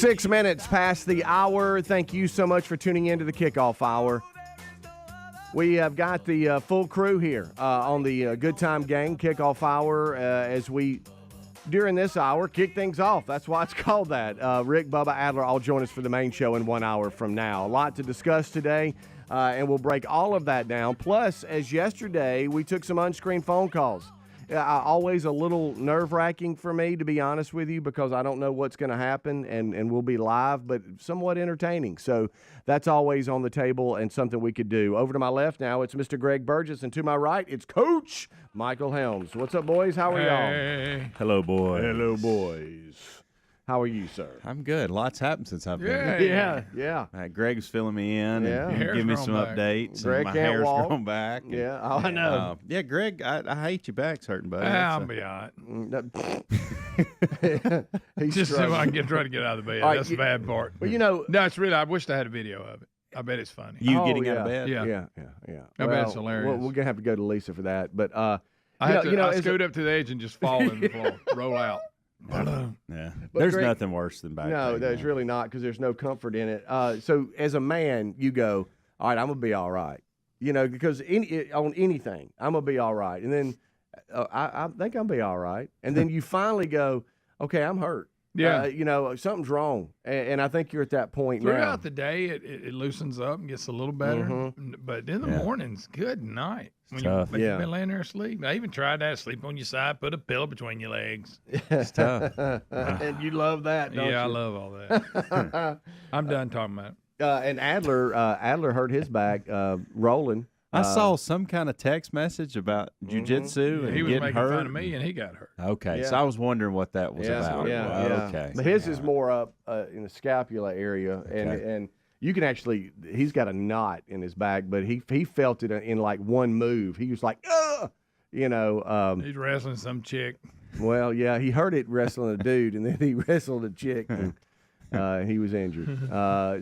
6 minutes past the hour. Thank you so much for tuning in to the kickoff hour. We have got the full crew here on the Good Time Gang kickoff hour as we, during this hour, kick things off. That's why it's called that. Rick, Bubba, Adler all join us for the main show in 1 hour from now. A lot to discuss today, and we'll break all of that down. Plus, as yesterday, we took some unscreened phone calls. Always a little nerve-wracking for me, to be honest with you, because I don't know what's going to happen, and we'll be live, but somewhat entertaining. So that's always on the table and something we could do. Over to my left now, it's Mr. Greg Burgess, and to my right, it's Coach Michael Helms. What's up, boys? How are y'all? Hello, boys. Hello, boys. How are you, sir? I'm good. Lots happened since I've been here. Yeah. Greg's filling me in and giving me some updates. Greg my can't hair's walk. grown back. And, I know. Greg, I hate your back's hurting, buddy. I'll be all right. He's Just so I can try to get out of the bed. Right, That's the bad part. Well, you know. No, it's really, I wish I had a video of it. I bet it's funny. You getting out of bed? Yeah. I Well, bet it's hilarious. We're going to have to go to Lisa for that. But, I scoot up to the edge and just fall in the floor, roll out. Yeah. But There's Greg, nothing worse than back No, pain, there's man. really not, because there's no comfort in it. So as a man, you go, all right, I'm going to be all right. You know, because on anything, I'm going to be all right. And then I think I'll be all right. And then you finally go, okay, I'm hurt. Yeah. Something's wrong. And I think you're at that point Throughout now. the day, it loosens up and gets a little better. Mm-hmm. But in the mornings, good night. When tough. you've been laying there asleep. I even tried that. Sleep on your side, put a pillow between your legs. It's tough. And you love that, don't you? I love all that. I'm done talking about it. And Adler hurt his back rolling. I saw some kind of text message about jiu-jitsu and He was getting making hurt. fun of me, and he got hurt. Okay, Yeah. so I was wondering what that was about. Yeah. Okay. But his is more up in the scapula area, and you can actually. He's got a knot in his back, but he felt it in like one move. He was like, ugh, He's wrestling some chick. Well, yeah, he heard it wrestling a dude, and then he wrestled a chick, and he was injured.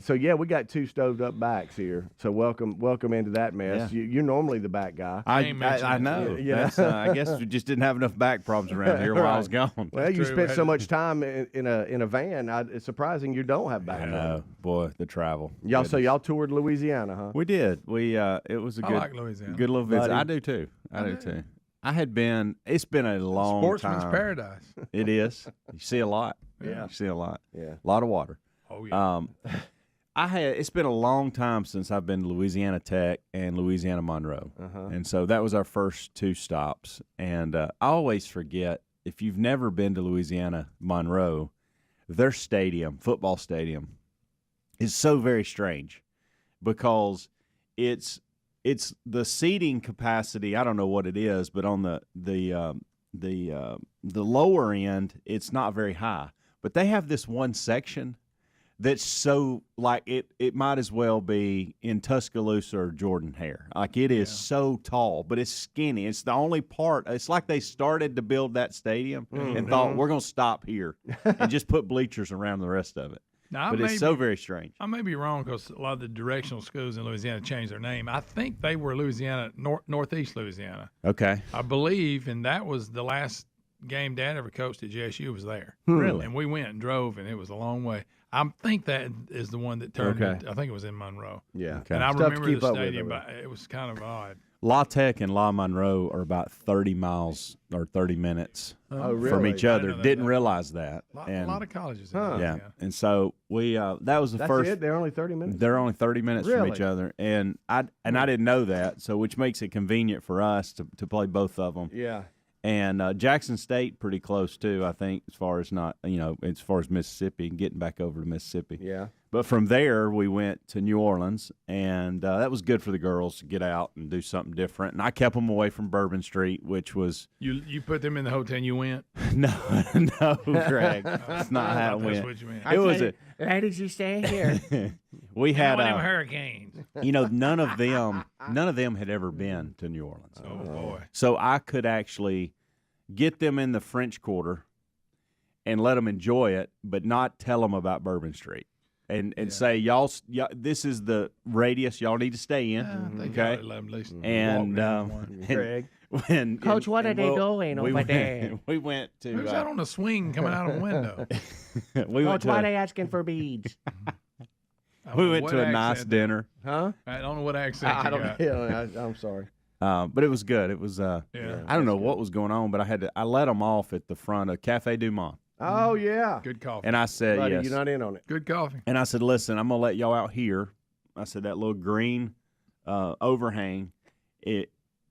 So yeah, we got two stoved up backs here. So welcome into that mess. Yeah. You're normally the back guy. I know. Yeah. That's, I guess we just didn't have enough back problems around here while I was gone. Well, you True. spent so much time in a van. It's surprising you don't have back. I know, boy, the travel. So y'all toured Louisiana, huh? We did. It was a I good, like Louisiana. good little visit. Buddy. I do too. I do too. I had been. It's been a long Sportsman's time. paradise. It is. You see a lot. Yeah. You see a lot. Yeah. A lot of water. Oh yeah. It's been a long time since I've been to Louisiana Tech and Louisiana Monroe, and so that was our first two stops. And I always forget, if you've never been to Louisiana Monroe, their stadium, football stadium, is so very strange because it's the seating capacity. I don't know what it is, but on the lower end, it's not very high. But they have this one section that's so, like, it might as well be in Tuscaloosa or Jordan Hare. Like, it is so tall, but it's skinny. It's the only part. It's like they started to build that stadium and thought, we're going to stop here and just put bleachers around the rest of it. Now, But it's so very strange. I may be wrong because a lot of the directional schools in Louisiana changed their name. I think they were Northeast Louisiana. Okay. I believe, and that was the last game Dad ever coached at JSU was there. Really? And we went and drove, and it was a long way. I think that is the one that turned. Okay. I think it was in Monroe. Yeah. Okay. And I It's tough to remember keep the up with stadium, it. but it was kind of odd. La Tech and La Monroe are about 30 miles or 30 minutes Oh, really? from each I other. didn't know that. Didn't realize that. A lot of colleges. In Huh. Yeah, Louisiana. and so we that was the That's first. it? They're only 30 minutes? They're only 30 minutes from Really? each other, and I didn't know that, so which makes it convenient for us to play both of them. Yeah. And Jackson State pretty close too, I think, as far as as far as Mississippi and getting back over to Mississippi. Yeah. But from there, we went to New Orleans, and that was good for the girls to get out and do something different. And I kept them away from Bourbon Street, which was You put them in the hotel and you went. no, Greg. That's not how it That's went. what you meant. It was How did you stay here? we had One of them hurricanes. none of them had ever been to New Orleans. Oh boy. So I could actually get them in the French Quarter and let them enjoy it, but not tell them about Bourbon Street. and say y'all this is the radius y'all need to stay in. Okay. And Greg. Coach, what are they doing over there? We went to. Who's out on the swing coming out of a window? Coach, why are they asking for beads? We went to a nice dinner. Huh? I don't know what accent you got. I'm sorry. But it was good. It was. I don't know what was going on, but I let them off at the front of Cafe Du Monde. Oh yeah. Good coffee. And I said, Buddy, yes. you're not in on it. Good coffee. And I said, listen, I'm gonna let y'all out here. I said that little green overhang.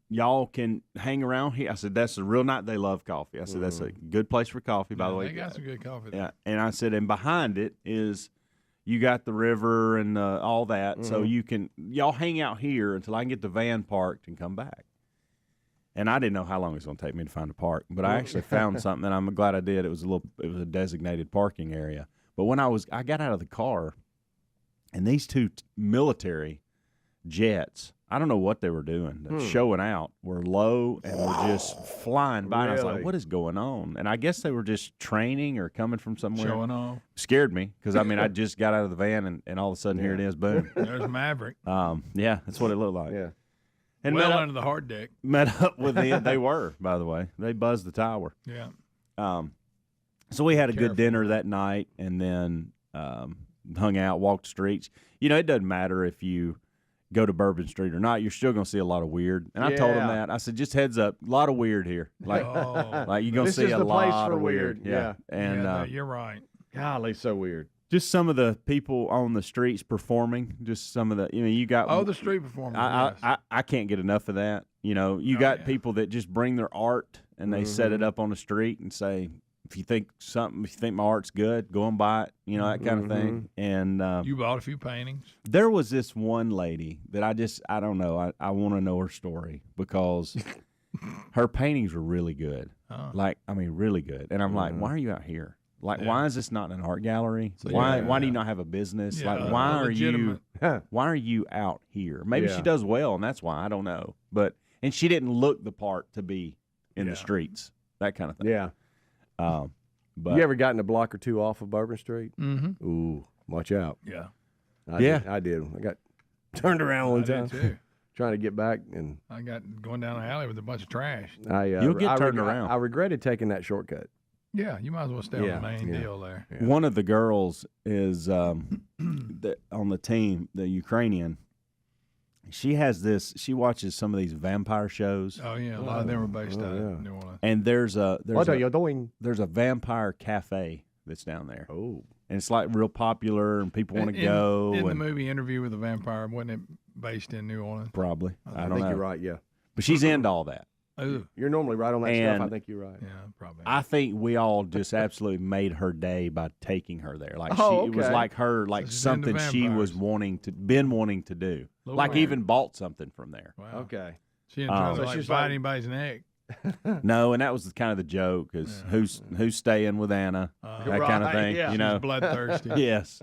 Y'all can hang around here. I said that's a real night. They love coffee. I said that's a good place for coffee. By the way, they got some good coffee there. Yeah. And I said, and behind it is. You got the river and all that, so y'all hang out here until I can get the van parked and come back. And I didn't know how long it was going to take me to find a park, but I actually found something, and I'm glad I did. It was a designated parking area. But when I got out of the car, and these two military jets, I don't know what they were doing, showing out, were low and were just flying by. And I was like, what is going on? And I guess they were just training or coming from somewhere. Showing off. Scared me because, I just got out of the van and all of a sudden here it is, boom. There's Maverick. Yeah, that's what it looked like. Yeah. And under the hard deck. Met up with them. They were, by the way. They buzzed the tower. Yeah. So we had a good dinner that night and then hung out, walked the streets. It doesn't matter if you go to Bourbon Street or not, you're still going to see a lot of weird. And I told him that. I said, just heads up, a lot of weird here. Like you're going to see a lot of weird. Yeah. And you're right. Golly, so weird. Just some of the people on the streets performing, just some of the, you got. The street performers. I can't get enough of that. You got people that just bring their art and they set it up on the street and say, if you think my art's good, go and buy it, that kind of thing. And you bought a few paintings. There was this one lady that I don't know. I want to know her story because her paintings were really good. Oh. Really good. And I'm like, why are you out here? Why is this not an art gallery? So why do you not have a business? Why are you out here? Maybe she does well, and that's why. I don't know. And she didn't look the part to be in the streets, that kind of thing. Yeah. But you ever gotten a block or two off of Bourbon Street? Mm-hmm. Ooh, watch out. Yeah. I did. I got turned around one time. Did too. Trying to get back, and I got going down the alley with a bunch of trash. You'll get turned around. I regretted taking that shortcut. Yeah, you might as well stay on the main deal there. Yeah. One of the girls is on the team, the Ukrainian. She has this. She watches some of these vampire shows. Oh yeah, a lot of them are based out of New Orleans. And there's what are you doing? There's a vampire cafe that's down there. Oh, and it's like real popular, and people want to go. In the movie Interview with a Vampire, wasn't it based in New Orleans? Probably. I don't know. You're right. Yeah, but she's into all that. Ooh. You're normally right on that stuff. I think you're right. Yeah, probably. I think we all just absolutely made her day by taking her there. It was like her, something she was wanting to do. Even bought something from there. Wow. Okay. She didn't try to bite anybody's neck. No, and that was kind of the joke is who's staying with Anna, that kind of thing. Yeah. She's bloodthirsty. Yes.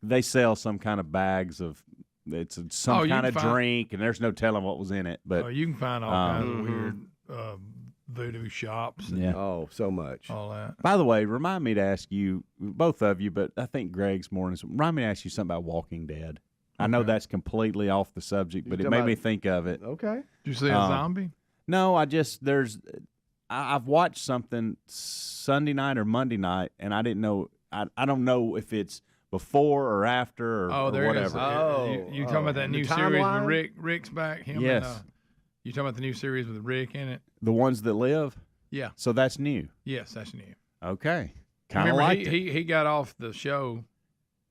They sell some kind of bags of. It's some kind of drink, and there's no telling what was in it. But you can find all kinds of weird voodoo shops. Oh, so much. All that. By the way, remind me to ask you, both of you, but I think Greg's more. Remind me to ask you something about Walking Dead. I know that's completely off the subject, but it made me think of it. Okay. Did you see a zombie? No, I've watched something Sunday night or Monday night, and I didn't know. I don't know if it's before or after or whatever. You talking about that new series with Rick's back? Yes. You talking about the new series with Rick in it? The ones that live? Yeah. So that's new? Yes, that's new. Okay. Kind of like he got off the show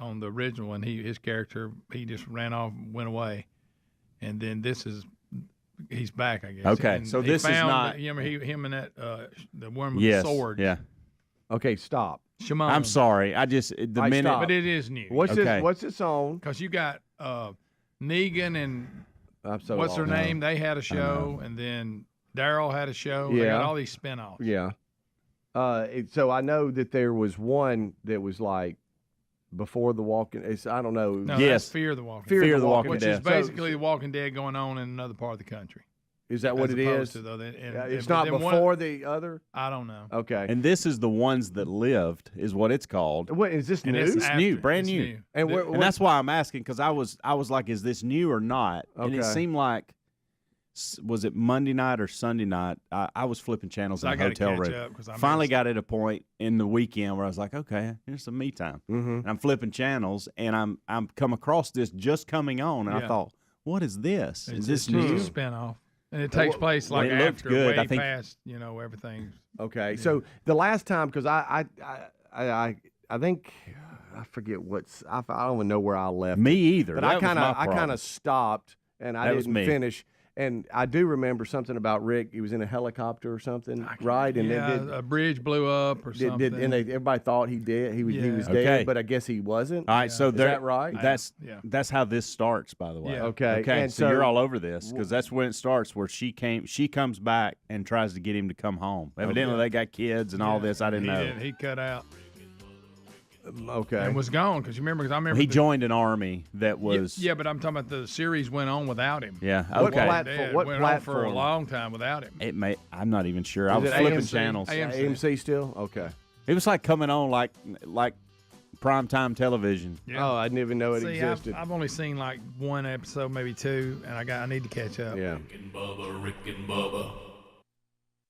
on the original one. His character, he just ran off and went away. And then he's back, I guess. Okay, and so this is not... You remember him and that, the one with the sword? Yeah. Okay, stop. Shimon. I'm sorry. But it is new. What's its on? Because you got Negan and what's her name? They had a show, and then Daryl had a show. Yeah. They got all these spinoffs. Yeah. So I know that there was one that was like before the Walking. I don't know. No, that's Fear the Walking Dead. Fear the Walking Dead, which Dead. is basically The Walking Dead going on in another part of the country. Is that what it is? It's not before the other? I don't know. Okay. And this is the ones that lived, is what it's called. What is this new? It's new, brand new. And that's why I'm asking, because I was like, is this new or not? Okay. And it seemed like, was it Monday night or Sunday night? I was flipping channels in the hotel room. Finally got at a point in the weekend where I was like, okay, here's some me time. Mm-hmm. And I'm flipping channels, and I'm come across this just coming on, and I thought, what is this? Is this new? It's a spinoff. And it takes place like it after, good. way past, everything. Okay, so the last time, because I think I forget I don't even know where I left. Me either. But I kind of stopped and I didn't finish. And I do remember something about Rick. He was in a helicopter or something, right? And then a bridge blew up or something. And everybody thought he did. He was dead, but I guess he wasn't. All right, so is that right? That's how this starts, by the way. Yeah. Okay. And so you're all over this because that's when it starts. Where she comes back and tries to get him to come home. Evidently, they got kids and all this. I didn't know. He cut out. Okay. And was gone because I remember he joined an army that was. Yeah, but I'm talking about the series went on without him. Yeah. Okay. What went on for a long time without him. It may. I'm not even sure. I was flipping channels. AMC still? Okay. It was like coming on like primetime television. Yeah. Oh, I didn't even know it existed. I've only seen like one episode, maybe two, and I need to catch up. Yeah. Rick and Bubba.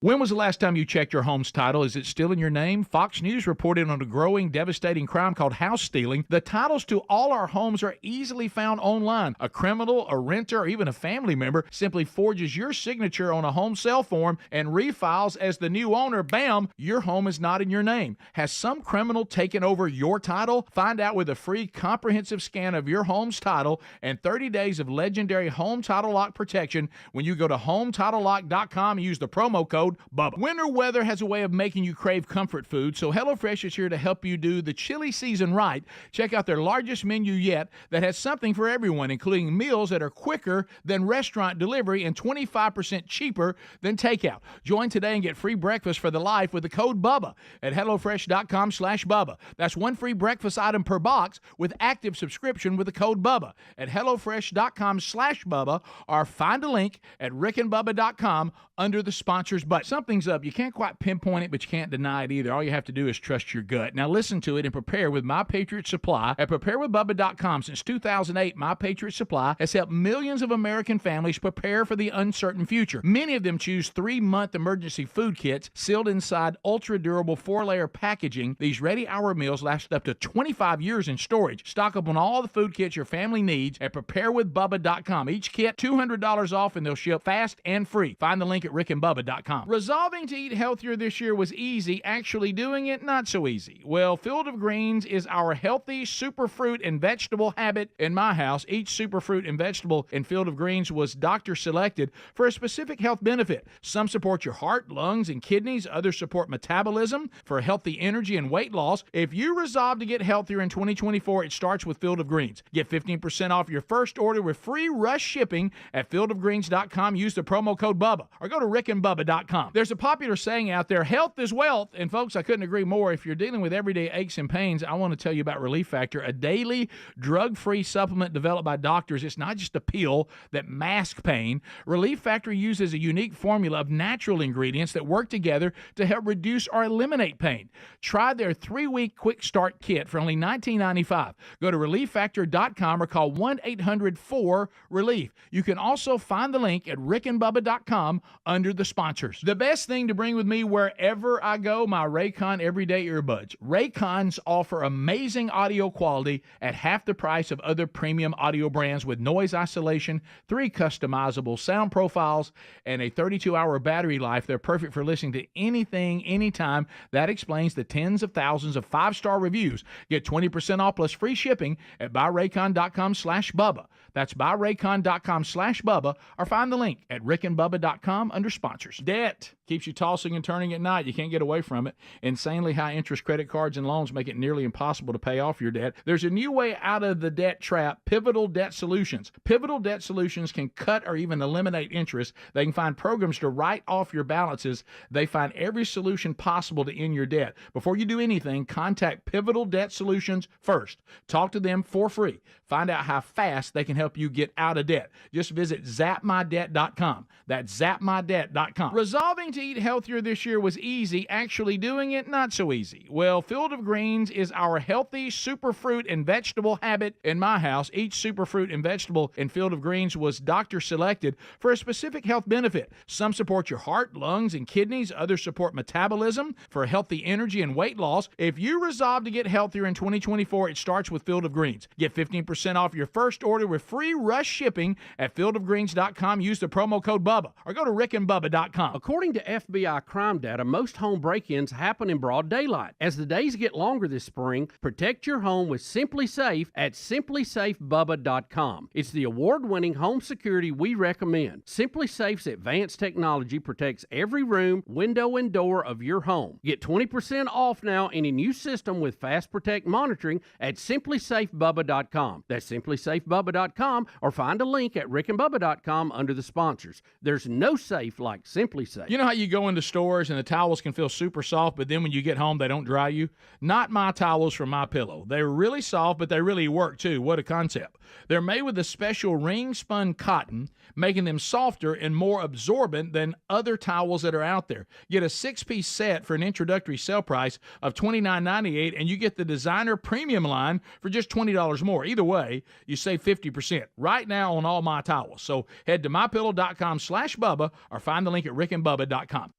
When was the last time you checked your home's title? Is it still in your name? Fox News reported on a growing, devastating crime called house stealing. The titles to all our homes are easily found online. A criminal, a renter, or even a family member simply forges your signature on a home sale form and refiles as the new owner. Bam! Your home is not in your name. Has some criminal taken over your title? Find out with a free comprehensive scan of your home's title and 30 days of legendary home title lock protection when you go to HomeTitleLock.com and use the promo code Bubba. Winter weather has a way of making you crave comfort food, so HelloFresh is here to help you do the chili season right. Check out their largest menu yet that has something for everyone, including meals that are quicker than restaurant delivery and 25% cheaper than takeout. Join today and get free breakfast for the life with the code Bubba at HelloFresh.com/Bubba. That's one free breakfast item per box with active subscription with the code Bubba at HelloFresh.com/Bubba or find a link at RickandBubba.com under the sponsors button. Something's up. You can't quite pinpoint it, but you can't deny it either. All you have to do is trust your gut. Now listen to it and prepare with My Patriot Supply at preparewithbubba.com. Since 2008, My Patriot Supply has helped millions of American families prepare for the uncertain future. Many of them choose 3-month emergency food kits sealed inside ultra-durable 4-layer packaging. These ready-hour meals last up to 25 years in storage. Stock up on all the food kits your family needs at preparewithbubba.com. Each kit, $200 off, and they'll ship fast and free. Find the link at rickandbubba.com. Resolving to eat healthier this year was easy. Actually doing it, not so easy. Well, Field of Greens is our healthy superfruit and vegetable habit in my house. Each superfruit and vegetable in Field of Greens was doctor selected for a specific health benefit. Some support your heart, lungs, and kidneys. Others support metabolism for healthy energy and weight loss. If you resolve to get healthier in 2024, it starts with Field of Greens. Get 15% off your first order with free rush shipping at fieldofgreens.com. Use the promo code Bubba or go to rickandbubba.com. There's a popular saying out there, health is wealth. And folks, I couldn't agree more. If you're dealing with everyday aches and pains, I want to tell you about Relief Factor, a daily drug-free supplement developed by doctors. It's not just a pill that masks pain. Relief Factor uses a unique formula of natural ingredients that work together to help reduce or eliminate pain. Try their 3-week quick start kit for only $19.95. Go to relieffactor.com or call 1-800-4-RELIEF. You can also find the link at rickandbubba.com under the sponsors. The best thing to bring with me wherever I go, my Raycon everyday earbuds. Raycons offer amazing audio quality at half the price of other premium audio brands with noise isolation, 3 customizable sound profiles, and a 32-hour battery life. They're perfect for listening to anything, anytime. That explains the tens of thousands of 5-star reviews. Get 20% off plus free shipping at buyraycon.com/Bubba. That's buyraycon.com/Bubba or find the link at rickandbubba.com under sponsors. Dad, debt. Keeps you tossing and turning at night. You can't get away from it. Insanely high interest credit cards and loans make it nearly impossible to pay off your debt. There's a new way out of the debt trap, Pivotal Debt Solutions. Pivotal Debt Solutions can cut or even eliminate interest. They can find programs to write off your balances. They find every solution possible to end your debt. Before you do anything, contact Pivotal Debt Solutions first. Talk to them for free. Find out how fast they can help you get out of debt. Just visit zapmydebt.com. That's zapmydebt.com. Resolving to eat healthier this year was easy. Actually doing it, not so easy. Well, Field of Greens is our healthy superfruit and vegetable habit in my house. Each superfruit and vegetable in Field of Greens was doctor selected for a specific health benefit. Some support your heart, lungs, and kidneys. Others support metabolism for healthy energy and weight loss. If you resolve to get healthier in 2024, it starts with Field of Greens. Get 15% off your first order with free rush shipping at fieldofgreens.com. Use the promo code Bubba or go to rickandbubba.com. According to FBI crime data, most home break-ins happen in broad daylight. As the days get longer this spring, protect your home with Simply Safe at simplysafebubba.com. It's the award-winning home security we recommend. Simply Safe's advanced technology protects every room, window, and door of your home. Get 20% off now any new system with Fast Protect monitoring at simplysafebubba.com. That's simplysafebubba.com, or find a link at rickandbubba.com under the sponsors. There's no safe like Simply Safe. You know how you go into stores and the towels can feel super soft, but then when you get home, they don't dry you? Not my towels from MyPillow. They're really soft, but they really work too. What a concept. They're made with a special ring-spun cotton, making them softer and more absorbent than other towels that are out there. Get a 6-piece set for an introductory sale price of $29.98, and you get the designer premium line for just $20 more. Either way, you save 50% right now on all my towels. So head to mypillow.com/Bubba or find the link at rickandbubba.com.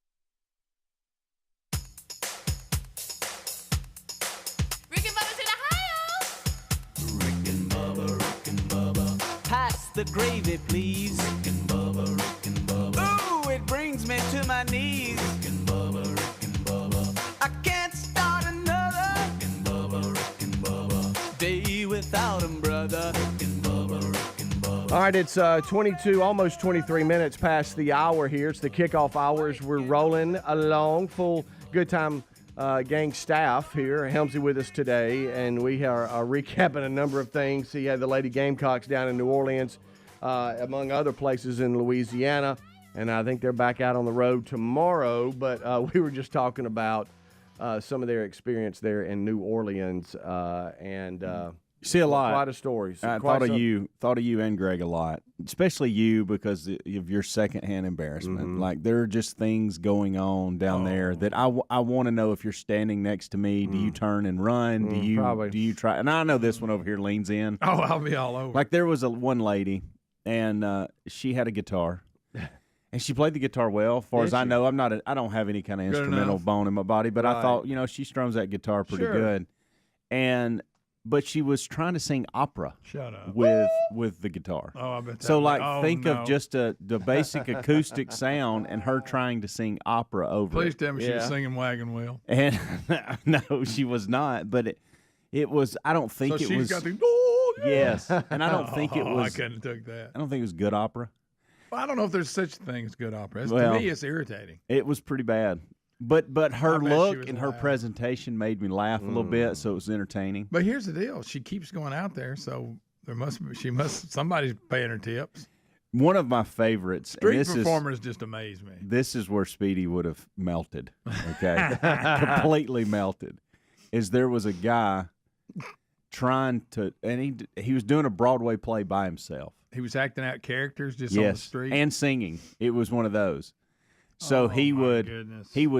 Rick and Bubba's in Ohio. Rick and Bubba. Pass the gravy, please. Rick and Bubba. Ooh, it brings me to my knees. Rick and Bubba. I can't start another Rick and Bubba. day without 'em, brother. Rick and Bubba. All right, it's 22, almost 23 minutes past the hour here. It's the kickoff hours. We're rolling along. Full Good Time gang staff here. Helmsy with us today, and we are recapping a number of things. He had the Lady Gamecocks down in New Orleans, among other places in Louisiana, and I think they're back out on the road tomorrow. But we were just talking about some of their experience there in New Orleans, and see a lot. Quite a story. So I thought of you and Greg a lot, especially you because of your secondhand embarrassment. Mm-hmm. Like there are just things going on down there that I want to know if you're standing next to me. Do you turn and run? Do you try? And I know this one over here leans in. Oh, I'll be all over. Like there was one lady, and she had a guitar. And she played the guitar well. As far as I know, I don't have any kind of instrumental bone in my body, but I thought, she strums that guitar pretty good. But she was trying to sing opera. Shut up. With the guitar. Oh, I bet that. So think of just the basic acoustic sound and her trying to sing opera over Please it. tell me she was singing Wagon Wheel. And no, she was not. But it was. I don't think so it was. She's got the. Yes, and I don't think it was. I couldn't have took that. I don't think it was good opera. Well, I don't know if there's such a thing as good opera. Well, to me, it's irritating. It was pretty bad. But her look and her loud. presentation made me laugh a little bit, so it was entertaining. But here's the deal: she keeps going out there, so somebody's paying her tips. One of my favorites. Street performers just amaze me. This is where Speedy would have melted. Okay, completely melted. Is there was a guy trying to, and he was doing a Broadway play by himself. He was acting out characters just on the street and singing. It was one of those. So he would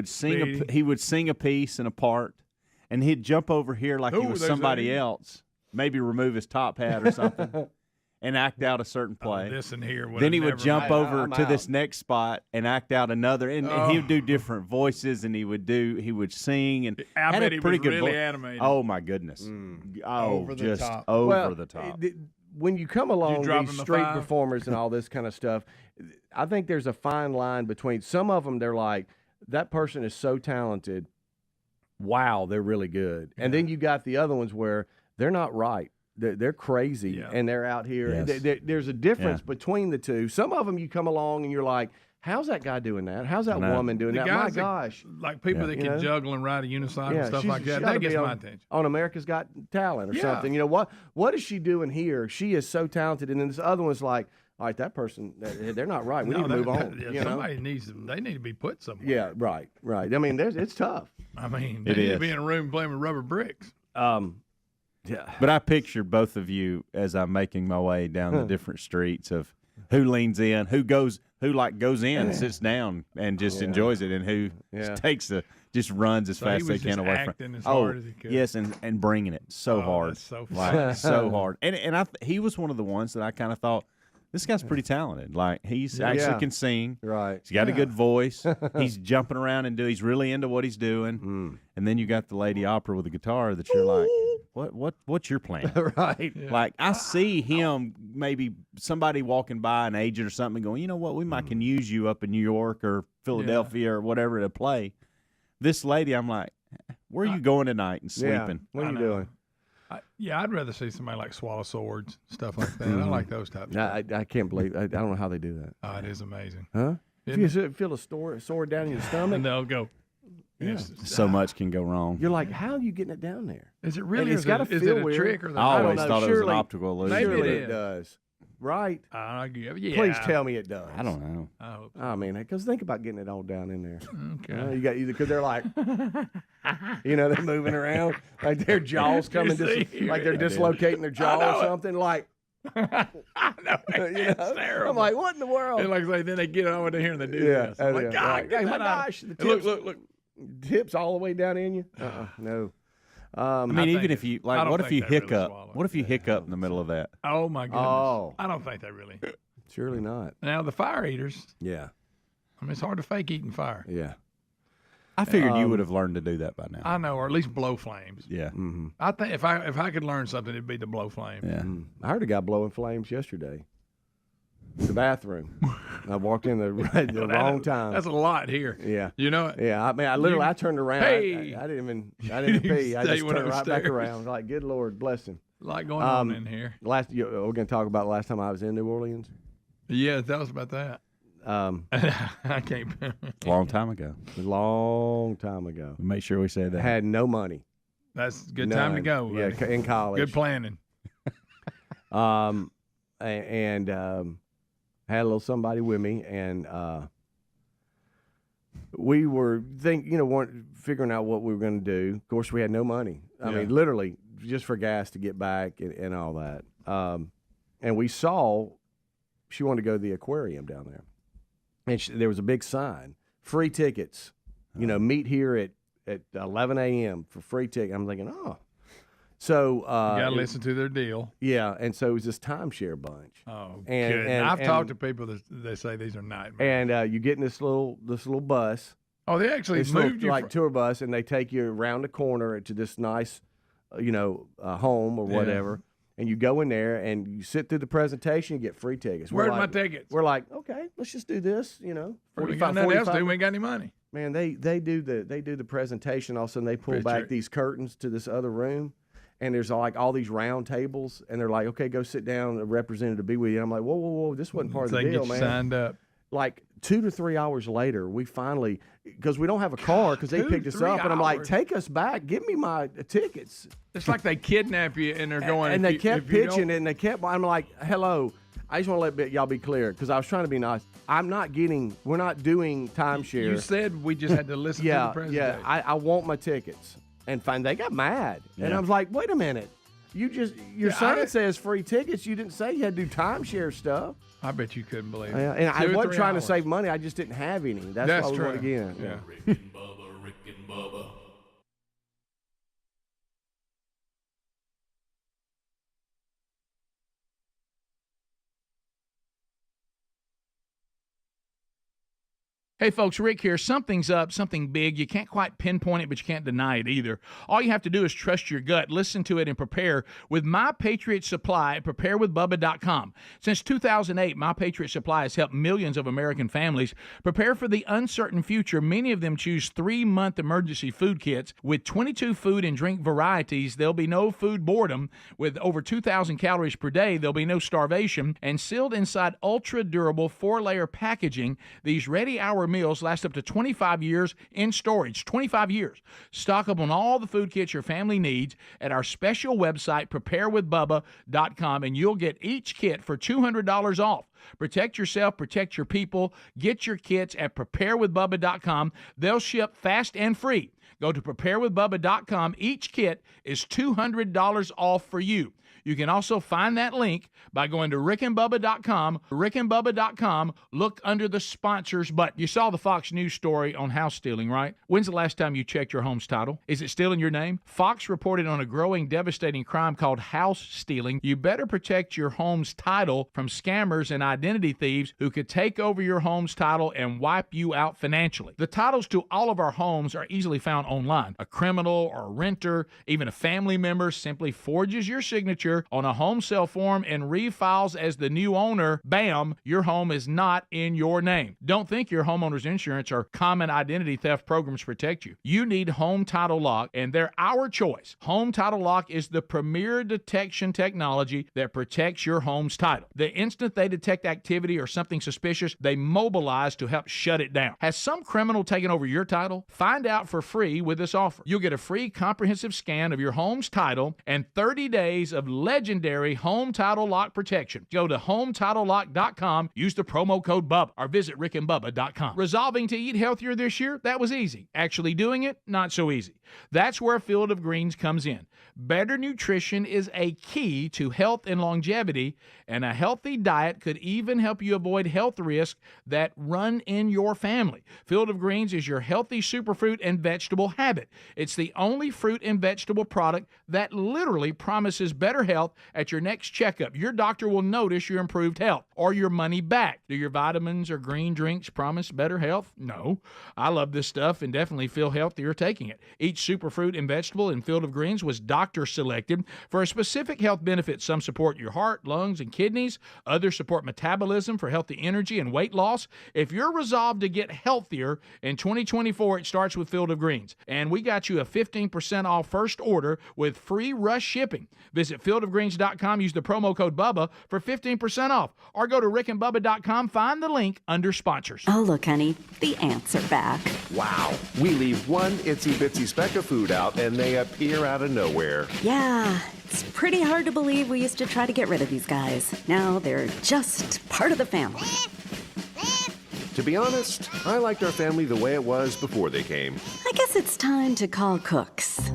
sing a piece and a part, and he'd jump over here like he was somebody else, maybe remove his top hat or something, and act out a certain play. Then he would jump over to this next spot and act out another, and he would do different voices, and he would sing, and I had bet a he pretty was good really voice. animated. Oh my goodness! Over the top. Over the top. When you come along these street 5? performers and all this kind of stuff, I think there's a fine line between some of them. They're like, that person is so talented. Wow, they're really good. Yeah. And then you got the other ones where they're not right. They're crazy and they're out here. Yes. There's a difference between the two. Some of them you come along and you're like, How's that guy doing that? How's that know. woman doing The that? My guys that- gosh. Like people that You can know? juggle and ride a unicycle and stuff she's- like she that. ought to That be gets my on- attention. On America's Got Talent or Yeah. something. What is she doing here? She is so talented. And then this other one's like, all right, that person, they're not right. We need to move on. Yeah, you know? somebody needs them. They need to be put somewhere. Yeah, right. I mean, it's tough. I mean, It they need to is. be in a room playing with rubber bricks. Yeah. But I picture both of you as I'm making my way down the different streets of who leans in, who goes in and sits down and just enjoys it, and who just runs as So he fast as they was can just away from. acting as hard as he could. Yes, and bringing it so hard, that's so like so hard. And he was one of the ones that I kind of thought, this guy's pretty talented. Like he's actually can sing. Right. He's got a good voice. He's jumping around and he's really into what he's doing. And then you got the lady opera with the guitar that you're like, what's your plan? Right. Yeah. Like I see him, maybe somebody walking by an agent or something going, you know what, we might can use you up in New York or Philadelphia or whatever to play. This lady, I'm like, where are you going tonight and sleeping? What are you doing? I'd rather see somebody like swallow swords, stuff like that. I like those types. I can't believe I don't know how they do that. Oh, it is amazing. Huh? Isn't If you feel a sword down in your stomach, And they'll go. Yeah. So much can go wrong. you're like, how are you getting it down there? Is it really? And it's or gotta is feel it a weird. trick or the I always know, thought it was an surely- optical illusion. Maybe Surely it it is. does. Right? Yeah. Please tell me it does. I don't know. I hope. I mean, because think about getting it all down in there. Okay. You got either because they're like, they're moving around like their jaws coming, like they're dislocating their jaw or something. Like, I know. It's terrible. I'm like, what in the world? And like I say, then they get over there and they do this. I'm like, God, right. get Oh my that out. gosh, the And tips, look. tips all the way down in you. No. I mean, think even it- if you I don't what if you think they really hiccup? swallow it. What if you hiccup in the middle of that? Oh my goodness. Oh. I don't think they really. Surely not. Now the fire eaters. Yeah. I mean, it's hard to fake eating fire. Yeah. I figured you would have learned to do that by now. I know, or at least blow flames. Yeah. Mm-hmm. I think if I could learn something, it'd be to blow flames. Yeah. I heard a guy blowing flames yesterday. In the bathroom. I walked in the wrong time. That's a lot here. Yeah. You know it. Yeah, I mean, I turned around. Hey! I didn't pee. I Stay just went turned right back upstairs. around. Like, good Lord, bless him. A lot going on in here. We're going to talk about the last time I was in New Orleans. Yeah, tell us about that. I can't. Long time ago. A long time ago. Make sure we say that. I had no money. That's a good time to go. Yeah, buddy. in college. Good planning. And had a little somebody with me, and we were weren't figuring out what we were going to do. Of course, we had no money. I mean, literally just for gas to get back and all that. And we saw she wanted to go to the aquarium down there, and there was a big sign, free tickets. Meet here at 11 a.m. for free ticket. I'm thinking, oh. So You got to listen to their deal. yeah, and so it was this timeshare bunch. Oh, And- good. and- I've and- talked to people that they say these are nightmares. And you get in this little bus, Oh, they actually this little, moved you. like tour bus, and they take you around the corner to this nice, home or Yeah. whatever. And you go in there and you sit through the presentation, you get free tickets. Where's We're my like- tickets? We're like, okay, let's just do this. We got 45, nothing else to 45 do. We ain't got any money. Man, they do the presentation. All of a sudden, they pull Picture back it. these curtains to this other room, and there's like all these round tables, and they're like, okay, go sit down. A representative be with you. I'm like, whoa, this wasn't part So of they the can deal, get you man. signed up. Like 2 to 3 hours later, we finally, because we don't have a car, because they 2 picked us 3 up, and I'm like, hours? take us back, give me my tickets. It's like they kidnap you and they're going. And if they you- kept if you pitching don't- it, and they kept. I'm like, hello. I just want to let y'all be clear, because I was trying to be nice. We're not doing timeshare. You said we just had to listen to the Yeah, presentation. I want my tickets. And fine, they got mad. And I was like, wait a minute. Your sign says free tickets. You didn't say you had to do timeshare stuff. I bet you couldn't believe it. Yeah, and I 2 or wasn't 3 trying hours. to save money. I just didn't have any. That's That's why we true. went again. Yeah. Rick and Bubba, Rick and Bubba. Hey folks, Rick here. Something's up, something big. You can't quite pinpoint it, but you can't deny it either. All you have to do is trust your gut, listen to it, and prepare with My Patriot Supply at preparewithbubba.com. Since 2008, My Patriot Supply has helped millions of American families prepare for the uncertain future. Many of them choose 3-month emergency food kits. With 22 food and drink varieties, there'll be no food boredom. With over 2,000 calories per day, there'll be no starvation. And sealed inside ultra-durable 4-layer packaging, these ready-hour meals last up to 25 years in storage. 25 years. Stock up on all the food kits your family needs at our special website, preparewithbubba.com, and you'll get each kit for $200 off. Protect yourself, protect your people. Get your kits at preparewithbubba.com. They'll ship fast and free. Go to preparewithbubba.com. Each kit is $200 off for you. You can also find that link by going to rickandbubba.com. rickandbubba.com. Look under the sponsors button. You saw the Fox News story on house stealing, right? When's the last time you checked your home's title? Is it still in your name? Fox reported on a growing, devastating crime called house stealing. You better protect your home's title from scammers and identity thieves who could take over your home's title and wipe you out financially. The titles to all of our homes are easily found online. A criminal or a renter, even a family member, simply forges your signature on a home sale form and refiles as the new owner. Bam, your home is not in your name. Don't think your homeowner's insurance or common identity theft programs protect you. You need Home Title Lock, and they're our choice. Home Title Lock is the premier detection technology that protects your home's title. The instant they detect activity or something suspicious, they mobilize to help shut it down. Has some criminal taken over your title? Find out for free with this offer. You'll get a free comprehensive scan of your home's title and 30 days of legendary Home Title Lock protection. Go to HomeTitleLock.com, use the promo code BUBBA, or visit rickandbubba.com. Resolving to eat healthier this year? That was easy. Actually doing it? Not so easy. That's where Field of Greens comes in. Better nutrition is a key to health and longevity, and a healthy diet could even help you avoid health risks that run in your family. Field of Greens is your healthy superfruit and vegetable habit. It's the only fruit and vegetable product that literally promises better health at your next checkup. Your doctor will notice your improved health or your money back. Do your vitamins or green drinks promise better health? No. I love this stuff and definitely feel healthier taking it. Each superfruit and vegetable in Field of Greens was doctor selected for a specific health benefit. Some support your heart, lungs, and kidneys. Others support metabolism for healthy energy and weight loss. If you're resolved to get healthier in 2024, it starts with Field of Greens. And we got you a 15% off first order with free rush shipping. Visit fieldofgreens.com, use the promo code BUBBA for 15% off. Or go to rickandbubba.com, find the link under sponsors. Oh, look, honey, the ants are back. Wow. We leave one itsy-bitsy speck of food out, and they appear out of nowhere. Yeah, it's pretty hard to believe we used to try to get rid of these guys. Now they're just part of the family. To be honest, I liked our family the way it was before they came. I guess it's time to call Cooks.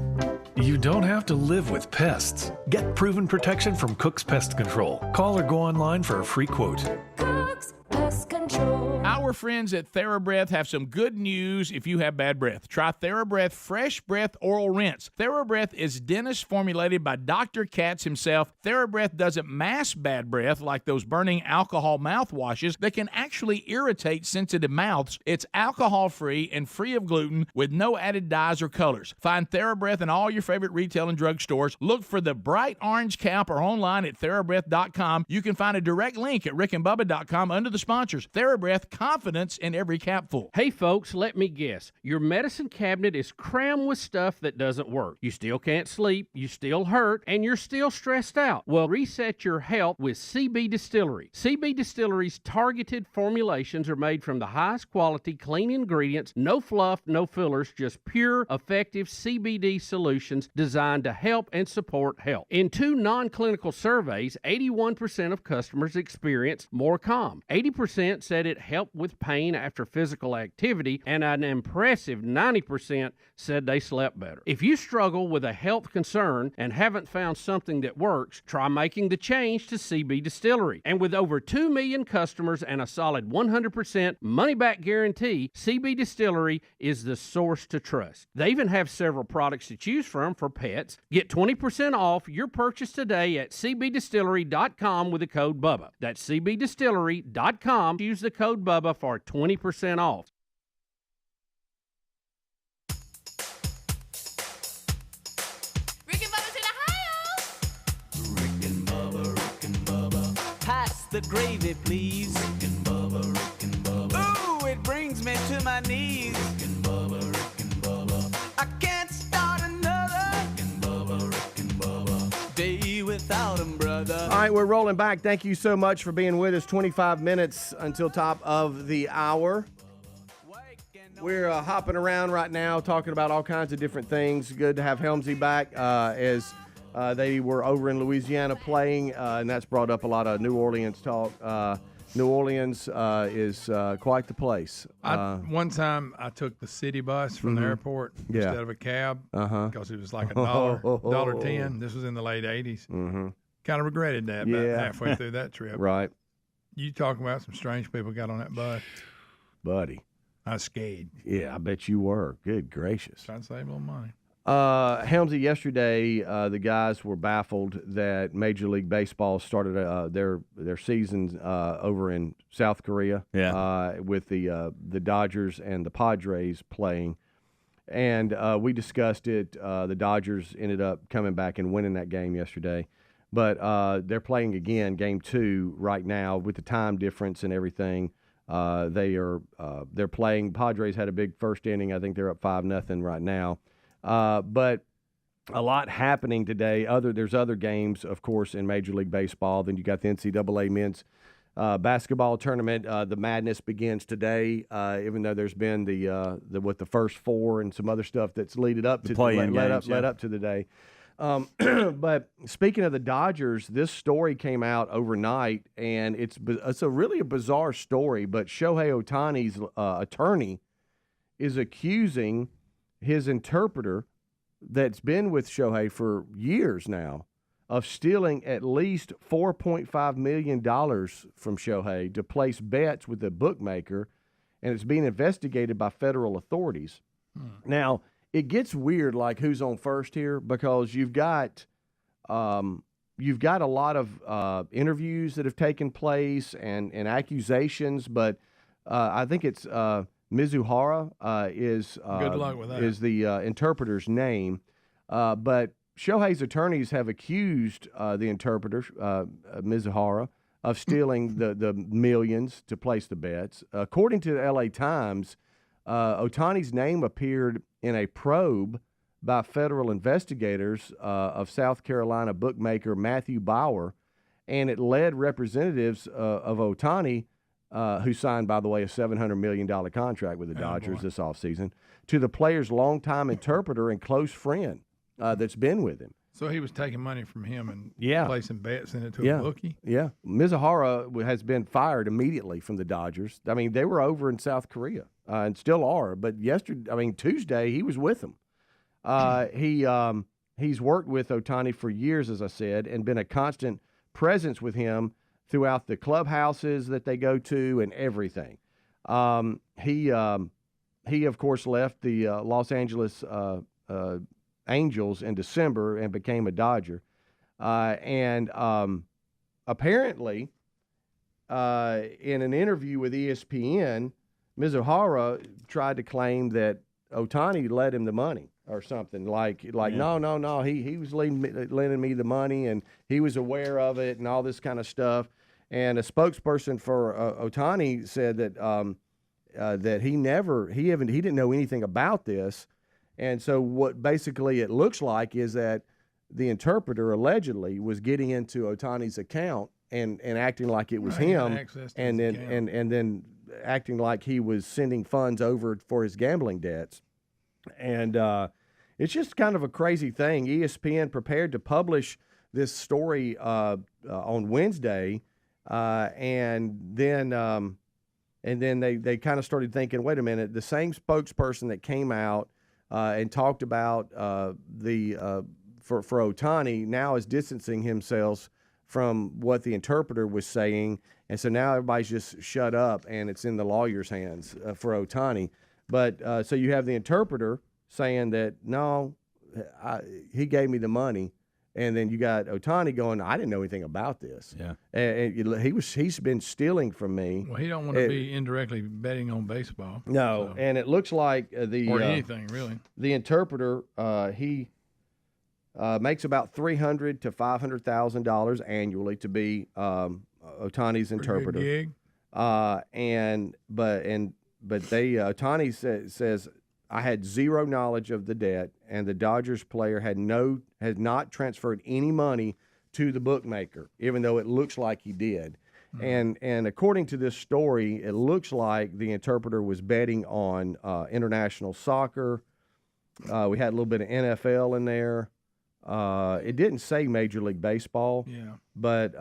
You don't have to live with pests. Get proven protection from Cook's Pest Control. Call or go online for a free quote. Cook's Pest Control. Our friends at TheraBreath have some good news if you have bad breath. Try TheraBreath Fresh Breath Oral Rinse. TheraBreath is dentist formulated by Dr. Katz himself. TheraBreath doesn't mask bad breath like those burning alcohol mouthwashes that can actually irritate sensitive mouths. It's alcohol-free and free of gluten with no added dyes or colors. Find TheraBreath in all your favorite retail and drug stores. Look for the bright orange cap or online at TheraBreath.com. You can find a direct link at rickandbubba.com under the sponsors. TheraBreath, confidence in every capful. Hey folks, let me guess. Your medicine cabinet is crammed with stuff that doesn't work. You still can't sleep, you still hurt, and you're still stressed out. Well, reset your health with CB Distillery. CB Distillery's targeted formulations are made from the highest quality, clean ingredients, no fluff, no fillers, just pure, effective CBD solutions designed to help and support health. In 2 non-clinical surveys, 81% of customers experienced more calm. 80% said it helped with pain after physical activity, and an impressive 90% said they slept better. If you struggle with a health concern and haven't found something that works, try making the change to CB Distillery. And with over 2 million customers and a solid 100% money-back guarantee, CB Distillery is the source to trust. They even have several products to choose from for pets. Get 20% off your purchase today at cbdistillery.com with the code BUBBA. That's cbdistillery.com. Use the code BUBBA for 20% off. the gravy, please. Rick and Bubba. Ooh, it brings me to my knees. Rick and Bubba. I can't start another Rick and Bubba day without 'em, brother. All right, we're rolling back. Thank you so much for being with us. 25 minutes until top of the hour. We're hopping around right now, talking about all kinds of different things. Good to have Helmsy back as they were over in Louisiana playing, and that's brought up a lot of New Orleans talk. New Orleans is quite the place. One time I took the city bus from the airport instead of a cab because it was like $1.10. This was in the late 80s. Kind of regretted that about halfway through that trip. Right. You talking about some strange people got on that bus. Buddy. I was scared. Yeah, I bet you were. Good gracious. Trying to save a little money. Helmsy, yesterday the guys were baffled that Major League Baseball started their season over in South Korea with the Dodgers and the Padres playing. And we discussed it. The Dodgers ended up coming back and winning that game yesterday. But they're playing again, game 2 right now with the time difference and everything. They're playing. Padres had a big first inning. I think they're up 5-0 right now. But a lot happening today. There's other games, of course, in Major League Baseball. Then you got the NCAA men's basketball tournament. The madness begins today. Even though there's been the first 4 and some other stuff that's led up to the day. But speaking of the Dodgers, this story came out overnight, and it's really a bizarre story. But Shohei Ohtani's attorney is accusing his interpreter that's been with Shohei for years now of stealing at least $4.5 million from Shohei to place bets with a bookmaker, and it's being investigated by federal authorities. Now, it gets weird, like who's on first here, because you've got a lot of interviews that have taken place and accusations, but I think it's Mizuhara good luck with that. is the interpreter's name. But Shohei's attorneys have accused the interpreter, Mizuhara, of stealing the millions to place the bets. According to the L.A. Times, Ohtani's name appeared in a probe by federal investigators of South Carolina bookmaker Matthew Bauer, and it led representatives of Ohtani, who signed, by the way, a $700 million contract with the Dodgers this offseason, to the player's longtime interpreter and close friend that's been with him. So he was taking money from him and placing bets in it to a bookie? Yeah. Mizuhara has been fired immediately from the Dodgers. I mean, they were over in South Korea and still are. But Tuesday, he was with them. He's worked with Ohtani for years, as I said, and been a constant presence with him throughout the clubhouses that they go to and everything. He, of course, left the Los Angeles Angels in December and became a Dodger. And apparently, in an interview with ESPN, Mizuhara tried to claim that Ohtani led him the money or something. No, he was lending me the money, and he was aware of it and all this kind of stuff. And a spokesperson for Ohtani said that he didn't know anything about this. And so what basically it looks like is that the interpreter allegedly was getting into Ohtani's account and acting like it was him, and then acting like he was sending funds over for his gambling debts. And it's just kind of a crazy thing. ESPN prepared to publish this story on Wednesday, and then they kind of started thinking, wait a minute, the same spokesperson that came out and talked about for Ohtani now is distancing himself from what the interpreter was saying, and so now everybody's just shut up, and it's in the lawyer's hands for Ohtani. But so you have the interpreter saying that no, he gave me the money, and then you got Ohtani going, I didn't know anything about this. Yeah, and he's been stealing from me. Well, he don't want to be indirectly betting on baseball. No, and it looks like or anything really. The interpreter he makes about $300,000 to $500,000 annually to be Ohtani's interpreter. Gig. But Ohtani says I had zero knowledge of the debt, and the Dodgers player had not transferred any money to the bookmaker, even though it looks like he did. And according to this story, it looks like the interpreter was betting on international soccer. We had a little bit of NFL in there. It didn't say Major League Baseball, but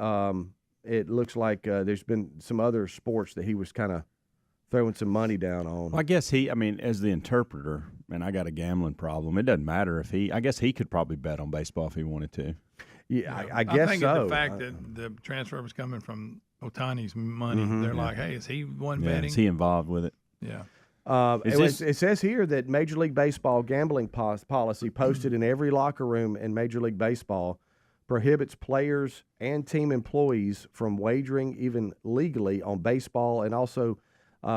it looks like there's been some other sports that he was kind of throwing some money down on. Well, I guess as the interpreter, and I got a gambling problem, it doesn't matter if I guess he could probably bet on baseball if he wanted to. Yeah, I guess I think so. The fact that the transfer was coming from Ohtani's money, they're like, hey, is he one betting? Is he involved with it? Yeah. It says here that Major League Baseball gambling policy posted in every locker room in Major League Baseball prohibits players and team employees from wagering even legally on baseball, and also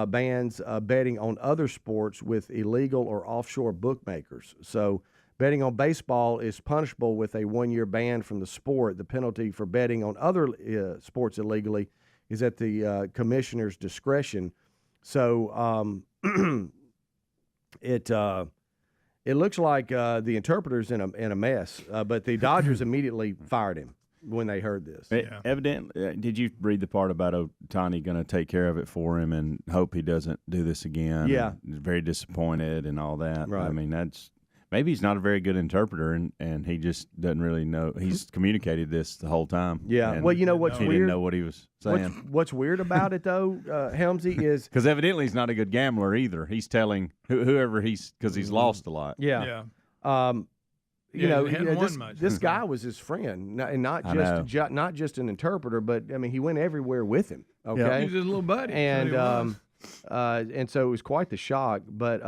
bans betting on other sports with illegal or offshore bookmakers. So betting on baseball is punishable with a 1-year ban from the sport. The penalty for betting on other sports illegally is at the commissioner's discretion. So it looks like the interpreter's in a mess, but the Dodgers immediately fired him when they heard this. Evidently, did you read the part about Ohtani going to take care of it for him and hope he doesn't do this again? Yeah. Very disappointed and all that. Right. I mean, maybe he's not a very good interpreter, and he just doesn't really know. He's communicated this the whole time. Yeah. Well, you know what's weird? He didn't know what he was saying. What's weird about it, though, Helmsy, is... Because evidently he's not a good gambler either. He's telling whoever because he's lost a lot. Yeah. This guy was his friend, and not just an interpreter, but I mean, he went everywhere with him. Okay, yeah, he was his little buddy, and so it was quite the shock. But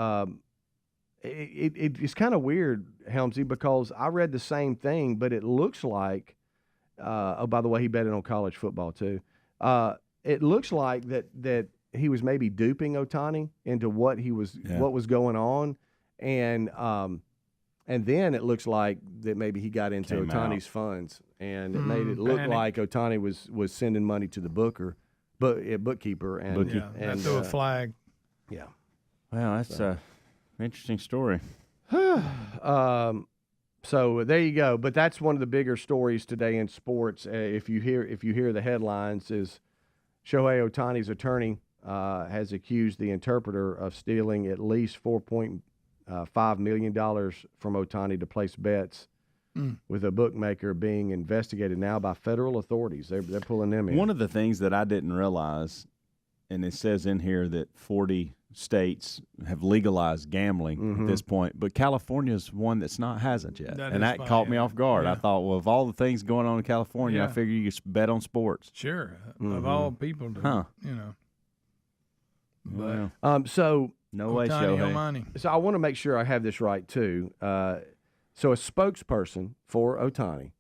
it's kind of weird, Helmsy, because I read the same thing, but it looks like. Oh, by the way, he betted on college football too. It looks like that he was maybe duping Ohtani into what was going on, and then it looks like that maybe he got into Ohtani's funds, and it made it look like Ohtani was sending money to the bookkeeper, and that threw a flag. Yeah. Wow, that's an interesting story. So there you go. But that's one of the bigger stories today in sports. If you hear the headlines, is Shohei Ohtani's attorney has accused the interpreter of stealing at least $4.5 million from Ohtani to place bets, with a bookmaker being investigated now by federal authorities. They're pulling them in. One of the things that I didn't realize, and it says in here that 40 states have legalized gambling at this point, but California's one hasn't yet, and that caught me off guard. I thought, well, of all the things going on in California, I figure you could bet on sports. Sure, of all people, But so no way, Shohei. So I want to make sure I have this right too. So a spokesperson for Ohtani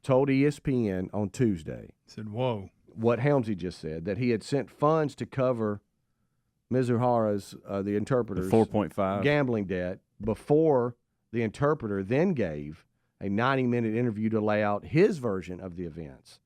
told ESPN on Tuesday, said, "Whoa." What Helmsy just said, that he had sent funds to cover Mizuhara's, the interpreter's, 4.5 gambling debt before the interpreter then gave a 90-minute interview to lay out his version of the events.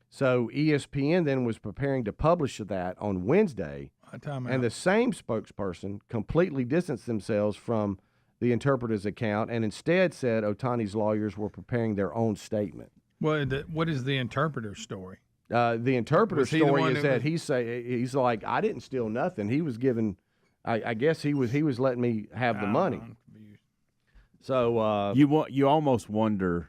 So ESPN then was preparing to publish that on Wednesday, and the same spokesperson completely distanced themselves from the interpreter's account and instead said Ohtani's lawyers were preparing their own statement. Well, what is the interpreter's story? The interpreter's story is that he's like, I didn't steal nothing. He was giving, I guess he was letting me have the money. So you almost wonder.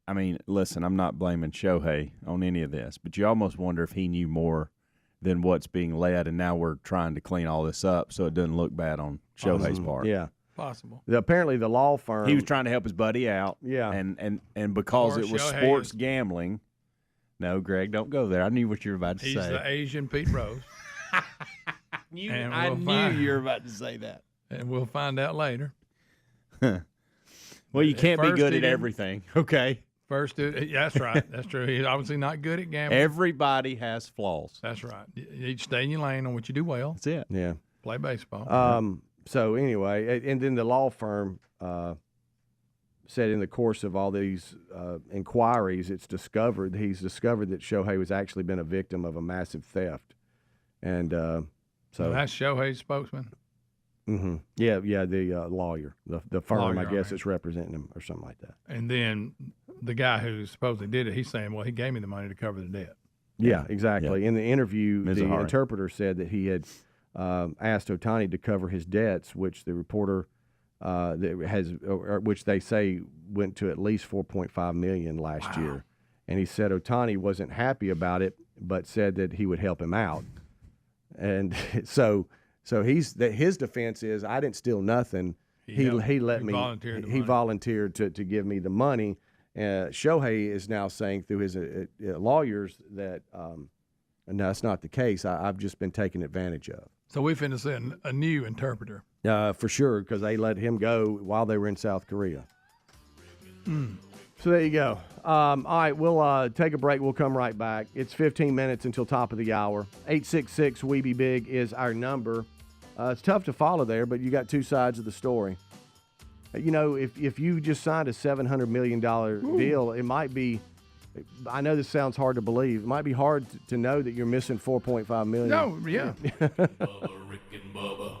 I mean, listen, I'm not blaming Shohei on any of this, but you almost wonder if he knew more than what's being led, and now we're trying to clean all this up so it doesn't look bad on Shohei's part. Yeah. Possible. Apparently, the law firm. He was trying to help his buddy out. Yeah. And because it was sports gambling. No, Greg, don't go there. I knew what you were about to say. He's the Asian Pete Rose. I knew you were about to say that. And we'll find out later. Well, you can't be good at everything, okay? That's right. That's true. He's obviously not good at gambling. Everybody has flaws. That's right. You need to stay in your lane on what you do well. That's it. Yeah. Play baseball. So anyway, and then the law firm said in the course of all these inquiries, he's discovered that Shohei was actually been a victim of a massive theft. And so that's Shohei's spokesman? Mm-hmm. Yeah, the lawyer, the firm, lawyer, I guess, is representing him or something like that. And then the guy who supposedly did it, he's saying, well, he gave me the money to cover the debt. Yeah, exactly. Yeah. In the interview, the interpreter said that he had asked Ohtani to cover his debts, which the reporter which they say went to at least $4.5 million last year. And he said Ohtani wasn't happy about it, but said that he would help him out. And so his defense is, I didn't steal nothing. He volunteered to give me the money. Shohei is now saying through his lawyers that no, that's not the case. I've just been taken advantage of. So we finna send a new interpreter. For sure, because they let him go while they were in South Korea. So there you go. All right, we'll take a break. We'll come right back. It's 15 minutes until top of the hour. 866-WE-BE-BIG is our number. It's tough to follow there, but you got two sides of the story. You know, if you just signed a $700 million deal, it might be, I know this sounds hard to believe, it might be hard to know that you're missing $4.5 million. No, yeah. Bubba, Rick and Bubba.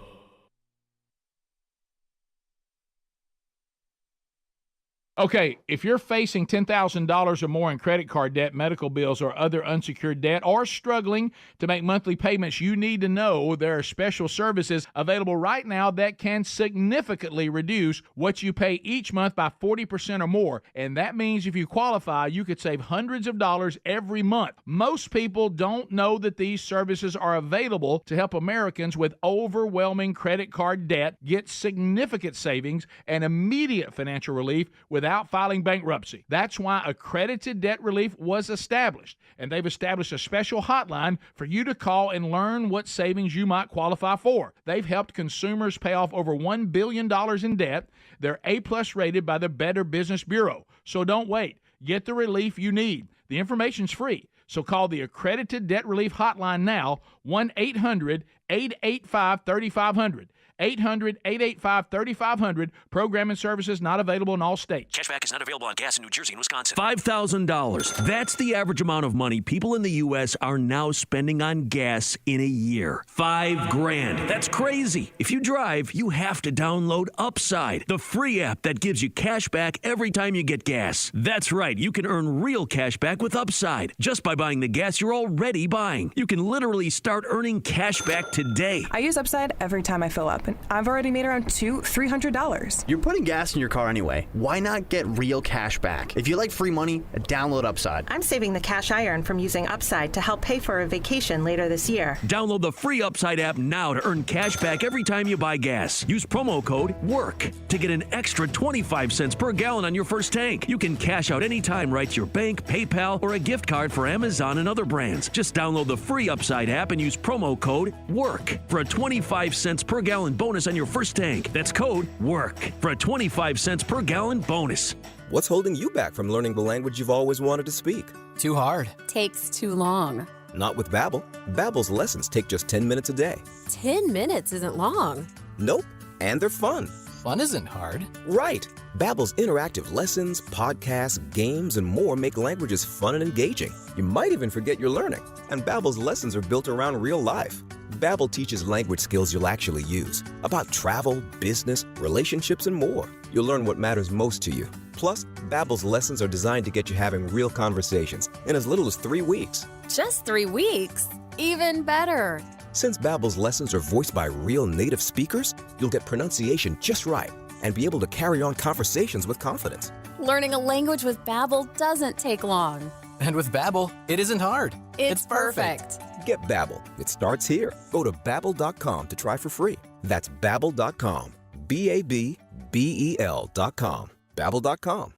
Okay, if you're facing $10,000 or more in credit card debt, medical bills, or other unsecured debt, or struggling to make monthly payments, you need to know there are special services available right now that can significantly reduce what you pay each month by 40% or more. And that means if you qualify, you could save hundreds of dollars every month. Most people don't know that these services are available to help Americans with overwhelming credit card debt get significant savings and immediate financial relief without filing bankruptcy. That's why Accredited Debt Relief was established, and they've established a special hotline for you to call and learn what savings you might qualify for. They've helped consumers pay off over $1 billion in debt. They're A+ rated by the Better Business Bureau. So don't wait. Get the relief you need. The information's free. So call the Accredited Debt Relief hotline now, 1-800-885-3500. 800-885-3500. Program and services not available in all states. Cashback is not available on gas in New Jersey and Wisconsin. $5,000. That's the average amount of money people in the U.S. are now spending on gas in a year. $5,000. That's crazy. If you drive, you have to download Upside, the free app that gives you cash back every time you get gas. That's right. You can earn real cash back with Upside just by buying the gas you're already buying. You can literally start earning cash back today. I use Upside every time I fill up. I've already made around $300. You're putting gas in your car anyway. Why not get real cash back? If you like free money, download Upside. I'm saving the cash I earn from using Upside to help pay for a vacation later this year. Download the free Upside app now to earn cash back every time you buy gas. Use promo code WORK to get an extra 25 cents per gallon on your first tank. You can cash out anytime right to your bank, PayPal, or a gift card for Amazon and other brands. Just download the free Upside app and use promo code WORK for a 25 cents per gallon bonus on your first tank. That's code WORK for a 25 cents per gallon bonus. What's holding you back from learning the language you've always wanted to speak? Too hard. Takes too long. Not with Babbel. Babbel's lessons take just 10 minutes a day. 10 minutes isn't long. Nope. And they're fun. Fun isn't hard. Right. Babbel's interactive lessons, podcasts, games, and more make languages fun and engaging. You might even forget you're learning. And Babbel's lessons are built around real life. Babbel teaches language skills you'll actually use, about travel, business, relationships, and more. You'll learn what matters most to you. Plus, Babbel's lessons are designed to get you having real conversations in as little as 3 weeks. Just 3 weeks? Even better. Since Babbel's lessons are voiced by real native speakers, you'll get pronunciation just right and be able to carry on conversations with confidence. Learning a language with Babbel doesn't take long. And with Babbel, it isn't hard. It's perfect. Get Babbel. It starts here. Go to Babbel.com to try for free. That's Babbel.com. Babbel.com. Babbel.com.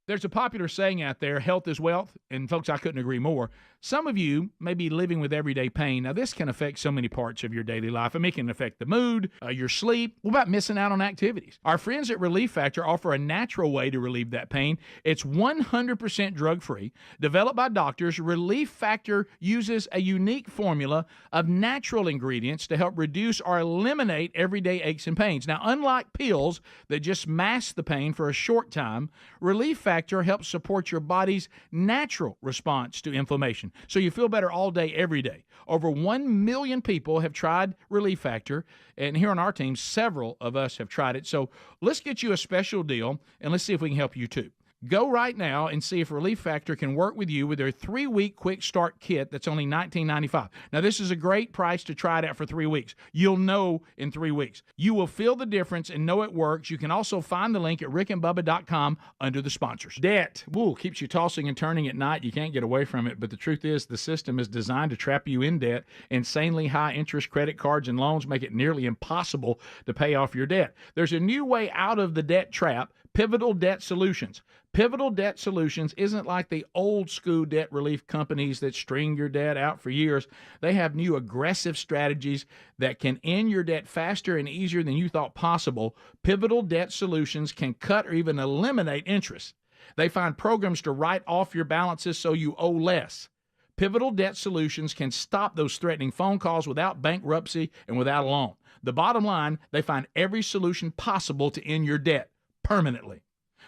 There's a popular saying out there, health is wealth, and folks, I couldn't agree more. Some of you may be living with everyday pain. Now, this can affect so many parts of your daily life. I mean, it can affect the mood, your sleep. What about missing out on activities? Our friends at Relief Factor offer a natural way to relieve that pain. It's 100% drug-free. Developed by doctors, Relief Factor uses a unique formula of natural ingredients to help reduce or eliminate everyday aches and pains. Now, unlike pills that just mask the pain for a short time, Relief Factor helps support your body's natural response to inflammation, so you feel better all day, every day. Over 1 million people have tried Relief Factor, and here on our team, several of us have tried it. So let's get you a special deal, and let's see if we can help you too. Go right now and see if Relief Factor can work with you with their 3-week quick start kit that's only $19.95. Now, this is a great price to try it out for 3 weeks. You'll know in 3 weeks. You will feel the difference and know it works. You can also find the link at rickandbubba.com under the sponsors. Debt, keeps you tossing and turning at night. You can't get away from it, but the truth is the system is designed to trap you in debt. Insanely high interest credit cards and loans make it nearly impossible to pay off your debt. There's a new way out of the debt trap, Pivotal Debt Solutions. Pivotal Debt Solutions isn't like the old school debt relief companies that string your debt out for years. They have new aggressive strategies that can end your debt faster and easier than you thought possible. Pivotal Debt Solutions can cut or even eliminate interest. They find programs to write off your balances so you owe less. Pivotal Debt Solutions can stop those threatening phone calls without bankruptcy and without a loan. The bottom line, they find every solution possible to end your debt permanently.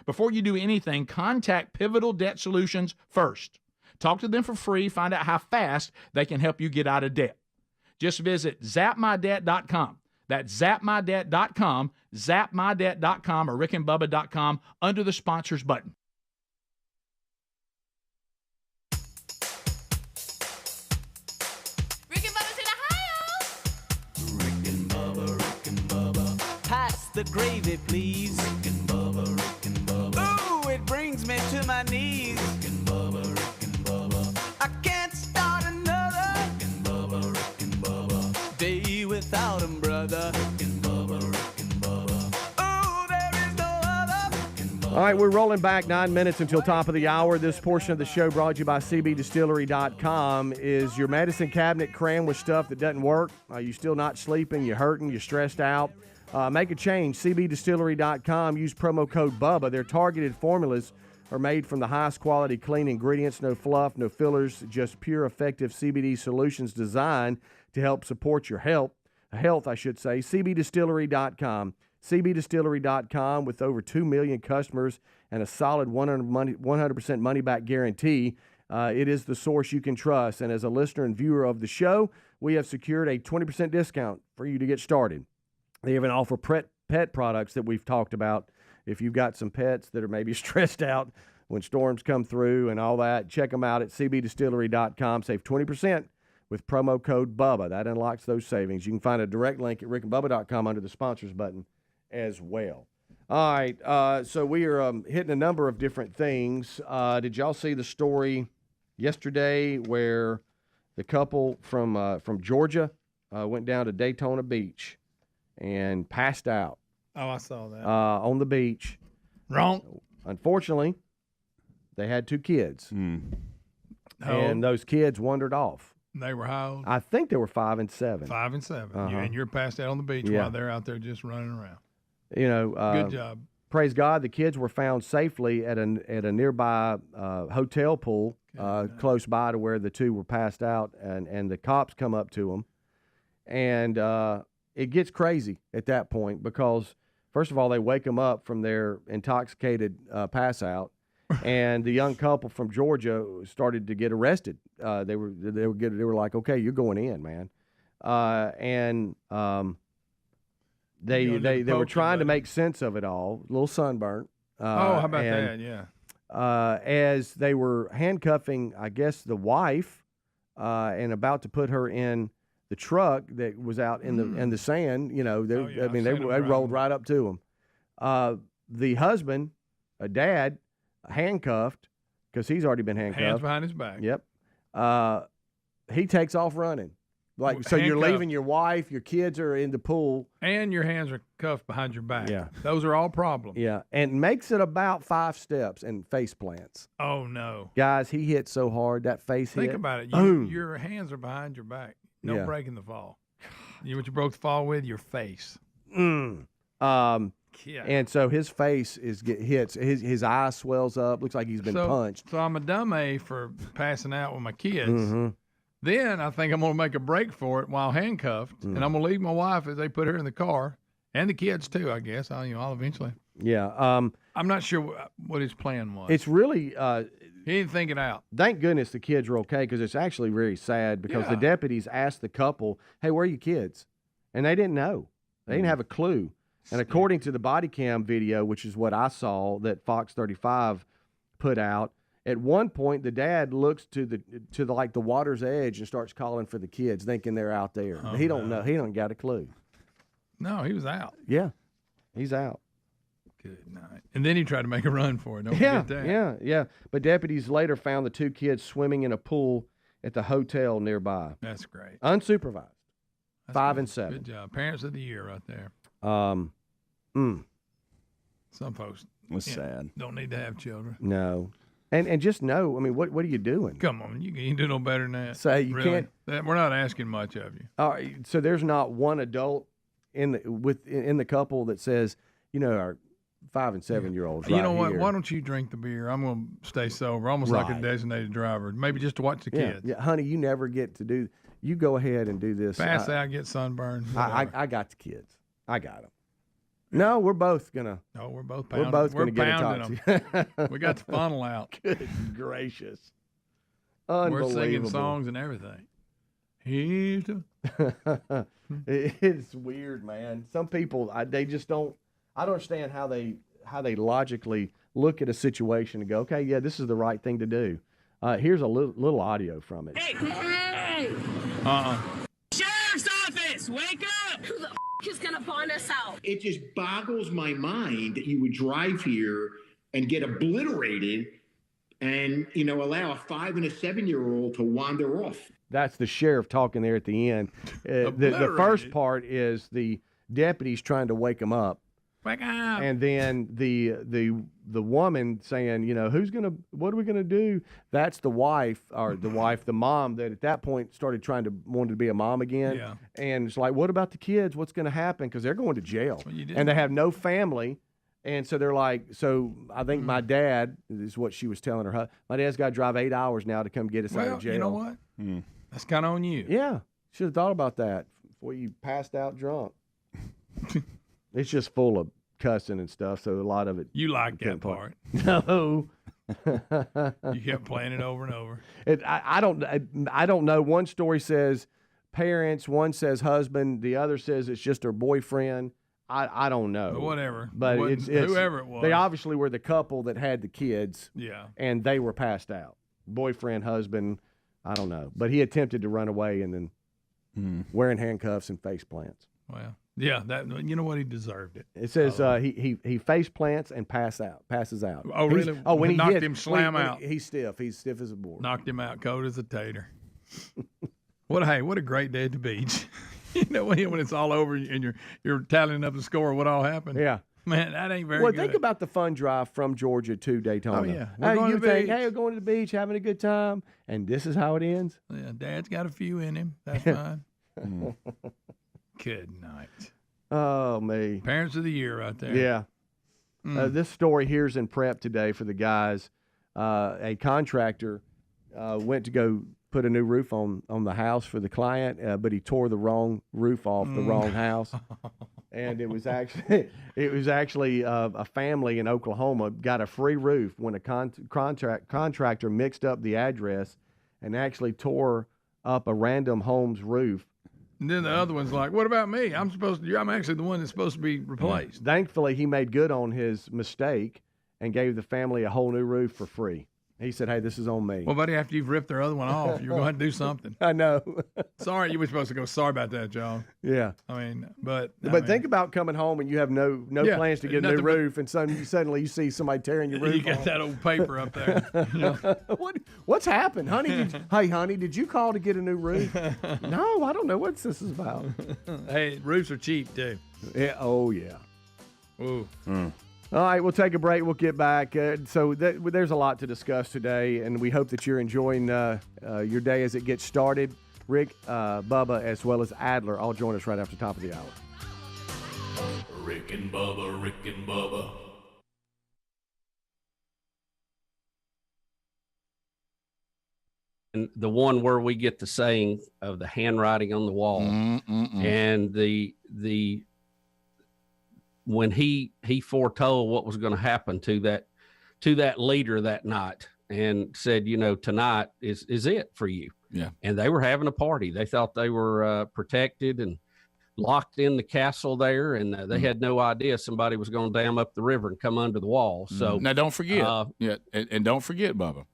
Before you do anything, contact Pivotal Debt Solutions first. Talk to them for free. Find out how fast they can help you get out of debt. Just visit zapmydebt.com. That's zapmydebt.com, zapmydebt.com, or rickandbubba.com under the sponsors button. Rick and Bubba's in Ohio. Rick and Bubba. Pass the gravy, please. Rick and Bubba, Rick and Bubba. Ooh, it brings me to my knees. Rick and Bubba. I can't start another. Rick and Bubba. Day without 'em, brother. Rick and Bubba. Ooh, there is no other. All right, we're rolling back 9 minutes until top of the hour. This portion of the show brought to you by CBDistillery.com. Is your medicine cabinet crammed with stuff that doesn't work? Are you still not sleeping? You hurting? You stressed out? Make a change. CBDistillery.com. Use promo code BUBBA. Their targeted formulas are made from the highest quality clean ingredients. No fluff, no fillers, just pure effective CBD solutions designed to help support your health, CBDistillery.com. CBDistillery.com, with over 2 million customers and a solid 100% money-back guarantee. It is the source you can trust. And as a listener and viewer of the show, we have secured a 20% discount for you to get started. They even offer pet products that we've talked about. If you've got some pets that are maybe stressed out when storms come through and all that, check them out at CBDistillery.com. Save 20% with promo code BUBBA. That unlocks those savings. You can find a direct link at rickandbubba.com under the sponsors button as well. All right, so we are hitting a number of different things. Did y'all see the story yesterday where the couple from Georgia went down to Daytona Beach and passed out? Oh, I saw that. On the beach. Wrong. Unfortunately, they had 2 kids. And those kids wandered off. They were how old? I think they were 5 and 7. 5 and 7. Uh-huh. And you're passed out on the beach while they're out there just running around. You know, good job. Praise God, the kids were found safely at a nearby hotel pool close by to where the 2 were passed out, and the cops come up to them. And it gets crazy at that point because, first of all, they wake them up from their intoxicated pass out, and the young couple from Georgia started to get arrested. They were like, okay, you're going in, man. They were trying to make sense of it all. A little sunburnt. How about that? Yeah. As they were handcuffing, I guess, the wife, and about to put her in the truck that was out in the sand. You know, they rolled right up to him. The husband, a dad, handcuffed because he's already been handcuffed. Hands behind his back. Yep. He takes off running. Like, so you're leaving your wife, your kids are in the pool. And your hands are cuffed behind your back. Yeah. Those are all problems. Yeah, and makes it about 5 steps and face plants. Oh, no. Guys, he hit so hard, that face hit. Think about it. Your hands are behind your back. No Yeah. breaking the fall. You know what you broke the fall with? Your face. Yeah. And so his face hits. His eye swells up. Looks like he's been punched. So I'm a dumb A for passing out with my kids. Mm-hmm. Then I think I'm going to make a break for it while handcuffed, and I'm going to leave my wife as they put her in the car, and the kids too, I guess. I'll eventually. Yeah. I'm not sure what his plan was. It's really. He didn't think it out. Thank goodness the kids are okay, because it's actually very sad because the deputies asked the couple, "Hey, where are your kids?" And they didn't know. They didn't have a clue. And according to the body cam video, which is what I saw that Fox 35 put out, at one point the dad looks to the like the water's edge and starts calling for the kids, thinking they're out there. Oh, he don't know. He don't got a clue. No, he was out. Yeah, he's out. Good night. And then he tried to make a run for it. Don't forget that. Yeah. But deputies later found the 2 kids swimming in a pool at the hotel nearby. That's great. Unsupervised. That's 5 good. and 7. Good job. Parents of the year right there. Some folks sad. Don't need to have children. No. And just know, I mean, what are you doing? Come on, you can do no better than that. Say you Really. can't. We're not asking much of you. All right, so there's not one adult in the couple that says, our 5 and 7-year-olds. You know right what? here. Why don't you drink the beer? I'm going to stay sober, almost like a Right. designated driver. Maybe just to watch the kids. Yeah, honey, you never get to do. You go ahead and do this. Pass out, get sunburned. I got the kids. I got them. No, we're both gonna. No, we're both We're pounding. both gonna get a pounding them. We got the funnel out. Good gracious. We're Unbelievable. singing songs and everything. Here's the It's weird, man. Some people, they just don't. I don't understand how they logically look at a situation and go, okay, yeah, this is the right thing to do. Here's a little audio from it. Hey! Sheriff's office, wake up! Who the is gonna bond us out? It just boggles my mind that you would drive here and get obliterated and, allow a 5 and a 7-year-old to wander off. That's the sheriff talking there at the end. The first part is the deputies trying to wake him up. Wake up! And then the woman saying, what are we gonna do? That's the wife, the mom that at that point wanted to be a mom again. Yeah. And it's like, what about the kids? What's gonna happen? Because they're going to jail, you did. and they have no family. And so they're like, I think my dad, this is what she was telling her. My dad's got to drive 8 hours now to come get us out of jail. You know what? That's kind of on you. Yeah, should have thought about that before you passed out drunk. It's just full of cussing and stuff, so a lot of it. You like that part. No. You kept playing it over and over. I don't know. One story says parents, one says husband, the other says it's just her boyfriend. I don't know. But whatever. But it's whoever it was. They obviously were the couple that had the kids. Yeah. And they were passed out. Boyfriend, husband, I don't know. But he attempted to run away and then wearing handcuffs and face plants. Well, yeah, you know what, he deserved it. It says he face plants and passes out. Oh, really? When he knocked hits, him slam out. He's stiff. He's stiff as a board. Knocked him out cold as a tater. What a great day at the beach. When it's all over and you're tallying up the score of what all happened. Yeah. Man, that ain't very good. Well, think about the fun drive from Georgia to Daytona. Oh, yeah. We're going you to the think, beach. hey, we're going to the beach, having a good time, and this is how it ends? Yeah, Dad's got a few in him. That's fine. Good night. Oh, me. Parents of the year right there. Yeah. This story here's in prep today for the guys. A contractor went to go put a new roof on the house for the client, but he tore the wrong roof off the wrong house. And it was actually a family in Oklahoma got a free roof when a contractor mixed up the address and actually tore up a random home's roof. And then the other one's like, "What about me? I'm actually the one that's supposed to be replaced." Thankfully, he made good on his mistake and gave the family a whole new roof for free. He said, "Hey, this is on me." Well, buddy, after you've ripped their other one off, you're going to do something. I know. Sorry, you were supposed to go. Sorry about that, John. Yeah. I mean, but think about coming home and you have no plans to get a new roof, and suddenly you see somebody tearing your roof. You got that old paper up there. What's happened, honey? Hey, honey, did you call to get a new roof? No, I don't know what this is about. Hey, roofs are cheap too. Yeah. Oh yeah. Ooh. All right, we'll take a break. We'll get back. There's a lot to discuss today, and we hope that you're enjoying your day as it gets started. Rick, Bubba, as well as Adler, all join us right after the top of the hour. Rick and Bubba, Rick and Bubba. And the one where we get the saying of the handwriting on the wall, and the when he foretold what was going to happen to that leader that night, and said, tonight is it for you. Yeah. And they were having a party. They thought they were protected and locked in the castle there, and they had no idea somebody was going to dam up the river and come under the wall. So now don't forget, and don't forget, Bubba.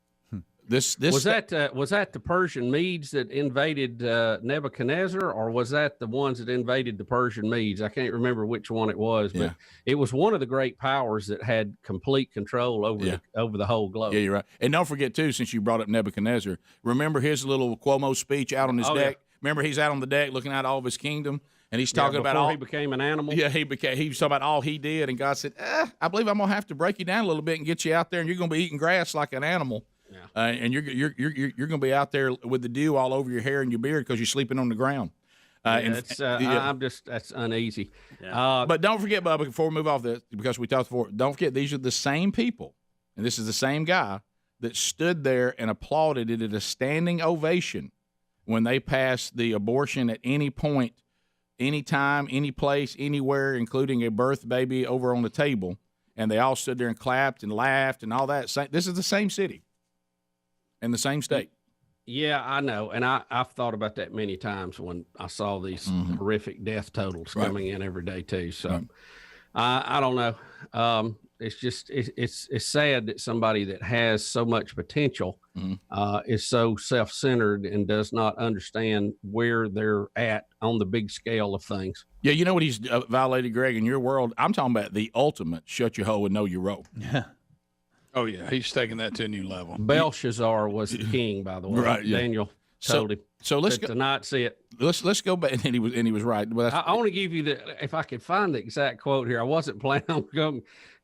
This was that the Persian Medes that invaded Nebuchadnezzar, or was that the ones that invaded the Persian Medes? I can't remember which one it was, but it was one of the great powers that had complete control over the whole globe. Yeah, you're right. And don't forget too, since you brought up Nebuchadnezzar, remember his little Cuomo speech out on his deck. Yeah. Remember he's out on the deck looking at all of his kingdom, and he's talking about all he became an animal. Yeah, he was talking about all he did, and God said, "I believe I'm gonna have to break you down a little bit and get you out there, and you're gonna be eating grass like an animal." Yeah. And you're going to be out there with the dew all over your hair and your beard because you're sleeping on the ground. I'm just that's uneasy. Yeah. But don't forget, Bubba, before we move off this, because we talked before, don't forget these are the same people, and this is the same guy that stood there and applauded it at a standing ovation when they passed the abortion at any point, any time, any place, anywhere, including a birth baby over on the table, and they all stood there and clapped and laughed and all that. This is the same city. In the same state. Yeah, I know. And I've thought about that many times when I saw these horrific death totals coming in every day too. So I don't know. It's just, it's sad that somebody that has so much potential is so self-centered and does not understand where they're at on the big scale of things. Yeah. You know what he's violated, Greg, in your world? I'm talking about the ultimate shut your hole and know your role. Yeah. Oh, yeah, he's taking that to a new level. Belshazzar was the king, by the way. Right, yeah. Daniel told him. So let's go to not see it. Let's go back, and he was right. Well, I want to give you if I could find the exact quote here. I wasn't planning on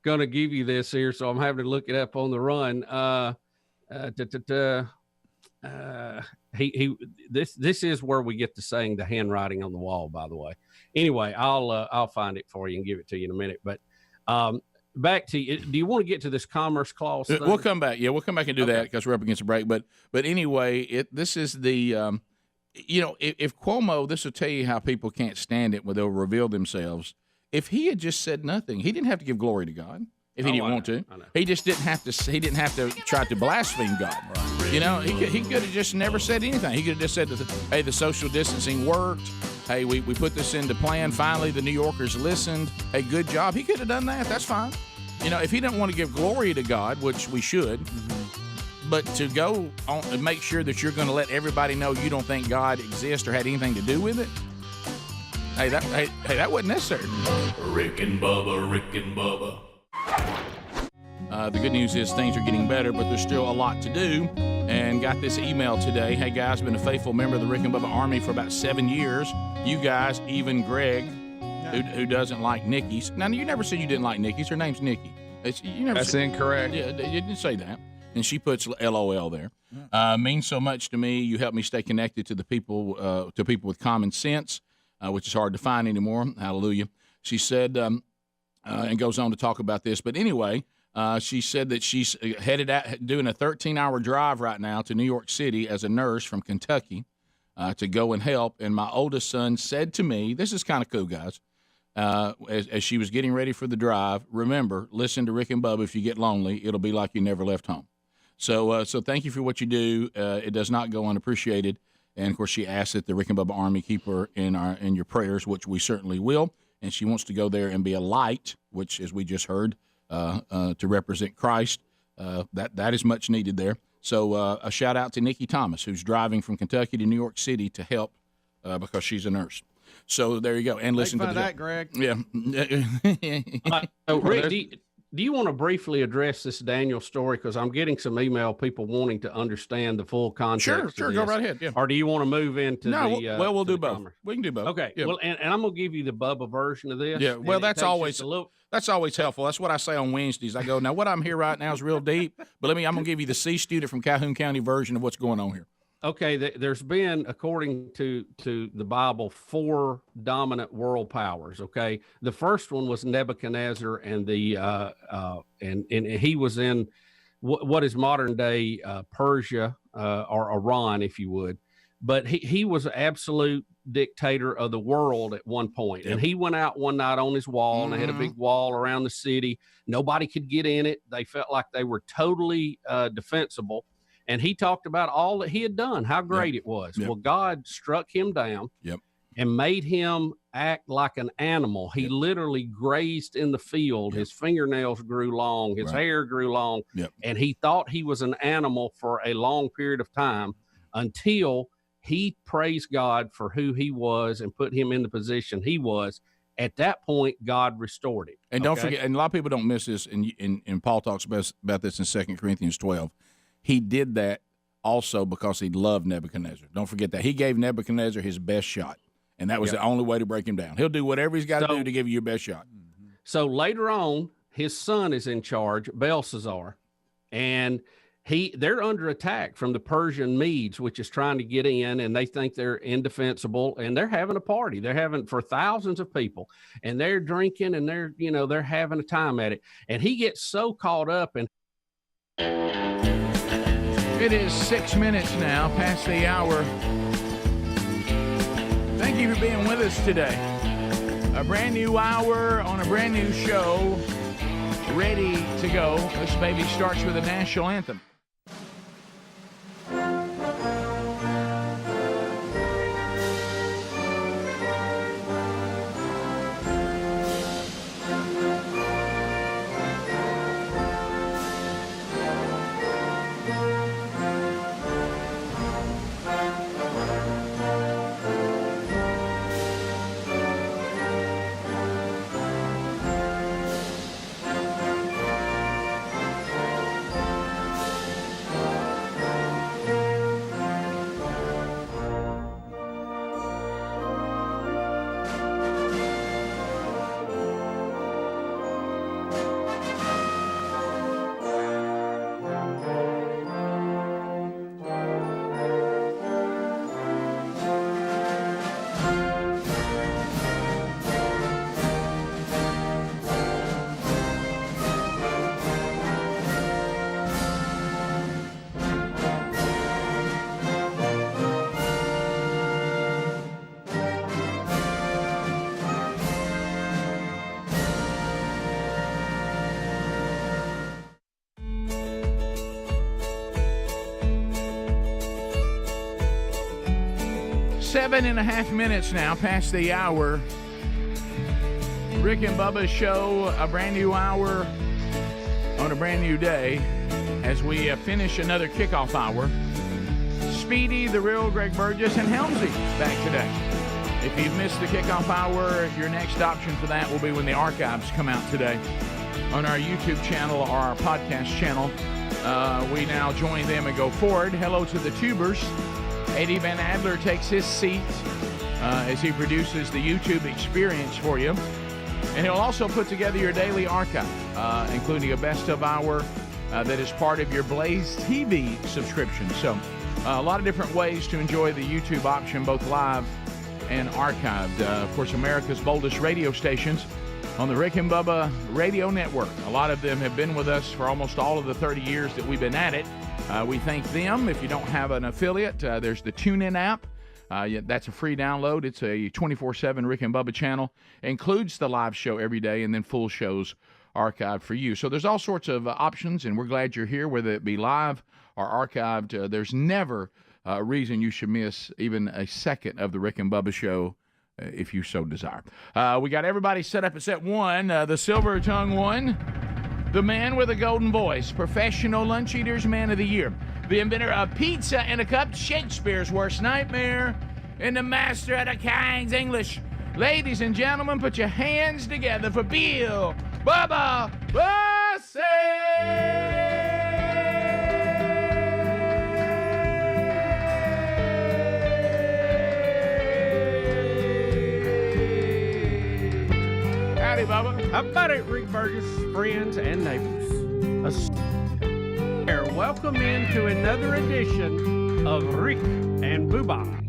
going to give you this here, so I'm having to look it up on the run. This is where we get to saying the handwriting on the wall. By the way, anyway, I'll find it for you and give it to you in a minute, but. Back to you. Do you want to get to this commerce clause thing? We'll come back. Yeah, we'll come back and do that because we're up against a break. But anyway, this is the, if Cuomo, this will tell you how people can't stand it when they'll reveal themselves. If he had just said nothing, he didn't have to give glory to God if he didn't want to. He just didn't have to. He didn't have to try to blaspheme God. Right. He could have just never said anything. He could have just said, "Hey, the social distancing worked. Hey, we put this into plan. Finally, the New Yorkers listened. Hey, good job." He could have done that. That's fine. If he didn't want to give glory to God, which we should, but to go on and make sure that you're going to let everybody know you don't think God exists or had anything to do with it, that wasn't necessary. Rick and Bubba, Rick and Bubba. The good news is things are getting better, but there's still a lot to do. And got this email today. Hey, guys, been a faithful member of the Rick and Bubba Army for about 7 years. You guys, even Greg, who doesn't like Nikki's. Now, you never said you didn't like Nikki's. Her name's Nikki. That's incorrect. Yeah, you didn't say that. And she puts LOL there. Means so much to me. You help me stay connected to the people, with common sense, which is hard to find anymore. Hallelujah. She said, and goes on to talk about this. But anyway, she said that she's headed out, doing a 13-hour drive right now to New York City as a nurse from Kentucky to go and help. And my oldest son said to me, this is kind of cool, guys, as she was getting ready for the drive, remember, listen to Rick and Bubba. If you get lonely, it'll be like you never left home. So thank you for what you do. It does not go unappreciated. And, of course, she asked that the Rick and Bubba Army keep her in your prayers, which we certainly will. And she wants to go there and be a light, which, as we just heard, to represent Christ That is much needed there. So a shout out to Nikki Thomas, who's driving from Kentucky to New York City to help because she's a nurse. So there you go. And listen to that, Greg. Yeah. Rick, do you want to briefly address this Daniel story? Because I'm getting some email people wanting to understand the full context. Sure. Go right ahead. Yeah. Or do you want to move into we'll do both. We can do both. Okay. Yeah. Well, and I'm going to give you the Bubba version of this. Yeah. Well, that's always helpful. That's what I say on Wednesdays. I go, now what I'm here right now is real deep, but I'm going to give you the C student from Calhoun County version of what's going on here. Okay, there's been, according to the Bible, 4 dominant world powers. Okay, the first one was Nebuchadnezzar, and and he was in what is modern day Persia or Iran, if you would. But he was an absolute dictator of the world at one point. Yep. And he went out one night on his wall, and they had a big wall around the city. Nobody could get in it. They felt like they were totally defensible. And he talked about all that he had done, how great it was. Well, God struck him down and made him act like an animal. He literally grazed in the field. His fingernails grew long. His hair grew long. And he thought he was an animal for a long period of time until he praised God for who he was and put him in the position he was. At that point, God restored him. And don't forget, and a lot of people don't miss this, and Paul talks about this in 2 Corinthians 12. He did that also because he loved Nebuchadnezzar. Don't forget that. He gave Nebuchadnezzar his best shot, and that was the only way to break him down. He'll do whatever he's got to do to give you your best shot. So later on, his son is in charge, Belshazzar, and they're under attack from the Persian Medes, which is trying to get in, and they think they're indefensible, and they're having a party. They're having for thousands of people, and they're drinking, and they're having a time at it. And he gets so caught up in. It is 6 minutes now past the hour. Thank you for being with us today. A brand new hour on a brand new show, ready to go. This baby starts with a national anthem. Seven and a half minutes now past the hour. Rick and Bubba's show, a brand new hour on a brand new day as we finish another kickoff hour. Speedy, the real Greg Burgess, and Helmsy back today. If you've missed the kickoff hour, your next option for that will be when the archives come out today on our YouTube channel or our podcast channel. We now join them and go forward. Hello to the tubers. Eddie Van Adler takes his seat as he produces the YouTube experience for you. And he'll also put together your daily archive, including a best of hour that is part of your Blaze TV subscription. So a lot of different ways to enjoy the YouTube option, both live and archived. Of course, America's boldest radio stations on the Rick and Bubba Radio Network. A lot of them have been with us for almost all of the 30 years that we've been at it. We thank them. If you don't have an affiliate, there's the TuneIn app. That's a free download. It's a 24/7 Rick and Bubba channel. It includes the live show every day and then full shows archived for you. So there's all sorts of options, and we're glad you're here, whether it be live or archived. There's never a reason you should miss even a second of the Rick and Bubba show if you so desire. We got everybody set up at set one. The Silver Tongue one. the man with a golden voice, professional lunch eaters man of the year, the inventor of pizza in a cup, Shakespeare's worst nightmare, and the master of the King's English. Ladies and gentlemen, put your hands together for Bill Bubba Bussey! Howdy, Bubba. How about it, Rick Burgess, friends and neighbors? Welcome into another edition of Rick and Bubba.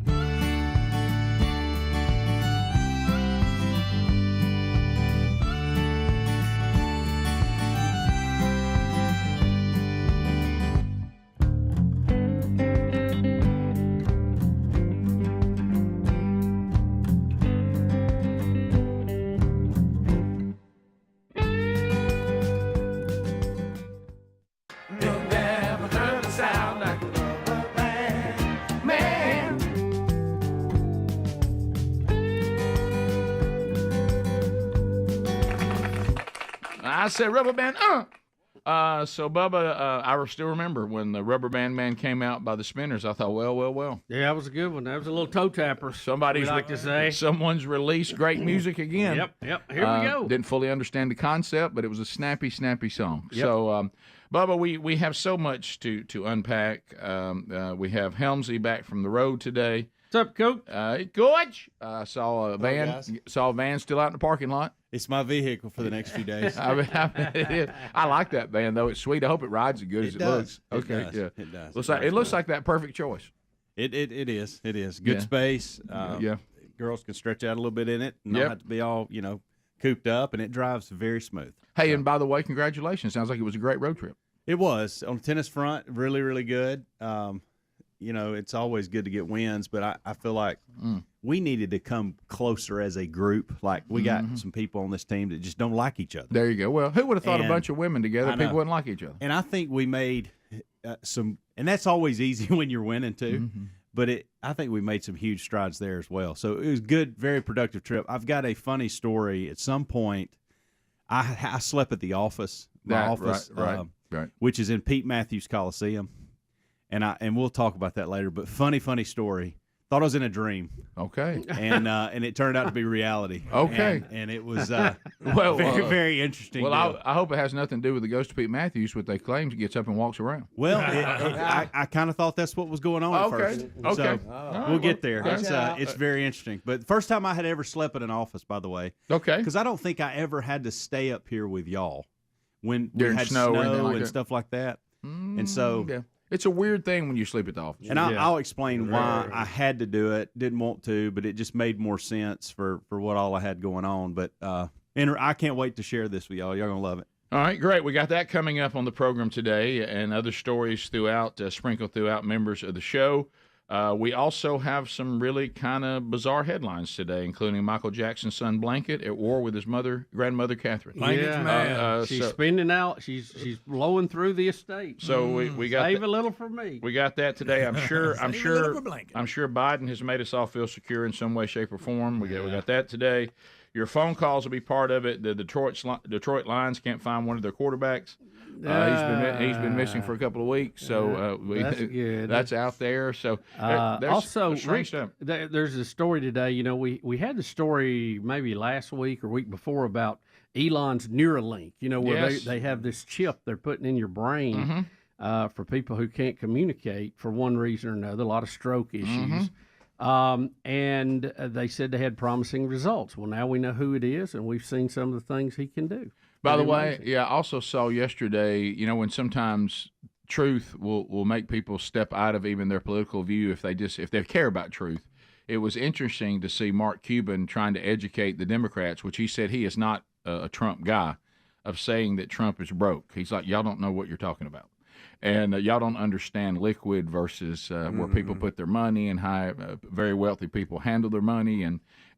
I said rubber band, so Bubba, I still remember when the Rubber Band Man came out by the Spinners. I thought, well. Yeah, that was a good one. That was a little toe tapper. Somebody's like to say. Someone's released great music again. Yep. Here we go. Didn't fully understand the concept, but it was a snappy song. Yep. So, Bubba, we have so much to unpack. We have Helmsley back from the road today. What's up, Coach? Coach. Saw a van. Saw a van still out in the parking lot. It's my vehicle for the next few days. I like that van though. It's sweet. I hope it rides as good as it looks. Okay, yeah, it does. It looks like that perfect choice. It is. It is good space. Girls can stretch out a little bit in it. Not have to be all cooped up, and it drives very smooth. Hey, and by the way, congratulations. Sounds like it was a great road trip. It was on the tennis front. Really, really good. It's always good to get wins, but I feel like we needed to come closer as a group. Like, we got some people on this team that just don't like each other. There you go. Well, who would have thought a bunch of women together, people wouldn't like each other? And I think we made some – and that's always easy when you're winning too. But I think we made some huge strides there as well. So it was good, very productive trip. I've got a funny story. At some point, I slept at the office, right. Which is in Pete Matthews Coliseum. And we'll talk about that later. But funny story. Thought I was in a dream. Okay. And it turned out to be reality. Okay. And it was very interesting. Well, I hope it has nothing to do with the ghost of Pete Matthews, what they claim. He gets up and walks around. Well, I kind of thought that's what was going on at first. Okay. So we'll get there. It's very interesting. But the first time I had ever slept in an office, by the way. Okay. Because I don't think I ever had to stay up here with y'all when we During had snow and stuff like that. And so. Yeah. It's a weird thing when you sleep at the office. And I'll explain why I had to do it. Didn't want to, but it just made more sense for what all I had going on. But I can't wait to share this with y'all. Y'all going to love it. All right, great. We got that coming up on the program today and other stories sprinkled throughout members of the show. We also have some really kind of bizarre headlines today, including Michael Jackson's son Blanket at war with his grandmother Catherine. Blanket's mad. She's spending out. She's blowing through the estate. So we got save a little for me. We got that today. I'm sure Biden has made us all feel secure in some way, shape, or form. We got that today. Your phone calls will be part of it. The Detroit Lions can't find one of their quarterbacks. He's been missing for a couple of weeks, so that's good. That's out there. So there's also, strange stuff. There's a story today. We had the story maybe last week or week before about Elon's Neuralink. Where they have this chip they're putting in your brain for people who can't communicate for one reason or another. A lot of stroke issues. And they said they had promising results. Well, now we know who it is, and we've seen some of the things he can do. By the way, I also saw yesterday, when sometimes truth will make people step out of even their political view if they care about truth. It was interesting to see Mark Cuban trying to educate the Democrats, which he said he is not a Trump guy, of saying that Trump is broke. He's like, y'all don't know what you're talking about. And y'all don't understand liquid versus where people put their money and how very wealthy people handle their money.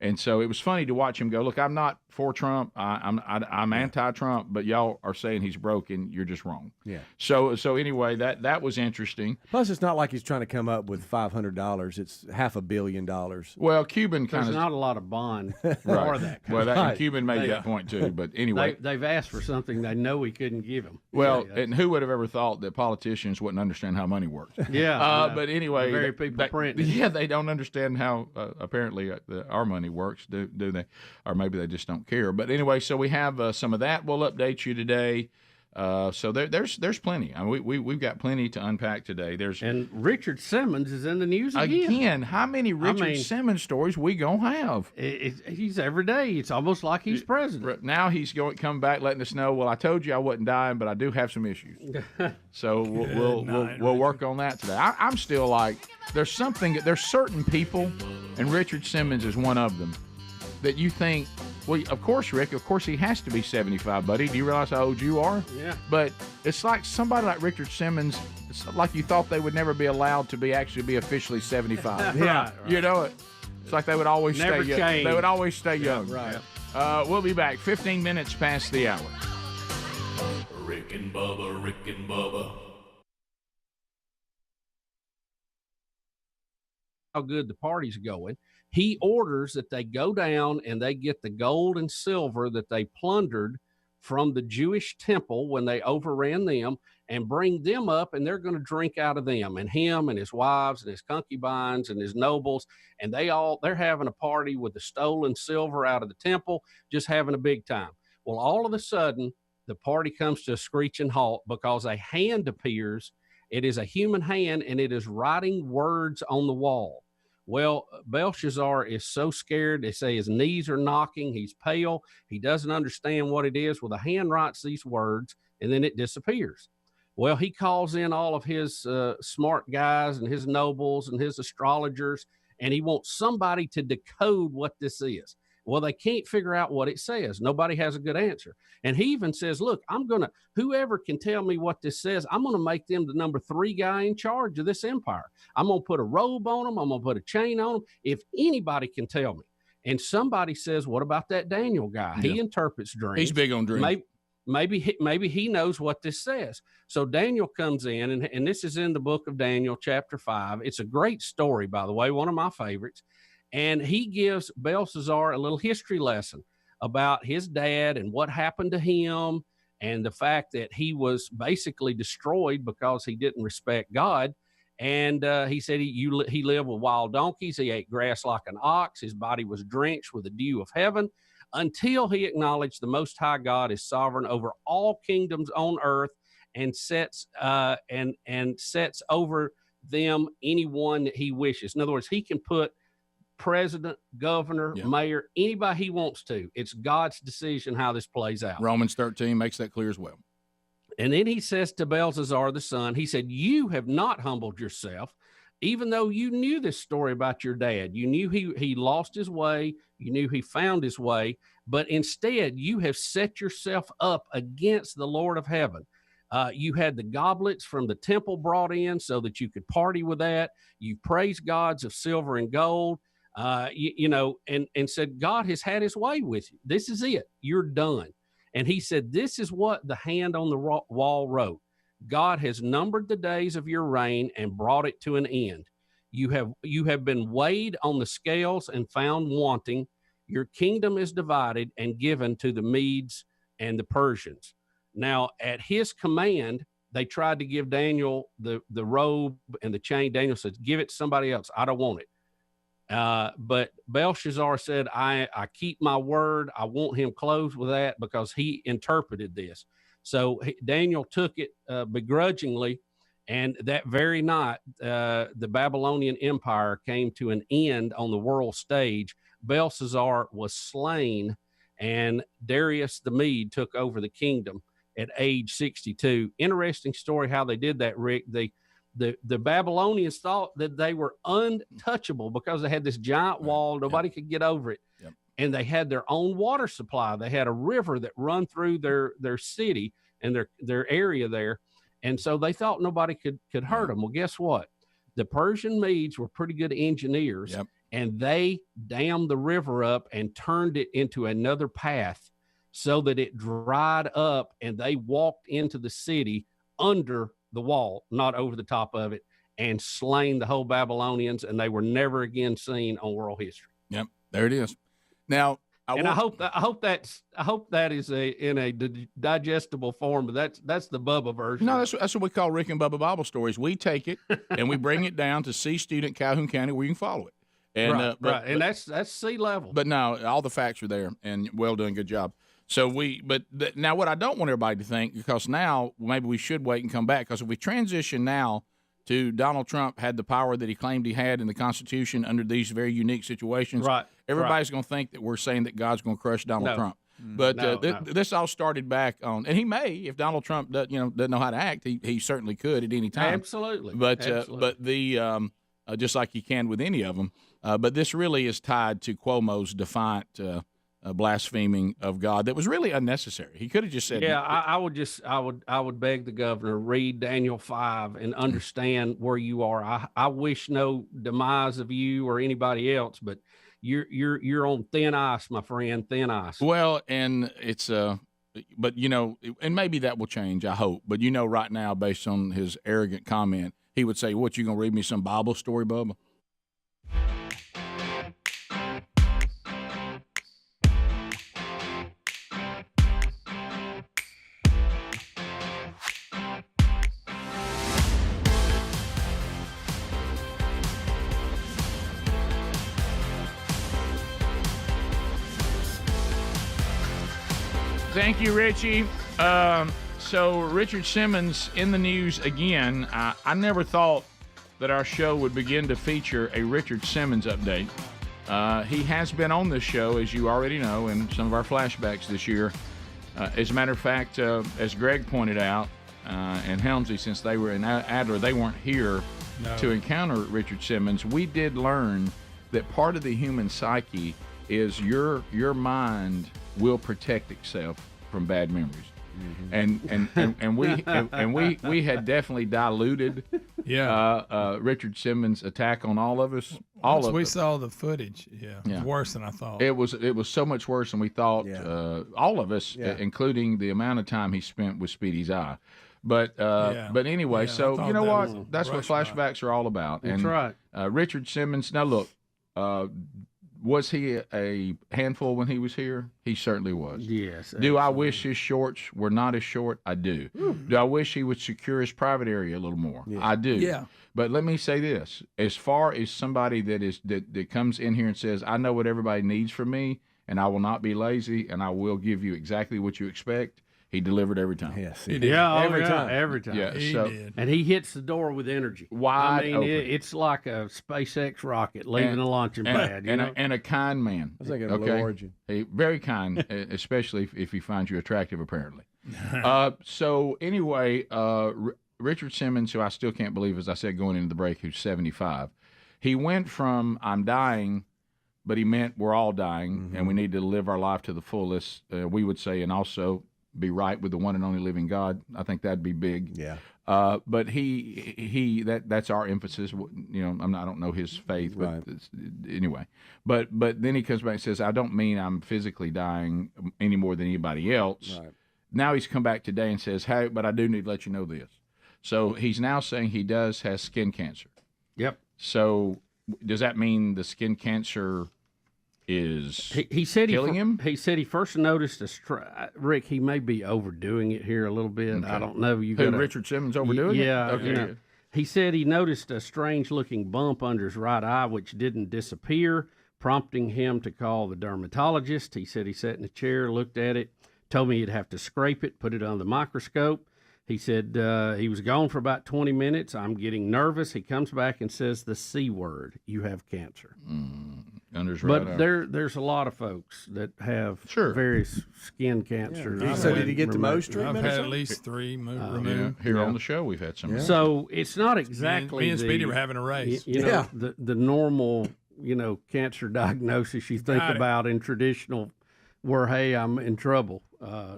And so it was funny to watch him go, look, I'm not for Trump. I'm anti-Trump, but y'all are saying he's broken. You're just wrong. Yeah. So anyway, that was interesting. Plus, it's not like he's trying to come up with $500. It's $500 million. Well, Cuban kind of. There's not a lot of bond Right. for that. And Cuban made that point too. But anyway, they've asked for something they know he couldn't give them. Well, and who would have ever thought that politicians wouldn't understand how money works? Yeah. But anyway, the very people printing. Yeah, they don't understand how apparently our money works, do they? Or maybe they just don't care. But anyway, so we have some of that. We'll update you today. So there's plenty. I mean, we've got plenty to unpack today. And Richard Simmons is in the news again. Again, how many Richard Simmons stories we gonna have? He's every day. It's almost like he's president. Now he's come back letting us know. Well, I told you I wasn't dying, but I do have some issues. So we'll work on that today. I'm still like there's certain people, and Richard Simmons is one of them, that you think. Well, of course, Rick. Of course, he has to be 75, buddy. Do you realize how old you are? Yeah. But it's like somebody like Richard Simmons. It's like you thought they would never be allowed to actually be officially 75. Yeah. Right. You know it. It's like they would always Never stay young. change. They would always stay young. Right. We'll be back 15 minutes past the hour. Rick and Bubba, Rick and Bubba. How good the party's going. He orders that they go down and they get the gold and silver that they plundered from the Jewish temple when they overran them and bring them up, and they're going to drink out of them, and him and his wives and his concubines and his nobles, and they're having a party with the stolen silver out of the temple, just having a big time. Well, all of a sudden, the party comes to a screeching halt because a hand appears. It is a human hand, and it is writing words on the wall. Well, Belshazzar is so scared. They say his knees are knocking. He's pale. He doesn't understand what it is. Well, the hand writes these words, and then it disappears. Well, he calls in all of his smart guys and his nobles and his astrologers, and he wants somebody to decode what this is. Well, they can't figure out what it says. Nobody has a good answer. And he even says, look, whoever can tell me what this says, I'm going to make them the number 3 guy in charge of this empire. I'm going to put a robe on them. I'm going to put a chain on them. If anybody can tell me. And somebody says, what about that Daniel guy? Yeah. He interprets dreams. He's big on dreams. Maybe he knows what this says. So Daniel comes in, and this is in the book of Daniel, chapter 5. It's a great story, by the way, one of my favorites. And he gives Belshazzar a little history lesson about his dad and what happened to him and the fact that he was basically destroyed because he didn't respect God. And he said he lived with wild donkeys. He ate grass like an ox. His body was drenched with the dew of heaven until he acknowledged the Most High God is sovereign over all kingdoms on earth and sets over them anyone that he wishes. In other words, he can put president, governor, mayor, anybody he wants to. It's God's decision how this plays out. Romans 13 makes that clear as well. And then he says to Belshazzar the son, he said, you have not humbled yourself, even though you knew this story about your dad. You knew he lost his way. You knew he found his way. But instead, you have set yourself up against the Lord of heaven. You had the goblets from the temple brought in so that you could party with that. You praised gods of silver and gold. And said, God has had his way with you. This is it. You're done. And he said, this is what the hand on the wall wrote. God has numbered the days of your reign and brought it to an end. You have been weighed on the scales and found wanting. Your kingdom is divided and given to the Medes and the Persians. Now, at his command, they tried to give Daniel the robe and the chain. Daniel said, give it to somebody else. I don't want it. But Belshazzar said, I keep my word. I want him clothed with that because he interpreted this. So Daniel took it begrudgingly. And that very night, the Babylonian Empire came to an end on the world stage. Belshazzar was slain, and Darius the Mede took over the kingdom at age 62. Interesting story how they did that, Rick. The Babylonians thought that they were untouchable because they had this giant wall. Nobody could get over it. Yep. And they had their own water supply. They had a river that run through their city and their area there. And so they thought nobody could hurt them. Well, guess what? The Persian Medes were pretty good engineers, and they dammed the river up and turned it into another path so that it dried up, and they walked into the city under the wall, not over the top of it, and slain the whole Babylonians, and they were never again seen on world history. Yep, there it is. Now, I hope that is in a digestible form, but that's the Bubba version. No, that's what we call Rick and Bubba Bible Stories. We take it and we bring it down to C student Calhoun County where you can follow it. And, right. And that's sea level. But no, all the facts are there, and well done, good job. So now what I don't want everybody to think, because now maybe we should wait and come back, because if we transition now to Donald Trump had the power that he claimed he had in the Constitution under these very unique situations, everybody's going to think that we're saying that God's going to crush Donald Trump. But this all started back on, and he may, if Donald Trump doesn't know how to act, he certainly could at any time. Absolutely. But just like he can with any of them. But this really is tied to Cuomo's defiant blaspheming of God that was really unnecessary. He could have just said, I would beg the governor, read Daniel 5 and understand where you are. I wish no demise of you or anybody else, but you're on thin ice, my friend, thin ice. Well, and it's but and maybe that will change, I hope. But right now, based on his arrogant comment, he would say, "What, you gonna read me some Bible story, Bubba?" Thank you, Richie. So Richard Simmons in the news again. I never thought that our show would begin to feature a Richard Simmons update. He has been on this show, as you already know, in some of our flashbacks this year. As a matter of fact, as Greg pointed out, and Helmsley, since they were in Adler, they weren't here to encounter Richard Simmons. We did learn that part of the human psyche is your mind will protect itself from bad memories. Mm-hmm. And we had definitely diluted Richard Simmons' attack on all of us. Once we saw the footage, it was worse than I thought. It was so much worse than we thought. All of us, including the amount of time he spent with Speedy's eye. But anyway, so you know what? That's what flashbacks are all about. That's right. Richard Simmons. Now look. Was he a handful when he was here? He certainly was. Yes. Absolutely. Do I wish his shorts were not as short? I do. Do I wish he would secure his private area a little more? Yeah. I do. Yeah. But let me say this: as far as somebody that comes in here and says, "I know what everybody needs from me, and I will not be lazy, and I will give you exactly what you expect," he delivered every time. Yes, he did. Yeah, every time. Yeah, he did. And he hits the door with energy. Wide open. It's like a SpaceX rocket leaving a launching pad. And a kind man. I was thinking of Blue Origin. Very kind, especially if he finds you attractive, apparently. So anyway, Richard Simmons, who I still can't believe, as I said going into the break, who's 75, he went from "I'm dying," but he meant we're all dying, and we need to live our life to the fullest, we would say, and also be right with the one and only living God. I think that'd be big. Yeah. But that's our emphasis. I don't know his faith, but anyway. But then he comes back and says, "I don't mean I'm physically dying any more than anybody else." Right. Now he's come back today and says, "Hey, but I do need to let you know this." So he's now saying he has skin cancer. Yep. So does that mean the skin cancer is he said killing him? He said he first noticed Rick, he may be overdoing it here a little bit. Okay. I don't know. Richard Simmons overdoing it? Yeah. Okay. He said he noticed a strange-looking bump under his right eye, which didn't disappear, prompting him to call the dermatologist. He said he sat in a chair, looked at it, told me he'd have to scrape it, put it under the microscope. He said he was gone for about 20 minutes. I'm getting nervous. He comes back and says the C word, "You have cancer." Under his but right there's a lot of folks that have various skin cancers. Yeah. So did he get the most treatment? I've had at least 3 removed. Here on the show we've had some. Yeah. So it's not exactly me and Speedy were having a race. The normal cancer diagnosis you think about in traditional, where hey, I'm in trouble.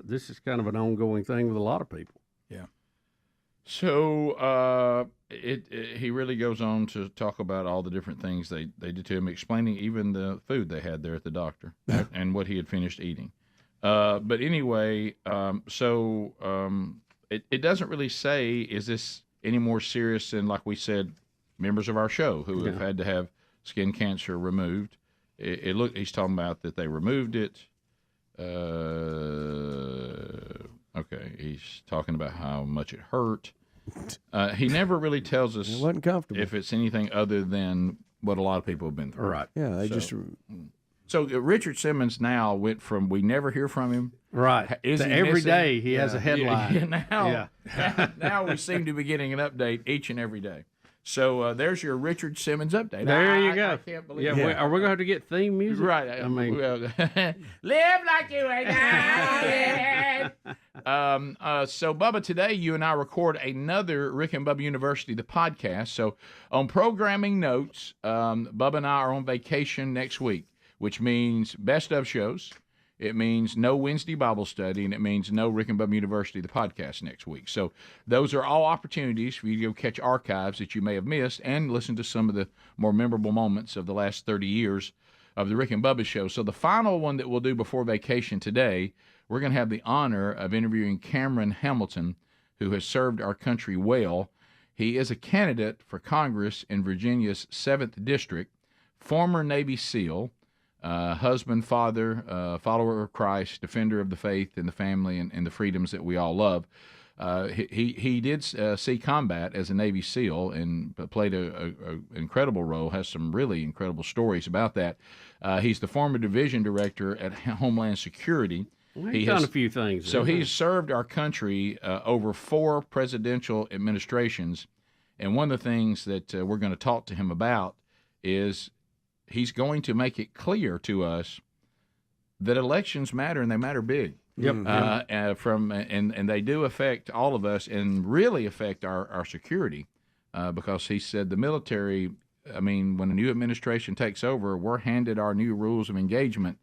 This is kind of an ongoing thing with a lot of people. Yeah. So he really goes on to talk about all the different things they did to him, explaining even the food they had there at the doctor and what he had finished eating. But anyway, it doesn't really say, is this any more serious than, like we said, members of our show who have had to have skin cancer removed. He's talking about that they removed it. Okay, he's talking about how much it hurt. He never really tells us it wasn't comfortable. If it's anything other than what a lot of people have been through. Right. Yeah, they So Richard Simmons now went from we never hear from him. Right. Every day he has a headline. Now we seem to be getting an update each and every day. So there's your Richard Simmons update. There you go. I can't believe it. Are we going to have to get theme music? Right. I mean, live like you ain't So, Bubba, today you and I record another Rick and Bubba University, the podcast. So, on programming notes, Bubba and I are on vacation next week, which means best of shows. It means no Wednesday Bible study, and it means no Rick and Bubba University, the podcast, next week. So those are all opportunities for you to go catch archives that you may have missed and listen to some of the more memorable moments of the last 30 years of the Rick and Bubba show. So the final one that we'll do before vacation today, we're going to have the honor of interviewing Cameron Hamilton, who has served our country well. He is a candidate for Congress in Virginia's 7th District, former Navy SEAL, husband, father, follower of Christ, defender of the faith and the family and the freedoms that we all love. He did see combat as a Navy SEAL and played an incredible role, has some really incredible stories about that. He's the former division director at Homeland Security. Well, he's done a few things. So he's served our country over 4 presidential administrations. And one of the things that we're going to talk to him about is he's going to make it clear to us that elections matter and they matter big. Yep. And they do affect all of us and really affect our security because he said the military, I mean, when a new administration takes over, we're handed our new rules of engagement.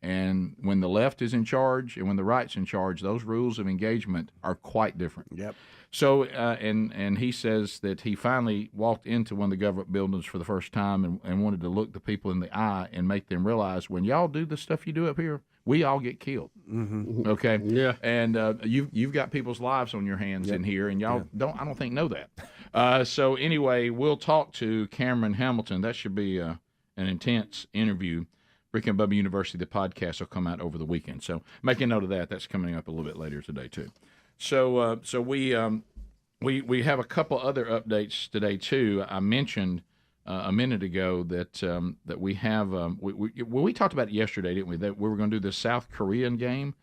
And when the left is in charge and when the right's in charge, those rules of engagement are quite different. Yep. So, and he says that he finally walked into one of the government buildings for the first time and wanted to look the people in the eye and make them realize when y'all do the stuff you do up here, we all get killed. Mm-hmm. Okay. Yeah. And you've got people's lives on your hands in here, and y'all I don't think know that. So anyway, we'll talk to Cameron Hamilton. That should be an intense interview. Rick and Bubba University, the podcast, will come out over the weekend. So make a note of that. That's coming up a little bit later today too. So we have a couple other updates today too. I mentioned a minute ago that we have we talked about it yesterday, didn't we? That we were going to do the South Korean game,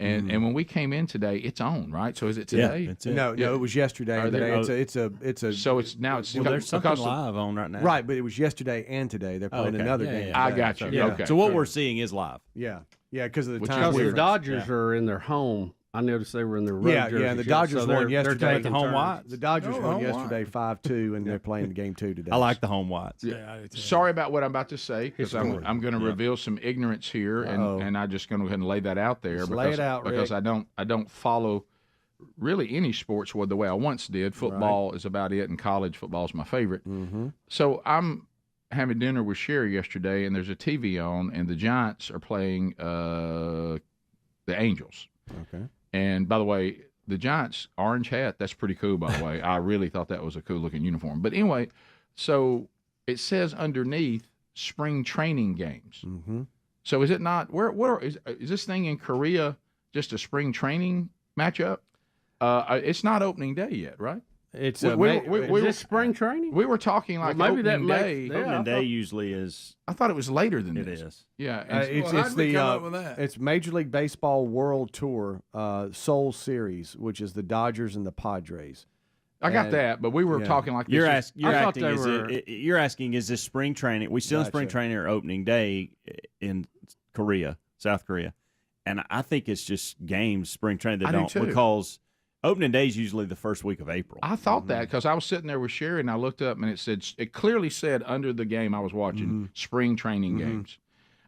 and when we came in today, it's on, right? So is it today? Yeah, No, it was yesterday. And today. It's a. So it's now it's there's something live on right now. Right, but it was yesterday and today. They're playing another game. I got you. So, Okay. So what we're seeing is live. Yeah, because of the time. Because the difference. Dodgers are in their home. I noticed they were in their road jerseys. Yeah, and the Dodgers won yesterday. The home whites. The Dodgers won yesterday 5-2, and they're playing the game 2 today. I like the home whites. Yeah. Sorry about what I'm about to say because I'm going to reveal some ignorance here, and I'm just going to go ahead and lay that out there. Just because, lay it out, because Rick. I don't follow really any sports the way I once did. Football is about it, and college football is my favorite. Mm-hmm. So I'm having dinner with Sherry yesterday, and there's a TV on, and the Giants are playing the Angels. Okay. And by the way, the Giants orange hat, that's pretty cool, by the way. I really thought that was a cool looking uniform. But anyway, so it says underneath spring training games. Mm-hmm. So is it not, is this thing in Korea just a spring training matchup? It's not opening day yet, right? It's is this spring training? We were talking like maybe opening day. Opening day usually is. I thought it was later than it this. It is. Yeah, it's Major League Baseball World Tour Seoul Series, which is the Dodgers and the Padres. I got that, but we were talking like you're asking, is this spring training? We still in spring training or opening day in Korea, South Korea, and I think it's just games, spring training. They don't because. Opening day is usually the first week of April. I thought that because I was sitting there with Sherry and I looked up and it clearly said under the game I was watching spring training games.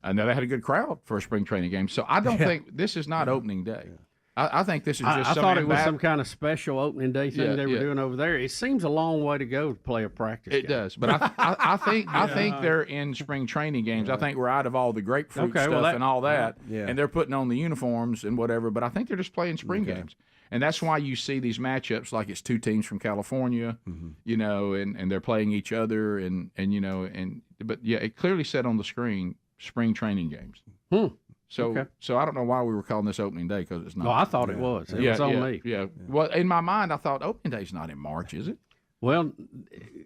Now they had a good crowd for a spring training game, so I don't think this is not opening day. I think this is just. I thought it was some kind of special opening day thing they were doing over there. It seems a long way to go to play a practice game. It does, but I think they're in spring training games. I think we're out of all the grapefruit stuff and all that, and they're putting on the uniforms and whatever. But I think they're just playing spring games, and that's why you see these matchups like it's two teams from California, you know, and they're playing each other, but it clearly said on the screen spring training games. So I don't know why we were calling this opening day, because it's not. No, I thought it was. It was on me. Yeah. Well, in my mind, I thought opening day's not in March, is it? Well,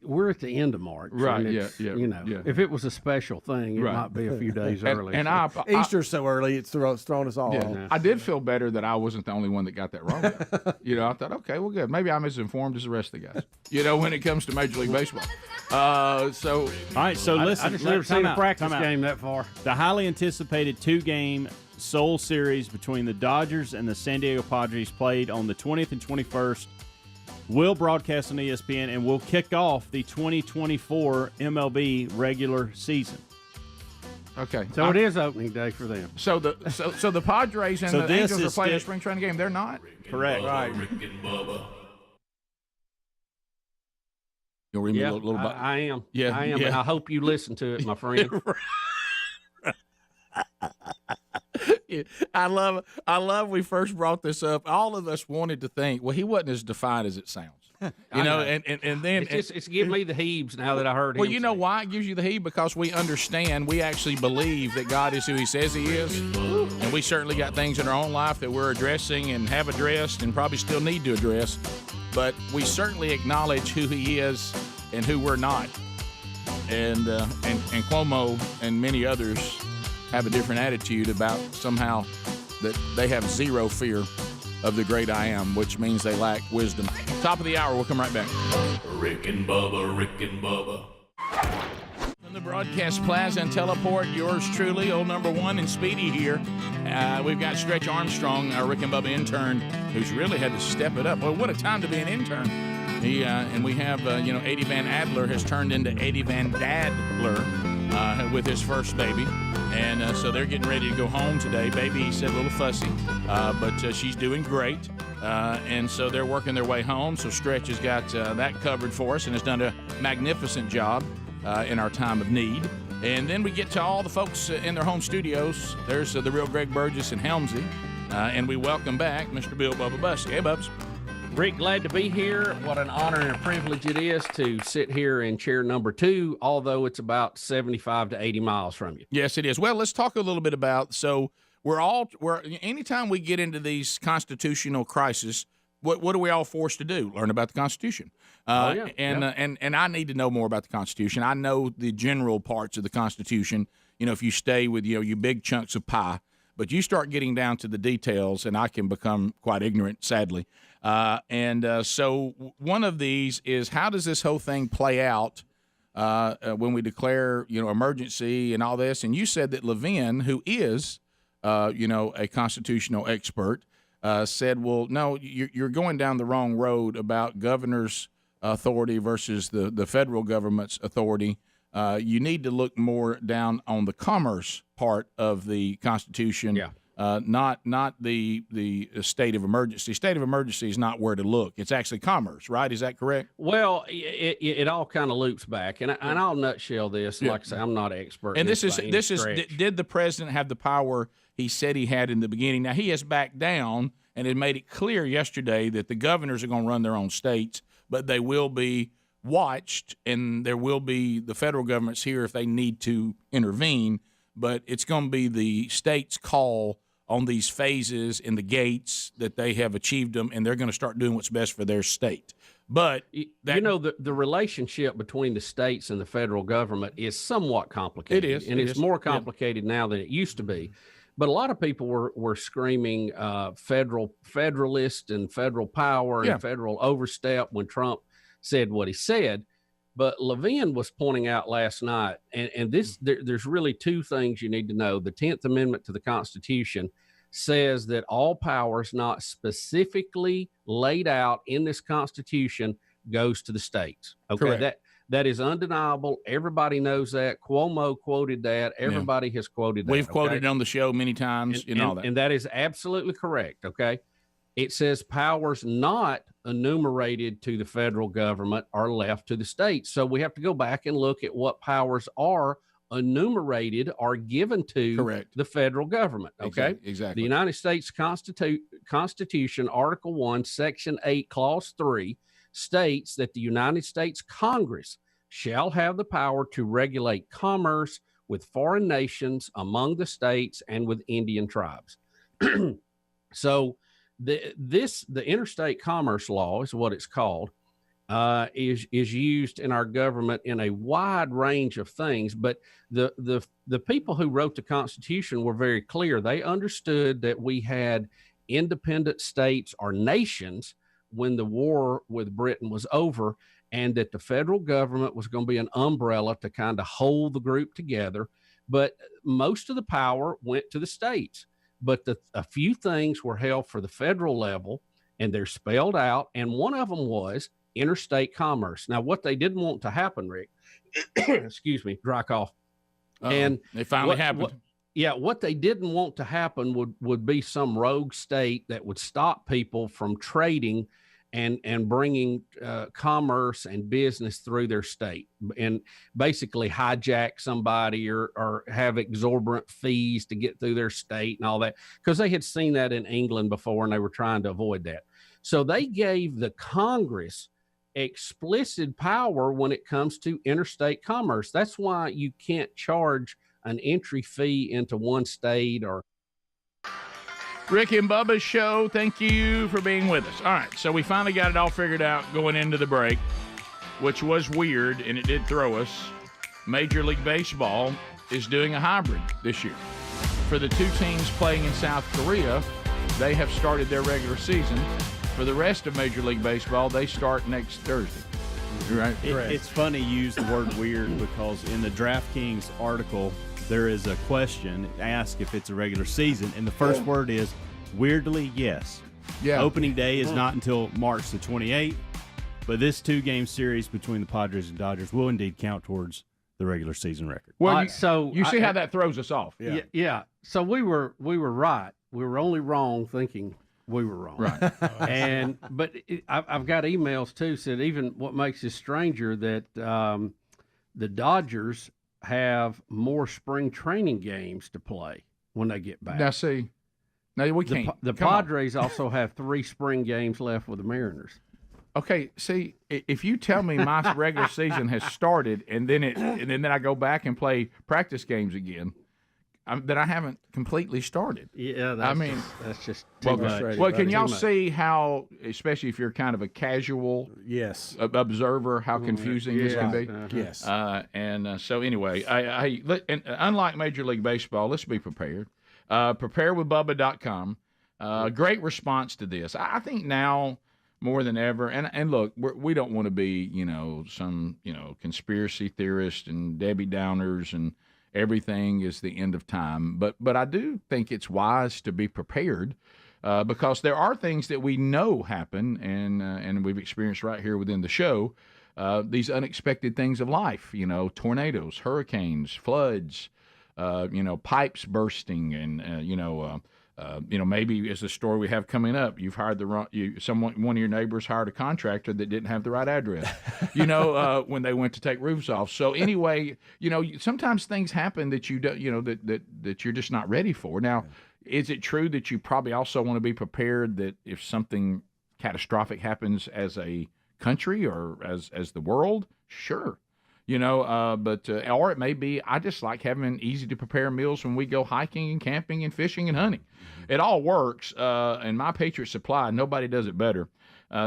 we're at the end of March. Right. You know, if it was a special thing, it might be a few days early. And Easter's so early, it's thrown us all off. I did feel better that I wasn't the only one that got that wrong. You know, I thought, okay, well, good. Maybe I'm as informed as the rest of the guys. You know, when it comes to Major League Baseball. All right, so listen. I just never seen a practice game that far. The highly anticipated 2-game Seoul series between the Dodgers and the San Diego Padres played on the 20th and 21st. Will broadcast on ESPN and will kick off the 2024 MLB regular season. Okay, so it is opening day for them. So the Padres and the Angels are playing a spring training game. They're not. Correct. Right. Rick and Bubba. You'll read me a little bit. I am. Yeah, I am. yeah. And I hope you listen to it, my friend. I love we first brought this up. All of us wanted to think, well, he wasn't as defiant as it sounds. You know, and then it's giving me the heebs now that I heard him. Well, you know why it gives you the heeb? Because we understand, we actually believe that God is who he says he is. And we certainly got things in our own life that we're addressing and have addressed and probably still need to address. But we certainly acknowledge who he is and who we're not. And Cuomo and many others have a different attitude about somehow that they have zero fear of the great I am, which means they lack wisdom. Top of the hour, we'll come right back. Rick and Bubba, Rick and Bubba. From the broadcast plaza and teleport, yours truly, old number one and Speedy here. We've got Stretch Armstrong, our Rick and Bubba intern, who's really had to step it up. Well, what a time to be an intern. And we have, Eddie Van Adler has turned into Eddie Van Dadler with his first baby. And so they're getting ready to go home today. Baby, he said, a little fussy, but she's doing great. And so they're working their way home. So Stretch has got that covered for us and has done a magnificent job in our time of need. And then we get to all the folks in their home studios. There's the real Greg Burgess and Helmsy. And we welcome back Mr. Bill Bubba Bussey. Hey, Bubs. Rick, glad to be here. What an honor and a privilege it is to sit here in chair number 2, although it's about 75 to 80 miles from you. Yes, it is. Well, let's talk a little bit about, so anytime we get into these constitutional crises, what are we all forced to do? Learn about the Constitution. And I need to know more about the Constitution. I know the general parts of the Constitution, if you stay with, your big chunks of pie, but you start getting down to the details, and I can become quite ignorant, sadly. So one of these is, how does this whole thing play out when we declare, emergency and all this? And you said that Levin, who is, a constitutional expert, said, well, no, you're going down the wrong road about governor's authority versus the federal government's authority. You need to look more down on the commerce part of the Constitution. Yeah. Not the state of emergency. State of emergency is not where to look. It's actually commerce, right? Is that correct? Well, it all kind of loops back, and I'll nutshell this. Like I say, I'm not an expert. And this is stretch. did the president have the power he said he had in the beginning? Now, he has backed down and had made it clear yesterday that the governors are going to run their own states, but they will be watched, and there will be the federal government's here if they need to intervene, but it's going to be the state's call on these phases and the gates that they have achieved them, and they're going to start doing what's best for their state. But the relationship between the states and the federal government is somewhat complicated. It is. And it's more complicated now than it used to be. But a lot of people were screaming federalist and federal power and federal overstep when Trump said what he said. But Levin was pointing out last night, and there's really two things you need to know. The 10th Amendment to the Constitution says that all powers not specifically laid out in this Constitution goes to the states. Okay, correct. That is undeniable. Everybody knows that. Cuomo quoted that. Everybody has quoted that. We've quoted it on the show many times. And that is absolutely correct. Okay. It says powers not enumerated to the federal government are left to the states. So we have to go back and look at what powers are enumerated or given to the federal government. Okay. Exactly. The United States Constitution, Article 1, Section 8, Clause 3 states that the United States Congress shall have the power to regulate commerce with foreign nations, among the states, and with Indian tribes. So the interstate commerce law is what it's called, is used in our government in a wide range of things. But the people who wrote the Constitution were very clear. They understood that we had independent states or nations when the war with Britain was over, and that the federal government was going to be an umbrella to kind of hold the group together. But most of the power went to the states. But a few things were held for the federal level, and they're spelled out. And one of them was interstate commerce. Now, what they didn't want to happen, Rick, excuse me, dry cough. And it finally happened. What they didn't want to happen would be some rogue state that would stop people from trading and bringing commerce and business through their state, and basically hijack somebody or have exorbitant fees to get through their state and all that, because they had seen that in England before and they were trying to avoid that. So they gave the Congress explicit power when it comes to interstate commerce. That's why you can't charge an entry fee into one state or. Rick and Bubba's show. Thank you for being with us. All right, so we finally got it all figured out going into the break, which was weird, and it did throw us. Major League Baseball is doing a hybrid this year. For the two teams playing in South Korea, they have started their regular season. For the rest of Major League Baseball, they start next Thursday. Right? It's funny you use the word weird, because in the DraftKings article, there is a question asked if it's a regular season, and the first word is weirdly yes. Yeah. Opening day is not until March the 28th, but this 2-game series between the Padres and Dodgers will indeed count towards the regular season record. Well, you see how that throws us off. Yeah. So we were right. We were only wrong thinking we were wrong. Right. But I've got emails too, said even what makes this stranger that the Dodgers have more spring training games to play when they get back. Now we can't. The Padres also have 3 spring games left with the Mariners. Okay, see, if you tell me my regular season has started and then I go back and play practice games again, then I haven't completely started. Yeah, that's just too much. Well, can y'all see how, especially if you're kind of a casual observer, how confusing this can be? Yes. So anyway, unlike Major League Baseball, let's be prepared. Preparewithbubba.com. Great response to this. I think now more than ever, and look, we don't want to be, some, conspiracy theorists and Debbie Downers and everything is the end of time. But I do think it's wise to be prepared because there are things that we know happen, and we've experienced right here within the show, these unexpected things of life, tornadoes, hurricanes, floods, pipes bursting, and, maybe as the story we have coming up, you've hired one of your neighbors hired a contractor that didn't have the right address, when they went to take roofs off. So anyway, sometimes things happen that you don't, that you're just not ready for. Now, is it true that you probably also want to be prepared that if something catastrophic happens as a country or as the world? Sure. Or it may be, I just like having easy to prepare meals when we go hiking and camping and fishing and hunting. It all works. And My Patriot Supply, nobody does it better.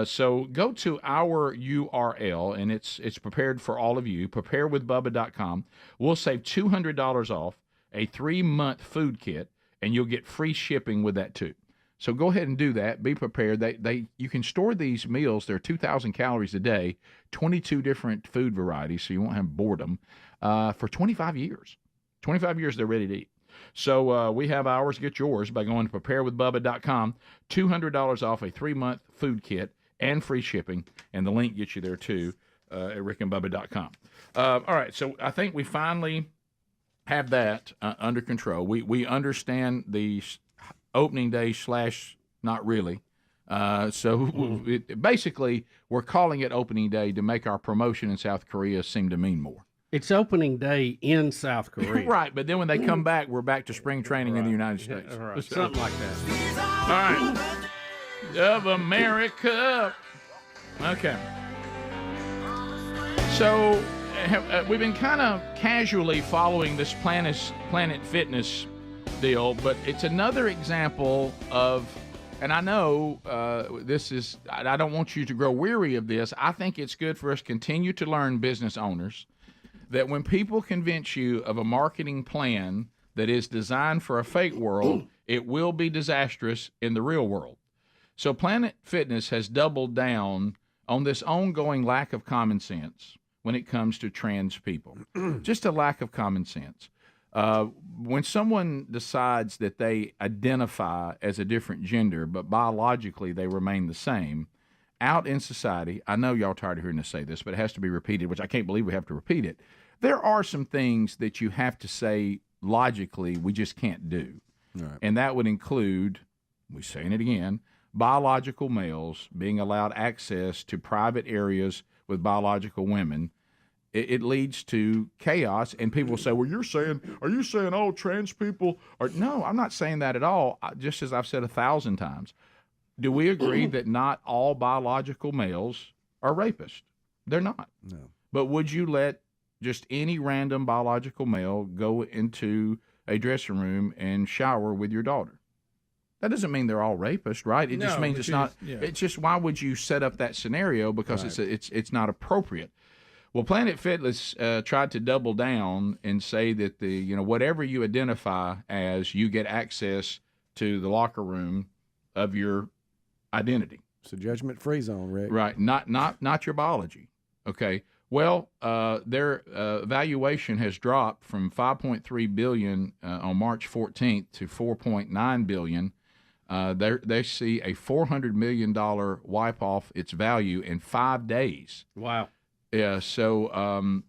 So go to our URL, and it's prepared for all of you, preparewithbubba.com. We'll save $200 off a 3-month food kit, and you'll get free shipping with that too. So go ahead and do that. Be prepared. You can store these meals. They're 2,000 calories a day, 22 different food varieties, so you won't have boredom, for 25 years. 25 years they're ready to eat. So we have ours. Get yours by going to preparewithbubba.com. $200 off a 3-month food kit and free shipping, and the link gets you there too at rickandbubba.com. All right, so I think we finally have that under control. We understand the opening day / not really Basically, we're calling it opening day to make our promotion in South Korea seem to mean more. It's opening day in South Korea. Right, but then when they come back, we're back to spring training in the United States. Right. Something like that. All right. Of America. Okay. So we've been kind of casually following this Planet Fitness deal, but it's another example of, and I know this is, I don't want you to grow weary of this. I think it's good for us to continue to learn, business owners, that when people convince you of a marketing plan that is designed for a fake world, it will be disastrous in the real world. So Planet Fitness has doubled down on this ongoing lack of common sense when it comes to trans people. Just a lack of common sense. When someone decides that they identify as a different gender, but biologically they remain the same, out in society, I know y'all tired of hearing us say this, but it has to be repeated, which I can't believe we have to repeat it. There are some things that you have to say logically we just can't do. Right. And that would include, we're saying it again, biological males being allowed access to private areas with biological women. It leads to chaos, and people say, well, are you saying all trans people are? No, I'm not saying that at all. Just as I've said 1,000 times. Do we agree that not all biological males are rapists? They're not. No. But would you let just any random biological male go into a dressing room and shower with your daughter? That doesn't mean they're all rapists, right? It just means it's not. Yeah. It's just, why would you set up that scenario? Because it's not appropriate. Well, Planet Fitness tried to double down and say that whatever you identify as, you get access to the locker room of your identity. It's a judgment-free zone, Rick. Right, not your biology. Okay. Well, their valuation has dropped from $5.3 billion on March 14th to $4.9 billion. They see a $400 million wipe off its value in 5 days. Wow. Yeah. So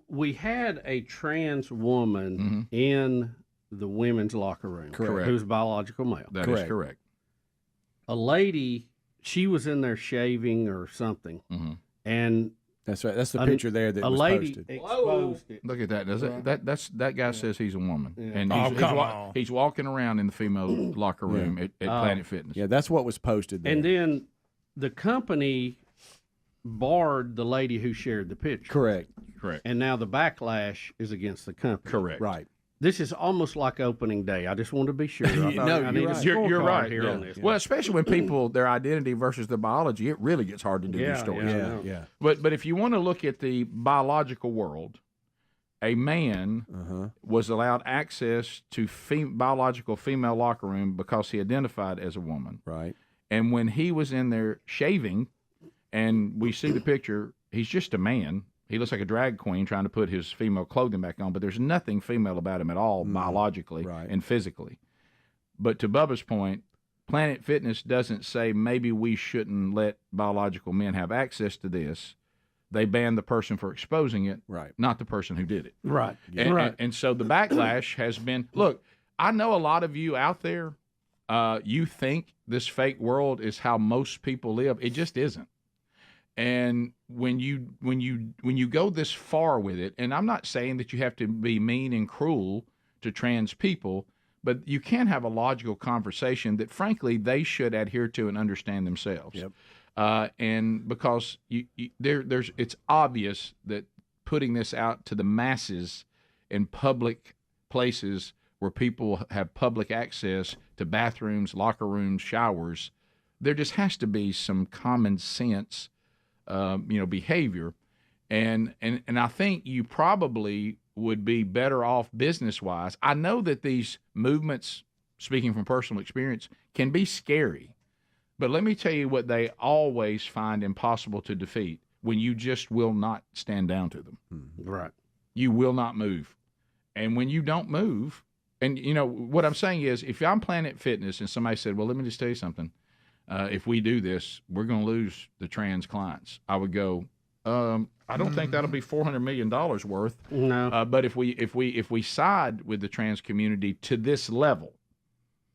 we had a trans woman in the women's locker room. Correct. Who's biological male. That is correct. A lady, she was in there shaving or something, and that's right. That's the picture there that a was lady posted. Exposed it. Look at that. That guy says he's a woman, and he's walking around in the female locker room at Planet Fitness. Yeah, that's what was posted there. And then the company barred the lady who shared the picture. Correct. And now the backlash is against the company. Correct. Right. This is almost like opening day. I just want to be sure. You're right here on this. Well, especially when people, their identity versus their biology, it really gets hard to do these stories. Yeah. But if you want to look at the biological world, a man was allowed access to biological female locker room because he identified as a woman. Right. And when he was in there shaving, and we see the picture, he's just a man. He looks like a drag queen trying to put his female clothing back on, but there's nothing female about him at all, biologically and physically. But to Bubba's point, Planet Fitness doesn't say maybe we shouldn't let biological men have access to this. They ban the person for exposing it, not the person who did it. Right. And so the backlash has been, look, I know a lot of you out there, you think this fake world is how most people live. It just isn't. And when you go this far with it, and I'm not saying that you have to be mean and cruel to trans people, but you can have a logical conversation that, frankly, they should adhere to and understand themselves. Yep. And because it's obvious that putting this out to the masses in public places where people have public access to bathrooms, locker rooms, showers, there just has to be some common sense behavior. And I think you probably would be better off business-wise. I know that these movements, speaking from personal experience, can be scary. But let me tell you what they always find impossible to defeat: when you just will not stand down to them. Right. You will not move. And when you don't move, and what I'm saying is, if I'm Planet Fitness and somebody said, well, let me just tell you something. If we do this, we're going to lose the trans clients. I would go, I don't think that'll be $400 million worth. No. But if we side with the trans community to this level,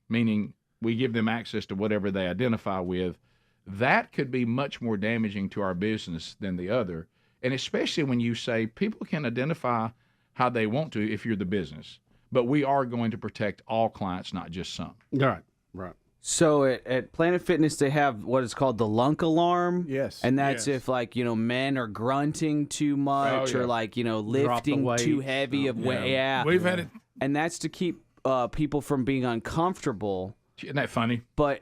meaning we give them access to whatever they identify with, that could be much more damaging to our business than the other. And especially when you say people can identify how they want to if you're the business. But we are going to protect all clients, not just some. Right. So at Planet Fitness, they have what is called the lunk alarm. Yes. And that's if, like, men are grunting too much or, like, lifting too heavy of weight. Yeah. We've had it. And that's to keep people from being uncomfortable. Isn't that funny? But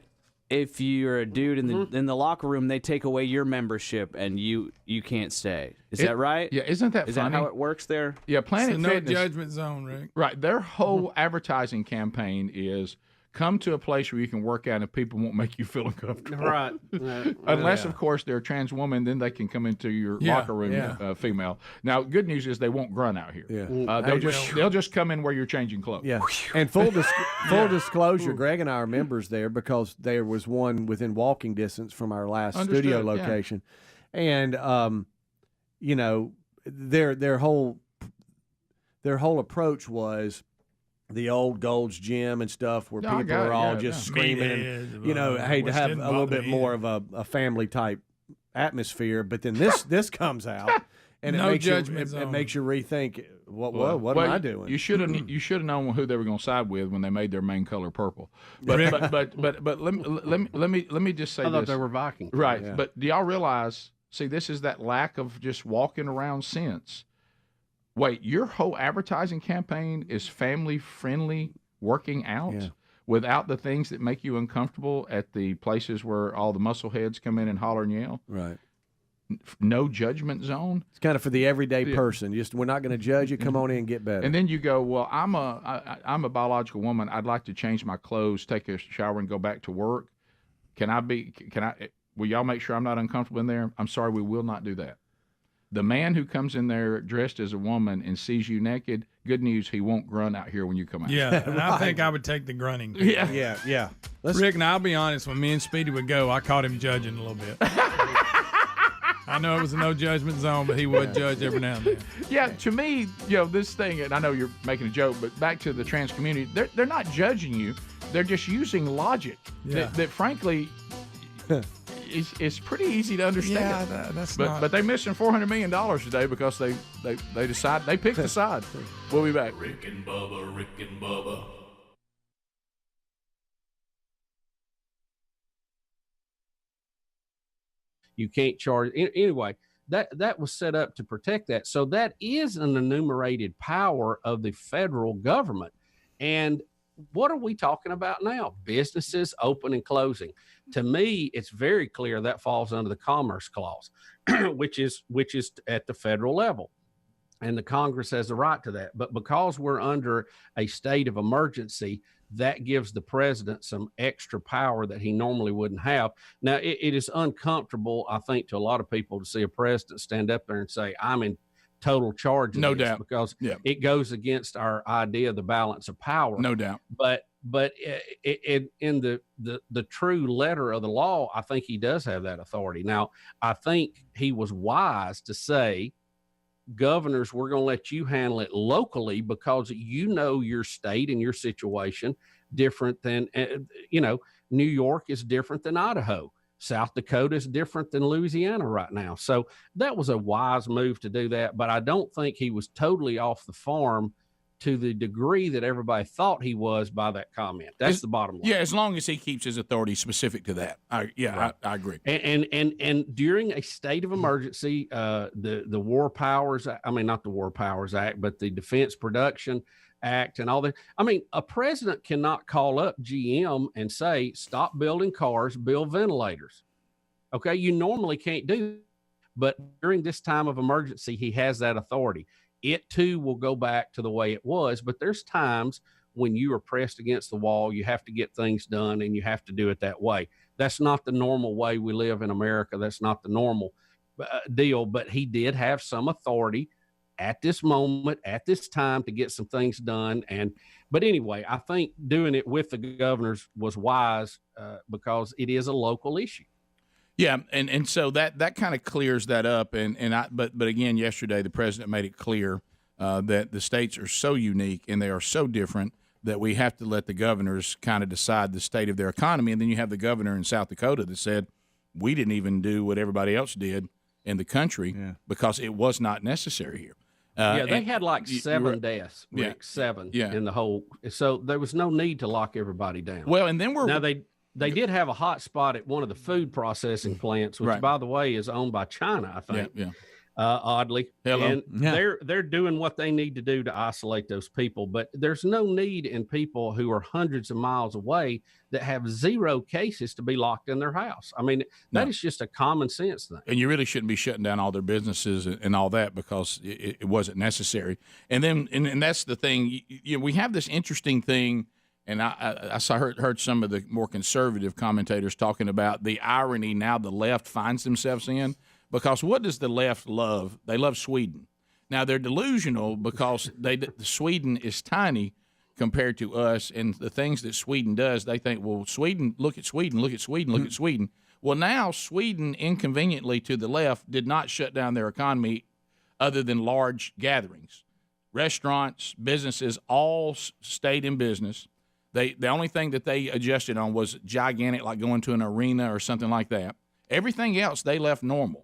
if you're a dude in the locker room, they take away your membership and you can't stay. Is that right? Yeah, isn't that funny? funny? Is that how it works there? Yeah, Planet Fitness. No judgment zone, Rick. Right. Their whole advertising campaign is come to a place where you can work out and people won't make you feel uncomfortable. Right. Unless, of course, they're a trans woman, then they can come into your locker room, female. Now, good news is they won't grunt out here. Yeah. They'll just come in where you're changing clothes. Yeah. And full disclosure, Greg and I are members there because there was one within walking distance from our last studio location. And, their whole approach was the old Gold's Gym and stuff where people are all just screaming and, hey, to have a little bit more of a family type atmosphere. But then this comes out and it makes you rethink what am I doing? You should have known who they were going to side with when they made their main color purple. But let me just say this. I thought they were Vikings. Right. Yeah. But do y'all realize, see, this is that lack of just walking around sense. Wait, your whole advertising campaign is family-friendly working out without the things that make you uncomfortable at the places where all the muscle heads come in and holler and yell? Right. No judgment zone. It's kind of for the everyday person. We're not going to judge you. Come on in and get better. And then you go, well, I'm a biological woman. I'd like to change my clothes, take a shower, and go back to work. Will y'all make sure I'm not uncomfortable in there? I'm sorry, we will not do that. The man who comes in there dressed as a woman and sees you naked, good news, he won't grunt out here when you come out. Yeah, and I think I would take the grunting. Yeah. Rick, and I'll be honest, when me and Speedy would go, I caught him judging a little bit. I know it was a no judgment zone, but he would judge every now and then. Yeah, to me, this thing, and I know you're making a joke, but back to the trans community, they're not judging you. They're just using logic that frankly, it's pretty easy to understand. Yeah, that's but they're missing $400 million today because they picked a side. We'll be back. Rick and Bubba. You can't charge anyway. That was set up to protect that. So that is an enumerated power of the federal government. And what are we talking about now? Businesses open and closing. To me, it's very clear that falls under the Commerce Clause, which is at the federal level. And the Congress has the right to that. But because we're under a state of emergency, that gives the president some extra power that he normally wouldn't have. Now, it is uncomfortable, I think, to a lot of people to see a president stand up there and say, I'm in total charge of no this, doubt, because it goes against our idea of the balance of power. No doubt. But in the true letter of the law, I think he does have that authority. Now, I think he was wise to say, governors, we're going to let you handle it locally because your state and your situation different than, New York is different than Idaho. South Dakota is different than Louisiana right now. So that was a wise move to do that. But I don't think he was totally off the farm to the degree that everybody thought he was by that comment. That's the bottom line. Yeah, as long as he keeps his authority specific to that. I agree. And during a state of emergency, the War Powers, not the War Powers Act, but the Defense Production Act and all that. A president cannot call up GM and say, stop building cars, build ventilators. Okay, you normally can't do that. But during this time of emergency, he has that authority. It too will go back to the way it was, but there's times when you are pressed against the wall, you have to get things done and you have to do it that way. That's not the normal way we live in America. That's not the normal deal, but he did have some authority at this moment, at this time, to get some things done. But anyway, I think doing it with the governors was wise because it is a local issue. Yeah, and so that kind of clears that up. But again, yesterday the president made it clear that the states are so unique and they are so different that we have to let the governors kind of decide the state of their economy. And then you have the governor in South Dakota that said, we didn't even do what everybody else did in the country because it was not necessary here. They had like 7 deaths, Rick, 7 in the whole. So there was no need to lock everybody down. Well, and then they did have a hot spot at one of the food processing plants, which, by the way, is owned by China, I think. Oddly. Hello. And they're doing what they need to do to isolate those people. But there's no need in people who are hundreds of miles away that have 0 cases to be locked in their house. I mean, that is just a common sense thing. And you really shouldn't be shutting down all their businesses and all that because it wasn't necessary. And then, and that's the thing, we have this interesting thing, and I heard some of the more conservative commentators talking about the irony now the left finds themselves in. Because what does the left love? They love Sweden. Now, they're delusional because Sweden is tiny compared to us, and the things that Sweden does, they think, well, Sweden, look at Sweden, look at Sweden, look at Sweden. Well, now Sweden, inconveniently to the left, did not shut down their economy other than large gatherings. Restaurants, businesses, all stayed in business. The only thing that they adjusted on was gigantic, like going to an arena or something like that. Everything else, they left normal.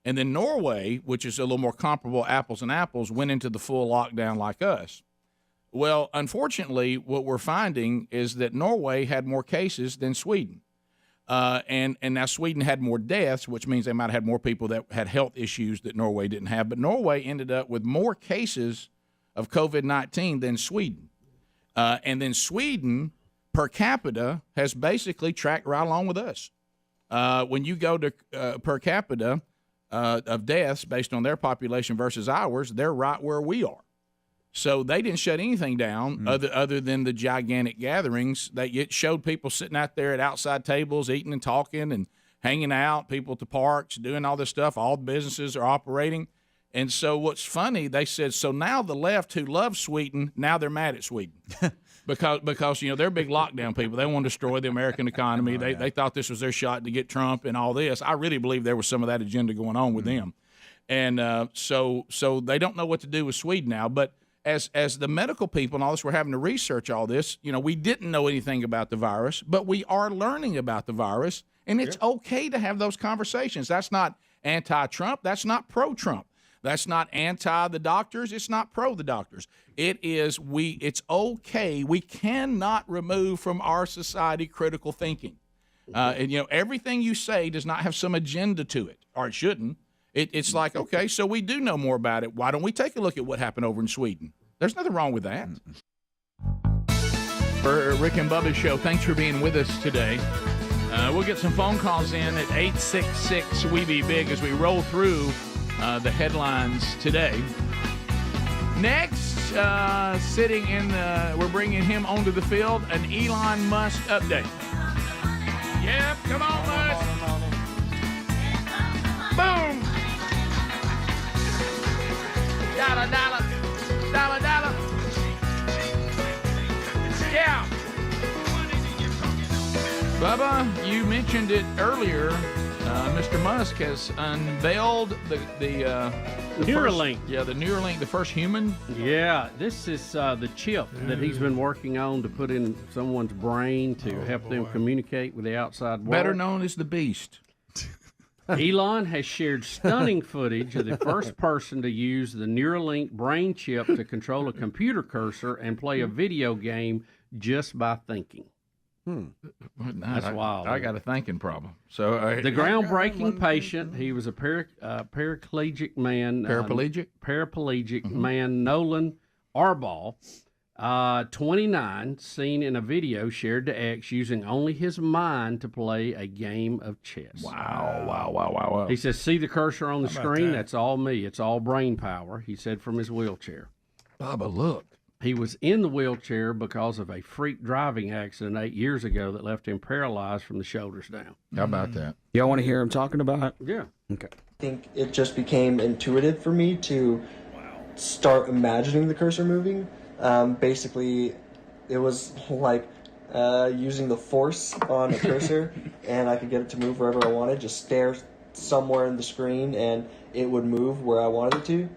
And then Norway, which is a little more comparable, apples and apples, went into the full lockdown like us. Well, unfortunately, what we're finding is that Norway had more cases than Sweden. And now Sweden had more deaths, which means they might have had more people that had health issues that Norway didn't have. But Norway ended up with more cases of COVID-19 than Sweden. And then Sweden, per capita, has basically tracked right along with us. When you go to per capita of deaths based on their population versus ours, they're right where we are. So they didn't shut anything down other than the gigantic gatherings. It showed people sitting out there at outside tables, eating and talking and hanging out, people at the parks, doing all this stuff. All the businesses are operating. And so what's funny, they said, so now the left who loves Sweden, now they're mad at Sweden. Because they're big lockdown people. They want to destroy the American economy. They thought this was their shot to get Trump and all this. I really believe there was some of that agenda going on with them. And so they don't know what to do with Sweden now. But as the medical people and all this, we're having to research all this. We didn't know anything about the virus, but we are learning about the virus. And it's okay to have those conversations. That's not anti-Trump. That's not pro-Trump. That's not anti the doctors. It's not pro the doctors. It's okay. We cannot remove from our society critical thinking. And everything you say does not have some agenda to it, or it shouldn't. It's like, okay, so we do know more about it. Why don't we take a look at what happened over in Sweden? There's nothing wrong with that. For Rick and Bubba's show, thanks for being with us today. We'll get some phone calls in at 866-WE-BE-BIG as we roll through the headlines today. Next, we're bringing him onto the field, an Elon Musk update. Yep, come on, Musk. Boom. Dollar, dollar, dollar, dollar. Yeah. Bubba, you mentioned it earlier. Mr. Musk has unveiled the Neuralink. The Neuralink, the first human. Yeah, this is the chip that he's been working on to put in someone's brain to help them communicate with the outside world. Better known as the Beast. Elon has shared stunning footage of the first person to use the Neuralink brain chip to control a computer cursor and play a video game just by thinking. That's wild. I got a thinking problem. So the groundbreaking patient, he was a paraplegic man. Paraplegic man, Nolan Arbaugh, 29, seen in a video shared to X using only his mind to play a game of chess. Wow. He says, see the cursor on the screen? That's all me. It's all brain power, he said from his wheelchair. Bubba, look. He was in the wheelchair because of a freak driving accident 8 years ago that left him paralyzed from the shoulders down. How about that? Y'all want to hear him talking about it? Yeah. Okay. I think it just became intuitive for me to start imagining the cursor moving. Basically, it was like using the force on a cursor, and I could get it to move wherever I wanted. Just stare somewhere in the screen, and it would move where I wanted it to,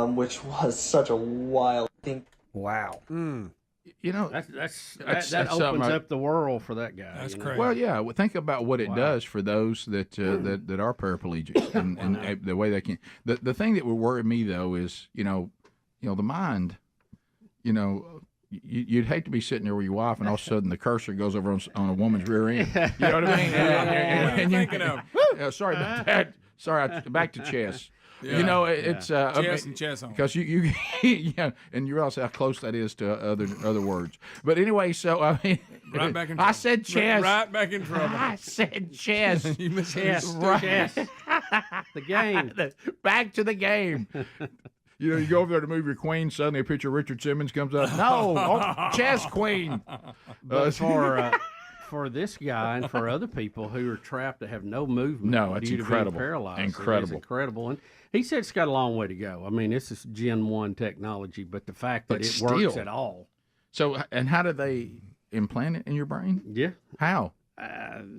which was such a wild thing. Wow. that opens up the world for that guy. That's crazy. Well, yeah. Well, think about what it does for those that that are paraplegics and the way they can. The thing that would worry me though is the mind. You'd hate to be sitting there with your wife, and all of a sudden the cursor goes over on a woman's rear end. You know what I mean? And you're thinking of. Sorry about that. Sorry, back to chess. Yeah. It's chess and chess on. because you and you realize how close that is to other words. But anyway, so I mean, Right back in trouble. I said chess. Right back in trouble. I said chess. You misunderstood. Right. Chess. The game. Back to the game. You go over there to move your queen. Suddenly, a picture of Richard Simmons comes up. No, chess queen. But for this guy and for other people who are trapped to have no movement, No, it's due to being incredible. paralyzed, Incredible. It is incredible. And he said it's got a long way to go. I mean, this is Gen 1 technology, but the fact that But it works still. at all. So, and how do they implant it in your brain? Yeah. How?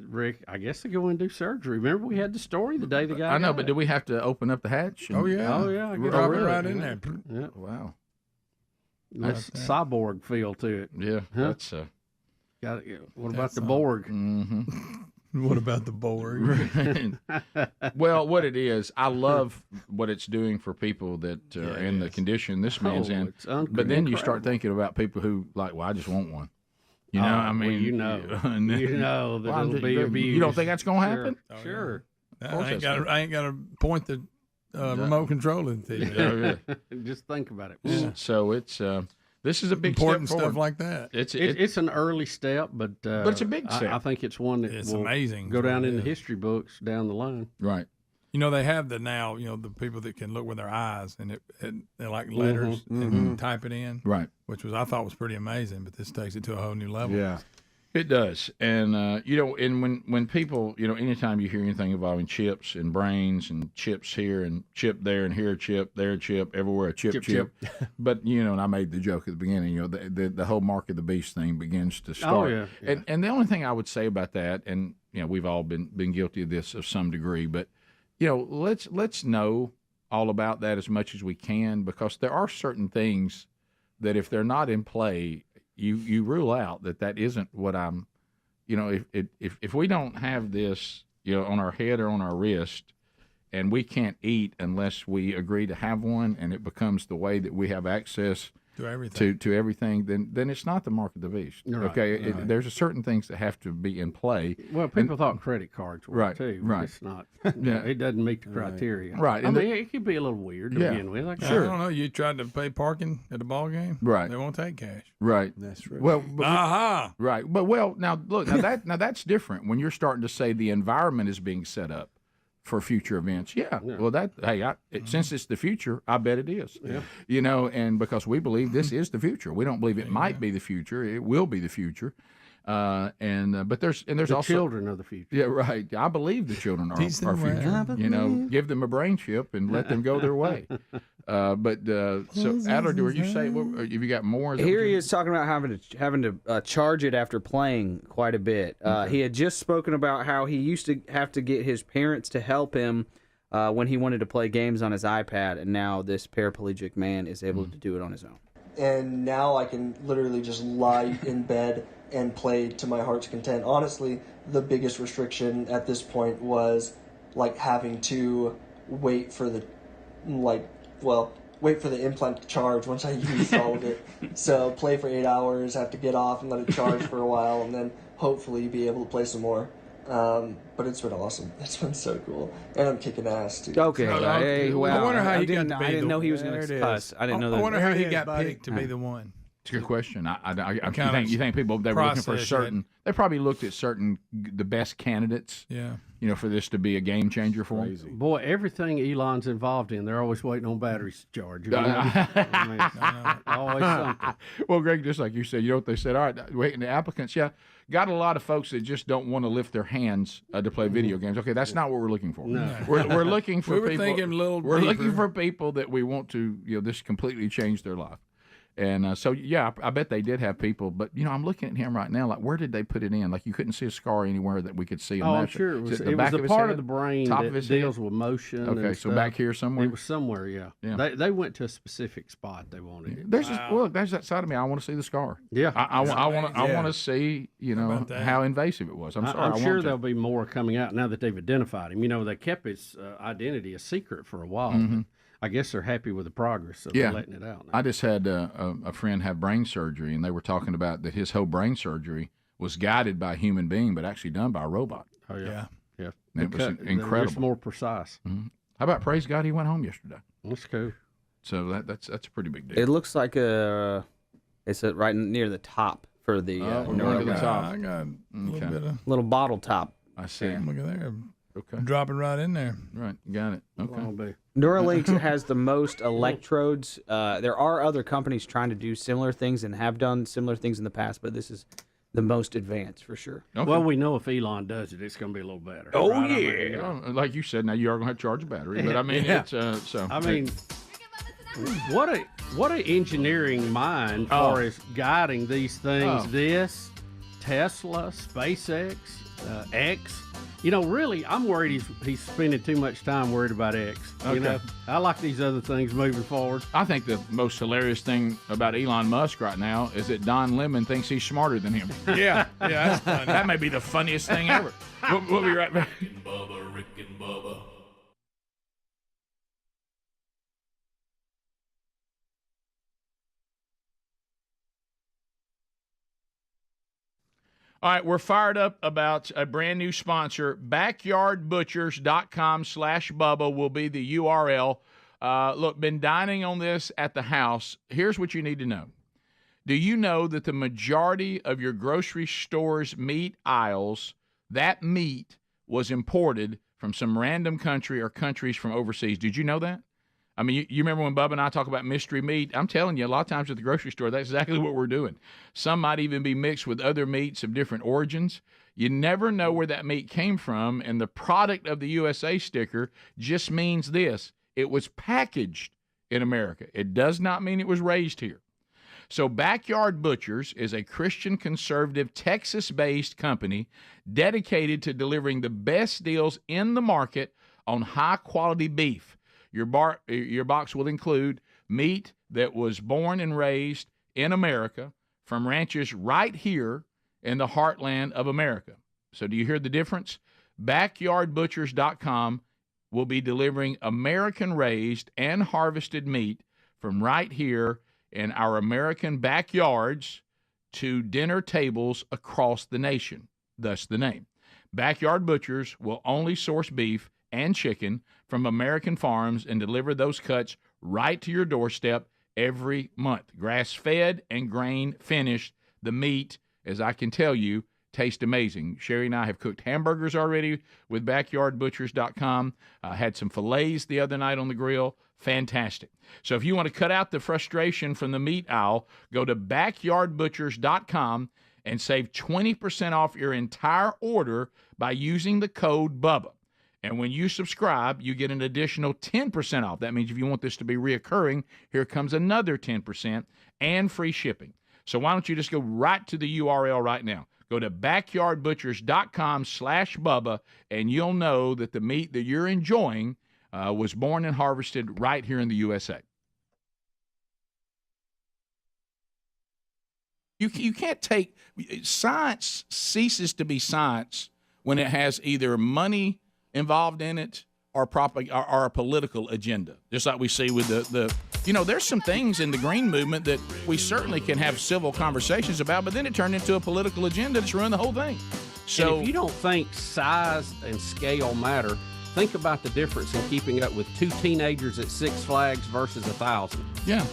Rick, I guess they go and do surgery. Remember we had the story the day the guy I know, got but it? do we have to open up the hatch? Oh yeah. I guess. Drop it really? right in there. Yeah. Wow. That's cyborg feel to it. Yeah, Huh? that's What about the Borg? What about the Borg? Well, what it is, I love what it's doing for people that are in the condition this man's in. It's But then you start incredible. thinking about people who I just want one. I mean, well, you know that Well, it'll be abused. You don't think that's going to happen? Sure. I ain't got to point the remote control in the TV. Yeah. Just think about it. Yeah. So it's this is a big Important step stuff forward. like that. It's an early step, but it's a big step. I think it's one that It's will amazing. go down in the Yeah. history books down the line. Right. They have the now, the people that can look with their eyes and they're like letters and type it in. Right. Which I thought was pretty amazing, but this takes it to a whole new level. Yeah. It does. And, and when people, anytime you hear anything involving chips and brains and chips here and chip there and here chip, there chip, everywhere a chip. But, and I made the joke at the beginning, the whole mark of the beast thing begins to start. Oh, yeah. And the only thing I would say about that, and, we've all been guilty of this of some degree, but, let's know all about that as much as we can, because there are certain things that if they're not in play, you rule out that isn't what I'm, if we don't have this, on our head or on our wrist, and we can't eat unless we agree to have one, and it becomes the way that we have access To everything. to everything, then it's not the mark of the beast. Right, Okay, right. there's certain things that have to be in play. Well, people thought credit cards were Right, too. right. It's not. Yeah. It doesn't meet the criteria. Right, I and mean, it could be a little weird to Yeah. begin with. Like, I don't know. You tried to pay parking at the ball game. Right. They won't take cash. Right. That's true. Well, Aha. right. But now look, now that's different when you're starting to say the environment is being set up for future events. Yeah. Well, since it's the future, I bet it is. Yeah. And because we believe this is the future, we don't believe it might be the future. It will be the future. But there's the also children of the future. Yeah, right. I believe the children are Teach our them well. future. Give them a brain chip and let them go their way. So, Adler, were you say? Have you got more? Is that Here what he you- is talking about having to charge it after playing quite a bit. He had just spoken about how he used to have to get his parents to help him when he wanted to play games on his iPad, and now this paraplegic man is able to do it on his own. And now I can literally just lie in bed and play to my heart's content. Honestly, the biggest restriction at this point was having to wait for the implant to charge once I used all of it. So play for 8 hours, have to get off and let it charge for a while, and then hopefully be able to play some more. But it's been awesome. It's been so cool, and I'm kicking ass too. Okay. Hey, wow. I wonder how I he got didn't, to be I didn't the- know he was There going it to is. cuss. I didn't know that. I wonder how he There it got is, buddy. picked to be the one. It's a good question. Kind You think people they were looking for process certain? They probably looked at the best candidates. Yeah. For this to be a game changer for them. Boy, everything Elon's involved in, they're always waiting on batteries to charge. I mean, it's always something. Well, Greg, just like you said, what they said? All right, waiting the applicants. Yeah, got a lot of folks that just don't want to lift their hands to play video games. Okay, that's not what we're looking for. No. We're looking for We were people. thinking a little We're looking deeper. for people that we want to this completely change their life. And so, yeah, I bet they did have people. But, I'm looking at him right now, like, where did they put it in? Like, you couldn't see a scar anywhere that we could see. Oh, I'm sure it was the part of the brain that deals with motion. Okay, so back here somewhere? It was somewhere, yeah. They went to a specific spot they wanted it. There's there's that side of me. I want to see the scar. Yeah. I want to see, how invasive it was. I'm sure there'll be more coming out now that they've identified him. They kept his identity a secret for a while. Mm-hmm. I guess they're happy with the progress of letting it out now. I just had a friend have brain surgery, and they were talking about that his whole brain surgery was guided by a human being, but actually done by a robot. Oh, yeah. Yeah. It was incredible. It's more precise. Mm-hmm. How about, praise God, he went home yesterday. That's cool. So that's a pretty big deal. It looks like it's right near the top for the neuro guy. I got a little bit of little bottle top. I see. Look at there. Okay. Drop it right in there. Right. Got it. Okay. Neuralink has the most electrodes. There are other companies trying to do similar things and have done similar things in the past, but this is the most advanced for sure. Okay. Well, we know if Elon does it, it's going to be a little better. Oh, right? yeah. Like you said, now you are going to have to charge a battery. But, I mean, it's so. I mean, what a engineering mind for as guiding these things. This, Tesla, SpaceX, X. Really, I'm worried he's spending too much time worried about X. Okay. I like these other things moving forward. I think the most hilarious thing about Elon Musk right now is that Don Lemon thinks he's smarter than him. Yeah, that's funny. That may be the funniest thing ever. We'll be right back. Rick and Bubba, Rick and Bubba. All right, we're fired up about a brand new sponsor. Backyardbutchers.com/Bubba will be the URL. Look, been dining on this at the house. Here's what you need to know. Do you know that the majority of your grocery store's meat aisles, that meat was imported from some random country or countries from overseas? Did you know that? I mean, you remember when Bubba and I talk about mystery meat? I'm telling you, a lot of times at the grocery store, that's exactly what we're doing. Some might even be mixed with other meats of different origins. You never know where that meat came from, and the product of the USA sticker just means this. It was packaged in America. It does not mean it was raised here. So Backyard Butchers is a Christian conservative Texas-based company dedicated to delivering the best deals in the market on high-quality beef. Your box will include meat that was born and raised in America from ranches right here in the heartland of America. So do you hear the difference? Backyardbutchers.com will be delivering American-raised and harvested meat from right here in our American backyards to dinner tables across the nation, thus the name. Backyard Butchers will only source beef and chicken from American farms and deliver those cuts right to your doorstep every month. Grass-fed and grain-finished. The meat, as I can tell you, tastes amazing. Sherry and I have cooked hamburgers already with BackyardButchers.com. Had some fillets the other night on the grill. Fantastic. So if you want to cut out the frustration from the meat aisle, go to BackyardButchers.com and save 20% off your entire order by using the code BUBBA. And when you subscribe, you get an additional 10% off. That means if you want this to be reoccurring, here comes another 10% and free shipping. So why don't you just go right to the URL right now? Go to backyardbutchers.com/Bubba, and you'll know that the meat that you're enjoying was born and harvested right here in the USA. You can't take – science ceases to be science when it has either money – involved in it or a political agenda, just like we see with the there's some things in the green movement that we certainly can have civil conversations about, but then it turned into a political agenda that's ruined the whole thing. So and if you don't think size and scale matter, think about the difference in keeping up with 2 teenagers at Six Flags versus 1,000. Yeah.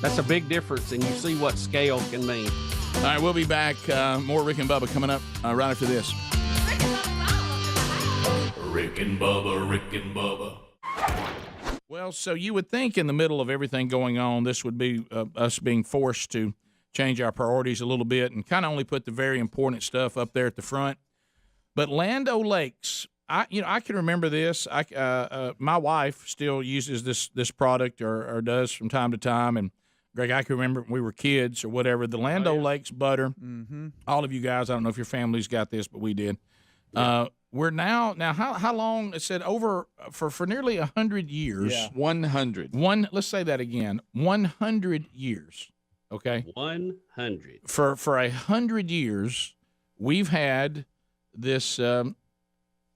That's a big difference, and you see what scale can mean. All right, we'll be back. More Rick and Bubba coming up right after this. Rick and Bubba, Rick and Bubba. Well, so you would think in the middle of everything going on, this would be us being forced to change our priorities a little bit and kind of only put the very important stuff up there at the front. But Land O'Lakes, I can remember this. My wife still uses this product or does from time to time, and Greg, I can remember when we were kids or whatever, the Land O'Lakes butter. Mm-hmm. All of you guys, I don't know if your family's got this, but we did. We're now how long? It said over for nearly 100 years. Yeah. 100. Let's say that again. 100 years. Okay. 100. For 100 years, we've had this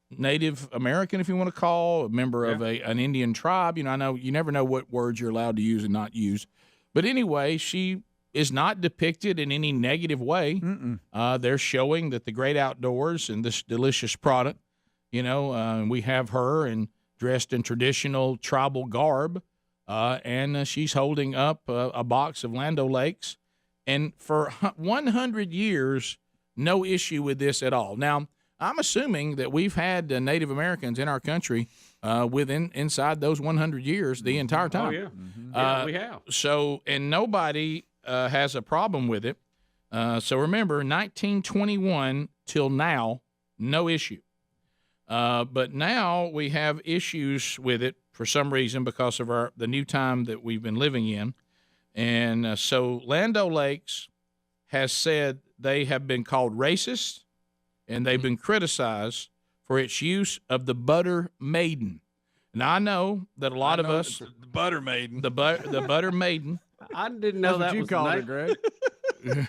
Native American, if you want to call, a member of an Indian tribe. I know you never know what words you're allowed to use and not use. But anyway, she is not depicted in any negative way. They're showing that the great outdoors and this delicious product, we have her and dressed in traditional tribal garb, and she's holding up a box of Land O'Lakes. And for 100 years, no issue with this at all. Now, I'm assuming that we've had Native Americans in our country inside those 100 years the entire time. Oh, yeah. Yeah, we have. So, and nobody has a problem with it. So remember, 1921 till now, no issue. But now we have issues with it for some reason because of the new time that we've been living in. And so Land O'Lakes has said they have been called racist, and they've been criticized for its use of the butter maiden. Now, I know that a lot of us... The butter maiden. The butter maiden. I didn't know That's that what you was called the it,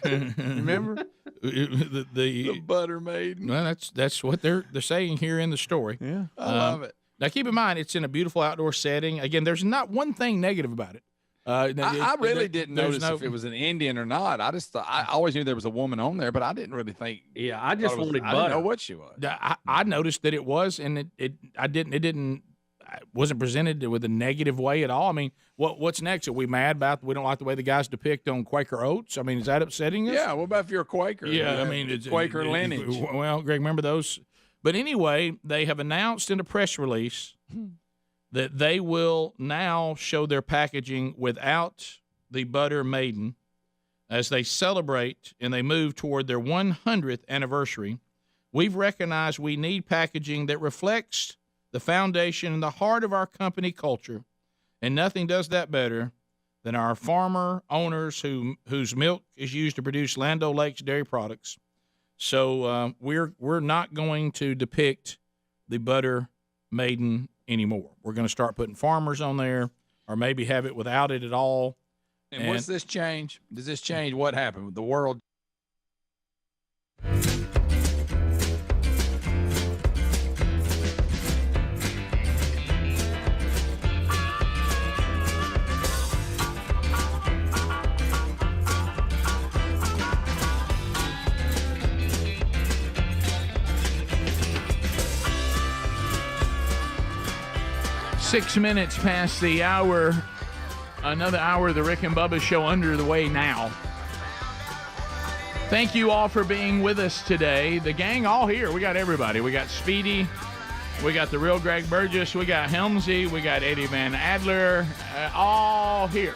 Greg. Remember? The butter maiden. Well, that's what they're saying here in the story. Yeah, I love it. Now, keep in mind, it's in a beautiful outdoor setting. Again, there's not one thing negative about it. I really didn't notice if it was an Indian or not. I just thought, I always knew there was a woman on there, but I didn't really think. Yeah, I just wanted I butter. didn't know what she was. I noticed that it was, and it wasn't presented with a negative way at all. I mean, what's next? Are we mad about we don't like the way the guys depict on Quaker oats? I mean, is that upsetting us? Yeah, what about if you're a Quaker? Yeah, I mean, it's Quaker lineage. Well, Greg, remember those? But anyway, they have announced in a press release that they will now show their packaging without the butter maiden as they celebrate and they move toward their 100th anniversary. We've recognized we need packaging that reflects the foundation and the heart of our company culture, and nothing does that better than our farmer owners whose milk is used to produce Land O'Lakes dairy products. So we're not going to depict the butter maiden anymore. We're going to start putting farmers on there, or maybe have it without it at all. And what's this change? Does this change what happened with the world? Six minutes past the hour. Another hour of the Rick and Bubba Show under the way now. Thank you all for being with us today. The gang all here. We got everybody. We got Speedy. We got the real Greg Burgess. We got Helmsy. We got Eddie Van Adler. All here.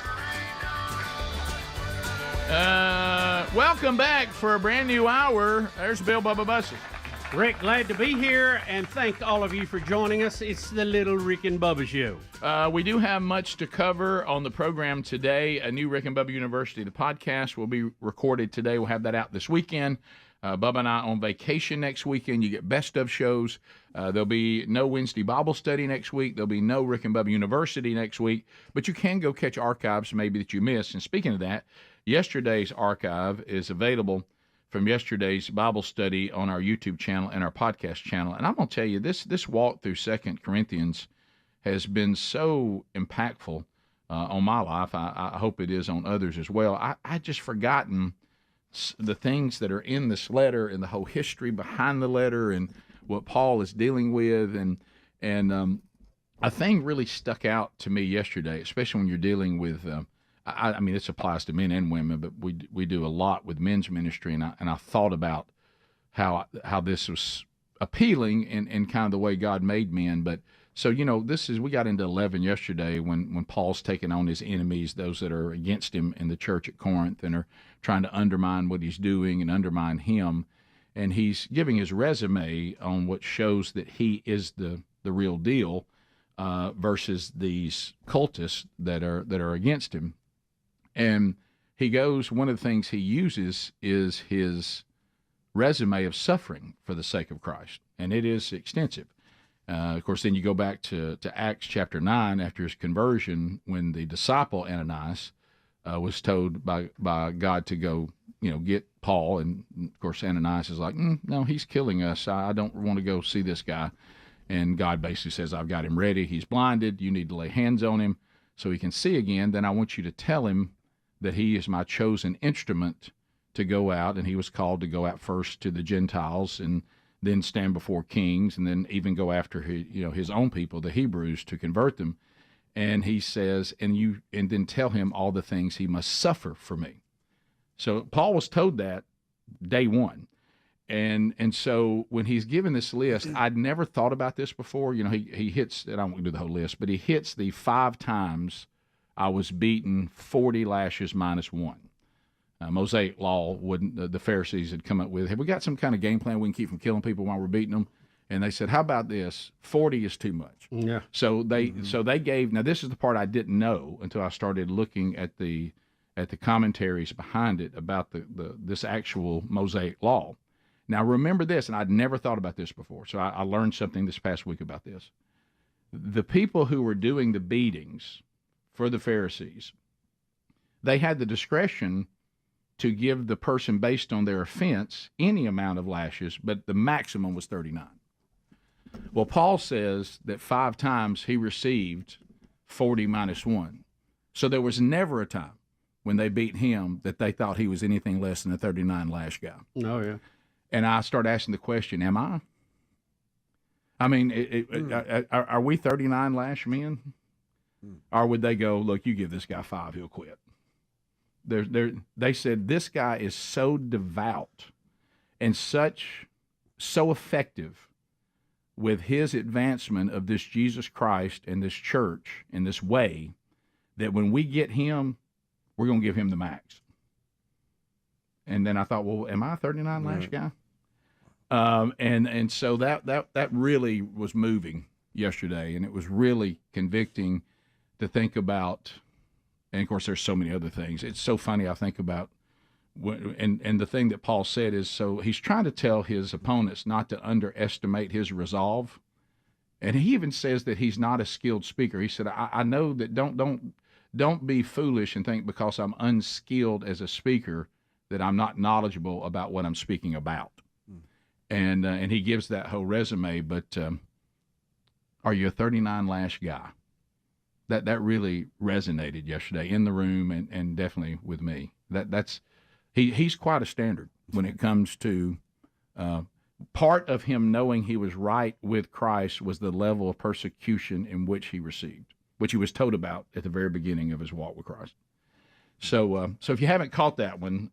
Welcome back for a brand new hour. There's Bill Bubba Bussey. Rick, glad to be here, and thank all of you for joining us. It's the Little Rick and Bubba Show. We do have much to cover on the program today. A new Rick and Bubba University, the podcast, will be recorded today. We'll have that out this weekend. Bubba and I on vacation next weekend. You get best of shows. There'll be no Wednesday Bible study next week. There'll be no Rick and Bubba University next week. But you can go catch archives maybe that you missed. And speaking of that, yesterday's archive is available from yesterday's Bible study on our YouTube channel and our podcast channel. And I'm going to tell you, this walk through 2 Corinthians has been so impactful on my life. I hope it is on others as well. I just forgotten the things that are in this letter and the whole history behind the letter and what Paul is dealing with. And a thing really stuck out to me yesterday, especially when you're dealing with I mean, this applies to men and women, but we do a lot with men's ministry, and I thought about how this was appealing in kind of the way God made men. But so we got into 11 yesterday when Paul's taking on his enemies, those that are against him in the church at Corinth and are trying to undermine what he's doing and undermine him, and he's giving his resume on what shows that he is the real deal versus these cultists that are against him. And he goes, one of the things he uses is his resume of suffering for the sake of Christ, and it is extensive. Of course, then you go back to Acts chapter 9 after his conversion, when the disciple Ananias was told by God to go, get Paul, and of course Ananias is like, no, he's killing us. I don't want to go see this guy. And God basically says, I've got him ready. He's blinded. You need to lay hands on him so he can see again. Then I want you to tell him that he is my chosen instrument to go out, and he was called to go out first to the Gentiles and then stand before kings, and then even go after his own people, the Hebrews, to convert them. And he says, and then tell him all the things he must suffer for me. So Paul was told that day one. And so when he's given this list, I'd never thought about this before. He hits, and I won't do the whole list, but he hits the 5 times I was beaten, 40 lashes minus 1. Mosaic law wouldn't. The Pharisees had come up with, have we got some kind of game plan we can keep from killing people while we're beating them? And they said, how about this? 40 is too much. Yeah. So they gave. Now this is the part I didn't know until I started looking at the commentaries behind it about this actual Mosaic law. Now remember this, and I'd never thought about this before. So I learned something this past week about this. The people who were doing the beatings for the Pharisees, they had the discretion to give the person, based on their offense, any amount of lashes, but the maximum was 39. Well, Paul says that 5 times he received 40 minus 1. So there was never a time when they beat him that they thought he was anything less than a 39 lash guy. Oh, yeah. And I started asking the question, am I? I mean, are we 39 lash men? Or would they go, look, you give this guy 5, he'll quit? They said this guy is so devout and so effective with his advancement of this Jesus Christ and this church in this way that when we get him, we're going to give him the max. And then I thought, well, am I a 39 lash guy? And so that really was moving yesterday, and it was really convicting to think about. And of course, there's so many other things. It's so funny. I think about, and the thing that Paul said is, so he's trying to tell his opponents not to underestimate his resolve. And he even says that he's not a skilled speaker. He said, I know that don't be foolish and think because I'm unskilled as a speaker that I'm not knowledgeable about what I'm speaking about. And he gives that whole resume. But are you a 39 lash guy? That really resonated yesterday in the room and definitely with me. He's quite a standard when it comes to part of him knowing he was right with Christ was the level of persecution in which he received, which he was told about at the very beginning of his walk with Christ. So if you haven't caught that one,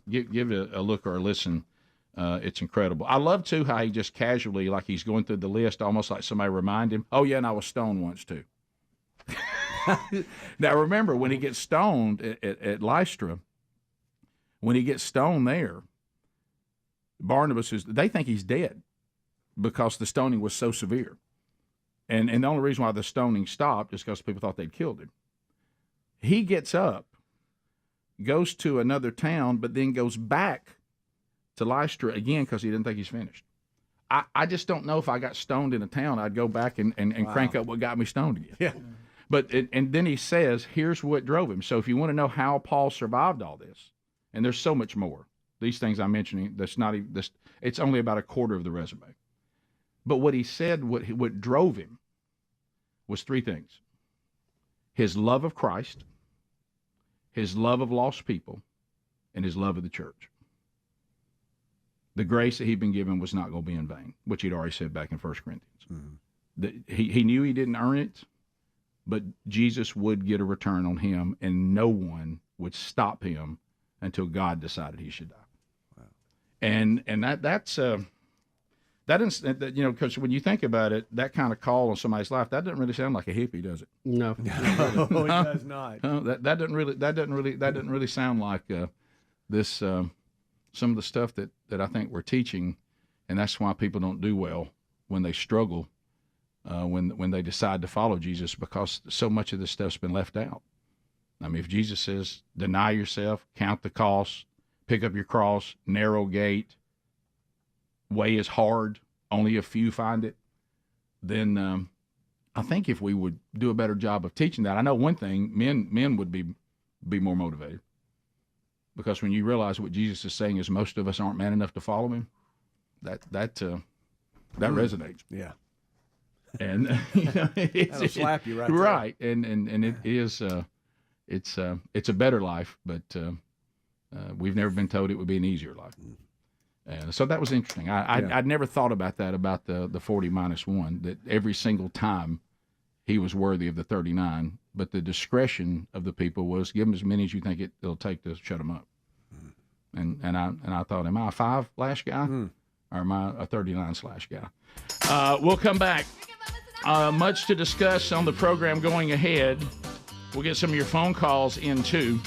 give it a look or a listen. It's incredible. I love too how he just casually, like he's going through the list, almost like somebody remind him, oh yeah, and I was stoned once too. Now remember, when he gets stoned at Lystra, when he gets stoned there, Barnabas they think he's dead because the stoning was so severe. And the only reason why the stoning stopped is because people thought they'd killed him. He gets up, goes to another town, but then goes back to Lystra again because he didn't think he's finished. I just don't know if I got stoned in a town, I'd go back and crank up what got me stoned again. Yeah. But and then he says, here's what drove him. So if you want to know how Paul survived all this, and there's so much more. These things I'm mentioning, that's not even this. It's only about a quarter of the resume. But what he said, what drove him, was 3 things: his love of Christ, his love of lost people, and his love of the church. The grace that he'd been given was not going to be in vain, which he'd already said back in 1 Corinthians. Mm-hmm. He knew he didn't earn it, but Jesus would get a return on him, and no one would stop him until God decided he should die. Wow. And that's because when you think about it, that kind of call on somebody's life, that doesn't really sound like a hippie, does it? No, no, it does not. That doesn't really sound like this. Some of the stuff that I think we're teaching, and that's why people don't do well when they struggle, when they decide to follow Jesus, because so much of this stuff's been left out. I mean, if Jesus says, deny yourself, count the cost, pick up your cross, narrow gate, way is hard, only a few find it, then I think if we would do a better job of teaching that, I know one thing, men would be more motivated. Because when you realize what Jesus is saying is most of us aren't man enough to follow him, that resonates. Yeah. And That'll slap you right there. And it is it's a better life, but we've never been told it would be an easier life. And so that was interesting. I'd never thought about that, about the 40 minus 1, that every single time he was worthy of the 39, but the discretion of the people was give him as many as you think it'll take to shut him up. And I thought, am I a 5 slash guy or am I a 39 slash guy? We'll come back. Much to discuss on the program going ahead. We'll get some of your phone calls in too.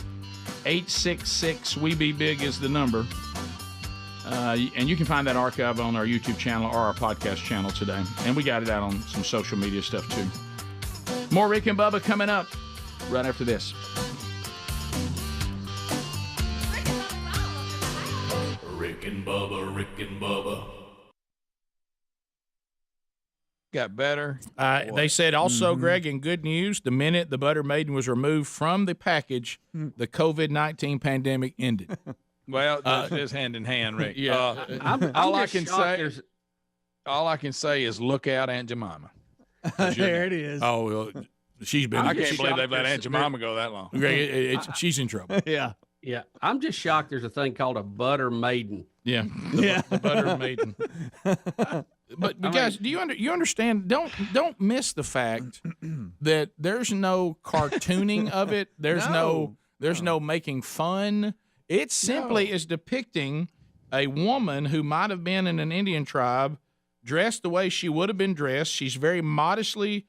866-WE-BE-BIG is the number. And you can find that archive on our YouTube channel or our podcast channel today. And we got it out on some social media stuff too. More Rick and Bubba coming up right after this. Rick and Bubba, Rick and Bubba. Got better. They said also, Greg, in good news, the minute the Butter Maiden was removed from the package, the COVID-19 pandemic ended. Well, it's hand in hand, Rick. Yeah. All I can say is look out, Aunt Jemima. There it is. Oh, well, she's been. I can't believe they've let Aunt Jemima go that long. Greg, she's in trouble. Yeah. Yeah, I'm just shocked there's a thing called a butter maiden. Yeah, the Butter Maiden. But guys, do you understand? Don't miss the fact that there's no cartooning of it. There's no making fun. It simply is depicting a woman who might have been in an Indian tribe, dressed the way she would have been dressed. She's very modestly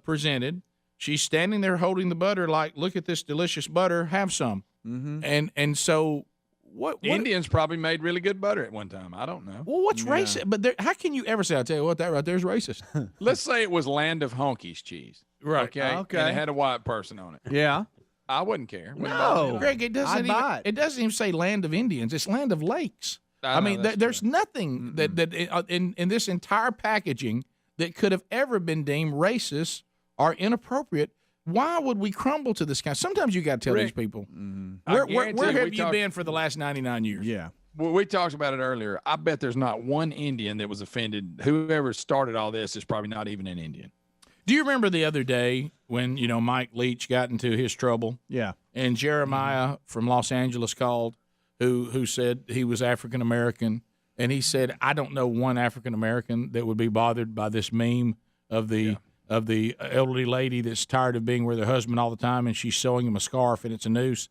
presented. She's standing there holding the butter like, look at this delicious butter, have some. Mm-hmm. And so what Indians probably made really good butter at one time. I don't know. Well, what's racist? But how can you ever say, I'll tell you what, that right there is racist? Let's say it was Land of Honkies cheese. Right. Okay. And it had a white person on it. Yeah. I wouldn't care. No. Greg, it doesn't even say Land of Indians. It's Land of Lakes. I mean, there's nothing that in this entire packaging that could have ever been deemed racist or inappropriate. Why would we crumble to this kind? Sometimes you got to tell these people, where have you been for the last 99 years? Yeah. Well, we talked about it earlier. I bet there's not one Indian that was offended. Whoever started all this is probably not even an Indian. Do you remember the other day when, Mike Leach got into his trouble? Yeah. And Jeremiah from Los Angeles called, who said he was African American, and he said, I don't know one African American that would be bothered by this meme of the elderly lady that's tired of being with her husband all the time, and she's sewing him a scarf and it's a noose.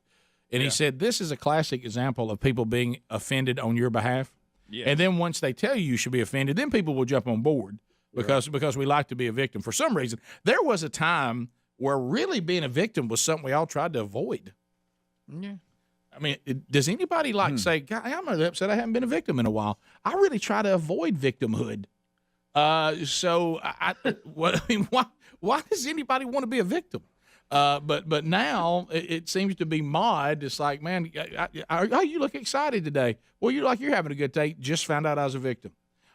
And he said, this is a classic example of people being offended on your behalf. Yes. And then once they tell you should be offended, then people will jump on board because we like to be a victim. For some reason, there was a time where really being a victim was something we all tried to avoid. Yeah. I mean, does anybody say, God, I'm really upset I haven't been a victim in a while. I really try to avoid victimhood. Why does anybody want to be a victim? But now it seems to be mod. It's like, man, you look excited today. Well, you look like you're having a good day. Just found out I was a victim.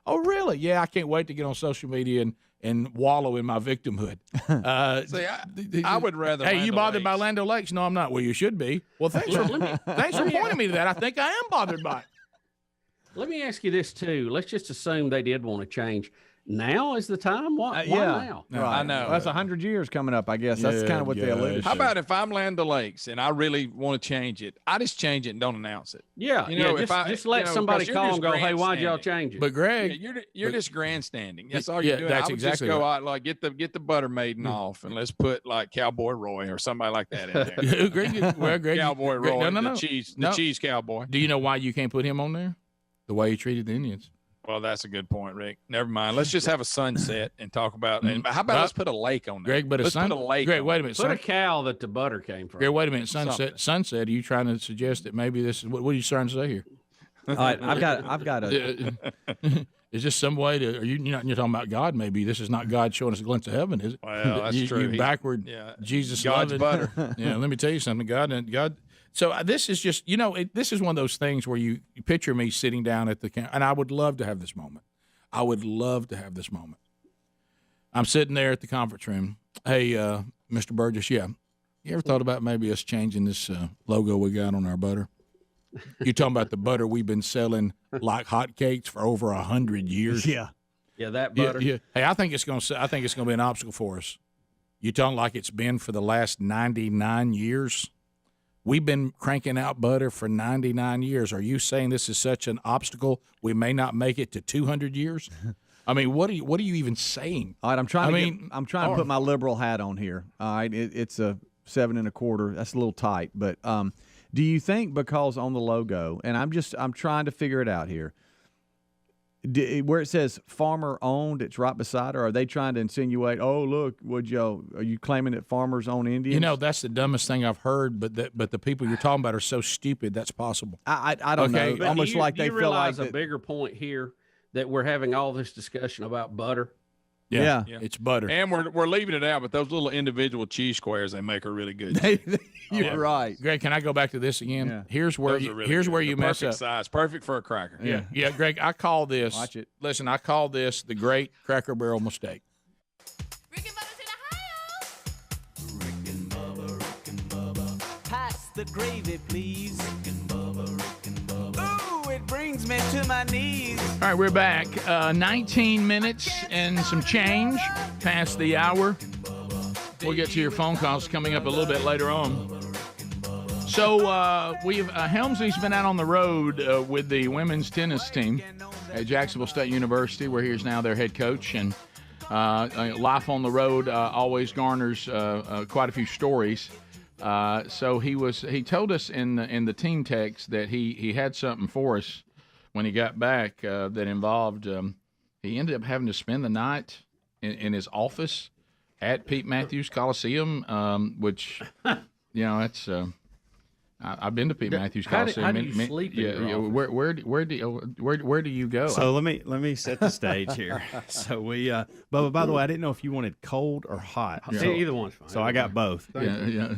Oh, really? Yeah, I can't wait to get on social media and wallow in my victimhood. See, I would rather. Hey, you bothered by Land O'Lakes? No, I'm not. Well, you should be. Well, thanks for pointing me to that. I think I am bothered by it. Let me ask you this too. Let's just assume they did want to change. Now is the time? Why now? Right. I know. Well, that's 100 years coming up, I guess. That's kind of what they alluded to. How about if I'm Land O'Lakes and I really want to change it, I just change it and don't announce it. Yeah, just let somebody call and go, hey, why'd y'all change it? But Greg, you're just grandstanding. That's all you're doing. That's I would exactly just go out, like get the Butter Maiden off and let's put like Cowboy Roy or somebody like that in there. Greg, Cowboy Roy, no. the cheese cowboy. Do you know why you can't put him on there? The way he treated the Indians. Well, that's a good point, Rick. Never mind. Let's just have a sunset and talk about. And how about let's put a lake on there? Greg, but let's put a lake. Greg, wait a minute. Put a cow that the butter came from. Greg, wait a minute. Sunset. Are you trying to suggest that maybe this is what are you trying to say here? All right, I've got a. Is this some way to? You're talking about God? Maybe this is not God showing us a glimpse of heaven, is it? Well, that's true. You backward, Jesus God's loving. butter. Yeah, let me tell you something. God. So this is just, this is one of those things where you picture me sitting down at the camp, and I would love to have this moment. I would love to have this moment. I'm sitting there at the conference room. Hey, Mr. Burgess, you ever thought about maybe us changing this logo we got on our butter? You're talking about the butter we've been selling like hotcakes for over 100 years. Yeah, that butter. Yeah. Hey, I think it's going to be an obstacle for us. You talking like it's been for the last 99 years? We've been cranking out butter for 99 years. Are you saying this is such an obstacle we may not make it to 200 years? I mean, what are you even saying? All right, I'm trying to put my liberal hat on here. All right, it's a 7 1/4. That's a little tight, but do you think because on the logo, and I'm trying to figure it out here, where it says farmer owned, it's right beside her. Are they trying to insinuate? Oh, look, are you claiming that farmers own Indians? That's the dumbest thing I've heard. But the people you're talking about are so stupid. That's possible. I don't know. But almost like they feel like a bigger point here that we're having all this discussion about butter. Yeah. It's butter, and we're leaving it out. But those little individual cheese squares they make are really good. You're right, Greg. Can I go back to this again? Yeah. Here's where you mess up. Perfect size, perfect for a cracker. Yeah, Greg. I call this. Watch it. Listen, I call this the Great Cracker Barrel mistake. Rick and Bubba. Pass the gravy, please. Ooh, it brings me to my knees. All right, we're back. 19 minutes and some change past the hour. We'll get to your phone calls coming up a little bit later on. So Helmsley's been out on the road with the women's tennis team at Jacksonville State University, where he is now their head coach. And life on the road always garners quite a few stories. So he told us in the team text that he had something for us when he got back that involved he ended up having to spend the night in his office at Pete Matthews Coliseum, which it's I've been to Pete Matthews Coliseum. How do you sleep? Where do you go? So let me set the stage here. So we, Bubba. By the way, I didn't know if you wanted cold or hot. So, either one's fine. So I got both. Yeah.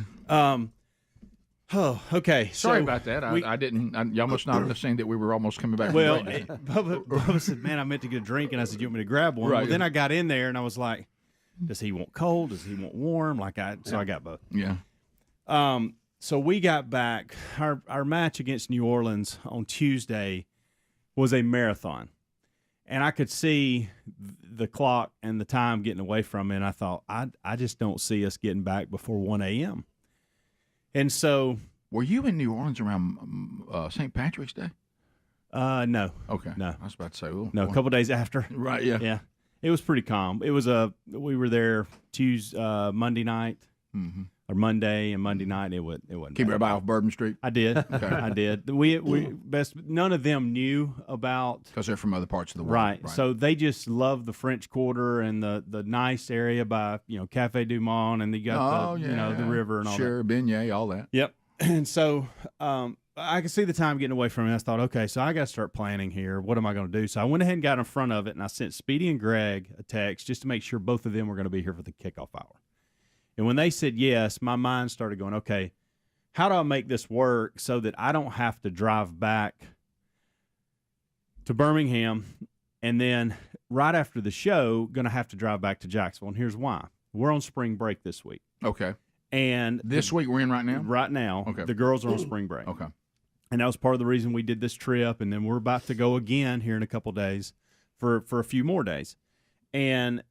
Oh, okay. Sorry about that. I didn't. Y'all must not have seen that we were almost coming back. Well, Bubba said, "Man, I meant to get a drink," and I said, "You want me to grab one?" Right. Well, then I got in there and I was like, "Does he want cold? Does he want warm?" So I got both. Yeah. So we got back. Our match against New Orleans on Tuesday was a marathon, and I could see the clock and the time getting away from me. And I thought, I just don't see us getting back before 1 a.m. And so, were you in New Orleans around St. Patrick's Day? No. Okay. No. I was about to say, oh, no. A couple days after. Right. Yeah. Yeah. It was pretty calm. It was we were there Monday night. Mm-hmm. Or Monday and Monday night, it wasn't. Keep everybody off Bourbon Street. I did. Okay. I did. None of them knew about, because they're from other parts of the world. Right. So they just love the French Quarter and the nice area by Cafe Du Monde, and they got the river and all that. Sure, beignet, all that. Yep. And so I could see the time getting away from me. I thought, okay, so I got to start planning here. What am I going to do? So I went ahead and got in front of it, and I sent Speedy and Greg a text just to make sure both of them were going to be here for the kickoff hour. And when they said yes, my mind started going, okay, how do I make this work so that I don't have to drive back to Birmingham and then right after the show, going to have to drive back to Jacksonville? And here's why. We're on spring break this week. Okay. And this week we're in right now? Right now. Okay. The girls are on spring break. Okay. And that was part of the reason we did this trip. And then we're about to go again here in a couple days for a few more days. And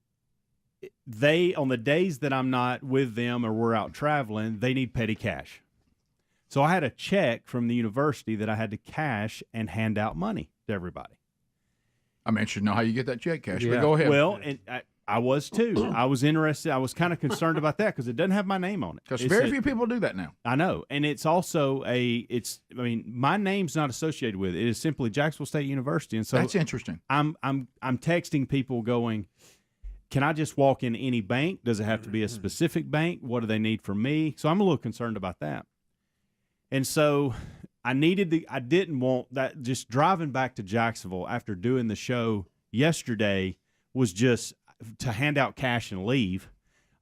they, on the days that I'm not with them or we're out traveling, they need petty cash. So I had a check from the university that I had to cash and hand out money to everybody. I'm interested to know how you get that check cash, but go ahead. Well, and I was too. I was interested. I was kind of concerned about that because it doesn't have my name on it. Because very few people do that now. I know. And it's also my name's not associated with it. It is simply Jacksonville State University. And so that's interesting. I'm texting people going, can I just walk in any bank? Does it have to be a specific bank? What do they need from me? So I'm a little concerned about that. And so I didn't want that, just driving back to Jacksonville after doing the show yesterday was just to hand out cash and leave.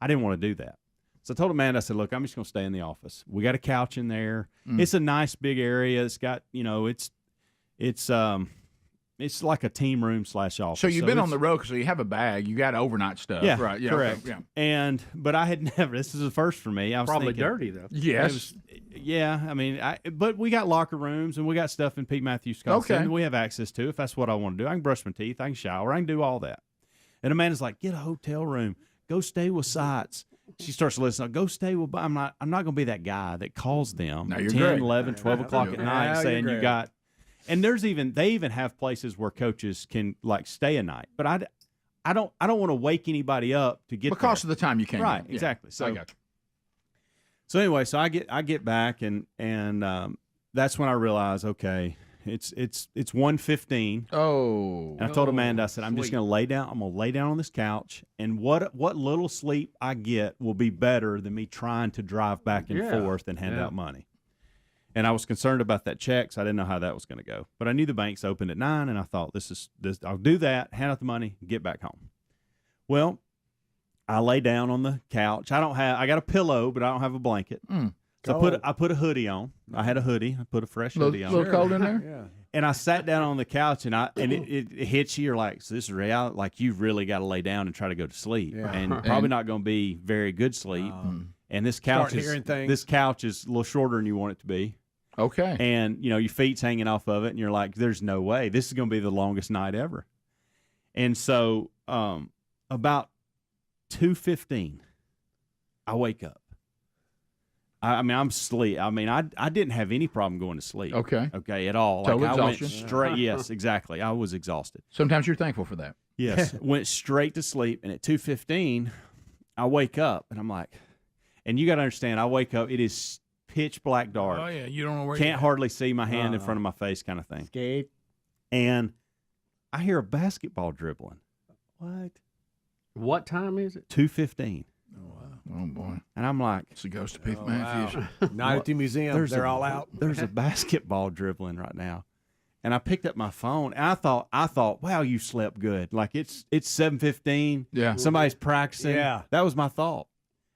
I didn't want to do that. So I told Amanda, I said, look, I'm just going to stay in the office. We got a couch in there. It's a nice big area. It's got, it's like a team room / office. So you've been on the road, so you have a bag. You got overnight stuff. Yeah, right. Yeah, correct. okay, yeah. But I had never. This is the first for me. I was Probably thinking, dirty though. Yes. But we got locker rooms and we got stuff in Pete Matthews Wisconsin Okay. that we have access to if that's what I want to do. I can brush my teeth. I can shower. I can do all that. And Amanda's like, get a hotel room. Go stay with Sites. She starts to listen. Go stay with. I'm not going to be that guy that calls them No, you're 10, great. 11, 12 o'clock at night saying you got. And they even have places where coaches can like stay a night. But I don't want to wake anybody up to get Because there. of the time you came. Right, in. Yeah. exactly. So I got you. So anyway, so I get back and that's when I realized, okay, it's 1:15. Oh. And I told Amanda, I said, I'm just going to lay down. I'm going to lay down on this couch, and what little sleep I get will be better than me trying to drive back and forth and hand out money. And I was concerned about that check, so I didn't know how that was going to go. But I knew the banks opened at 9, and I thought, this. I'll do that, hand out the money, get back home. Well, I lay down on the couch. I got a pillow, but I don't have a blanket. So I put a hoodie on. I had a hoodie. I put a fresh hoodie on. A little cold in there? Yeah. And I sat down on the couch, and it hits you. You're like, so this is reality. Like, you've really got to lay down and try to go to sleep, and probably not going to be very good sleep. And this couch is a little shorter than you want it to be. Okay. And your feet's hanging off of it, and you're like, there's no way. This is going to be the longest night ever. And so about 2:15, I wake up. I'm asleep. I didn't have any problem going to sleep. Okay. Okay, at all. Total I went exhaustion. straight. Yes, exactly. I was exhausted. Sometimes you're thankful for that. Yes. Went straight to sleep, and at 2:15, I wake up, and I'm like, and you got to understand, I wake up. It is pitch black dark. Oh yeah, you don't know where. Can't hardly see my hand in front of my face, kind of thing. Scared. And I hear a basketball dribbling. What time is it? 2:15. Oh boy. And I'm like, it's the ghost of Pete Matthews. Not at the museum. They're all out. There's a basketball dribbling right now. And I picked up my phone, and I thought, wow, you slept good. Like it's 7:15. Yeah. Somebody's practicing. Yeah. That was my thought.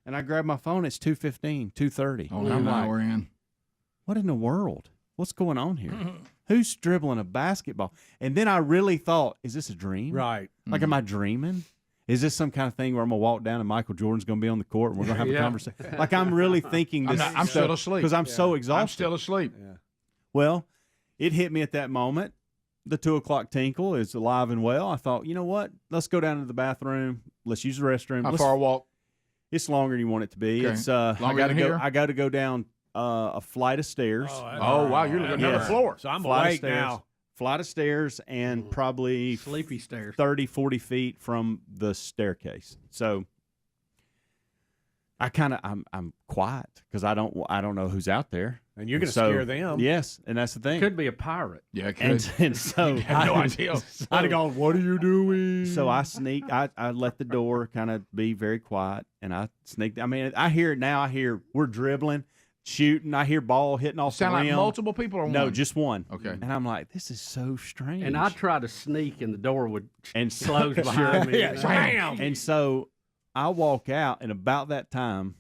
And I grabbed my phone. It's 2:15, 2:30. Only and I'm an like, hour in. what in the world? What's going on here? Who's dribbling a basketball? And then I really thought, is this a dream? Right. Like, am I dreaming? Is this some kind of thing where I'm going to walk down and Michael Jordan's going to be on the court and we're going to have a conversation? Like, I'm really thinking this. I'm still asleep. Because I'm so exhausted. I'm still asleep. Yeah. Well, it hit me at that moment. The 2 o'clock tinkle is alive and well. I thought, you know what? Let's go down to the bathroom. Let's use the restroom. How far a walk? It's longer than you want it to be. Okay. It's Longer than here? I got to go down a flight of stairs. Oh wow, you're looking at another floor. So I'm Flight of awake stairs. now. Flight of stairs and probably Sleepy stairs. 30, 40 feet from the staircase. So I'm quiet because I don't know who's out there. And you're going to scare them. Yes, and that's the thing. Could be a pirate. Yeah, it could. And so I have no idea. I'd have gone, what are you doing? So I sneak. I let the door kind of be very quiet, and I sneak. I mean, I hear it now. I hear we're dribbling, shooting. I hear ball hitting off Sound the like rim. multiple people or No, one? just one. Okay. And I'm like, this is so strange. And I try to sneak, and the door would and close behind me. Yeah, bam! And so I walk out, and about that time,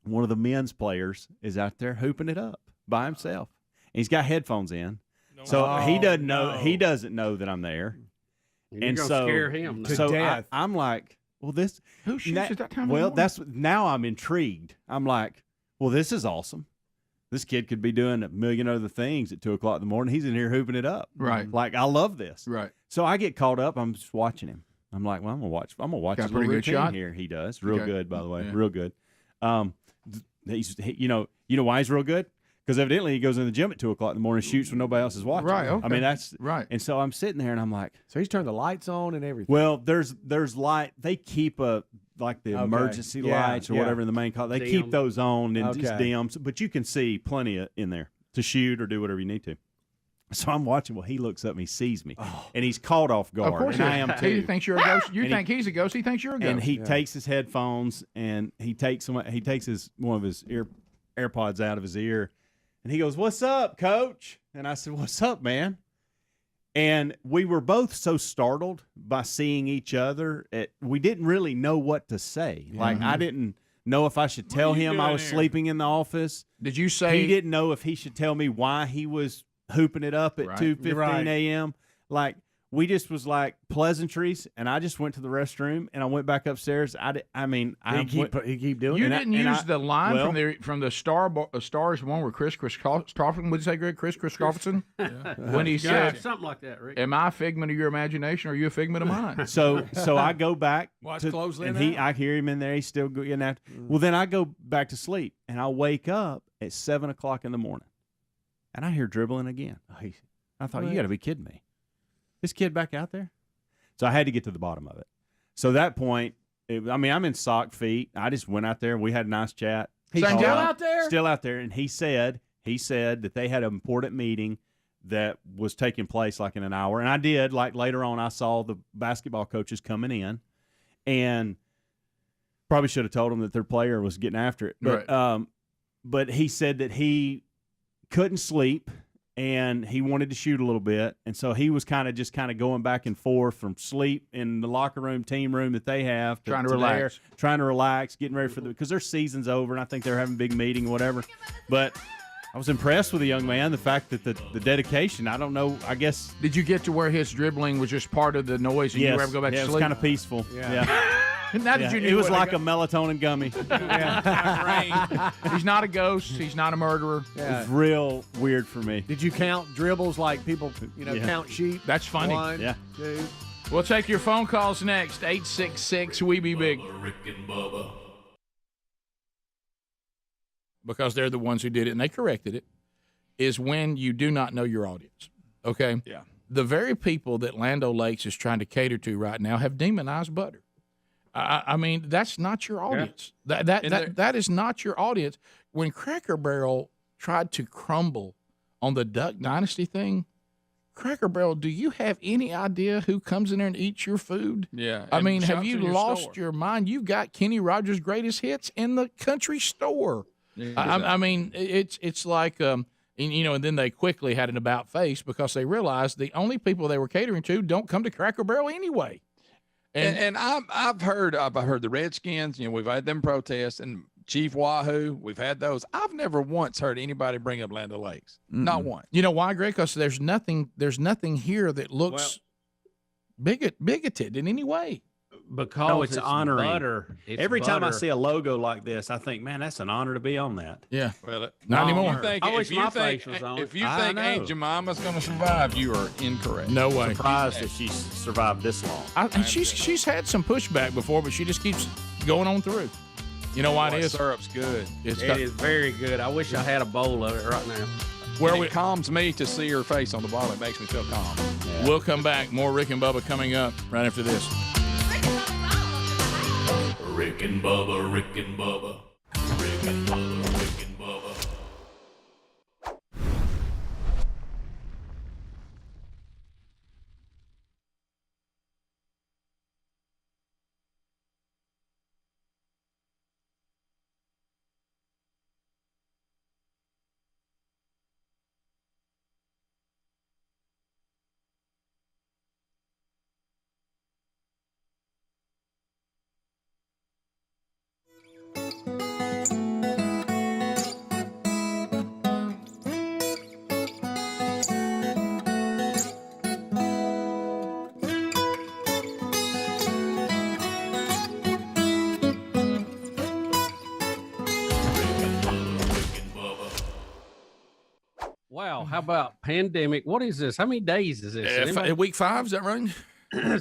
one of the men's players is out there hooping it up by himself. And he's got headphones in. So he doesn't know. He doesn't know that I'm there. You're and gonna so scare him to death. I'm like, well, this. Who shoots at that time? Well, of the that's now I'm intrigued. I'm like, well, this is awesome. This kid could be doing a million other things at 2 o'clock in the morning. He's in here hooping it up. Right. Like, I love this. Right. So I get caught up. I'm just watching him. I'm like, well, I'm gonna watch Got a his little pretty good routine shot? here. He does real Okay. good, by the way, Yeah. real good. You know why he's real good? Because evidently he goes in the gym at 2 o'clock in the morning and shoots when nobody else is watching. Right, okay. I mean, that's Right. And so I'm sitting there and I'm like, So he's turned the lights on and everything. well, there's light. They keep the emergency Yeah, lights or yeah. whatever in the main call. They Dim. keep those on and just Okay. dim, but you can see plenty in there to shoot or do whatever you need to. So I'm watching. Well, he looks up and he sees me, and he's caught off guard. Of course, and I am too. He thinks you're a ghost. You And think he's a ghost. He thinks you're a ghost. And he takes his headphones and he takes one of his AirPods out of his ear, and he goes, "What's up, Coach?" And I said, "What's up, man?" And we were both so startled by seeing each other. We didn't really know what to say. Like, I didn't know if I should tell him I was sleeping in the office. Did you say he didn't know if he should tell me why he was hooping it up at 2:15 a.m.? Like, we just was like pleasantries, and I just went to the restroom and I went back upstairs. He keep doing You it. didn't use the line from the Stars one where Chris Christopherson, would you say, Greg? Chris Christopherson? When he said something like that, Rick. Am I a figment of your imagination, or are you a figment of mine? So I go back and I hear him in there. He's still getting after. Well, then I go back to sleep, and I wake up at 7 o'clock in the morning, and I hear dribbling again. I thought, you got to be kidding me. This kid back out there? So I had to get to the bottom of it. So that point, I'm in sock feet. I just went out there, and we had a nice chat. He's still out there? Still out there, and he said that they had an important meeting that was taking place like in an hour. And I did. Like later on, I saw the basketball coaches coming in, and probably should have told them that their player was getting after it. But but he said that he couldn't sleep, and he wanted to shoot a little bit. And so he was kind of going back and forth from sleep in the locker room, team room that they have. Trying to relax. Getting ready for because their season's over, and I think they're having a big meeting or whatever. But I was impressed with the young man, the fact that the dedication, I don't know, I guess. Did you get to where his dribbling was just part of the noise and you were able to go back to sleep? It was kind of peaceful. Yeah. Now that you knew it was like a melatonin gummy. He's not a ghost. He's not a murderer. It was real weird for me. Did you count dribbles like people, count sheep? That's funny. 1, 2. We'll take your phone calls next. 866-WE-BE-BIG. Rick and Bubba. Because they're the ones who did it, and they corrected it, is when you do not know your audience. Okay? Yeah. The very people that Land O'Lakes is trying to cater to right now have demonized butter. I mean, that's not your audience. Yeah. That is not your audience. When Cracker Barrel tried to crumble on the Duck Dynasty thing, Cracker Barrel, do you have any idea who comes in there and eats your food? Yeah. I mean, have you lost your mind? You've got Kenny Rogers' greatest hits in the country store. Yeah. I mean, it's like, and then they quickly had an about face because they realized the only people they were catering to don't come to Cracker Barrel anyway. And I've heard the Redskins. We've had them protests, and Chief Wahoo. We've had those. I've never once heard anybody bring up Land O'Lakes. Not once. You know why, Greg? Because there's nothing here that looks bigoted in any way. Because it's honoring. Butter. Every time I see a logo like this, I think, man, that's an honor to be on that. Yeah. Well, not anymore. If you think Aunt Jemima's going to survive, you are incorrect. No way. Surprised that she's survived this long. And she's had some pushback before, but she just keeps going on through. You know why it is? Syrup's good. It is very good. I wish I had a bowl of it right now. It calms me to see her face on the bottle. It makes me feel calm. Yeah. We'll come back. More Rick and Bubba coming up right after this. Rick and Bubba, Rick and Bubba. Rick and Bubba, Rick and Bubba. Wow, how about pandemic? What is this? How many days is this? Week 5, is that right?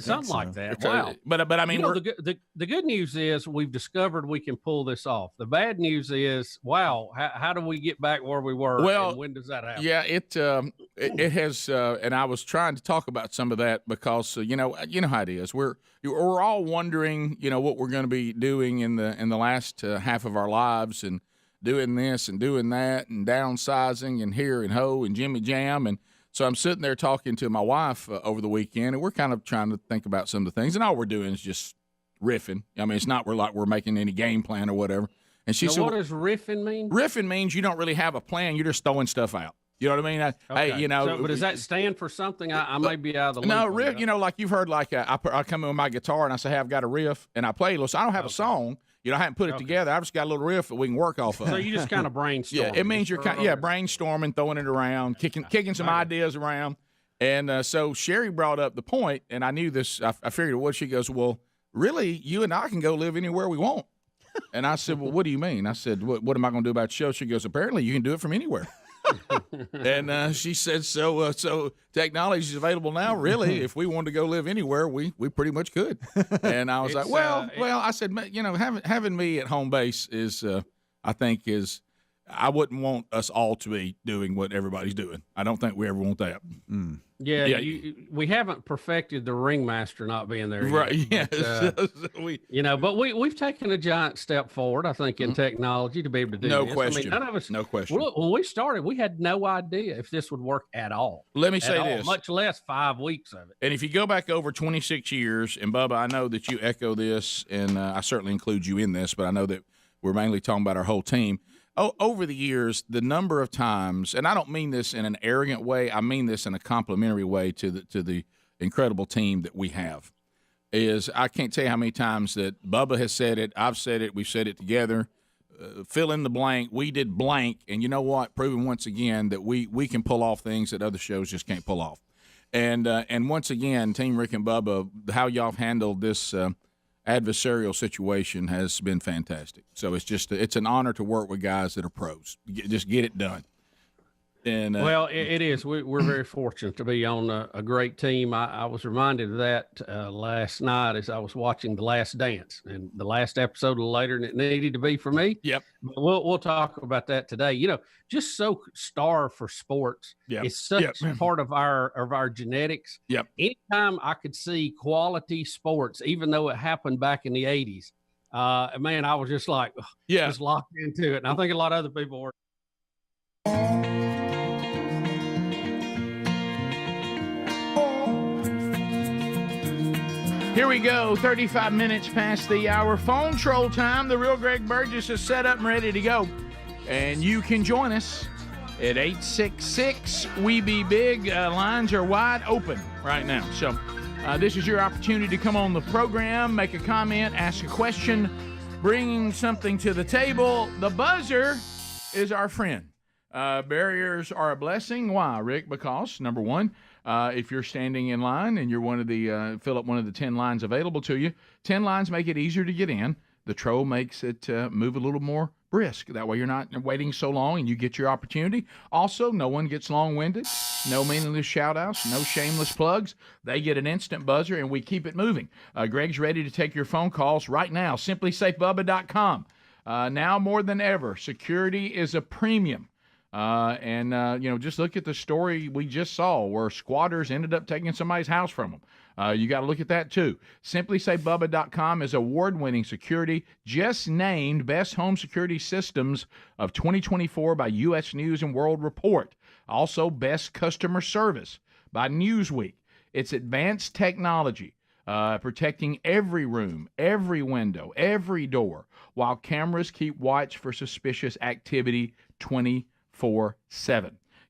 Something like that. Wow. But I mean, the good news is we've discovered we can pull this off. The bad news is, wow, how do we get back where we were? Well, and when does that happen? Yeah, it has, and I was trying to talk about some of that because you know how it is. We're all wondering, what we're going to be doing in the last half of our lives, and doing this and doing that and downsizing and here and ho and Jimmy Jam. And so I'm sitting there talking to my wife over the weekend, and we're kind of trying to think about some of the things. And all we're doing is just riffing. I mean, it's not we're making any game plan or whatever. And she said, what does riffing mean? Riffing means you don't really have a plan. You're just throwing stuff out. You know what I mean? Hey, you know. So, but does that stand for something? I may be out of the loop. No, Rick, you know, like you've heard, like I come in with my guitar and I say, hey, I've got a riff, and I play a little. So I don't have a song. You know, I haven't put it together. I've just got a little riff that we can work off of. So you just kind of brainstorm. Yeah, it means you're brainstorming, throwing it around, kicking some ideas around. And so Sherry brought up the point, and I knew this. I figured what she goes, well, really, you and I can go live anywhere we want. And I said, well, what do you mean? I said, what am I going to do about the show? She goes, apparently you can do it from anywhere. And she said, so technology is available now. Really, if we wanted to go live anywhere, we pretty much could. And I was like, well, I said, you know, having me at home base is, I think is, I wouldn't want us all to be doing what everybody's doing. I don't think we ever want that. Mm. Yeah, we haven't perfected the ringmaster not being there yet. Right, yes. But we've taken a giant step forward, I think, in technology to be able to do no this. question. I mean, none of us, no question. When we started, we had no idea if this would work at all. Let me say this. Much less 5 weeks of it. And if you go back over 26 years, and Bubba, I know that you echo this, and I certainly include you in this, but I know that we're mainly talking about our whole team. Over the years, the number of times, and I don't mean this in an arrogant way, I mean this in a complimentary way to the incredible team that we have, is I can't tell you how many times that Bubba has said it, I've said it, we've said it together, fill in the blank, we did blank, and you know what, proving once again that we can pull off things that other shows just can't pull off. And once again, Team Rick and Bubba, how y'all have handled this adversarial situation has been fantastic. So it's an honor to work with guys that are pros. Just get it done. And well, it is. We're very fortunate to be on a great team. I was reminded of that last night as I was watching The Last Dance, and the last episode a little later than it needed to be for me. Yep. But we'll talk about that today. You know, just so starved for sports. Yep. It's such a part of our genetics. Yep. Anytime I could see quality sports, even though it happened back in the 80s, man, I was just like, just locked into it. And I think a lot of other people were. Here we go, 35 minutes past the hour. Phone troll time. The real Greg Burgess is set up and ready to go. And you can join us at 866-WE-BE-BIG. Lines are wide open right now. So this is your opportunity to come on the program, make a comment, ask a question, bring something to the table. The buzzer is our friend. Barriers are a blessing. Why, Rick? Because, number one, if you're standing in line and you're one of the fill up one of the 10 lines available to you, 10 lines make it easier to get in. The troll makes it move a little more brisk. That way you're not waiting so long and you get your opportunity. Also, no one gets long-winded, no meaningless shout-outs, no shameless plugs. They get an instant buzzer and we keep it moving. Greg's ready to take your phone calls right now. SimplySafeBubba.com. Now more than ever, security is a premium. Just look at the story we just saw where squatters ended up taking somebody's house from them. You got to look at that too. SimplySafeBubba.com is award-winning security, just named Best Home Security Systems of 2024 by U.S. News & World Report. Also, Best Customer Service by Newsweek. It's advanced technology, protecting every room, every window, every door, while cameras keep watch for suspicious activity 24/7.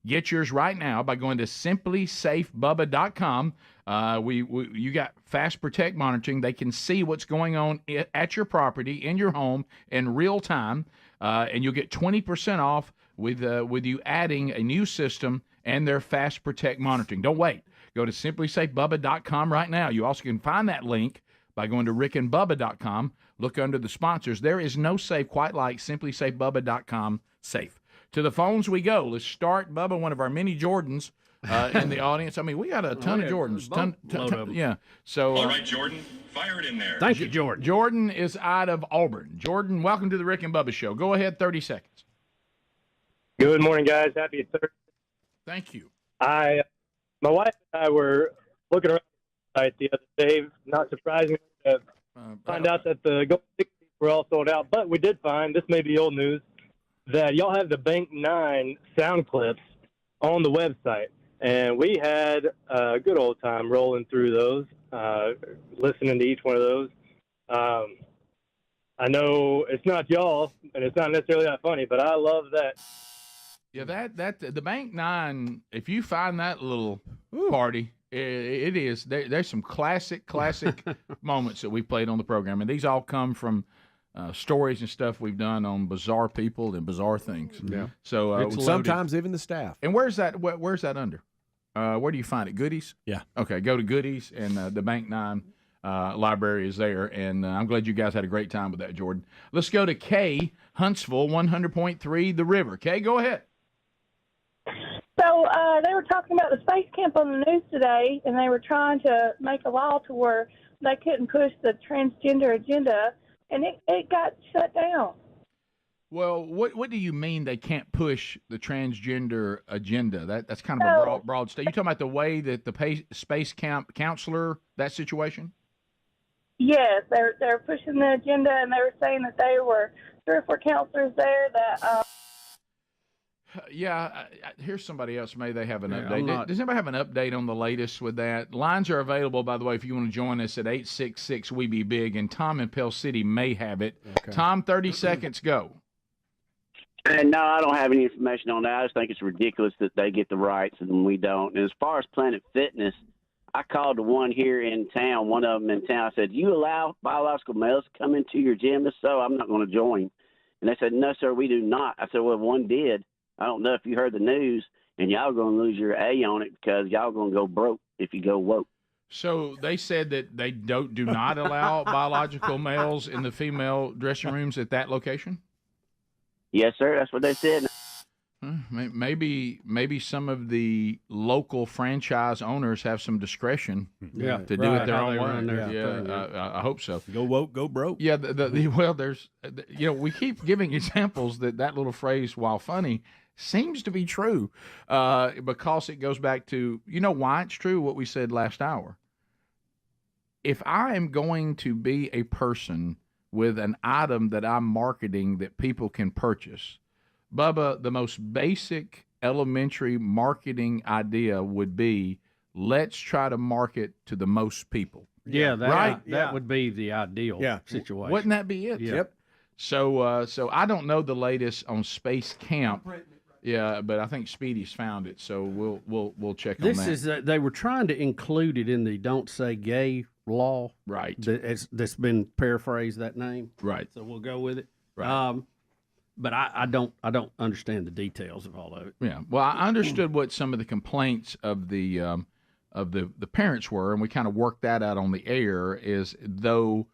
Get yours right now by going to simplysafebubba.com. You got Fast Protect monitoring. They can see what's going on at your property, in your home, in real time, and you'll get 20% off with you adding a new system and their Fast Protect monitoring. Don't wait. Go to simplysafebubba.com right now. You also can find that link by going to rickandbubba.com. Look under the sponsors. There is no safe quite like simplysafebubba.com safe. To the phones we go. Let's start, Bubba, one of our many Jordans in the audience. I mean, we got a ton of Jordans. Ton, yeah. So, all right, Jordan, fire it in there. Thank you, Jordan. Jordan is out of Auburn. Jordan, welcome to the Rick and Bubba Show. Go ahead, 30 seconds. Good morning, guys. Happy Thursday. Thank you. My wife and I were looking around the site the other day, not surprisingly, to find out that the Gold 60s were all sold out. But we did find, this may be old news, that y'all have the Bank 9 sound clips on the website. And we had a good old time rolling through those, listening to each one of those. I know it's not y'all, and it's not necessarily that funny, but I love that Yeah, that the Bank 9. If you find that little party, it is. There's some classic moments that we played on the program, and these all come from stories and stuff we've done on bizarre people and bizarre things. Yeah. So sometimes even the staff. And where's that? Where's that under? Where do you find it? Goodies? Yeah. Okay, go to Goodies, and the Bank 9 library is there. And I'm glad you guys had a great time with that, Jordan. Let's go to Kay, Huntsville, 100.3 The River. Kay, go ahead. So they were talking about the space camp on the news today, and they were trying to make a law to where they couldn't push the transgender agenda, and it got shut down. Well, what do you mean they can't push the transgender agenda? That's kind of a broad statement. You talking about the way that the space camp counselor, that situation? Yes, they're pushing the agenda, and they were saying that there were 3 or 4 counselors there that. Yeah, here's somebody else. May they have an update. Does anybody have an update on the latest with that? Lines are available, by the way, if you want to join us at 866-WE-BE-BIG, and Tom in Pell City may have it. Okay. Tom, 30 seconds, go. No, I don't have any information on that. I just think it's ridiculous that they get the rights and we don't. And as far as Planet Fitness, I called the one here in town, one of them in town. I said, "Do you allow biological males to come into your gym? If so, I'm not going to join." And they said, "No, sir, we do not." I said, "Well, one did. I don't know if you heard the news, and y'all going to lose your A on it because y'all going to go broke if you go woke." So they said that they do not allow biological males in the female dressing rooms at that location? Yes, sir. That's what they said. Maybe some of the local franchise owners have some discretion to do it their own way. I hope so. Go woke, go broke. Yeah, well, there's, we keep giving examples that little phrase, while funny, seems to be true because it goes back to, why it's true, what we said last hour. If I am going to be a person with an item that I'm marketing that people can purchase, Bubba, the most basic elementary marketing idea would be, let's try to market to the most people. Yeah, right? That would be the ideal situation. Wouldn't that be it? Yep. So I don't know the latest on Space Camp. Yeah, but I think Speedy's found it, so we'll check on that. This is they were trying to include it in the "Don't Say Gay" law. Right. That's been paraphrased, that name. Right. So we'll go with it. Right. But I don't understand the details of all of it. Yeah. Well, I understood what some of the complaints of the parents were, and we kind of worked that out on the air. Is though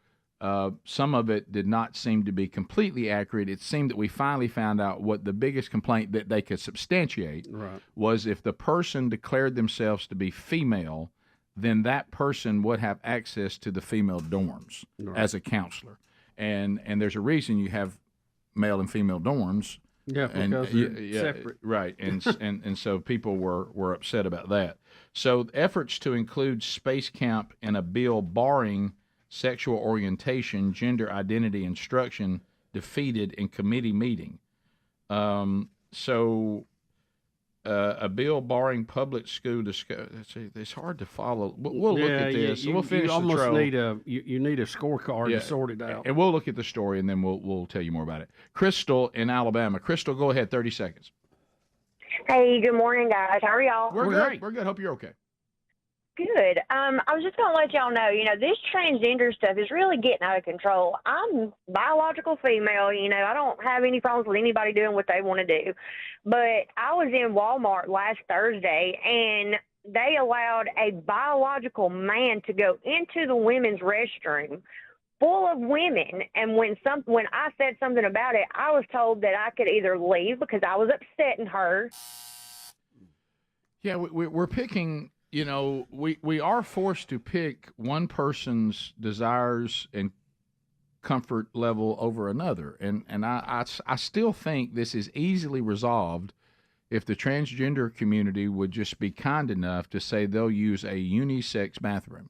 some of it did not seem to be completely accurate, it seemed that we finally found out what the biggest complaint that they could substantiate was if the person declared themselves to be female, then that person would have access to the female dorms as a counselor, and there's a reason you have male and female dorms. Yeah, because they're separate. Right, and so people were upset about that. So efforts to include Space Camp in a bill barring sexual orientation, gender identity instruction defeated in committee meeting. A bill barring public school discussion. It's hard to follow. We'll look at this. We'll finish you almost the troll. you need a scorecard to sort it out. And we'll look at the story, and then we'll tell you more about it. Crystal in Alabama. Crystal, go ahead. 30 seconds. Hey, good morning, guys. How are y'all? We're good. We're good. Hope you're okay. Good. I was just going to let y'all know, this transgender stuff is really getting out of control. I'm biological female, I don't have any problems with anybody doing what they want to do. But I was in Walmart last Thursday, and they allowed a biological man to go into the women's restroom full of women. And when I said something about it, I was told that I could either leave because I was upsetting her. Yeah, we're picking... we are forced to pick one person's desires and comfort level over another. And I still think this is easily resolved if the transgender community would just be kind enough to say they'll use a unisex bathroom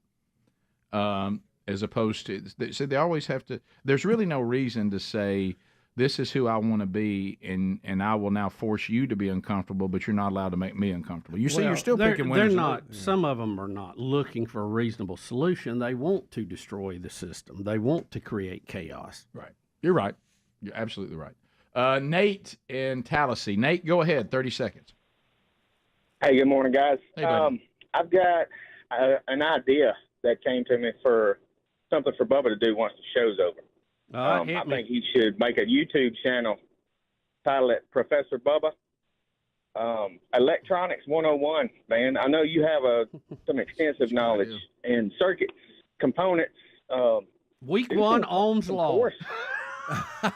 as opposed to – so they always have to – there's really no reason to say – this is who I want to be, and I will now force you to be uncomfortable, but you're not allowed to make me uncomfortable. You see, you're still picking winners. They're not. Some of them are not looking for a reasonable solution. They want to destroy the system. They want to create chaos. Right. You're right. You're absolutely right. Nate in Tallahassee. Nate, go ahead. 30 seconds. Hey, good morning, guys. Hey, buddy. I've got an idea that came to me for something for Bubba to do once the show's over. I think he should make a YouTube channel, title it Professor Bubba. Electronics 101, man. I know you have some extensive knowledge in circuits, components. Week one, Ohm's Law.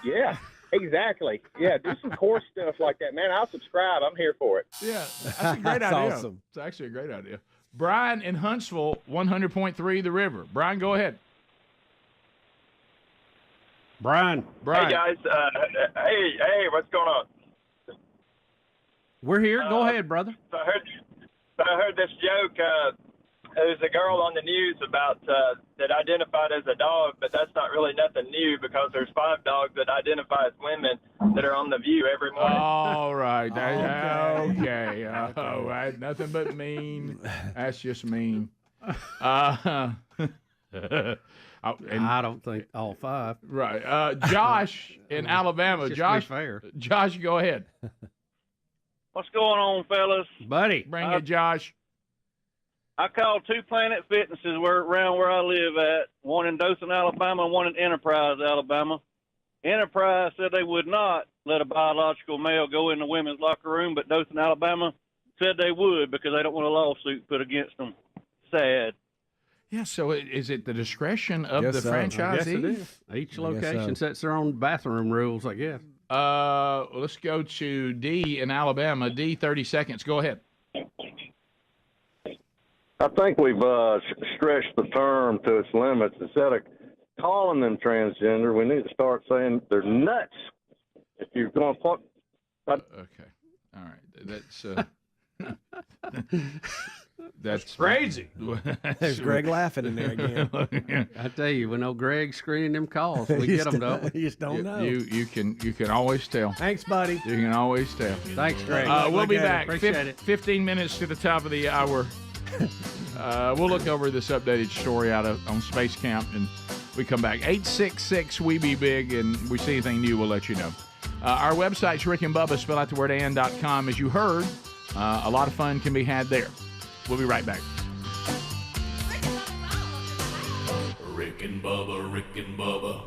Yeah, exactly. Yeah, do some course stuff like that, man. I'll subscribe. I'm here for it. Yeah, that's a great idea. Awesome. It's actually a great idea. Brian in Huntsville, 100.3 The River. Brian, go ahead. Brian. Hey, guys. Hey, what's going on? We're here. Go ahead, brother. So I heard this joke. There's a girl on the news about that identified as a dog, but that's not really nothing new because there's 5 dogs that identify as women that are on The View every morning. All right. Okay. All right. Nothing but mean. That's just mean. I don't think all 5. Right. Josh in Alabama. Just fair. Josh, go ahead. What's going on, fellas? Buddy. Bring it, Josh. I called 2 Planet Fitnesses around where I live at, one in Dothan, Alabama, and one in Enterprise, Alabama. Enterprise said they would not let a biological male go in the women's locker room, but Dothan, Alabama said they would because they don't want a lawsuit put against them. Sad. Yeah, so is it the discretion of the franchisee? Yes, it is. Each location sets their own bathroom rules, I guess. Let's go to D in Alabama. D, 30 seconds. Go ahead. I think we've stretched the term to its limits. Instead of calling them transgender, we need to start saying they're nuts. If you're going to okay, all right, that's crazy. There's Greg laughing in there again. I tell you, when old Greg's screening them calls, we get them, don't we? You just don't know. You can always tell. Thanks, buddy. You can always tell. Thanks, Greg. We'll be back. Appreciate it. 15 minutes to the top of the hour. We'll look over this updated story on Space Camp, and we come back. 866 We Be Big, and we see anything new, we'll let you know. Our website's Rick and Bubba, spell out the word and.com. As you heard, a lot of fun can be had there. We'll be right back. Rick and Bubba, Rick and Bubba.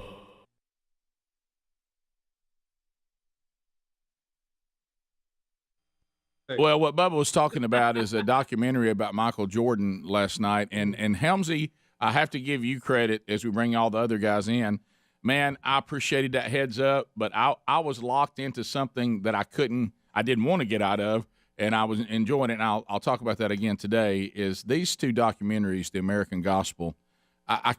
Well, what Bubba was talking about is a documentary about Michael Jordan last night. And Helmsy, I have to give you credit as we bring all the other guys in. Man, I appreciated that heads up, but I was locked into something that I didn't want to get out of, and I was enjoying it. And I'll talk about that again today, is these 2 documentaries, The American Gospel. I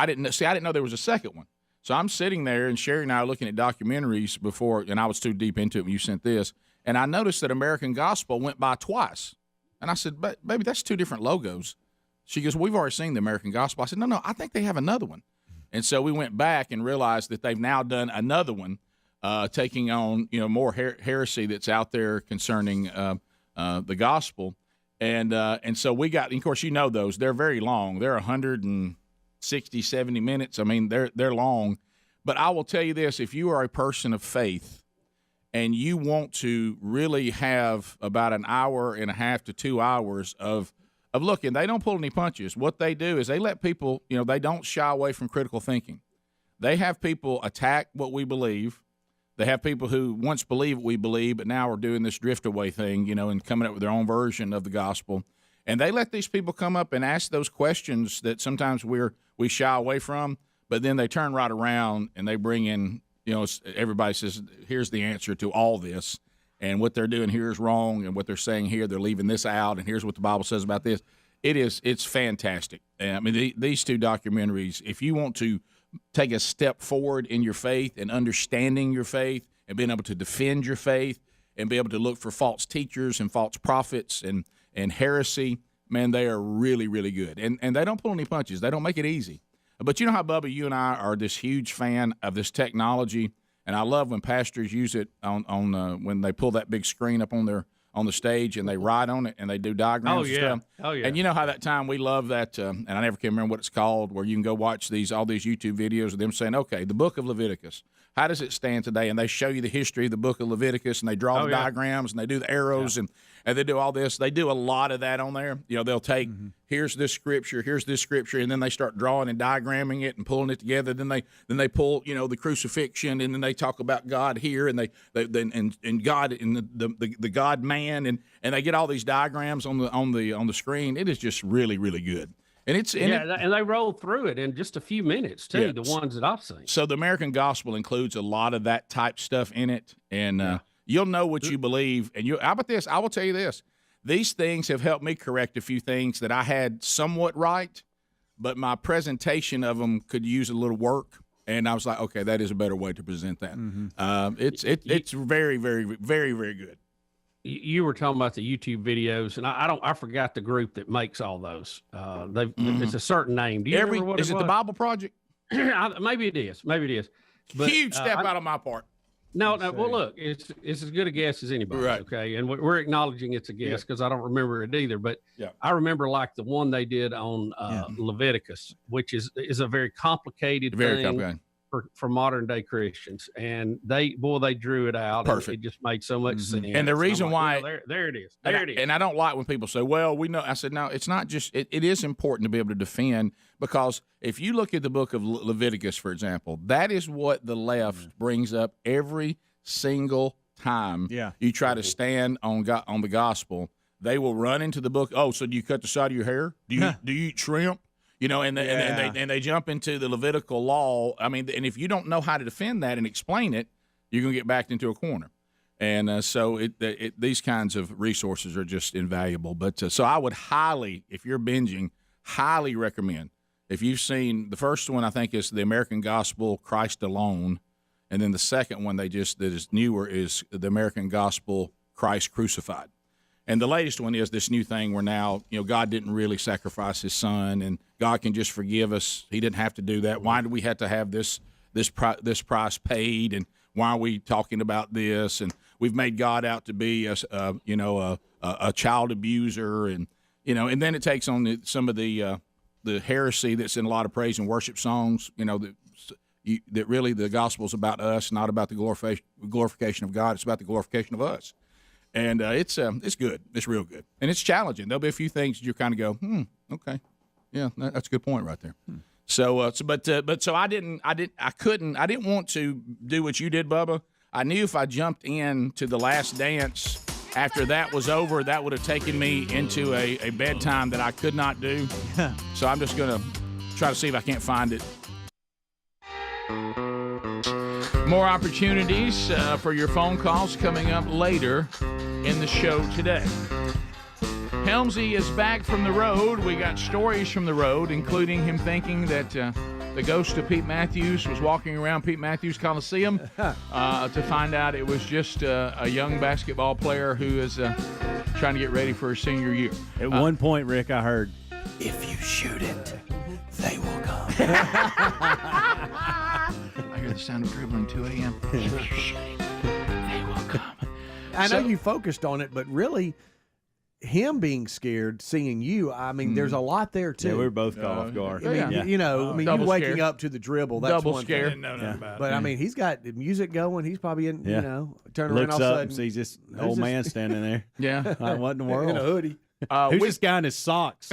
didn't know there was a second one. So I'm sitting there, and Sherry and I are looking at documentaries before, and I was too deep into it when you sent this. And I noticed that American Gospel went by twice. And I said, baby, that's 2 different logos. She goes, we've already seen the American Gospel. I said, no, I think they have another one. And so we went back and realized that they've now done another one, taking on more heresy that's out there concerning the gospel. And so we got, and of course, those. They're very long. They're 160, 70 minutes. I mean, they're long. But I will tell you this, if you are a person of faith, and you want to really have about an hour and a half to 2 hours of looking, they don't pull any punches. What they do is they let people, they don't shy away from critical thinking. They have people attack what we believe. They have people who once believed what we believe, but now are doing this drift away thing, and coming up with their own version of the gospel. And they let these people come up and ask those questions that sometimes we shy away from, but then they turn right around and they bring in, everybody says, here's the answer to all this, and what they're doing here is wrong, and what they're saying here, they're leaving this out, and here's what the Bible says about this. It's fantastic. I mean, these 2 documentaries, if you want to take a step forward in your faith and understanding your faith and being able to defend your faith and be able to look for false teachers and false prophets and heresy, man, they are really, really good. And they don't pull any punches. They don't make it easy. But you know how, Bubba, you and I are this huge fan of this technology, and I love when pastors use it on when they pull that big screen up on the stage and they write on it and they do diagrams and stuff. Oh, yeah. And you know how that time we love that, and I never can remember what it's called, where you can go watch all these YouTube videos of them saying, okay, the book of Leviticus, how does it stand today? And they show you the history of the book of Leviticus, and they draw the diagrams, and they do the arrows, and they do all this. They do a lot of that on there. They'll take, here's this scripture, and then they start drawing and diagramming it and pulling it together. Then they pull, the crucifixion, and then they talk about God here, and and God and the God man, and they get all these diagrams on the screen. It is just really, really good. And and they roll through it in just a few minutes too. The ones that I've seen. So the American Gospel includes a lot of that type stuff in it, and you'll know what you believe. And how about this? I will tell you this: these things have helped me correct a few things that I had somewhat right, but my presentation of them could use a little work. And I was like, okay, that is a better way to present that. It's very, very, very, very good. You were talking about the YouTube videos, and I forgot the group that makes all those. It's a certain name. Do you remember what is it? The Bible Project? Maybe it is. But, huge step out on my part. No. Well, look, it's as good a guess as anybody. Right. Okay, and we're acknowledging it's a guess because I don't remember it either. But I remember like the one they did on Leviticus, which is a very complicated thing. For modern day Christians, and they drew it out. Perfect. It just made so much sense. And the reason why there it is. And I don't like when people say, "Well, we know." I said, "No, it's not just. It is important to be able to defend, because if you look at the book of Leviticus, for example, that is what the left brings up every single time. You try to stand on the gospel, they will run into the book. Oh, so do you cut the side of your hair? Do you eat shrimp? And they jump into the Levitical law. I mean, and if you don't know how to defend that and explain it, you're going to get backed into a corner. And so these kinds of resources are just invaluable. But so I would highly, if you're binging, highly recommend. If you've seen the first one, I think is the American Gospel, Christ Alone, and then the second one that is newer is the American Gospel, Christ Crucified. And the latest one is this new thing where now, God didn't really sacrifice his son, and God can just forgive us. He didn't have to do that. Why do we have to have this price paid? And why are we talking about this? And we've made God out to be a child abuser, and then it takes on some of the heresy that's in a lot of praise and worship songs. That really the gospel's about us, not about the glorification of God. It's about the glorification of us. And it's good. It's real good, and it's challenging. There'll be a few things you kind of go, okay, yeah, that's a good point right there. So I didn't want to do what you did, Bubba. I knew if I jumped in to the Last Dance after that was over, that would have taken me into a bedtime that I could not do. So I'm just gonna try to see if I can't find it. More opportunities for your phone calls coming up later in the show today. Helmsy is back from the road. We got stories from the road, including him thinking that the ghost of Pete Matthews was walking around Pete Matthews Coliseum to find out it was just a young basketball player who is trying to get ready for his senior year. At one point, Rick, I heard, if you shoot it, they will come. I hear the sound of dribbling 2 a.m. If you shoot it, they will come. I know you focused on it, but really, him being scared, seeing you, I mean, there's a lot there, too. Yeah, we were both caught off guard. I mean, you waking up to the dribble, that's double one scared. thing. But I mean, he's got the music going. He's probably in, turning Looks around all of a up sudden. and sees this old man standing there. Yeah. What in the world? In a hoodie. Who's this guy in his socks?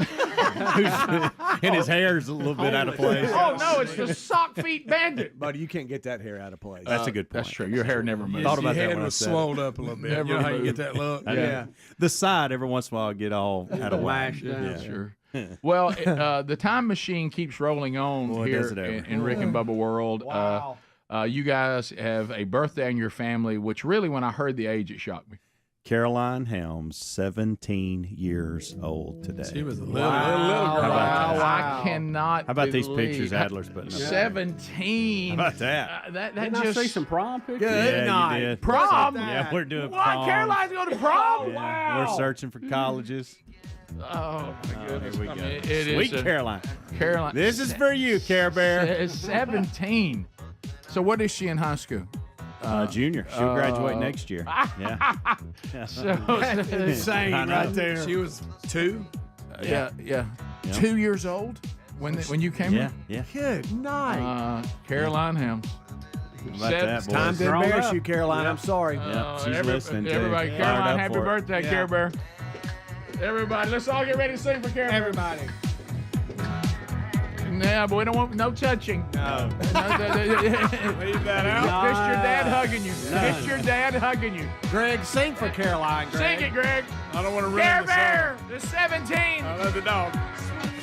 And his hair's a little bit out of place. Oh, no, it's the sock feet bandit. Buddy, you can't get that hair out of place. That's a good point. That's true. Your hair never moves. Thought about Your that head when I was said swelled up a little bit. Never You know how you moved. get that look? Yeah. The side every once in a while get all out of whack. Yeah, sure. Well, the time machine keeps rolling on here in Rick and Bubba World. Wow. You guys have a birthday in your family, which really, when I heard the age, it shocked me. Caroline Helms, 17 years old today. She was a little girl. Wow. I cannot. How about these believe- pictures Adler's putting up? 17. How about that? That Didn't just I see some prom pictures? Good night. You did. Prom? Yeah, we're doing What? prom. Caroline's going to prom? Yeah, Wow. we're searching for colleges. Oh, my goodness. Here we I go. mean, it Sweet is Caroline. Caroline. This is for you, Care Bear. 17. So what is she in high school? Junior. She'll graduate next year. Yeah. So, That's insane right there. She was 2. yeah. 2 years old when you came Yeah. in? Yeah. Good night. Caroline Helms. that, time to embarrass you, Caroline. I'm sorry. She's listening. Everybody, Caroline, happy birthday, Care Bear. Everybody, let's all get ready to sing for Care Bear. Everybody. Nah, but we don't want no touching. No. Leave that out. Just your dad hugging you. Just your dad hugging you. Greg, sing for Caroline, Greg. Sing it, Greg. I don't want to ruin Care the Bear, song. the 17. I love the dog.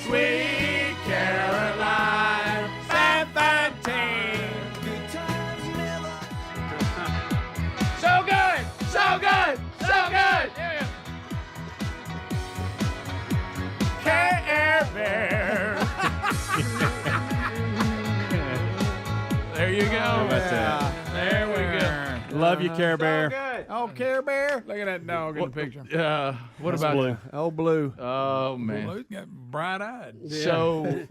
Sweet Caroline, 17. So good, so good, so good. Yeah. Care Bear. There you go. There we go. Love you, Care Bear. Good. Oh, Care Bear. Look at that dog in the picture. What about Blue? Oh, Blue. Oh man. Blue's got bright-eyed. So,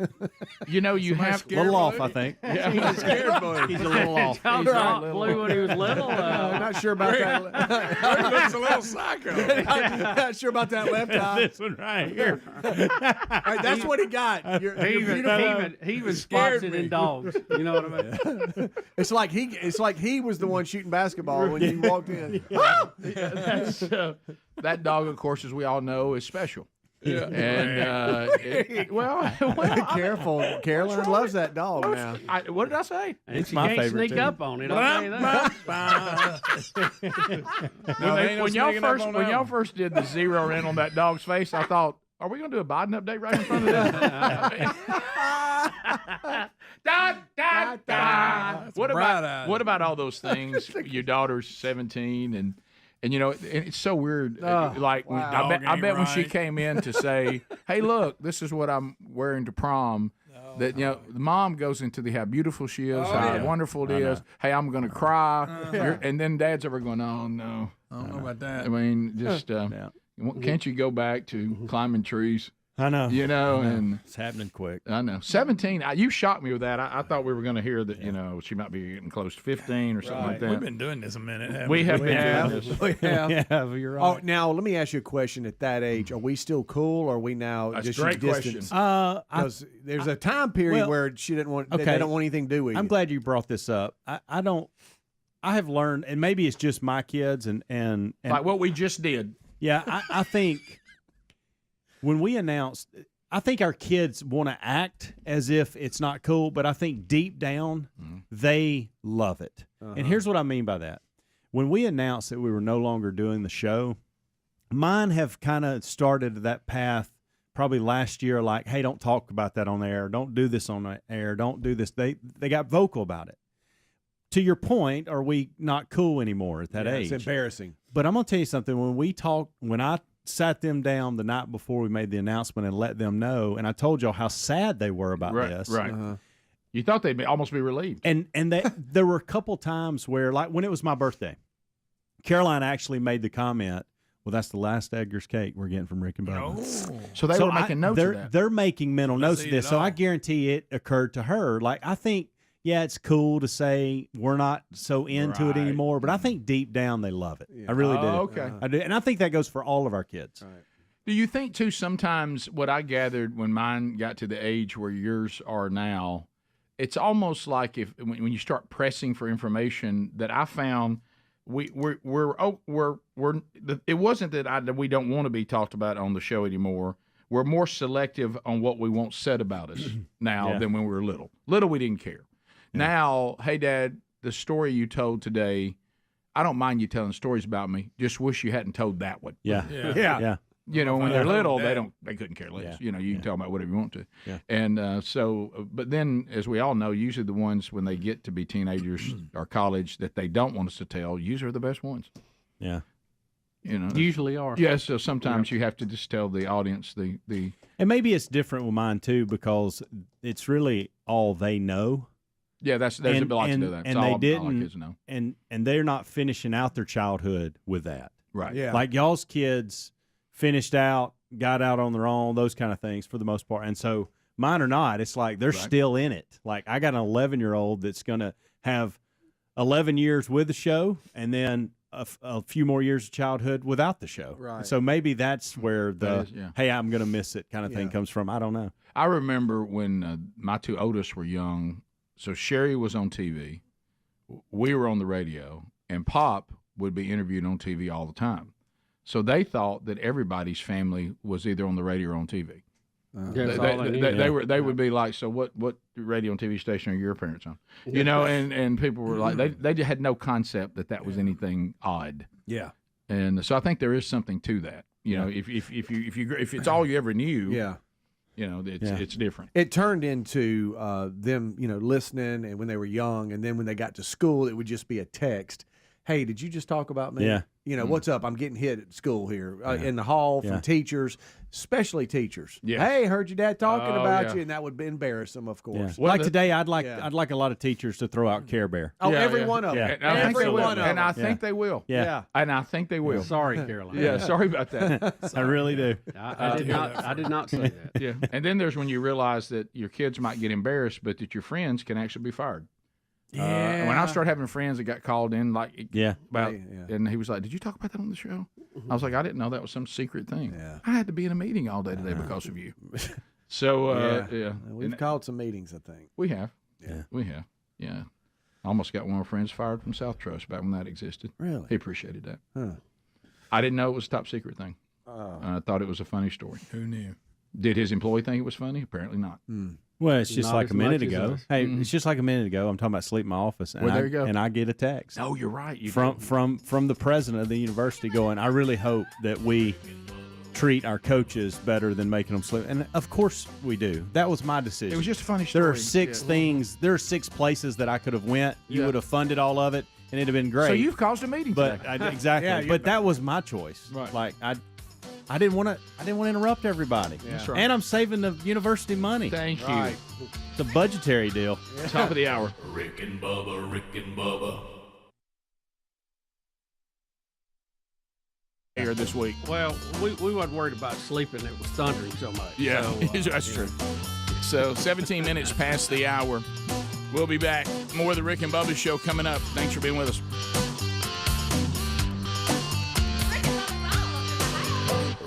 you have a little off, I think. Yeah. He's scared Blue. He's a little off. He's not Blue when he was little. I'm not sure about that. Blue looks a little psycho. Not sure about that left eye. This one right here. Hey, that's what he got. You're beautiful. He even spots it in dogs. You know what I mean? It's like he was the one shooting basketball when you walked in. That dog, of course, as we all know, is special. Yeah. And well, careful. Caroline loves that dog now. What did I say? And It's my can't favorite, sneak too. up on it. I'll tell you that. When y'all first did the zero in on that dog's face, I thought, are we going to do a Biden update right in front of this? Da, da, da. What about all those things? Your daughter's 17 and it's so weird. I bet when she came in to say, "Hey, look, this is what I'm wearing to prom." That the mom goes into how beautiful she is, how wonderful it is. Hey, I'm going to cry, and then Dad's ever going, "Oh no, I don't know about that." I mean, just can't you go back to climbing trees? I know. And it's happening quick. I know. 17. You shocked me with that. I thought we were going to hear that. She might be getting close to 15 or something like that. We've been doing this a minute. Haven't We have been doing this. We have. Yeah, you're right. Oh, now let me ask you a question. At that age, are we still cool, or are we now That's just a great distance? question. Because there's a time period where she didn't want. They don't want anything to do with you. I'm glad you brought this up. I have learned, and maybe it's just my kids, and like what we just did. Yeah, I think when we announced. I think our kids want to act as if it's not cool, but I think deep down they love it. And here's what I mean by that. When we announced that we were no longer doing the show, mine have kind of started that path probably last year, like, hey, don't talk about that on the air. Don't do this on the air. Don't do this. They got vocal about it. To your point, are we not cool anymore at that age? It's embarrassing. But I'm going to tell you something. When I sat them down the night before we made the announcement and let them know, and I told y'all how sad they were about this. Right. You thought they'd almost be relieved. And there were a couple times where, like when it was my birthday, Caroline actually made the comment, well, that's the last Edgar's cake we're getting from Rick and Bubba. So they were making notes of that. They're making mental notes of this. So I guarantee it occurred to her. Like, I think, yeah, it's cool to say we're not so into it anymore, but I think deep down they love it. Yeah. I really do. Okay. I do. And I think that goes for all of our kids. Right. Do you think, too, sometimes what I gathered when mine got to the age where yours are now, it's almost like when you start pressing for information that I found it wasn't that we don't want to be talked about on the show anymore. We're more selective on what we want said about us now than when we were little. Little, we didn't care. Yeah. Now, hey, Dad, the story you told today, I don't mind you telling stories about me. Just wish you hadn't told that one. Yeah. When they're little, they couldn't care less. Yeah. You can tell them about whatever you want to. Yeah. And but then, as we all know, usually the ones when they get to be teenagers or college that they don't want us to tell, usually are the best ones. Yeah. Usually are. Yeah, so sometimes you have to just tell the audience the. And maybe it's different with mine, too, because it's really all they know. Yeah, there's a lot to do that. And they didn't, and they're not finishing out their childhood with that. Right. Yeah. Like y'all's kids finished out, got out on their own, those kind of things for the most part. And so mine are not. It's like they're still in it. Like I got an 11-year-old that's going to have 11 years with the show and then a few more years of childhood without the show. Right. So maybe that's where hey, I'm going to miss it kind of thing comes from. I don't know. I remember when my two oldest were young. So Sherry was on TV we were on the radio, and Pop would be interviewed on TV all the time. So they thought that everybody's family was either on the radio or on TV. They would be like, so what radio and TV station are your parents on? You know, and people were like, they had no concept that was anything odd. Yeah. And so I think there is something to that. You know, if it's all you ever knew, you know, it's different. It turned into them, you know, listening, and when they were young, and then when they got to school, it would just be a text. Hey, did you just talk about me? Yeah. You know, what's up? I'm getting hit at school here in the hall from teachers, especially teachers. Yeah. Hey, heard your dad talking about you, and that would embarrass them, of course. Yeah. Well, like today, I'd like a lot of teachers to throw out Care Bear. Oh, every one of them. And Every one of them. And I think they will. Yeah. And I think they will. Sorry, Caroline. Yeah, sorry about that. I really do. I did not say that. Yeah. And then there's when you realize that your kids might get embarrassed, but that your friends can actually be fired. Yeah. When I started having friends that got called in, about, and he was like, "Did you talk about that on the show?" I was like, "I didn't know that was some secret thing. I had to be in a meeting all day today because of you." So, we've called some meetings, I think. We have. Yeah, we have. Yeah, I almost got one of our friends fired from South Trust back when that existed. Really? He appreciated that. Huh. I didn't know it was a top secret thing. I thought it was a funny story. Who knew? Did his employee think it was funny? Apparently not. Well, it's just Not like as a minute much as ago. us. Hey, it's just like a minute ago. I'm talking about sleep in my office, and Well, there you go. and I get a text. Oh, you're right. You from the president of the university going, I really hope that we treat our coaches better than making them sleep. And of course we do. That was my decision. It was just a funny story. There are six things. There are 6 places that I could have went. You would have funded all of it, and it'd have been great. So you've caused a meeting but today. exactly. But that was my choice. Right. Like I didn't want to interrupt everybody. That's right. And I'm saving the university money. Thank Right. you. It's a budgetary deal. Top of the hour. Rick and Bubba. Here this week. Well, we wasn't worried about sleeping. It was thundering so much. Yeah, So, that's true. So 17 minutes past the hour. We'll be back. More of the Rick and Bubba Show coming up. Thanks for being with us.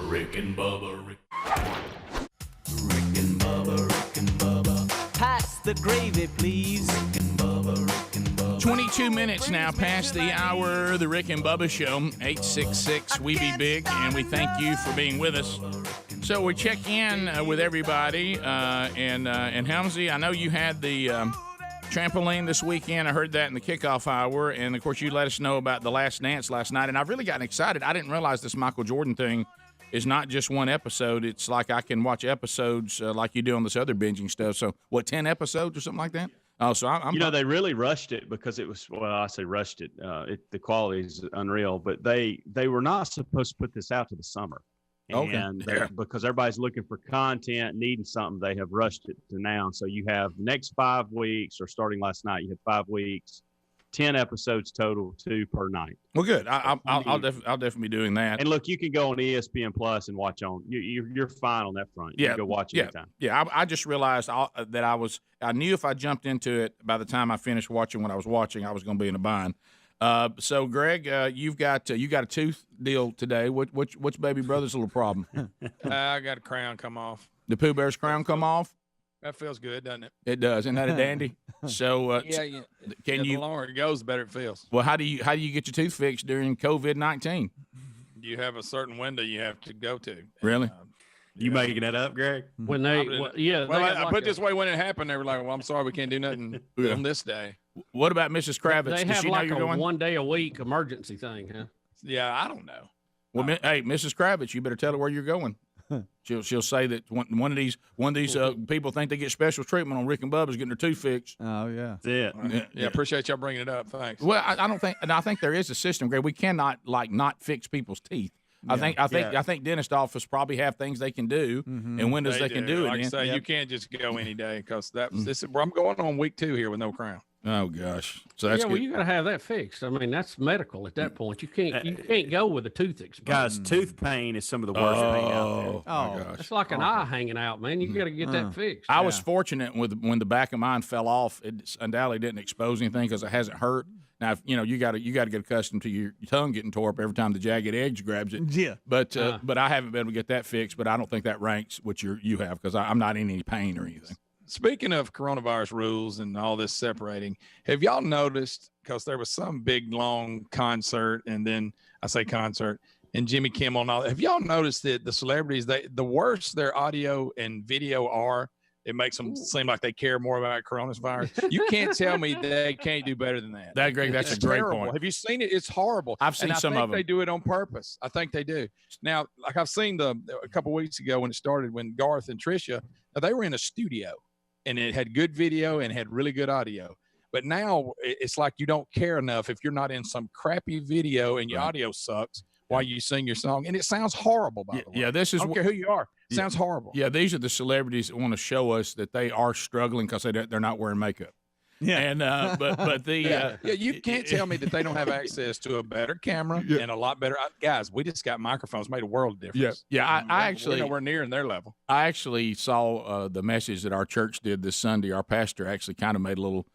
Rick and Bubba. Rick and Bubba. Pass the gravy, please. 22 minutes now past the hour. The Rick and Bubba Show, 866 We Be Big, and we thank you for being with us. So we check in with everybody, and Helmsy, I know you had the trampoline this weekend. I heard that in the kickoff hour, and of course you let us know about The Last Dance last night, and I've really gotten excited. I didn't realize this Michael Jordan thing is not just one episode. It's like I can watch episodes like you do on this other binging stuff. So, 10 episodes or something like that? Oh, so I'm they really rushed it because it was, I say rushed it. The quality is unreal, but they were not supposed to put this out to the summer. And because everybody's looking for content, needing something, they have rushed it to now. So you have the next 5 weeks, or starting last night, you had 5 weeks, 10 episodes total, 2 per night. Well, good. I'll definitely be doing that. And look, you can go on ESPN Plus and watch on. You're fine on that front. You can go watch anytime. Yeah. I just realized that I knew if I jumped into it, by the time I finished watching what I was watching, I was going to be in a bind. So, Greg, you got a tooth deal today. What's baby brother's little problem? I got a crown come off. The Pooh Bear's crown come off? That feels good, doesn't it? It does. Isn't that a dandy? So, The longer it goes, the better it feels. Well, how do you get your tooth fixed during COVID-19? You have a certain window you have to go to. Really? You making that up, Greg? When they, I put it this way: when it happened, they were like, "Well, I'm sorry, we can't do nothing on this day." What about Mrs. Kravitz? They Does have she know like you're a going? 1 day a week emergency thing, huh? Yeah, I don't know. Well, hey, Mrs. Kravitz, you better tell her where you're going. She'll say that one of these people think they get special treatment on Rick and Bubba's getting their tooth fixed. Oh yeah, that's it. Yeah, appreciate y'all bringing it up. Thanks. Well, I don't think, and I think there is a system, Greg. We cannot not fix people's teeth. I think dentist office probably have things they can do and windows they can do it. Like I say, you can't just go any day because I'm going on week 2 here with no crown. Oh gosh, so that's good. Well, you got to have that fixed. I mean, that's medical at that point. You can't go with a tooth exposed. Guys, tooth pain is some of the worst pain out there. Oh my gosh, it's like an eye hanging out, man. You got to get that fixed. I was fortunate when the back of mine fell off. It undoubtedly didn't expose anything because it hasn't hurt. Now, you got to get accustomed to your tongue getting tore up every time the jagged edge grabs it. Yeah. But I haven't been able to get that fixed. But I don't think that ranks what you have because I'm not in any pain or anything. Speaking of coronavirus rules and all this separating, have y'all noticed, because there was some big, long concert, and then I say concert, and Jimmy Kimmel and all that, have y'all noticed that the celebrities, the worse their audio and video are, it makes them seem like they care more about coronavirus. You can't tell me they can't do better than that. Greg, that's It's a great terrible. point. Have you seen it? It's horrible. I've seen some of them. They do it on purpose. I think they do. Now, like I've seen a couple weeks ago when it started, when Garth and Tricia, they were in a studio, and it had good video and had really good audio. But now it's like you don't care enough if you're not in some crappy video and your audio sucks while you sing your song. And it sounds horrible, by the way. Yeah, this is I don't care who you are. It sounds horrible. Yeah, these are the celebrities that want to show us that they are struggling because they're not wearing makeup. Yeah, and but the you can't tell me that they don't have access to a better camera and a lot better guys. We just got microphones, made a world of difference. I actually we're nowhere near in their level. I actually saw the message that our church did this Sunday. Our pastor actually kind of made a little,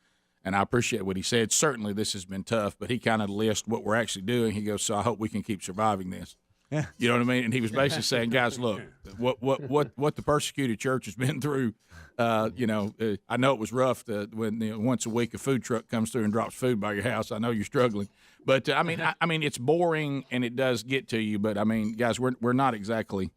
and I appreciate what he said. Certainly, this has been tough, but he kind of lists what we're actually doing. He goes, "So I hope we can keep surviving this." Yeah. You know what I mean? And he was basically saying, guys, look, what the persecuted church has been through. I know it was rough when once a week a food truck comes through and drops food by your house. I know you're struggling, but I mean, it's boring and it does get to you. But I mean, guys, we're not exactly.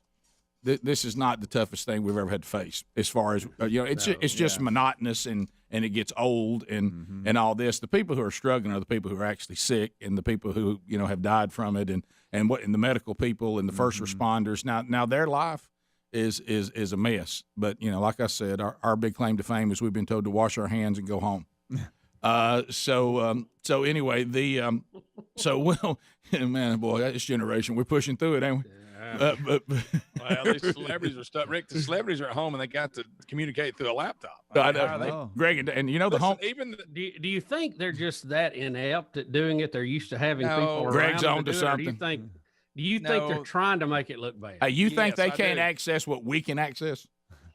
This is not the toughest thing we've ever had to face. As far as it's just monotonous and it gets old and all this. The people who are struggling are the people who are actually sick and the people who have died from it and the medical people and the first responders. Now their life is a mess. But like I said, our big claim to fame is we've been told to wash our hands and go home. So anyway, man, boy, this generation, we're pushing through it, ain't we? But well, these celebrities are stuck. Rick, the celebrities are at home and they got to communicate through a laptop. I know. Greg, and the home. Even do you think they're just that inept at doing it? They're used to having people around. Greg's on to do something. Do you think they're trying to make it look bad? Hey, you think they can't access what we can access?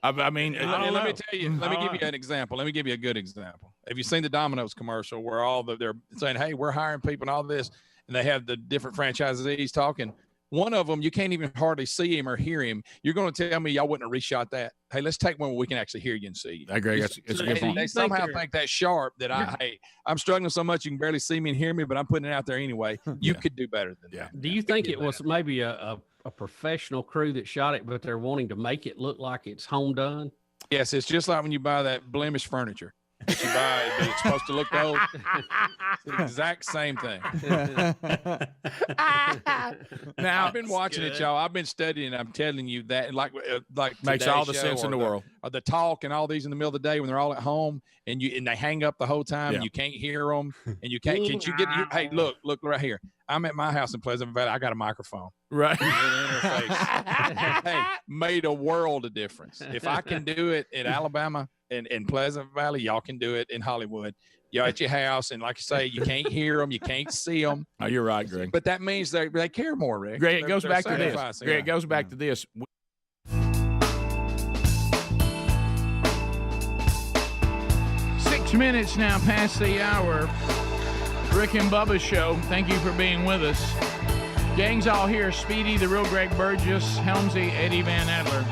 I mean, let me tell you. Let me give you an example. Let me give you a good example. Have you seen the Domino's commercial where they're saying, "Hey, we're hiring people and all this," and they have the different franchisees talking. One of them, you can't even hardly see him or hear him. You're going to tell me y'all wouldn't have reshot that? Hey, let's take one where we can actually hear you and see you. I agree. It's a good point. They somehow think that sharp that I'm struggling so much you can barely see me and hear me, but I'm putting it out there anyway. You could do better than that. Do you think it was maybe a professional crew that shot it, but they're wanting to make it look like it's home done? Yes, it's just like when you buy that blemished furniture. That you buy, but it's supposed to look old. It's the exact same thing. Now I've been watching it, y'all. I've been studying. I'm telling you that, like makes all the sense in the world. Or the talk and all these in the middle of the day when they're all at home and they hang up the whole time and you can't hear them and you can't. Can you get? Hey, look right here. I'm at my house in Pleasant Valley. I got a microphone. Right. Hey, made a world of difference. If I can do it in Alabama and in Pleasant Valley, y'all can do it in Hollywood. You're at your house, and like you say, you can't hear them, you can't see them. Oh, you're right, Greg. But that means they care more, Rick. Greg, it goes back to this. Greg, it goes back to this. 6 minutes now past the hour. Rick and Bubba Show. Thank you for being with us. Gang's all here. Speedy, the real Greg Burgess, Helmsy, Eddie Van Adler.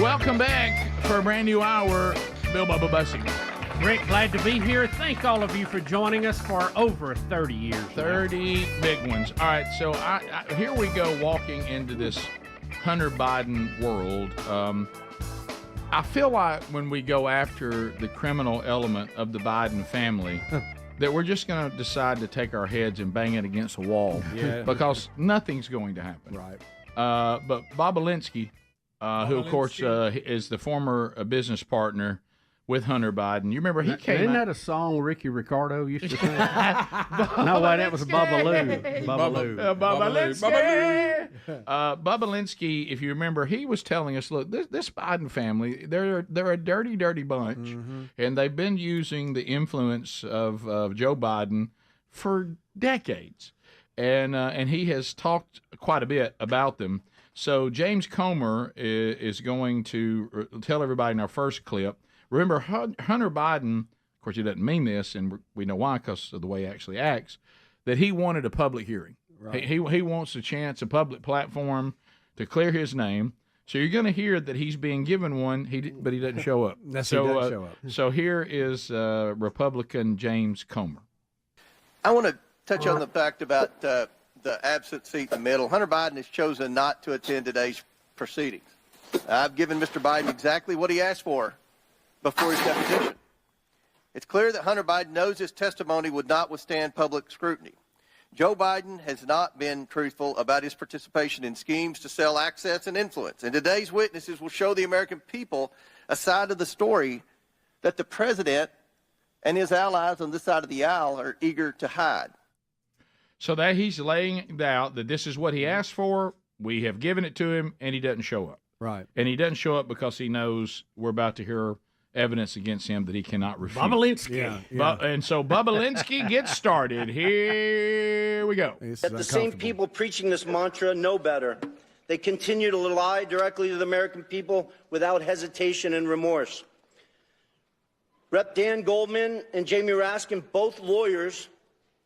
Welcome back for a brand new hour. Bill Bubba Bussy. Rick, glad to be here. Thank all of you for joining us for over 30 years. 30 big ones. All right, so here we go walking into this Hunter Biden world. I feel like when we go after the criminal element of the Biden family, that we're just going to decide to take our heads and bang it against a wall because nothing's going to happen. Right. But Bobulinski, who, of course, is the former business partner with Hunter Biden. You remember he came Isn't out. that a song Ricky Ricardo used to sing? No, wait, that was Bubbaloo. Bobulinski. Bobulinski, if you remember, he was telling us, look, this Biden family, they're a dirty, dirty bunch, and they've been using the influence of Joe Biden for decades. And he has talked quite a bit about them. So James Comer is going to tell everybody in our first clip. Remember, Hunter Biden, of course, he doesn't mean this, and we know why because of the way he actually acts, that he wanted a public hearing. Right. He wants a chance, a public platform to clear his name. So you're going to hear that he's being given one, but he doesn't show up. He doesn't show up. So here is Republican James Comer. I want to touch on the fact about the absent seat in the middle. Hunter Biden has chosen not to attend today's proceedings. I've given Mr. Biden exactly what he asked for before his deposition. It's clear that Hunter Biden knows his testimony would not withstand public scrutiny. Joe Biden has not been truthful about his participation in schemes to sell access and influence. And today's witnesses will show the American people a side of the story that the president and his allies on this side of the aisle are eager to hide. So that he's laying out that this is what he asked for, we have given it to him, and he doesn't show up. Right. And he doesn't show up because he knows we're about to hear evidence against him that he cannot refute. Bobulinski. And so Bobulinski gets started. Here we go. That the same people preaching this mantra know better. They continue to lie directly to the American people without hesitation and remorse. Rep. Dan Goldman and Jamie Raskin, both lawyers,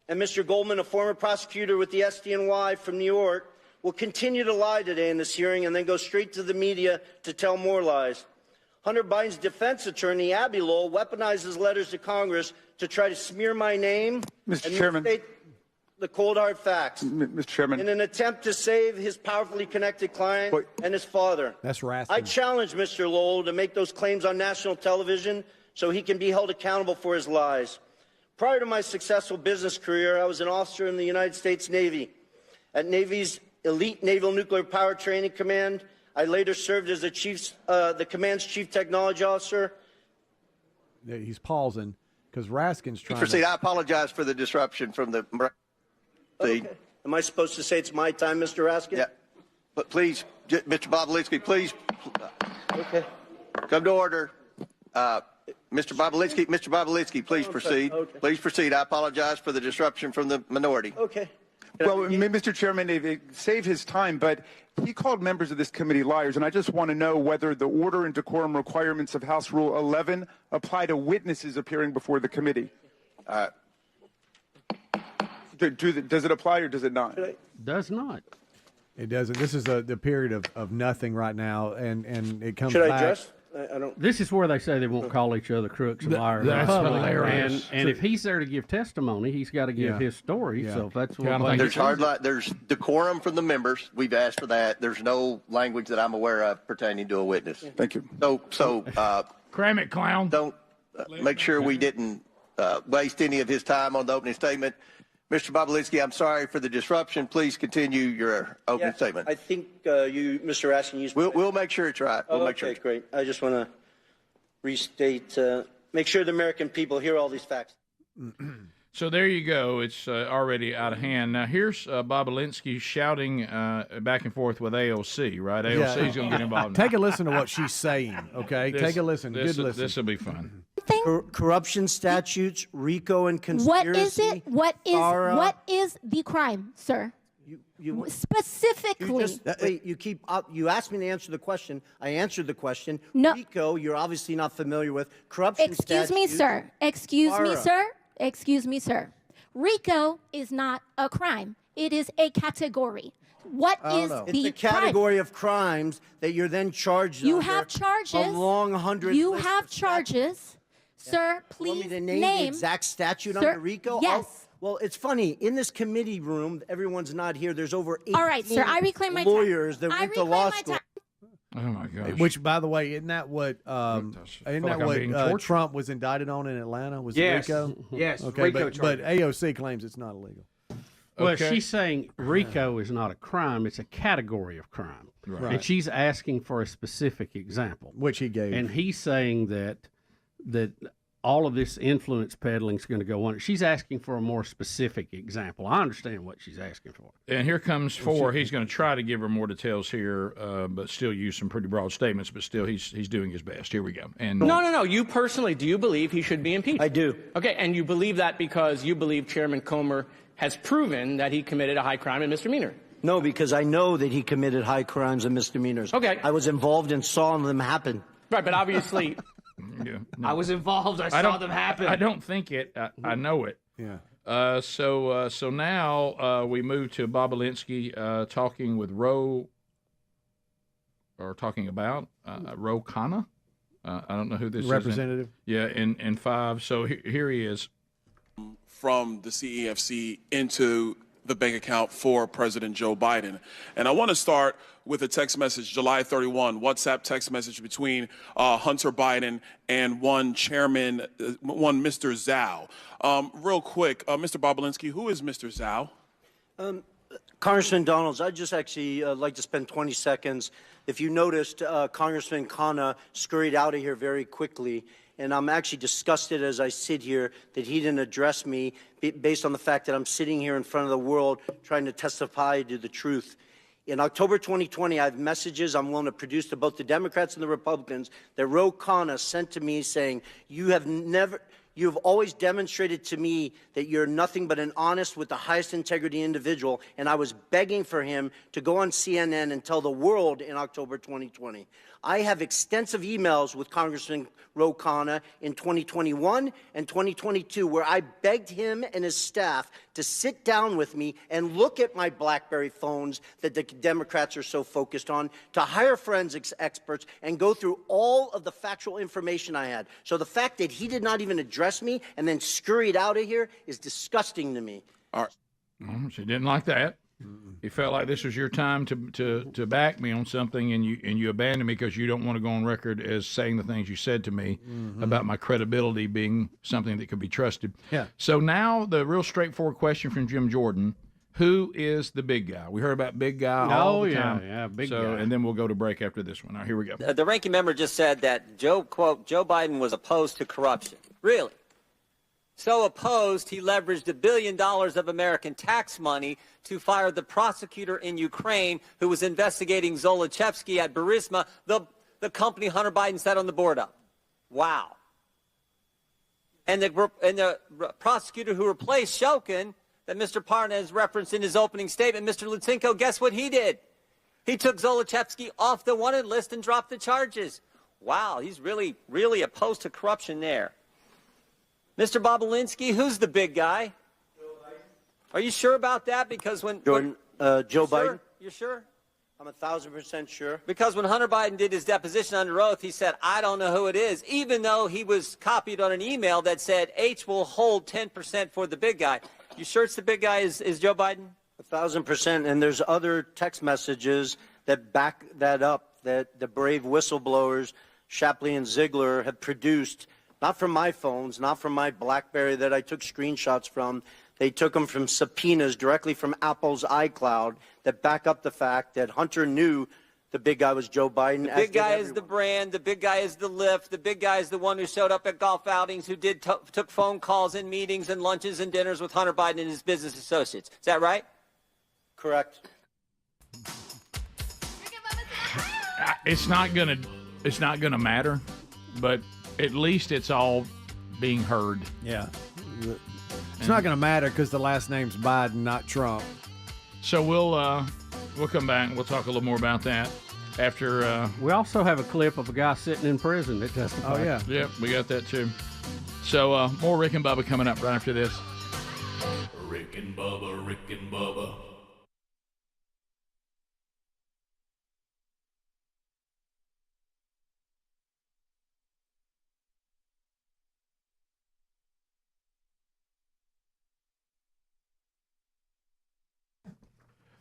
and Mr. Goldman, a former prosecutor with the SDNY from New York, will continue to lie today in this hearing and then go straight to the media to tell more lies. Hunter Biden's defense attorney, Abby Lowell, weaponizes letters to Congress to try to smear my name and misstate the cold hard facts. Mr. Chairman. In an attempt to save his powerfully connected client and his father. That's Raskin. I challenge Mr. Lowell to make those claims on national television so he can be held accountable for his lies. Prior to my successful business career, I was an officer in the United States Navy. At Navy's elite Naval Nuclear Power Training Command, I later served as the command's chief technology officer. He's pausing because Raskin's trying Proceed. I apologize for the disruption from the. Okay. Am I supposed to say it's my time, Mr. Raskin? Yeah. But please, Mr. Bobulinski, please. Okay. Come to order. Mr. Bobulinski, please proceed. Okay. Please proceed. I apologize for the disruption from the minority. Okay. Well, Mr. Chairman, it saved his time, but he called members of this committee liars, and I just want to know whether the order and decorum requirements of House Rule 11 apply to witnesses appearing before the committee. Does it apply or does it not? Does not. It doesn't. This is the period of nothing right now, and it comes Should back. I address? I don't. This is where they say they won't call each other crooks and liars. That's in public. hilarious. And if he's there to give testimony, he's got to give his story. Yeah. So that's what There's decorum from the members. We've asked for that. There's no language that I'm aware of pertaining to a witness. Thank you. So cram it, clown. Don't make sure we didn't waste any of his time on the opening statement. Mr. Bobulinski, I'm sorry for the disruption. Please continue your opening statement. I think you, Mr. Raskin, used. We'll make sure it's right. We'll make sure. Okay, great. I just want to restate, make sure the American people hear all these facts. So there you go. It's already out of hand. Now here's Bobulinski shouting back and forth with AOC, right? AOC's going to get involved. Take a listen to what she's saying, okay? Take a listen. Good listen. This will be fun. Corruption statutes, RICO, and conspiracy. What is it? What is the crime, sir? Specifically. You asked me to answer the question. I answered the question. No. RICO, you're obviously not familiar with. Corruption Excuse me, sir. Excuse me, sir. Excuse me, sir. RICO is not a crime. It is a category. What is the It's a category of crimes that you're then charged You under have charges. A long 100. You have charges. Sir, please Want me to name the exact statute under RICO? Yes. Well, it's funny. In this committee room, everyone's not here. There's over 18 All right, sir. I reclaim my lawyers time. that went to law school. Oh my gosh! Which, by the way, isn't that what Trump was indicted on in Atlanta? Was RICO? Yes. Okay, RICO but AOC claims it's not illegal. Well, she's saying RICO is not a crime; it's a category of crime, Right. and she's asking for a specific example, which he gave. And he's saying that all of this influence peddling is going to go on. She's asking for a more specific example. I understand what she's asking for. And here comes four. He's going to try to give her more details here, but still use some pretty broad statements. But still, he's doing his best. Here we go. And No. You personally, do you believe he should be impeached? I do. Okay, and you believe that because you believe Chairman Comer has proven that he committed a high crime and misdemeanor? No, because I know that he committed high crimes and misdemeanors. Okay. I was involved and saw them happen. Right, but obviously, I was involved. I saw them happen. I don't think it. I know it. Yeah. So now we move to Bobulinski talking with Roe are talking about. Ro Khanna. I don't know who this Representative. is. Representative. Yeah, in 5. So here he is. From the CEFC into the bank account for President Joe Biden. And I want to start with a text message, July 31, WhatsApp text message between Hunter Biden and one chairman, Mr. Zhao. Real quick, Mr. Bobulinski, who is Mr. Zhao? Congressman Donalds, I'd just actually like to spend 20 seconds. If you noticed, Congressman Khanna scurried out of here very quickly, and I'm actually disgusted as I sit here that he didn't address me based on the fact that I'm sitting here in front of the world trying to testify to the truth. In October 2020, I have messages I'm willing to produce to both the Democrats and the Republicans that Ro Khanna sent to me saying, you have always demonstrated to me that you're nothing but an honest with the highest integrity individual, and I was begging for him to go on CNN and tell the world in October 2020. I have extensive emails with Congressman Ro Khanna in 2021 and 2022 where I begged him and his staff to sit down with me and look at my BlackBerry phones that the Democrats are so focused on, to hire forensics experts and go through all of the factual information I had. So the fact that he did not even address me and then scurried out of here is disgusting to me. All right. Well, she didn't like that. You felt like this was your time to back me on something, and you abandoned me because you don't want to go on record as saying the things you said to me about my credibility being something that could be trusted. Yeah. So now the real straightforward question from Jim Jordan: who is the big guy? We heard about big guy all the time. big guy. And then we'll go to break after this one. All right, here we go. The ranking member just said that Joe Biden was opposed to corruption. Really? So opposed, he leveraged $1 billion of American tax money to fire the prosecutor in Ukraine who was investigating Zolochevsky at Burisma, the company Hunter Biden sat on the board of. Wow. And the prosecutor who replaced Shokin, that Mr. Parnas referenced in his opening statement, Mr. Lutsenko, guess what he did? He took Zolochevsky off the wanted list and dropped the charges. Wow, he's really, really opposed to corruption there. Mr. Bobulinski, who's the big guy? Joe Biden. Are you sure about that? Because when Jordan, Joe Biden. You're sure? I'm 1,000% sure. Because when Hunter Biden did his deposition under oath, he said, I don't know who it is, even though he was copied on an email that said H will hold 10% for the big guy. You sure it's the big guy is Joe Biden? 1,000%. And there's other text messages that back that up, that the brave whistleblowers, Shapley and Ziegler, have produced. Not from my phones, not from my BlackBerry that I took screenshots from. They took them from subpoenas directly from Apple's iCloud that back up the fact that Hunter knew the big guy was Joe Biden. The big guy is the brand. The big guy is the lift. The big guy is the one who showed up at golf outings, who took phone calls and meetings and lunches and dinners with Hunter Biden and his business associates. Is that right? Correct. It's not gonna matter, but at least it's all being heard. Yeah. It's not going to matter because the last name's Biden, not Trump. So we'll come back and we'll talk a little more about that after. We also have a clip of a guy sitting in prison that testified. Oh, yeah. Yep, we got that too. So more Rick and Bubba coming up right after this. Rick and Bubba, Rick and Bubba.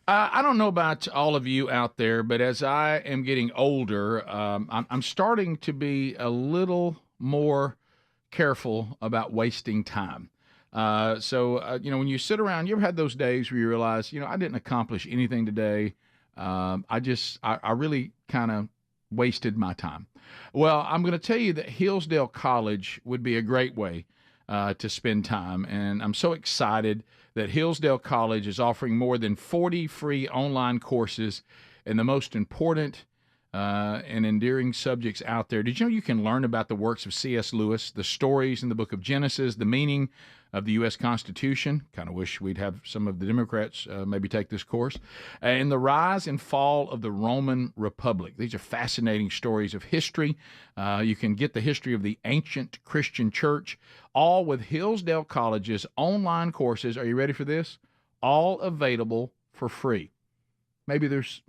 I don't know about all of you out there, but as I am getting older, I'm starting to be a little more careful about wasting time. So when you sit around, you ever had those days where you realize, I didn't accomplish anything today. I really kind of wasted my time. Well, I'm going to tell you that Hillsdale College would be a great way to spend time, and I'm so excited that Hillsdale College is offering more than 40 free online courses in the most important and endearing subjects out there. Did you know you can learn about the works of C.S. Lewis, the stories in the book of Genesis, the meaning of the U.S. Constitution? Kind of wish we'd have some of the Democrats maybe take this course. And the rise and fall of the Roman Republic. These are fascinating stories of history. You can get the history of the ancient Christian church, all with Hillsdale College's online courses. Are you ready for this? All available for free. Maybe there's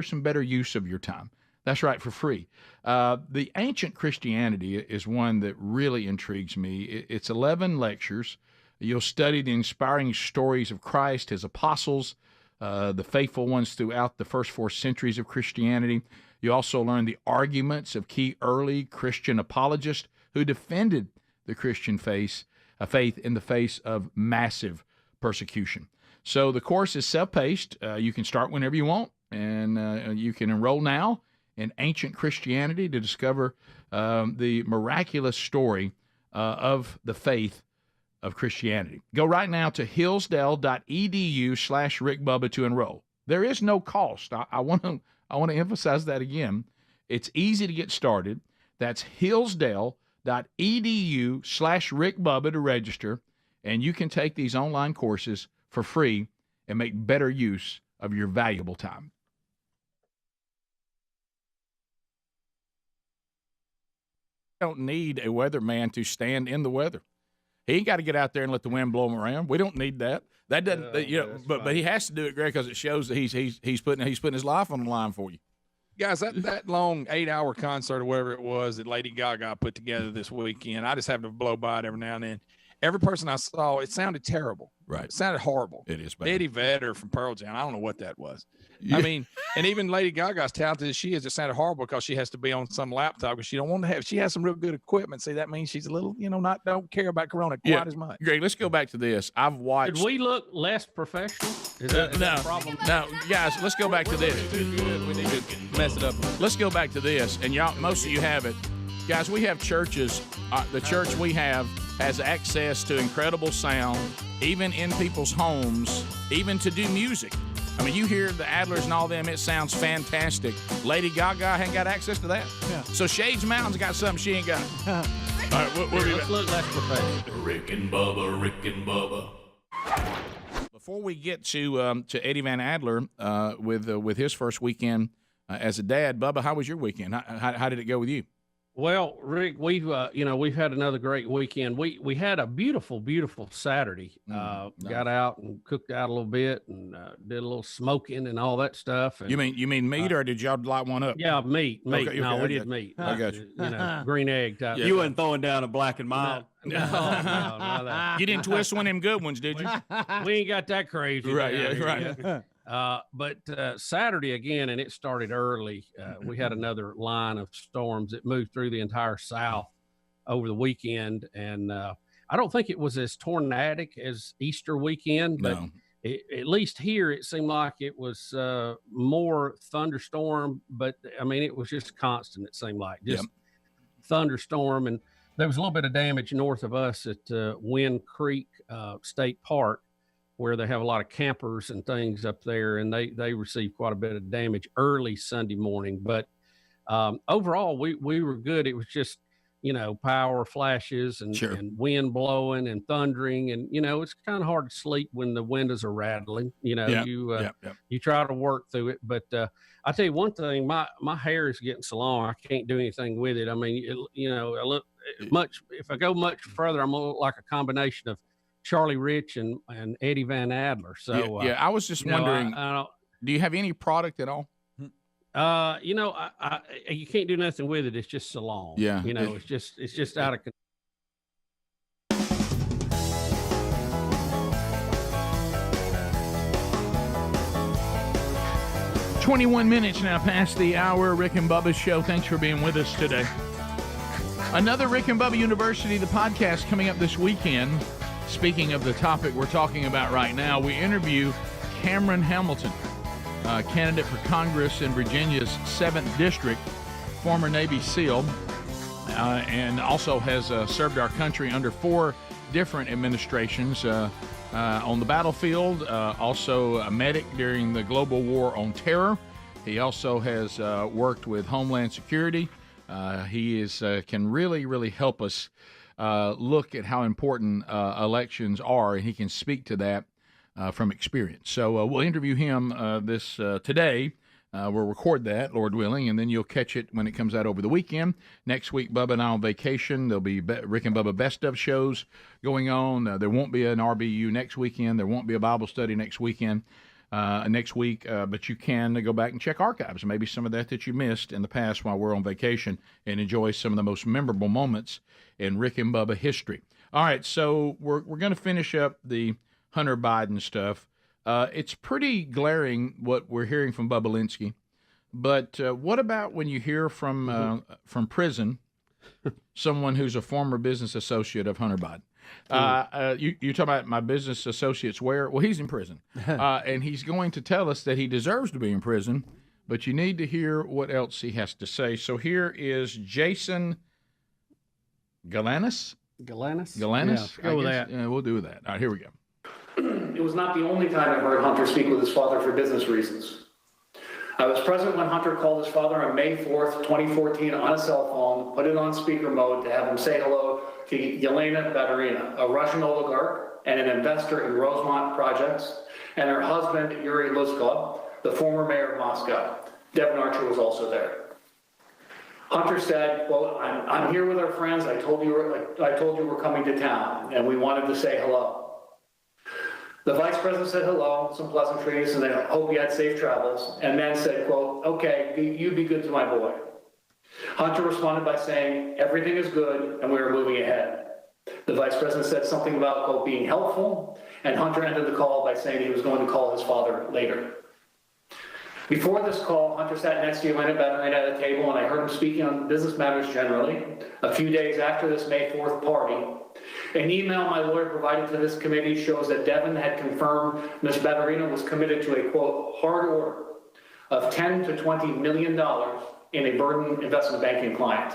some better use of your time. That's right, for free. The Ancient Christianity is one that really intrigues me. It's 11 lectures. You'll study the inspiring stories of Christ, his apostles, the faithful ones throughout the first 4 centuries of Christianity. You also learn the arguments of key early Christian apologists who defended the Christian faith in the face of massive persecution. So the course is self-paced. You can start whenever you want, and you can enroll now in Ancient Christianity to discover the miraculous story of the faith of Christianity. Go right now to hillsdale.edu/Rick Bubba to enroll. There is no cost. I want to emphasize that again. It's easy to get started. That's hillsdale.edu/Rick Bubba to register, and you can take these online courses for free and make better use of your valuable time. Don't need a weatherman to stand in the weather. He ain't got to get out there and let the wind blow him around. We don't need that. That doesn't, but he has to do it, Greg, because it shows that he's putting his life on the line for you. Guys, that long 8-hour concert or whatever it was that Lady Gaga put together this weekend, I just have to blow by it every now and then. Every person I saw, it sounded terrible. Right. It sounded horrible. It is bad. Eddie Vedder from Pearl Jam. I don't know what that was. Yeah. I mean, and even Lady Gaga, as talented as she is, it sounded horrible because she has to be on some laptop because she don't want to have. She has some real good equipment. See, that means she's a little, don't care about Corona quite as much. Greg, let's go back to this. I've watched. Did we look less professional? Is that a problem? No, guys, let's go back to this. Too good. We need to mess it up. Let's go back to this, and y'all, most of you have it. Guys, we have churches. The church we have has access to incredible sound, even in people's homes, even to do music. I mean, you hear the Adlers and all them, it sounds fantastic. Lady Gaga ain't got access to that. Yeah. So Shades Mountain's got something she ain't got. All right, let's look less professional. Rick and Bubba. Before we get to Eddie Van Adler with his first weekend as a dad, Bubba, how was your weekend? How did it go with you? Well, Rick, we've had another great weekend. We had a beautiful Saturday. Nice. Got out and cooked out a little bit and did a little smoking and all that stuff. And, you mean meat, or did y'all light one up? Yeah, meat. Okay, no, we did meat. I got you. Green egg type. You wasn't throwing down a black and mild. No, not that. You didn't twist one of them good ones, did you? We ain't got that crazy. Right, yeah, right. Yeah. But Saturday again, and it started early. We had another line of storms that moved through the entire South over the weekend. And I don't think it was as tornadic as Easter weekend, but at least here it seemed like it was more thunderstorm. But I mean, it was just constant. It seemed like just thunderstorm. And there was a little bit of damage north of us at Wind Creek State Park, where they have a lot of campers and things up there, and they received quite a bit of damage early Sunday morning. But overall, we were good. It was just, power flashes and wind blowing and thundering. And, it's kind of hard to sleep when the windows are rattling. You try to work through it. But I tell you one thing, my hair is getting so long, I can't do anything with it. I mean, I look much, if I go much further, I'm going to look like a combination of Charlie Rich and Eddie Van Adler. So I was just wondering, do you have any product at all? You can't do nothing with it. It's just so long. Yeah. It's just out of control. 21 minutes now past the hour. Rick and Bubba's show. Thanks for being with us today. Another Rick and Bubba University, the podcast, coming up this weekend. Speaking of the topic we're talking about right now, we interview Cameron Hamilton, candidate for Congress in Virginia's 7th District, former Navy SEAL, and also has served our country under 4 different administrations on the battlefield, also a medic during the global war on terror. He also has worked with Homeland Security. He can really help us look at how important elections are, and he can speak to that from experience. So we'll interview him today. We'll record that, Lord willing, and then you'll catch it when it comes out over the weekend. Next week, Bubba and I on vacation. There'll be Rick and Bubba Best Of shows going on. There won't be an RBU next weekend. There won't be a Bible study next weekend. next week, but you can go back and check archives, maybe some of that you missed in the past while we're on vacation, and enjoy some of the most memorable moments in Rick and Bubba history. All right, so we're going to finish up the Hunter Biden stuff. It's pretty glaring what we're hearing from Bobulinski, but what about when you hear from prison someone who's a former business associate of Hunter Biden? You talk about my business associates where? Well, he's in prison. And he's going to tell us that he deserves to be in prison, but you need to hear what else he has to say. So here is Jason Galanis. Galanis? Galanis? Yeah, go with that. Yeah, we'll do that. All right, here we go. It was not the only time I heard Hunter speak with his father for business reasons. I was present when Hunter called his father on May 4th, 2014 on a cell phone, put it on speaker mode to have him say hello to Yelena Baturina, a Russian oligarch and an investor in Rosemont projects, and her husband, Yuri Luzkov, the former mayor of Moscow. Devin Archer was also there. Hunter said, quote, I'm here with our friends. I told you we're coming to town, and we wanted to say hello. The vice president said hello, some pleasantries, and I hope you had safe travels, and then said, quote, okay, you be good to my boy. Hunter responded by saying, everything is good, and we are moving ahead. The vice president said something about, quote, being helpful, and Hunter ended the call by saying he was going to call his father later. Before this call, Hunter sat next to Yelena Baturina at a table, and I heard him speaking on business matters generally. A few days after this May 4th party, an email my lawyer provided to this committee shows that Devin had confirmed Ms. Baturina was committed to a, quote, hard order of $10 to $20 million in a burden investment banking client.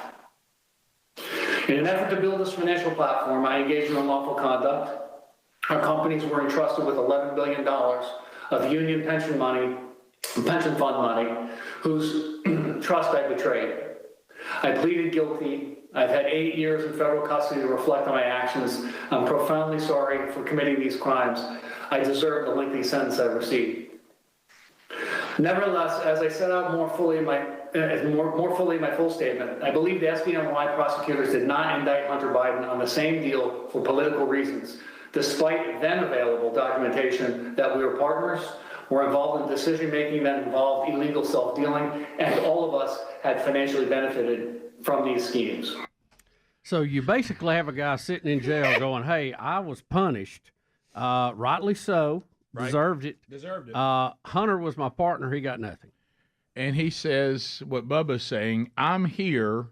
In an effort to build this financial platform, I engaged in unlawful conduct. Our companies were entrusted with $11 billion of union pension fund money, whose trust I betrayed. I pleaded guilty. I've had 8 years in federal custody to reflect on my actions. I'm profoundly sorry for committing these crimes. I deserve the lengthy sentence I received. Nevertheless, as I set out more fully in my full statement, I believe the SDNY prosecutors did not indict Hunter Biden on the same deal for political reasons, despite then available documentation that we were partners, were involved in decision-making that involved illegal self-dealing, and all of us had financially benefited from these schemes. So you basically have a guy sitting in jail going, hey, I was punished, rightly so, Right. deserved it. Deserved it. Hunter was my partner, he got nothing. And he says what Bubba's saying, I'm here,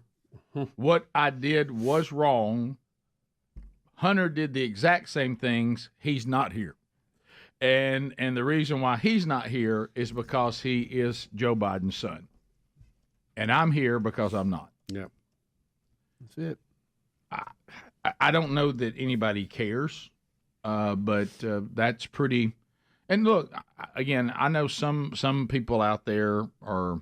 what I did was wrong. Hunter did the exact same things, he's not here. And the reason why he's not here is because he is Joe Biden's son. And I'm here because I'm not. Yep. That's it. I don't know that anybody cares, but that's pretty. And look, again, I know some people out there are,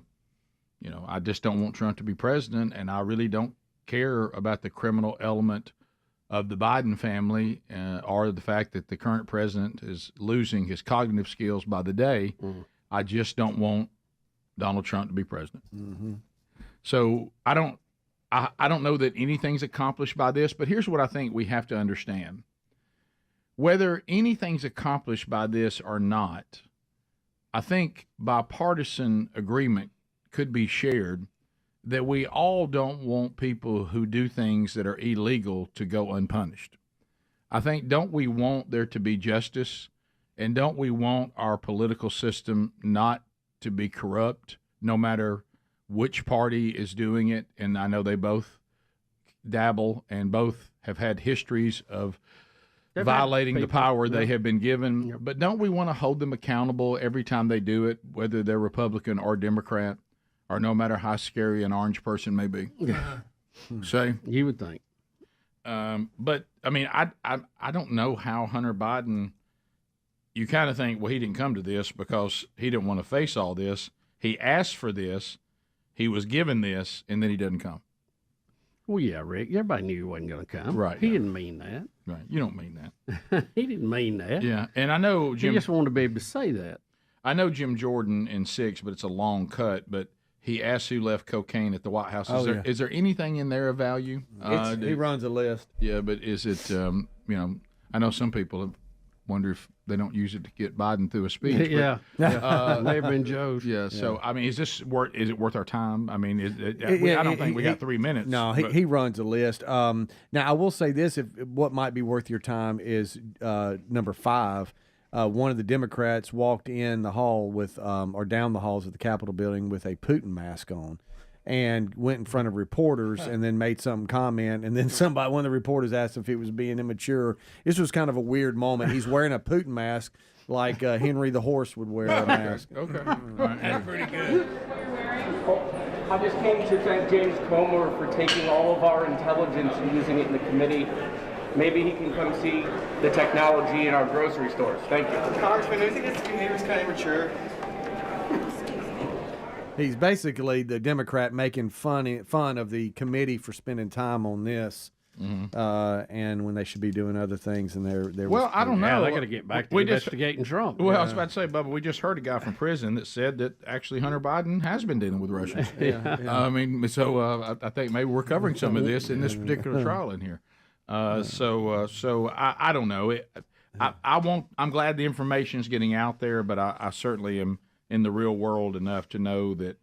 I just don't want Trump to be president, and I really don't care about the criminal element of the Biden family or the fact that the current president is losing his cognitive skills by the day. Mm-hmm. I just don't want Donald Trump to be president. Mm-hmm. So I don't know that anything's accomplished by this, but here's what I think we have to understand. Whether anything's accomplished by this or not, I think bipartisan agreement could be shared that we all don't want people who do things that are illegal to go unpunished. I think, don't we want there to be justice, and don't we want our political system not to be corrupt, no matter which party is doing it? And I know they both dabble and both have had histories of violating the power they have been given. But don't we want to hold them accountable every time they do it, whether they're Republican or Democrat, or no matter how scary an orange person may be? Say, you would think. But I mean, I don't know how Hunter Biden. You kind of think, well, he didn't come to this because he didn't want to face all this. He asked for this, he was given this, and then he doesn't come. Well, yeah, Rick. Everybody knew he wasn't going to come. Right. He didn't mean that. Right. You don't mean that. He didn't mean that. Yeah, and I know Jim. He just wanted to be able to say that. I know Jim Jordan in 6, but it's a long cut. But he asked who left cocaine at the White House. Is there anything in there of value? He runs a list. Yeah, but is it? I know some people have wonder if they don't use it to get Biden through a speech. Yeah. May have been Joe's. Yeah. So I mean, is it worth our time? I mean, I don't think we got 3 minutes. No, he runs a list. Now I will say this: if what might be worth your time is number 5. One of the Democrats walked in the hall with, or down the halls of the Capitol building with a Putin mask on, and went in front of reporters and then made some comment, and then one of the reporters asked if he was being immature. This was kind of a weird moment. He's wearing a Putin mask like Henry the horse would wear a mask. Okay. That's pretty good. I just came to thank James Comer for taking all of our intelligence and using it in the committee. Maybe he can come see the technology in our grocery stores. Thank you. Congressman, do you think this committee was kind of immature? He's basically the Democrat making fun of the committee for spending time on this, and when they should be doing other things. And they're well, I don't know. Yeah, they got to get back to investigating Trump. Well, I was about to say, Bubba, we just heard a guy from prison that said that actually Hunter Biden has been dealing with Russians. I mean, so I think maybe we're covering some of this in this particular trial in here. So I don't know. I'm glad the information is getting out there, but I certainly am in the real world enough to know that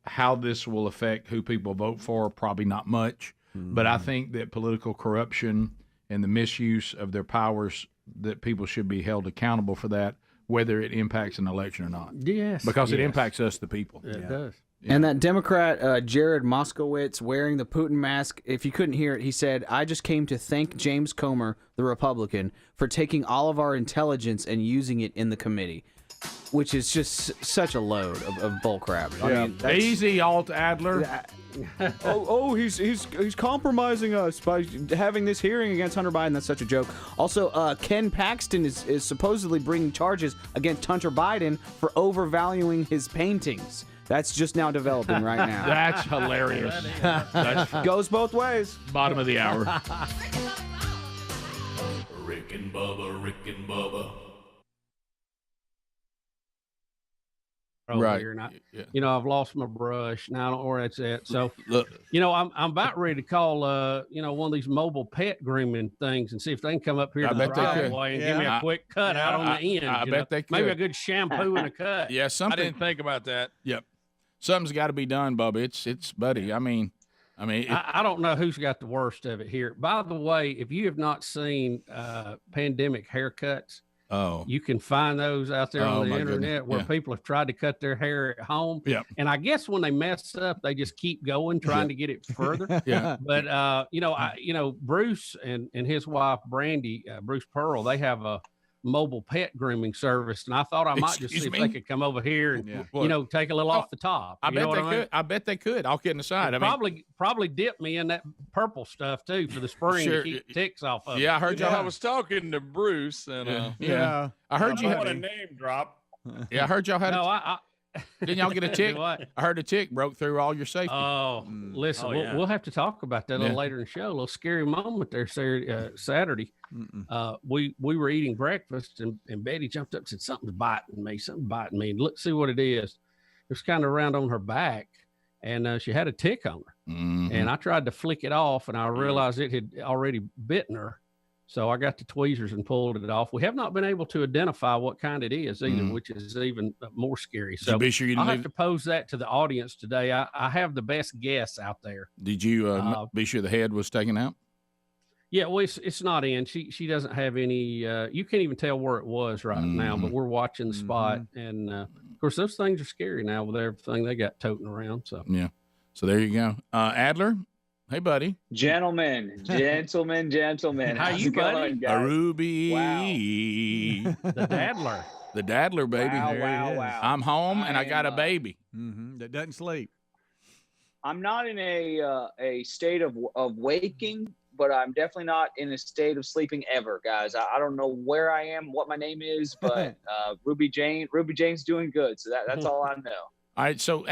how this will affect who people vote for, probably not much. But I think that political corruption and the misuse of their powers, that people should be held accountable for that, whether it impacts an election or not. Yes. Because it impacts us, the people. It does. And that Democrat, Jared Moskowitz, wearing the Putin mask, if you couldn't hear it, he said, "I just came to thank James Comer, the Republican, for taking all of our intelligence and using it in the committee," which is just such a load of bullcrap. I mean, easy, Alt Adler. He's compromising us by having this hearing against Hunter Biden. That's such a joke. Also, Ken Paxton is supposedly bringing charges against Hunter Biden for overvaluing his paintings. That's just now developing right now. That's hilarious. Goes both ways. Bottom of the hour. Rick and Bubba, Rick and Bubba. Right. Here, and I've lost my brush. Now I don't know where that's at. So, I'm about ready to call, one of these mobile pet grooming things and see if they can come up here to the driveway and give me a quick cut out on the end. I bet they could. Maybe a good shampoo and a cut. Yeah, something. I didn't think about that. Yep. Something's got to be done, Bubba. It's buddy. I mean, I don't know who's got the worst of it here. By the way, if you have not seen pandemic haircuts, you can find those out there on the internet where people have tried to cut their hair at home. Yeah. And I guess when they mess up, they just keep going, trying to get it further. But Bruce and his wife Brandy, Bruce Pearl, they have a mobile pet grooming service, and I thought I might just see if they could come over here and take a little off the top. I bet they could. I bet they could. All kidding aside, probably dip me in that purple stuff too for the spring to keep the ticks off of. Yeah, I heard I was talking to Bruce, and I heard you had a name drop. Yeah, I heard y'all had. Didn't y'all get a tick? What? I heard a tick broke through all your safety. Oh, listen, we'll have to talk about that a little later in the show. A little scary moment there Saturday. We were eating breakfast, and Betty jumped up and said, something's biting me. And let's see what it is. It was kind of around on her back, and she had a tick on her. And I tried to flick it off, and I realized it had already bitten her. So I got the tweezers and pulled it off. We have not been able to identify what kind it is either, which is even more scary. So be sure you I'll have to pose that to the audience today. I have the best guess out there. Did you be sure the head was taken out? Yeah, well, it's not in. She doesn't have any. You can't even tell where it was right now, but we're watching the spot. And, of course, those things are scary now with everything they got toting around. So yeah. So there you go. Adler? Hey, buddy. Gentlemen. How you, buddy? Going, a Ruby. Wow. The Daddler. The Daddler, baby. Wow. I'm home, and I got a baby. That doesn't sleep. I'm not in a state of waking, but I'm definitely not in a state of sleeping ever, guys. I don't know where I am, what my name is, but Ruby Jane's doing good, so that's all I know. All right, so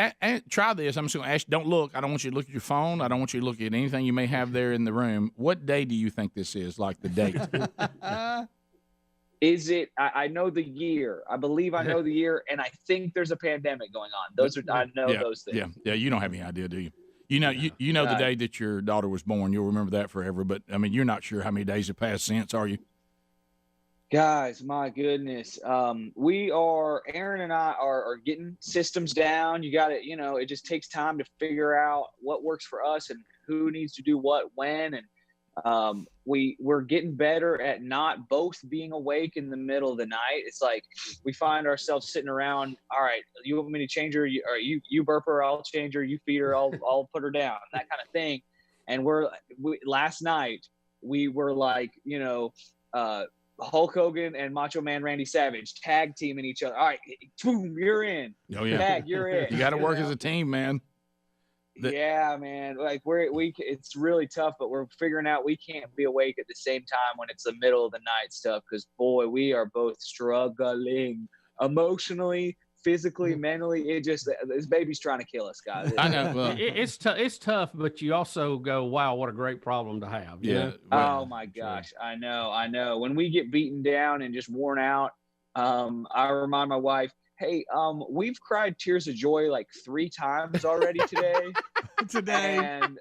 try this. I'm just going to ask you, don't look. I don't want you to look at your phone. I don't want you to look at anything you may have there in the room. What day do you think this is, like the date? Is it? I know the year. I believe I know the year, and I think there's a pandemic going on. I know those things. Yeah. You don't have any idea, do you? You know the day that your daughter was born. You'll remember that forever. But I mean, you're not sure how many days have passed since, are you? Guys, my goodness. Aaron and I are getting systems down. You got to, it just takes time to figure out what works for us and who needs to do what when. And we're getting better at not both being awake in the middle of the night. It's like we find ourselves sitting around. All right, you want me to change her? You burp her, I'll change her. You feed her, I'll put her down. That kind of thing. And last night we were like, Hulk Hogan and Macho Man Randy Savage tag teaming each other. All right, boom, you're in. Oh yeah, tag, you're in. You got to work as a team, man. Yeah, man. Like it's really tough, but we're figuring out we can't be awake at the same time when it's the middle of the night stuff. Because boy, we are both struggling emotionally, physically, mentally. This baby's trying to kill us, guys. I know. Well, it's tough, but you also go, wow, what a great problem to have. You know? Oh my gosh, I know. When we get beaten down and just worn out, I remind my wife, hey, we've cried tears of joy like 3 times already today. Today. And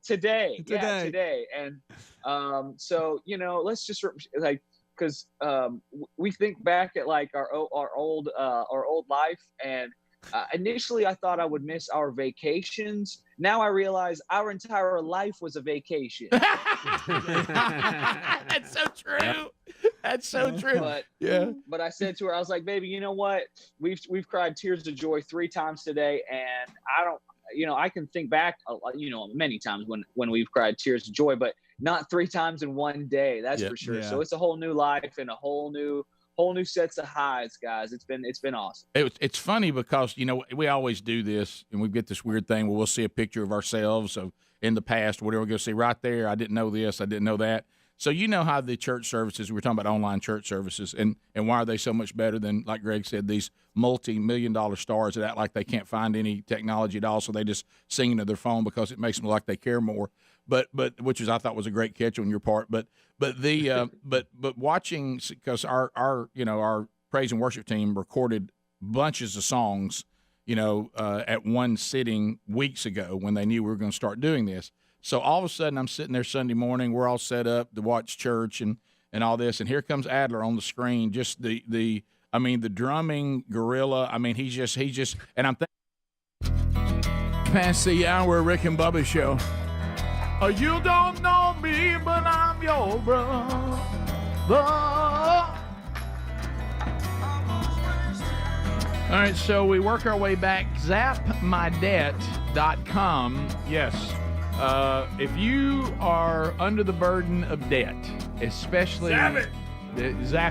today. And so let's just because we think back at like our old life, and initially I thought I would miss our vacations. Now I realize our entire life was a vacation. That's so true. Yep. That's so true. But I said to her, I was like, baby, you know what? We've cried tears of joy 3 times today, and I can think back, many times when we've cried tears of joy, but not 3 times in one day. That's for sure. Yeah. So it's a whole new life and a whole new sets of highs, guys. It's been awesome. It's funny because we always do this, and we get this weird thing where we'll see a picture of ourselves in the past, whatever. We're going to see right there. I didn't know this. I didn't know that. So how the church services, we're talking about online church services, and why are they so much better than, like Greg said, these multi-million-dollar stars that act like they can't find any technology at all, so they just sing into their phone because it makes them like they care more. But which I thought was a great catch on your part. But watching, because our praise and worship team recorded bunches of songs, at one sitting weeks ago when they knew we were going to start doing this. So all of a sudden, I'm sitting there Sunday morning. We're all set up to watch church and all this, and here comes Adler on the screen. Just the drumming gorilla. I mean, he's just, and I'm thinking, past the hour, Rick and Bubba show. You don't know me, but I'm your brother. All right, so we work our way back. ZapMyDebt.com. Yes. If you are under the burden of debt, especially zap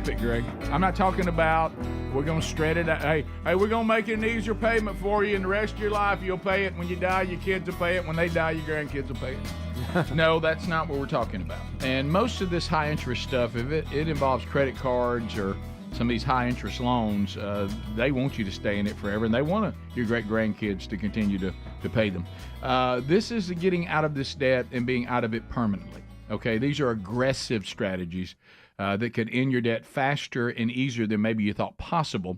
it, Greg. I'm not talking about we're going to shred it out. Hey, we're going to make it an easier payment for you, and the rest of your life you'll pay it. When you die, your kids will pay it. When they die, your grandkids will pay it. No, that's not what we're talking about. And most of this high interest stuff, if it involves credit cards or some of these high interest loans, they want you to stay in it forever, and they want your great grandkids to continue to pay them. This is getting out of this debt and being out of it permanently. Okay, these are aggressive strategies that could end your debt faster and easier than maybe you thought possible.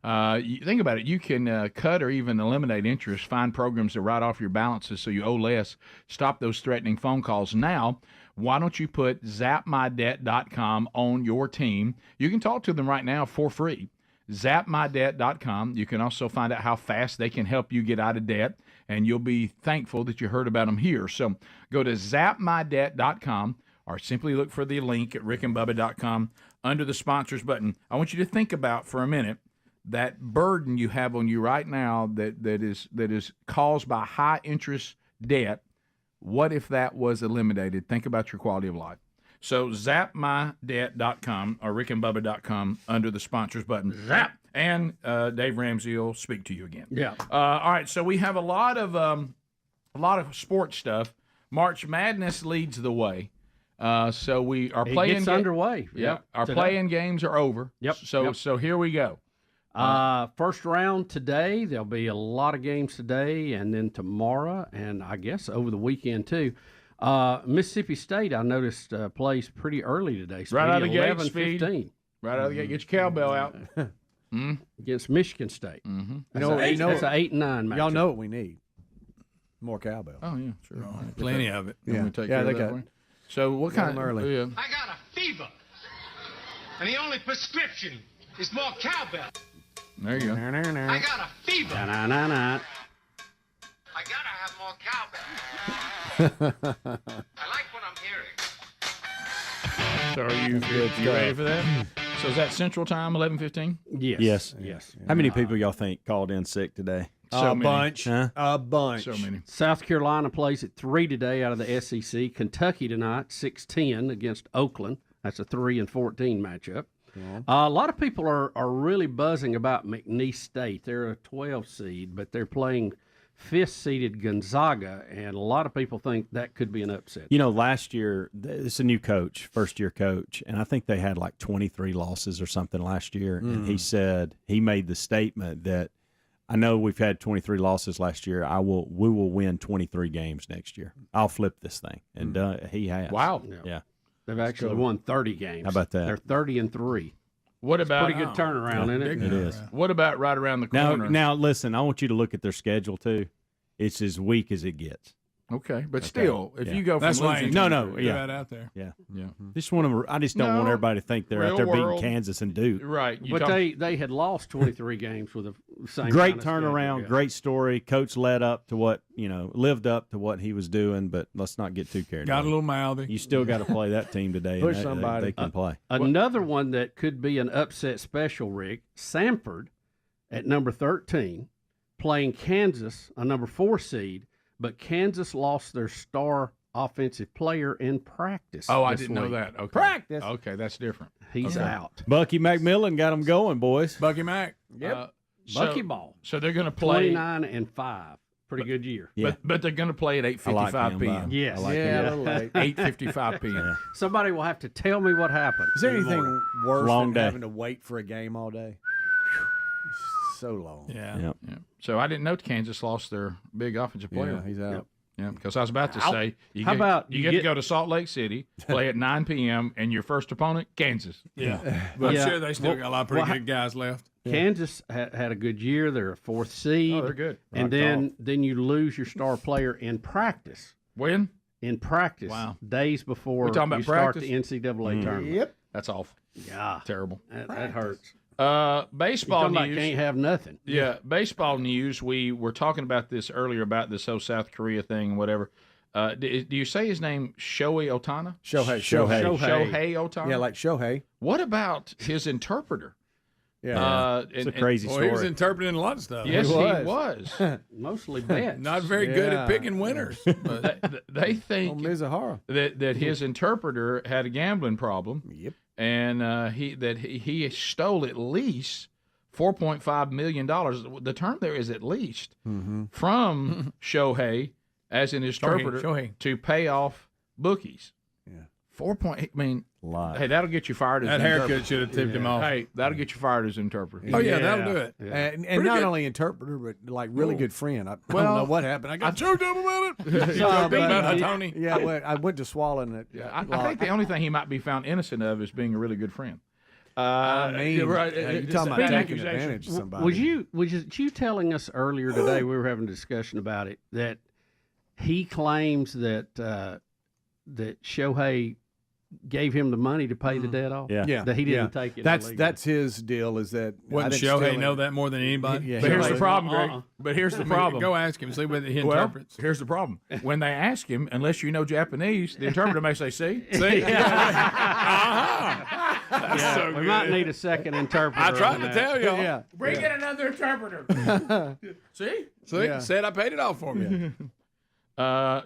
You think about it. You can cut or even eliminate interest, find programs to write off your balances so you owe less, stop those threatening phone calls. Now, why don't you put ZapMyDebt.com on your team? You can talk to them right now for free. ZapMyDebt.com. You can also find out how fast they can help you get out of debt, and you'll be thankful that you heard about them here. So go to ZapMyDebt.com or simply look for the link at rickandbubba.com under the sponsors button. I want you to think about for a minute that burden you have on you right now that is caused by high interest debt. What if that was eliminated? Think about your quality of life. So zapmydebt.com or rickandbubba.com under the sponsors button. Zap. And Dave Ramsey will speak to you again. Yeah. All right. So we have a lot of sports stuff. March Madness leads the way. So we are playing. It's underway. Yeah. Our playing games are over. Yep. So here we go. First round today. There'll be a lot of games today, and then tomorrow, and I guess over the weekend too. Mississippi State, I noticed, plays pretty early today. Right out of the gate, 11:15. Right out of the gate. Get your cowbell out. Against Michigan State. Mm-hmm. That's an 8 and 9 match. Y'all know what we need. More cowbell. Oh yeah, sure. Plenty of it. Yeah, they got. So what kind of early? I got a fever. and the only prescription is more cowbell. There you go. I got a fever. Na-na-na-na. I gotta have more cowbell. I like what I'm hearing. So are you ready for that? So is that Central Time, 11:15? Yes. Yes. How many people y'all think called in sick today? A bunch. Huh? A bunch. So many. South Carolina plays at 3 today out of the SEC. Kentucky tonight, 6-10 against Oakland. That's a 3-14 matchup. A lot of people are really buzzing about McNeese State. They're a 12 seed, but they're playing 5th-seeded Gonzaga, and a lot of people think that could be an upset. You know, last year, it's a new coach, first-year coach, and I think they had like 23 losses or something last year. And he said, he made the statement that, I know we've had 23 losses last year. We will win 23 games next year. I'll flip this thing. And he has. Wow. Yeah. They've actually won 30 games. How about that? They're 30-3. What about Pretty good turnaround, isn't it? It is. What about right around the corner? Now, listen, I want you to look at their schedule, too. It's as weak as it gets. Okay, but still, if you go from That's losing, that out there. Yeah. Just want to. I just don't want everybody to think they're out there beating Kansas and Duke. Right. But they had lost 23 games with the same Great kind of turnaround, schedule. great story. Coach lived up to what he was doing, but let's not get too carried away. Got a little mouthy. You still got to play that team today. Push and somebody. They can play. Another one that could be an upset special, Rick, Samford at number 13, playing Kansas, a number 4 seed, but Kansas lost their star offensive player in practice. Oh, I this didn't know week. that. Okay. Practice. Okay, that's different. He's Okay. out. Bucky McMillan got them going, boys. Bucky Mac. Yep. Bucky Ball. So they're going to play 29-5. Pretty good year. Yeah. But they're going to play at 8:55 p.m. Yes. I like Yeah, a him. little late. 8:55 p.m. Somebody will have to tell me what happened. Is there in the anything morning. worse Long than day. having to wait for a game all day? So long. Yeah. Yep. Yeah. So I didn't know Kansas lost their big offensive player. Yeah, he's out. Yeah, because I was about to say, you How get, about you you get get- to go to Salt Lake City, play at 9 p.m., and your first opponent, Kansas. Yeah. But I'm Yeah. sure they still got a lot of pretty Well, good guys left. Kansas had a good year. They're a 4th seed. Oh, they're good. And then you lose your star player in practice. When? In practice. Wow. Days before We talking about you start practice? the NCAA tournament. Yep. That's awful. Yeah. Terrible. That hurts. Baseball You're talking about news. can't have nothing. Yeah, baseball news. We were talking about this earlier about this whole South Korea thing and whatever. Do you say his name Shohei Ohtani? Shohei Ohtani? Yeah, like Shohei. What about his interpreter? Yeah. It's a crazy Well, story. he was interpreting a lot of stuff. Yes, He he was. was. Mostly bets. Not very good at picking winners. But They think Mizuhara. that his interpreter had a gambling problem. Yep. And he stole at least $4.5 million. The term there is at least from Shohei as an interpreter Shohei. to pay off bookies. Yeah. 4.8. I mean, Live. hey, that'll get you fired as that an haircut interpreter. should have tipped him off. Hey, that'll get you fired as an interpreter. Oh, yeah, that'll do it. And not only interpreter, but like really good friend. I don't know what happened. I got choked up about it. No, About but- Tony. Yeah, well, I went to swallowing it. I think the only thing he might be found innocent of is being a really good friend. I mean, you're right. you're It's talking a about big taking accusation. advantage of somebody. Was you telling us earlier today, we were having a discussion about it, that he claims that that Shohei gave him the money to pay the debt off? Yeah. That he didn't take it. That's illegally. his deal. Is that I Wouldn't didn't steal Shohei it. know that more than anybody? Yeah, But here's the Shohei- problem, Greg. But here's the problem. Go ask him. See whether he Well, interprets. here's the problem. When they ask him, unless you know Japanese, the interpreter may say, "See, See? Yeah, so we good. might need a second interpreter. I tried on to that. tell y'all. Yeah. bring in another interpreter." See, See? Yeah. Said I paid it off for me.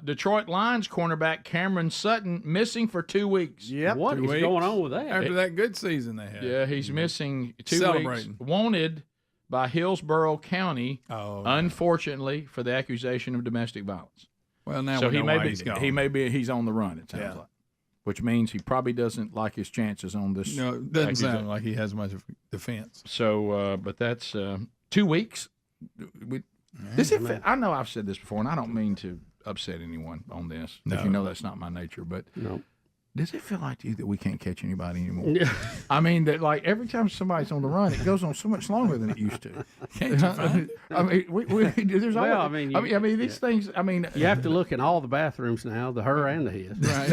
Detroit Lions cornerback Cameron Sutton missing for 2 weeks. Yep. What 2 is weeks. going on with that? After that good season they had. Yeah, he's missing 2 weeks. Celebrating. Wanted by Hillsborough County, Oh, unfortunately, for the accusation of domestic violence. well, now So we he know may why be he's gone. he's on the run. It sounds Yeah. like, which means he probably doesn't like his chances on this. No, it doesn't accusation. sound like he has much of defense. So, but that's 2 weeks. Does it fit? I know I've said this before, and I don't mean to upset anyone on this. No. If you know that's not my nature, but No. Does it feel like to you that we can't catch anybody anymore? I mean, that like every time somebody's on the run, it goes on so much longer than it used to. Can't you find it? I mean, there's Well, always, I mean, these things. I mean, You have to look in all the bathrooms now, the her and the his. Right.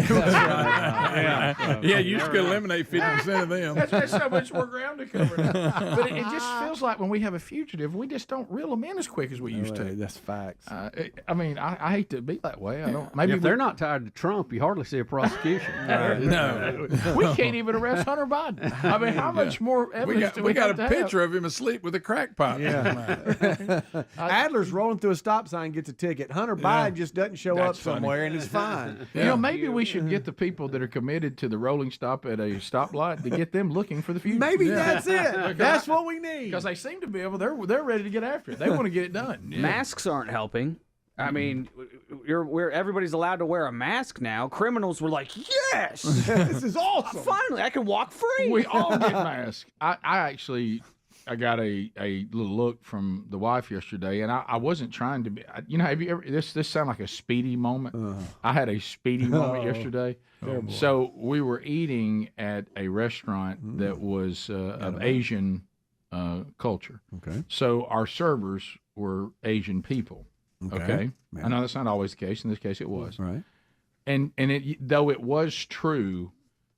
Yeah, you could eliminate 50% of them. That's so much more ground to cover now. But it just feels like when we have a fugitive, we just don't reel them in as quick as we used to. That's facts. I mean, I hate to be that way. I don't. Maybe If they're not tied to Trump, you hardly see a prosecution. No, we can't even arrest Hunter Biden. I mean, how much more evidence do we got have a to picture of him asleep with a crack pipe. Yeah. Adler's rolling through a stop sign, gets a ticket. Hunter Biden just doesn't show up somewhere, and it's fine. You know, maybe we should get the people that are committed to the rolling stop at a stoplight to get them looking for the future. Maybe that's it. That's what we need. Because they seem to be able. They're ready to get after it. They want to get it done. Masks aren't helping. I mean, everybody's allowed to wear a mask now. Criminals were like, yes, this is awesome. Finally, I can walk free. We all get masks. I actually got a little look from the wife yesterday, and I wasn't trying to be. You know, have you ever? This sound like a speedy moment. I had a speedy moment yesterday. So we were eating at a restaurant that was of Asian culture. Okay. So our servers were Asian people. Okay. I know that's not always the case. In this case, it was. Right. And though it was true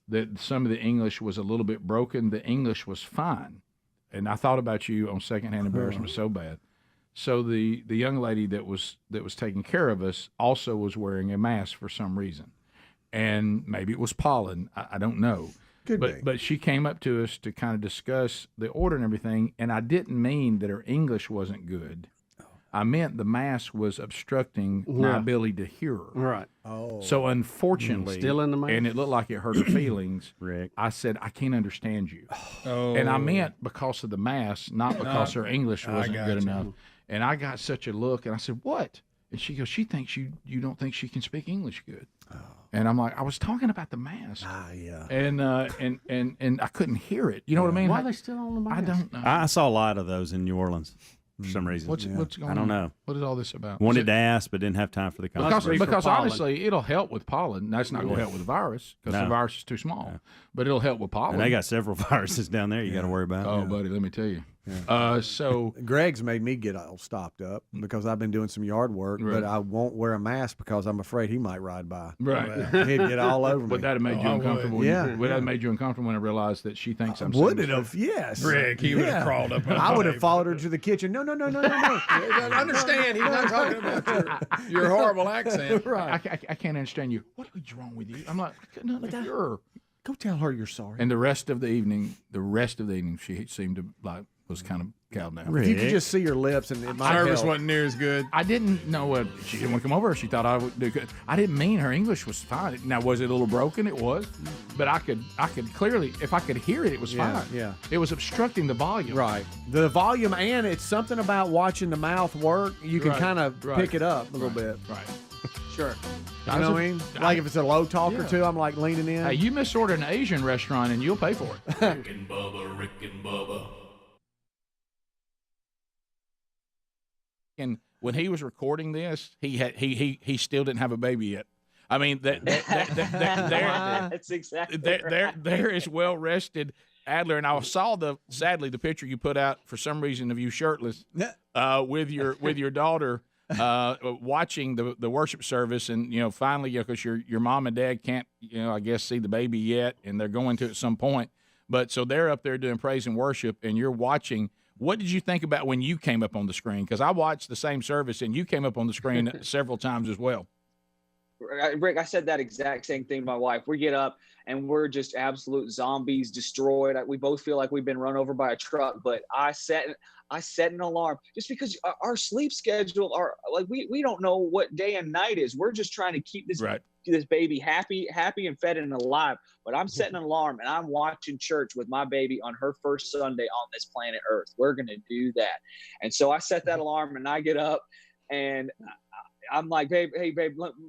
that some of the English was a little bit broken, the English was fine. And I thought about you on secondhand embarrassment so bad. So the young lady that was taking care of us also was wearing a mask for some reason, and maybe it was pollen. I don't know. But she came up to us to kind of discuss the order and everything, and I didn't mean that her English wasn't good. I meant the mask was obstructing my ability to hear her. Right. Oh. So unfortunately, Still in the mask? and it looked like it hurt her feelings. Rick. I said, I can't understand you. Oh. And I meant because of the mask, not because her English wasn't got good you. enough. And I got such a look, and I said, what? And she goes, she thinks you don't think she can speak English good. And I'm like, I was talking about the mask. Yeah. And I couldn't hear it. You know what I mean? Why are they still on the mask? I don't know. I saw a lot of those in New Orleans for some reason. What's going on? I don't know. What is all this about? Wanted to ask, but didn't have time for the conversation. Because honestly, it'll help with pollen. That's not going to help with the virus because the virus is too small. But it'll help with pollen. And they got several viruses down there you got to worry about. Oh, buddy, let me tell you. So Greg's made me get all stopped up because I've been doing some yard work, but I won't wear a mask because I'm afraid he might ride by. Right. He'd get all over me. But that made you uncomfortable. Yeah. Would that have made you uncomfortable when I realized that she thinks I'm Would it have? Yes. Rick, he would have crawled up. I would have followed her to the kitchen. No. I understand. He's not talking about your horrible accent. Right. I can't understand you. What is wrong with you? I'm like, I couldn't hear her. Go tell her you're sorry. And the rest of the evening, she seemed to like was kind of cowed down. If you could just see your lips, and it might Service help. wasn't near as good. I didn't know what she didn't want to come over. She thought I would do good. I didn't mean her English was fine. Now was it a little broken? It was, but I could clearly, if I could hear it, it was fine. Yeah. It was obstructing the volume. Right. The volume, and it's something about watching the mouth work. You can kind of pick it up a little bit. Right. Sure. You know what I mean? Like if it's a low talk or two, I'm like leaning in. Hey, you misorder an Asian restaurant and you'll pay for it. Rick and Bubba. And when he was recording this, he still didn't have a baby yet. I mean, That's exactly there is well rested Adler, and I saw sadly the picture you put out for some reason of you shirtless with your daughter watching the worship service, and finally because your mom and dad can't I guess see the baby yet, and they're going to at some point, but so they're up there doing praise and worship, and you're watching. What did you think about when you came up on the screen? Because I watched the same service, and you came up on the screen several times as well. Rick, I said that exact same thing to my wife. We get up and we're just absolute zombies, destroyed. We both feel like we've been run over by a truck. But I set an alarm just because our sleep schedule are like we don't know what day and night is. We're just trying to keep this baby happy and fed and alive. But I'm setting an alarm and I'm watching church with my baby on her first Sunday on this planet Earth. We're gonna do that. And so I set that alarm and I get up and I'm like, babe,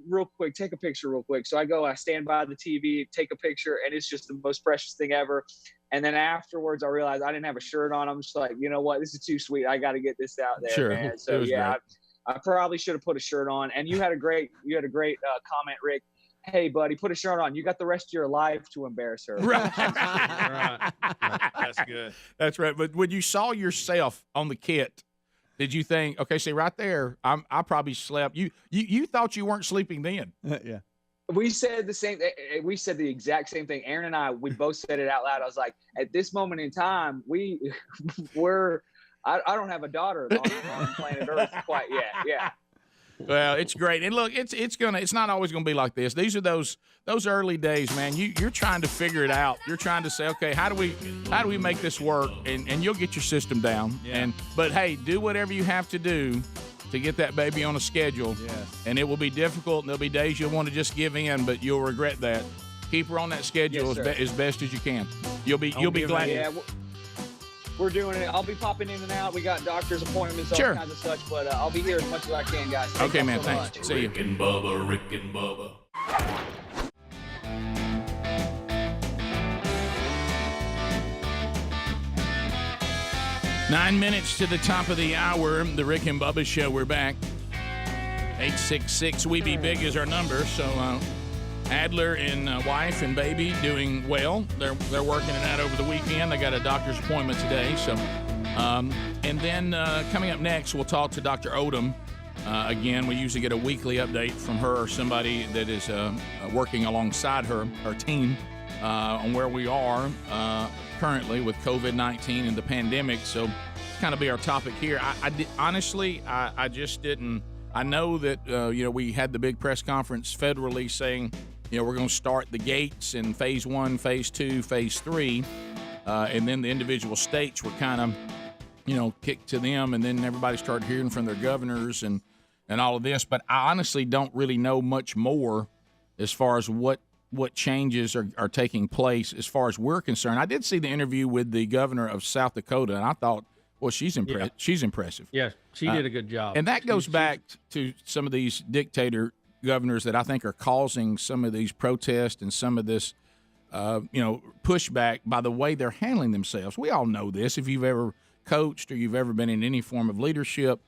real quick, take a picture real quick. So I stand by the TV, take a picture, and it's just the most precious thing ever. And then afterwards, I realized I didn't have a shirt on. I'm just like, you know what? This is too sweet. I got to get this out there, sure. man. So yeah, I probably should have put a shirt on. And you had a great comment, Rick. hey, buddy, put a shirt on. You got the rest of your life to embarrass her. Right. That's good. That's right. But when you saw yourself on the kit, did you think, okay, see right there, I probably slept. You thought you weren't sleeping then. Yeah. We said the same. We said the exact same thing. Aaron and I, we both said it out loud. I was like, at this moment in time, we're. I don't have a daughter on planet Earth quite yet. Yeah. Well, it's great, and look, it's not always gonna be like this. These are those early days, man. You're trying to figure it out. You're trying to say, okay, how do we make this work? And you'll get your system down. Yeah. But hey, do whatever you have to do to get that baby on a schedule. Yes. And it will be difficult, and there'll be days you'll want to just give in, but you'll regret that. Keep her on that schedule as best as you can. You'll be glad. Yeah. We're doing it. I'll be popping in and out. We got doctor's appointments, all kinds of such, but I'll be here as much as I can, guys. Okay, man. Thanks. Much. See you. Rick and Bubba. 9 minutes to the top of the hour. The Rick and Bubba Show. We're back. 866 We Be Big is our number. So Adler and wife and baby doing well. They're working it out over the weekend. They got a doctor's appointment today. So, and then coming up next, we'll talk to Dr. Odom. Again, we usually get a weekly update from her or somebody that is working alongside her team on where we are currently with COVID-19 and the pandemic. So it's kind of be our topic here. Honestly, I just didn't. I know that we had the big press conference federally saying we're going to start the gates in phase 1, phase 2, phase 3, and then the individual states were kind of kicked to them, and then everybody started hearing from their governors and all of this. But I honestly don't really know much more as far as what changes are taking place as far as we're concerned. I did see the interview with the governor of South Dakota, and I thought, well, she's impressive. Yes, she did a good job. And that goes back to some of these dictator governors that I think are causing some of these protests and some of this, pushback by the way they're handling themselves. We all know this. If you've ever coached or you've ever been in any form of leadership,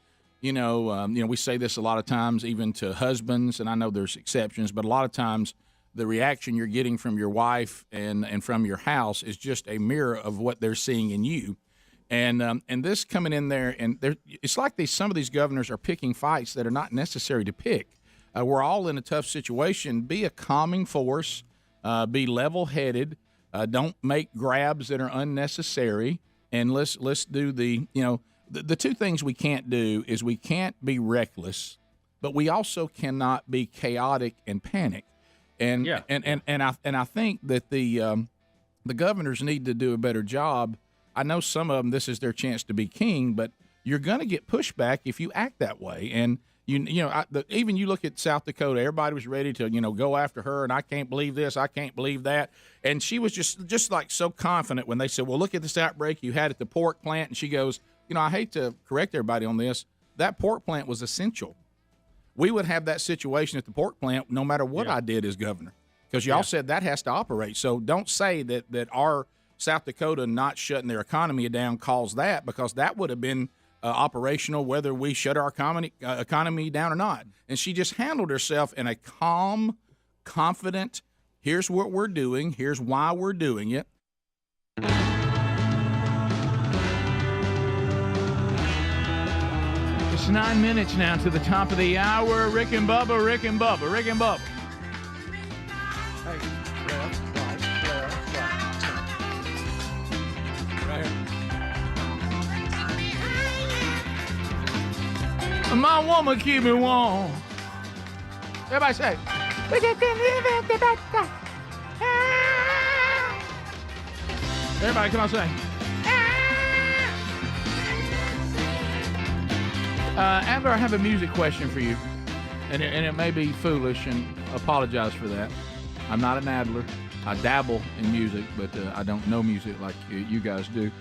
we say this a lot of times, even to husbands, and I know there's exceptions, but a lot of times the reaction you're getting from your wife and from your house is just a mirror of what they're seeing in you. And this coming in there, and it's like some of these governors are picking fights that are not necessary to pick. We're all in a tough situation. Be a calming force. Be level-headed. Don't make grabs that are unnecessary. And let's do the two things we can't do is we can't be reckless, but we also cannot be chaotic and panic. And I think that the governors need to do a better job. I know some of them, this is their chance to be king, but you're going to get pushback if you act that way. And even you look at South Dakota, everybody was ready to go after her, and I can't believe this, I can't believe that, and she was just like so confident when they said, well, look at this outbreak you had at the pork plant, and she goes, I hate to correct everybody on this, that pork plant was essential. We would have that situation at the pork plant no matter what I did as governor, because y'all said that has to operate. So don't say that our South Dakota not shutting their economy down caused that, because that would have been operational whether we shut our economy down or not. And she just handled herself in a calm, confident, here's what we're doing, here's why we're doing it. It's 9 minutes now to the top of the hour. Rick and Bubba, Rick and Bubba, Rick and Bubba. My woman keep me warm. Everybody say. Everybody come on, say. Adler, I have a music question for you, and it may be foolish, and apologize for that. I'm not an Adler. I dabble in music, but I don't know music like you guys do.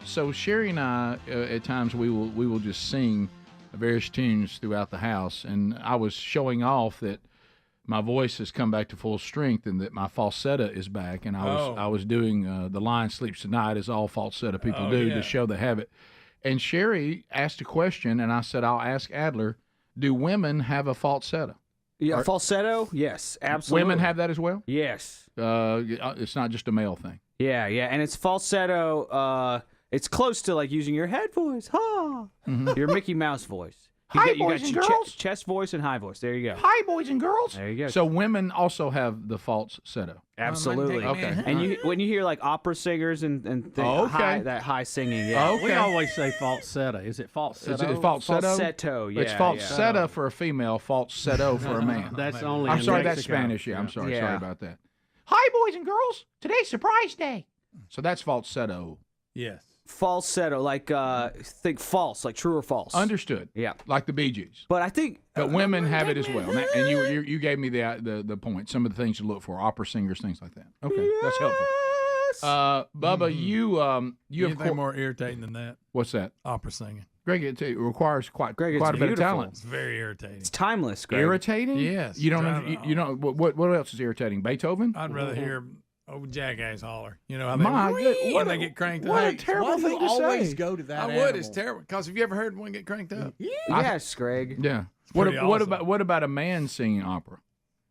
So Sherry and I, at times, we will just sing various tunes throughout the house, and I was showing off that my voice has come back to full strength and that my falsetto is back, and I was doing The Lion Sleeps Tonight, as all falsetto people do, to show they have it. And Sherry asked a question, and I said, I'll ask Adler, do women have a falsetto? Yeah, falsetto. Yes, absolutely. Women have that as well. Yes. It's not just a male thing. Yeah, and it's falsetto. It's close to like using your head voice, your Mickey Mouse voice. Hi, boys and girls. Chest voice and high voice. There you go. Hi, boys and girls. There you go. So women also have the falsetto. Absolutely. Okay. And when you hear like opera singers and things, that high singing, yeah. We always say falsetto. Is it falsetto? Is it falsetto? Falsetto, yeah. It's falsetto for a female, falsetto for a man. That's only I'm in sorry, Mexico. that's Spanish. Yeah, I'm sorry. Yeah. Sorry about that. Hi, boys and girls. Today's surprise day. So that's falsetto. Yes. Falsetto, like think false, like true or false. Understood. Yeah. Like the Bee Gees. But I think But women have it as well. And you gave me the point, some of the things to look for, opera singers, things like that. Okay, that's helpful. Bubba, you have Anything more irritating than that? What's that? Opera singing. Greg, it requires quite a bit of beautiful. talent. It's very irritating. It's timeless, Greg. Irritating? Yes. You don't. You know what else is irritating? Beethoven. I'd rather hear old jackass holler. You know how My they good- when they get cranked up. what a terrible thing to always say. go to that. I would. It's terrible. Because have you ever heard one get cranked up? Yes, Greg. Yeah. pretty awesome. What about a man singing opera?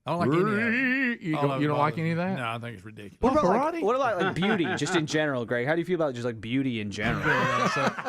I don't like any of it. You don't like any of that? No, I think it's ridiculous. What about like beauty, just in general, Greg? How do you feel about just like beauty in general?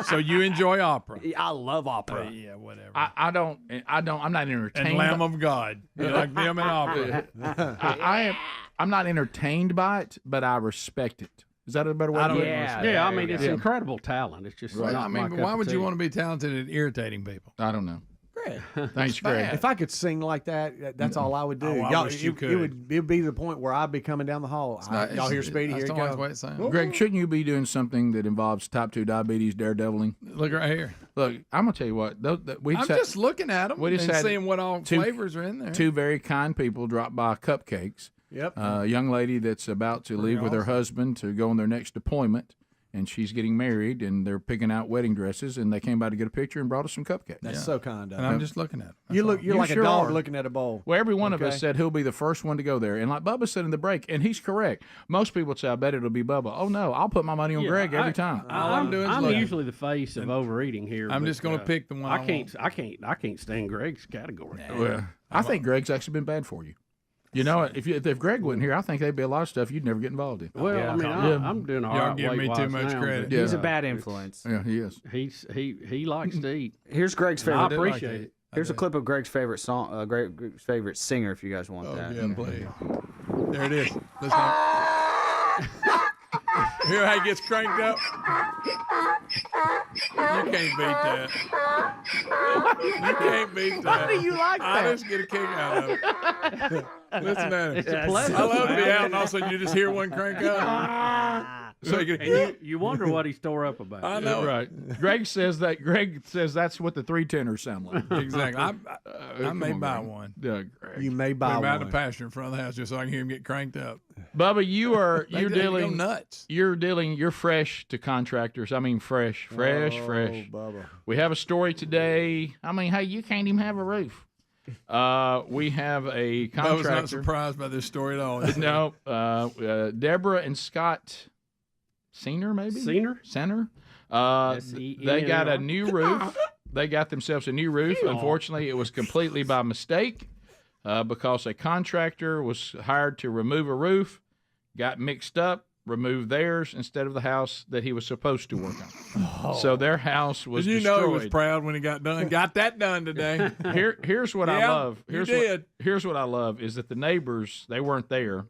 So you enjoy opera? I love opera. Yeah, whatever. I don't. I'm not entertained. And Lamb of God. You like them in opera? I'm not entertained by it, but I respect it. Is that a better way to put it? Yeah, I mean, it's incredible talent. It's just Well, not I my mean, cup why of would you tea. want to be talented at irritating people? I don't know. Greg. Thanks, Greg. If I could sing like that, that's all I would do. Oh, I Y'all, wish you it could. would be the point where I'd be coming down the hall. Y'all hear Speedy? Here I you don't like the go. way it sounds. Greg, shouldn't you be doing something that involves type 2 diabetes, daredeviling? Look right here. Look, I'm gonna tell you what. I'm just looking at them we just and had seeing what all two- flavors are in there. Two very kind people dropped by cupcakes. Yep. A young lady that's about to leave with her husband to go on their next deployment, and she's getting married, and they're picking out wedding dresses, and they came by to get a picture and brought us some cupcakes. That's so kind of And them. I'm just looking at them. You're You like sure a dog are. looking at a bowl. Well, every one of us Okay. said he'll be the first one to go there. And like Bubba said in the break, and he's correct. Most people would say, I bet it'll be Bubba. Oh, no, I'll put my money on Greg every time. All I'm doing is I'm looking. usually the face of overeating here. I'm but, just going to pick the one I I can't stand Greg's category. Well, I think Greg's actually been bad for you. You know, if Greg wasn't here, I think there'd be a lot of stuff you'd never get involved in. Well, I mean, I'm doing all Y'all right. give me too weight-wise much now, credit. but He's a bad influence. Yeah, he is. He likes to eat. Here's Greg's I favorite. appreciate it. Here's a clip of Greg's favorite song, Greg's favorite singer, if you guys want that. Yeah, please. There it is. Listen. Hear how he gets cranked up? You can't beat that. You can't beat that. Why do you like that? I just get a kick out of it. Listen at it. It's a pleasure. I love to be out and all of a sudden you just hear one crank up. So You wonder what he tore up about. I know. Right. Greg says that's what the 3-tenors sound like. Exactly. I may buy Greg. one. Yeah, Greg. You may buy Put him out in one. the pasture in front of the house just so I can hear him get cranked up. Bubba, you're They go dealing nuts. You're fresh to contractors. I mean fresh. Bubba. We have a story today. I mean, hey, you can't even have a roof. We have a I was contractor. not surprised by this story at all. No, Deborah and Scott Senior, maybe? Center. They got a new roof. They got themselves a new roof. Unfortunately, it was completely by mistake because a contractor was hired to remove a roof, got mixed up, removed theirs instead of the house that he was supposed to work on. So their house was Did you destroyed. know he was proud when he got done? Got that done today. Here's what I Yeah, love. Here's what I love is that the neighbors, they weren't there,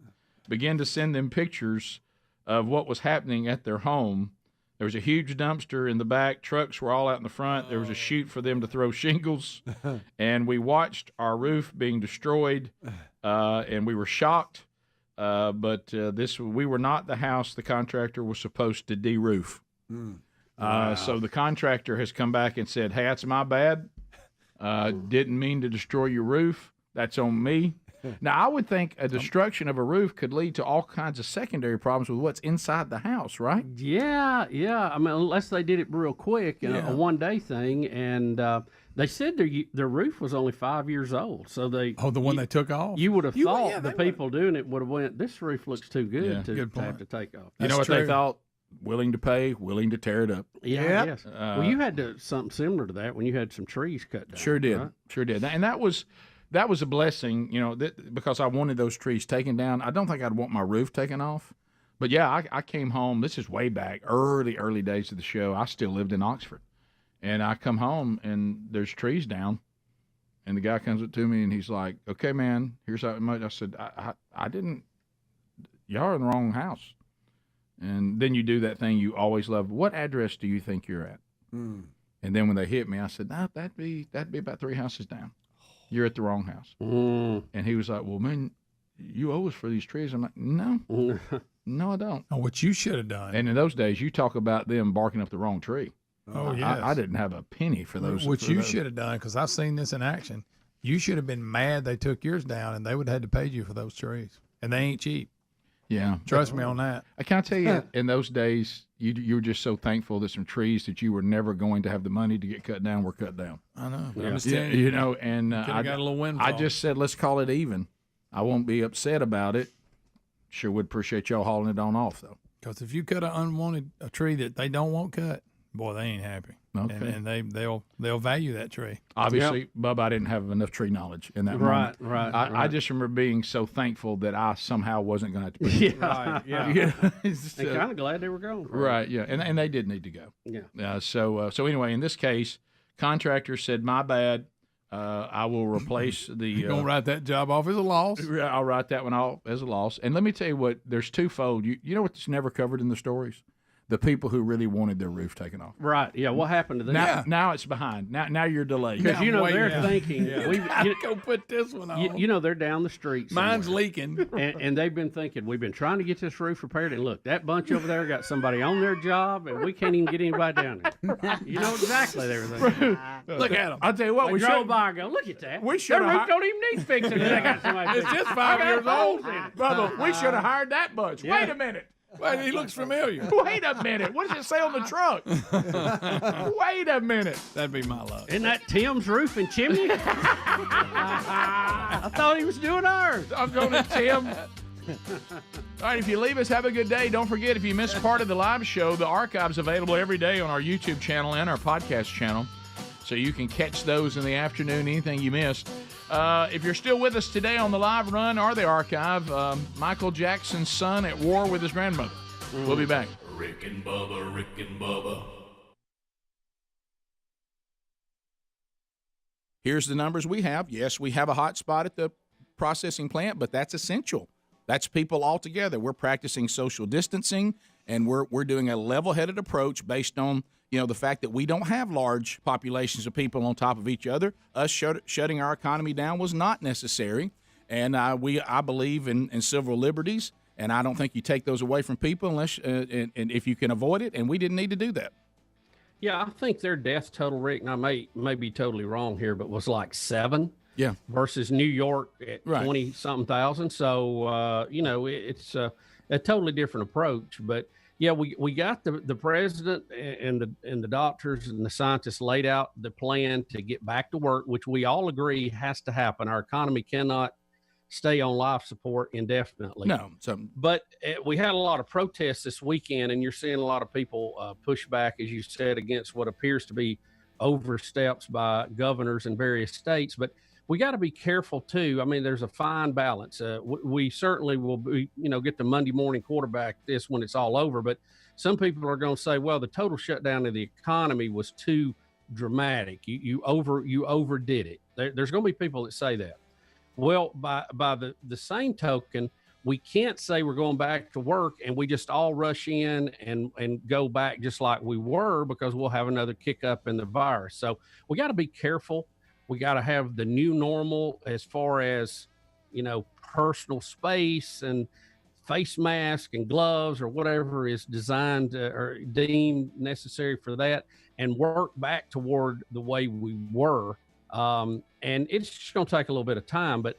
began to send them pictures of what was happening at their home. There was a huge dumpster in the back. Trucks were all out in the front. There was a chute for them to throw shingles. And we watched our roof being destroyed, and we were shocked. But we were not the house the contractor was supposed to de-roof. So the contractor has come back and said, hey, that's my bad. Didn't mean to destroy your roof. That's on me. Now, I would think a destruction of a roof could lead to all kinds of secondary problems with what's inside the house, right? Yeah. I mean, unless they did it real quick, a one-day thing, and they said their roof was only 5 years old. So they the one they took off. You would have thought the people doing it would have went. This roof looks too good to Good have to take off. You know what they thought? Willing to pay, willing to tear it up. Yeah. Yes. Well, you had something similar to that when you had some trees cut down. Sure did. Right? Sure did. And that was that was a blessing, because I wanted those trees taken down. I don't think I'd want my roof taken off. But, yeah, I came home. This is way back, early days of the show. I still lived in Oxford. And I come home, and there's trees down. And the guy comes up to me, and he's like, okay, man, here's how much. I said, I didn't – y'all are in the wrong house. And then you do that thing you always love. What address do you think you're at? And then when they hit me, I said, no, that'd be about 3 houses down. You're at the wrong house. And he was like, well, man, you owe us for these trees. I'm like, no, I don't. Oh, what you should have done. And in those days, you talk about them barking up the wrong tree. Oh, yes. I didn't have a penny for those. What you should have done, because I've seen this in action, you should have been mad they took yours down, and they would have had to pay you for those trees. And they ain't cheap. Yeah. Trust me on that. I can't tell you, in those days, you were just so thankful that some trees that you were never going to have the money to get cut down were cut down. I know. Yeah. And I got a little windfall. I just said, let's call it even. I won't be upset about it. Sure would appreciate y'all hauling it on off, though. Because if you cut a tree that they don't want cut, boy, they ain't happy. Okay. And they'll value that tree. Obviously, Bubba, I didn't have enough tree knowledge in that moment. Right. I just remember being so thankful that I somehow wasn't going to have to pay. Right, yeah. And kind of glad they were gone. Right, yeah. And they did need to go. Yeah. So anyway, in this case, contractor said, my bad. I will replace the. You're going to write that job off as a loss? I'll write that one off as a loss. And let me tell you what, there's twofold. You know what's never covered in the stories? The people who really wanted their roof taken off. Right. Yeah. What happened to them? Now it's behind. Now you're delayed. Because they're thinking. Go put this one on. They're down the street. Mine's leaking. And they've been thinking, we've been trying to get this roof repaired. And look, that bunch over there got somebody on their job, and we can't even get anybody down there. You know exactly they were thinking. Look at them. I'll tell you what. We drove by and go, look at that. We should. That roof don't even need fixing. They got somebody It's just 5 years old. Bubba, we should have hired that bunch. Yeah. Wait a minute. Wait, he looks familiar. Wait a minute. What does it say on the truck? Wait a minute. That'd be my luck. Isn't that Tim's roof and chimney? I thought he was doing ours. I'm going to Tim. All right, if you leave us, have a good day. Don't forget, if you missed part of the live show, the archive's available every day on our YouTube channel and our podcast channel. So you can catch those in the afternoon, anything you missed. If you're still with us today on the live run or the archive, Michael Jackson's son at war with his grandmother. We'll be back. Rick and Bubba. Here's the numbers we have. Yes, we have a hot spot at the processing plant, but that's essential. That's people all together. We're practicing social distancing, and we're doing a level-headed approach based on the fact that we don't have large populations of people on top of each other. Us shutting our economy down was not necessary, and I believe in civil liberties, and I don't think you take those away from people unless and if you can avoid it, and we didn't need to do that. Yeah, I think their death total, Rick, and I may be totally wrong here, but was like 7. Yeah. Versus New York at 20-something thousand. So, it's a totally different approach. But, yeah, we got the president and the doctors and the scientists laid out the plan to get back to work, which we all agree has to happen. Our economy cannot stay on life support indefinitely. No. But we had a lot of protests this weekend, and you're seeing a lot of people push back, as you said, against what appears to be oversteps by governors in various states. But we got to be careful too. I mean, there's a fine balance. We certainly will be, get the Monday morning quarterback this when it's all over. But some people are going to say, well, the total shutdown of the economy was too dramatic. You overdid it. There's going to be people that say that. Well, by the same token, we can't say we're going back to work and we just all rush in and go back just like we were, because we'll have another kick up in the virus. So we got to be careful. We got to have the new normal as far as, personal space and face mask and gloves or whatever is designed or deemed necessary for that, and work back toward the way we were. And it's just going to take a little bit of time, but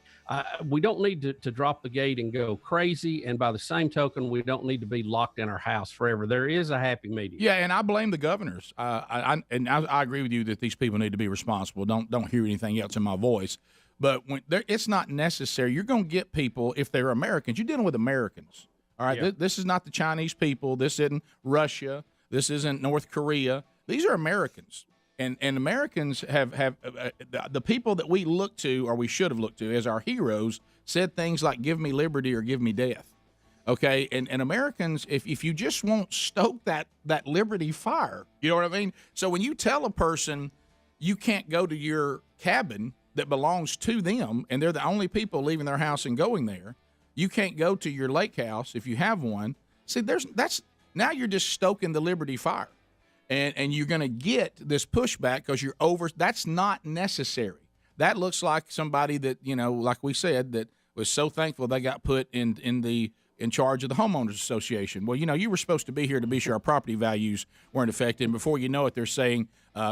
we don't need to drop the gate and go crazy. And by the same token, we don't need to be locked in our house forever. There is a happy medium. Yeah, and I blame the governors. I agree with you that these people need to be responsible. Don't hear anything else in my voice. But it's not necessary. You're going to get people, if they're Americans, you're dealing with Americans. All right, Yeah. This is not the Chinese people. This isn't Russia. This isn't North Korea. These are Americans. And Americans have the people that we look to, or we should have looked to as our heroes, said things like "Give me liberty" or "Give me death." Okay, and Americans, if you just won't stoke that liberty fire, you know what I mean? So when you tell a person you can't go to your cabin that belongs to them, and they're the only people leaving their house and going there, you can't go to your lake house if you have one. See, now you're just stoking the liberty fire, and you're going to get this pushback because you're over. That's not necessary. That looks like somebody that, like we said, that was so thankful they got put in charge of the homeowners association. Well, you were supposed to be here to be sure our property values weren't affected. And before you know it, they're saying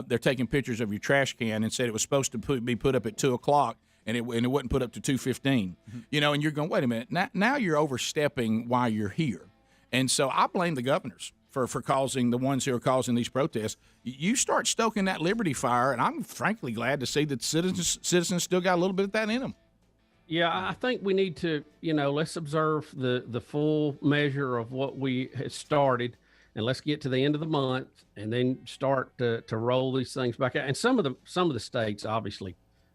they're taking pictures of your trash can and said it was supposed to be put up at 2:00 and it wasn't put up to 2:15. And you're going, wait a minute. Now you're overstepping why you're here. And so I blame the governors for causing the ones who are causing these protests. You start stoking that liberty fire, and I'm frankly glad to see that citizens still got a little bit of that in them. Yeah, I think we need to, let's observe the full measure of what we had started, and let's get to the end of the month and then start to roll these things back out. And some of the states obviously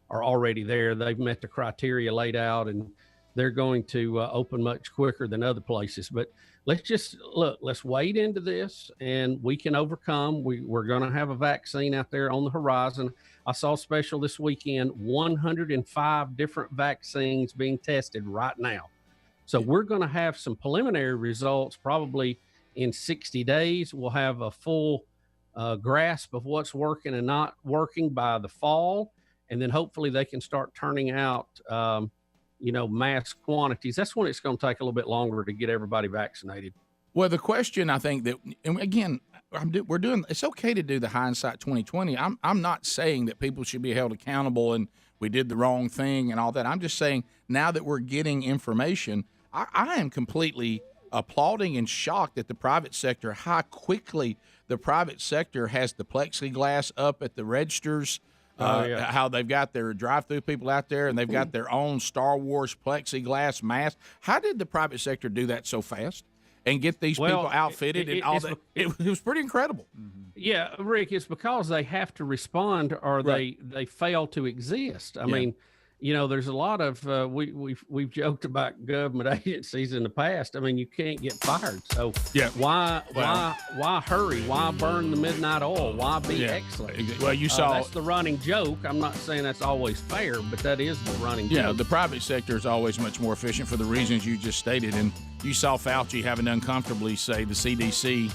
are already there. They've met the criteria laid out, and they're going to open much quicker than other places. But let's wade into this, and we can overcome. We're going to have a vaccine out there on the horizon. I saw a special this weekend, 105 different vaccines being tested right now. So we're going to have some preliminary results probably in 60 days. We'll have a full grasp of what's working and not working by the fall. And then hopefully they can start turning out, mass quantities. That's when it's going to take a little bit longer to get everybody vaccinated. Well, the question I think that, and again, we're doing. It's okay to do the hindsight 2020. I'm not saying that people should be held accountable and we did the wrong thing and all that. I'm just saying now that we're getting information, I am completely applauding and shocked at the private sector, how quickly the private sector has the plexiglass up at the registers. How they've got their drive-through people out there, and they've got their own Star Wars plexiglass mask. How did the private sector do that so fast and get these people outfitted and all that? It was pretty incredible. Yeah, Rick, it's because they have to respond or they fail to exist. I mean, there's a lot of we've joked about government agencies in the past. I mean, you can't get fired. So why hurry? Why burn the midnight oil? Why be excellent? Well, you saw that's the running joke. I'm not saying that's always fair, but that is the running joke. Yeah, the private sector is always much more efficient for the reasons you just stated. And you saw Fauci having to uncomfortably say the CDC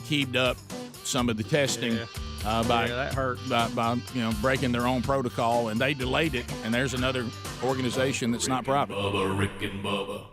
keeped up some of the testing. That hurt. By breaking their own protocol, and they delayed it. And there's another organization that's not private. Bubba, Rick and Bubba.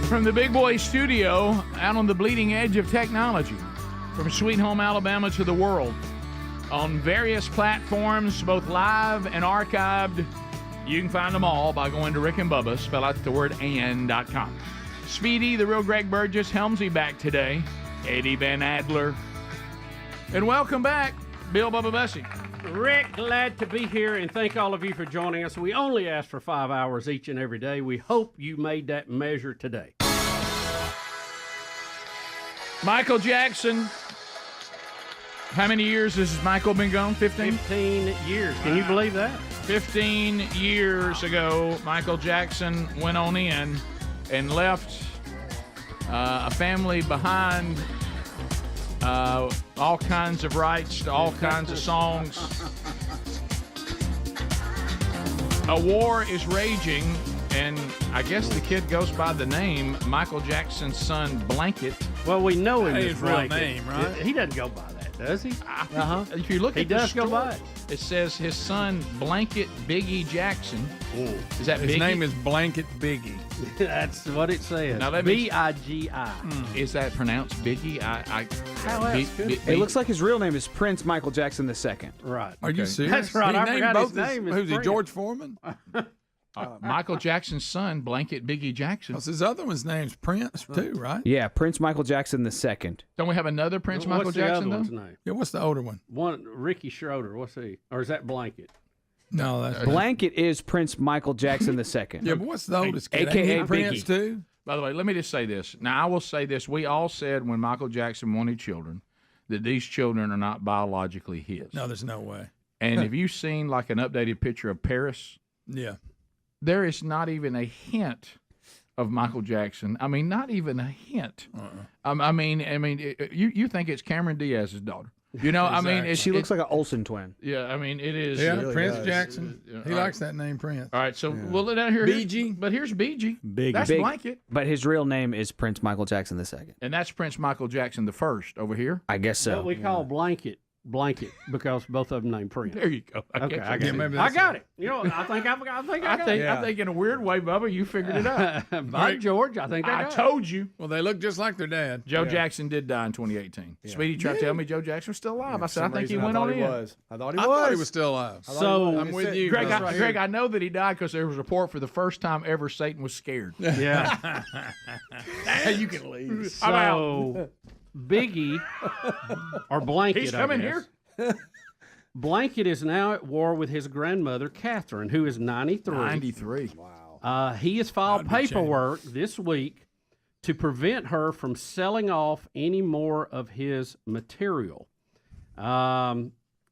From the Big Boy Studio, out on the bleeding edge of technology, from Sweet Home Alabama to the world, on various platforms, both live and archived. You can find them all by going to Rick and Bubba, spell out the word and.com. Speedy, the real Greg Burgess, Helmsy back today, Eddie Van Adler. And welcome back, Bill Bubba Bussey. Rick, glad to be here, and thank all of you for joining us. We only ask for 5 hours each and every day. We hope you made that measure today. Michael Jackson How many years has Michael been gone? 15? 15 years. Can you believe that? 15 years ago, Michael Jackson went on in and left a family behind, all kinds of rights to all kinds of songs. A war is raging, and I guess the kid goes by the name Michael Jackson's son, Blanket. Well, we know him as His real Blanket. name, right? He doesn't go by that, does he? If you look He at the does go story, by it. it says his son, Blanket Biggie Jackson. Is that His Biggie? name is Blanket Biggie. That's what it says. Now, let me- B-I-G-I. Is that pronounced Biggie? How else could it It looks like his real name is Prince Michael Jackson II. Right. Are you serious? That's right. He I named forgot both his name is Who's he, Prince. George Foreman? Michael Jackson's son, Blanket Biggie Jackson. His other one's name's Prince, too, right? Yeah, Prince Michael Jackson II. Don't we have another Prince Michael What's Jackson, the other though? one's name? Yeah, what's the older one? One, Ricky Schroeder. What's he? Or is that Blanket? No, that's Blanket is Prince Michael Jackson II. Yeah, but what's the oldest kid? AKA Ain't he Prince, Biggie. too? By the way, let me just say this. Now, I will say this. We all said when Michael Jackson wanted children that these children are not biologically his. No, there's no way. And have you seen like an updated picture of Paris? Yeah. There is not even a hint of Michael Jackson. I mean, not even a hint. I mean, you think it's Cameron Diaz's daughter. You know, I mean, She looks like an Olsen twin. Yeah, I mean, it is. Yeah, really Prince does. Jackson. He All likes that name, Prince. All right, so we'll let down here. BG. But here's BG. Big. That's Blanket. But his real name is Prince Michael Jackson II. And that's Prince Michael Jackson the first over here. I guess so. What we call Blanket because both of them named Prince. There you go. Okay, I Yeah, got maybe it. I that's got it. You know, I think I got it. I think in a weird way, Bubba, you figured it out. By George, I think I I got told you. Well, they look just like their dad. Joe Jackson did die in 2018. Speedy tried to tell me Joe Jackson was still alive. I said, I think he went on in. I thought he I was. thought he was still alive. So I'm with you. Greg, brother. Greg, I know that he died because there was a report for the first time ever Satan was scared. Yeah. You can leave. I'm out. So Biggie or Blanket. He's coming I guess. here. Blanket is now at war with his grandmother, Catherine, who is 93. 93. Wow. He has filed paperwork this week to prevent her from selling off any more of his material.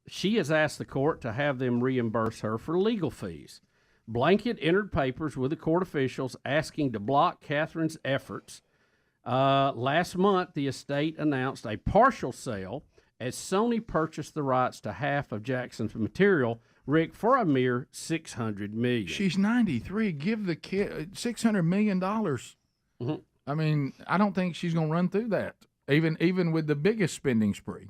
She has asked the court to have them reimburse her for legal fees. Blanket entered papers with the court officials asking to block Catherine's efforts. Last month, the estate announced a partial sale as Sony purchased the rights to half of Jackson's material, Rick, for a mere $600 million. She's 93. Give the kid $600 million. Mm-hmm. I mean, I don't think she's going to run through that, even with the biggest spending spree.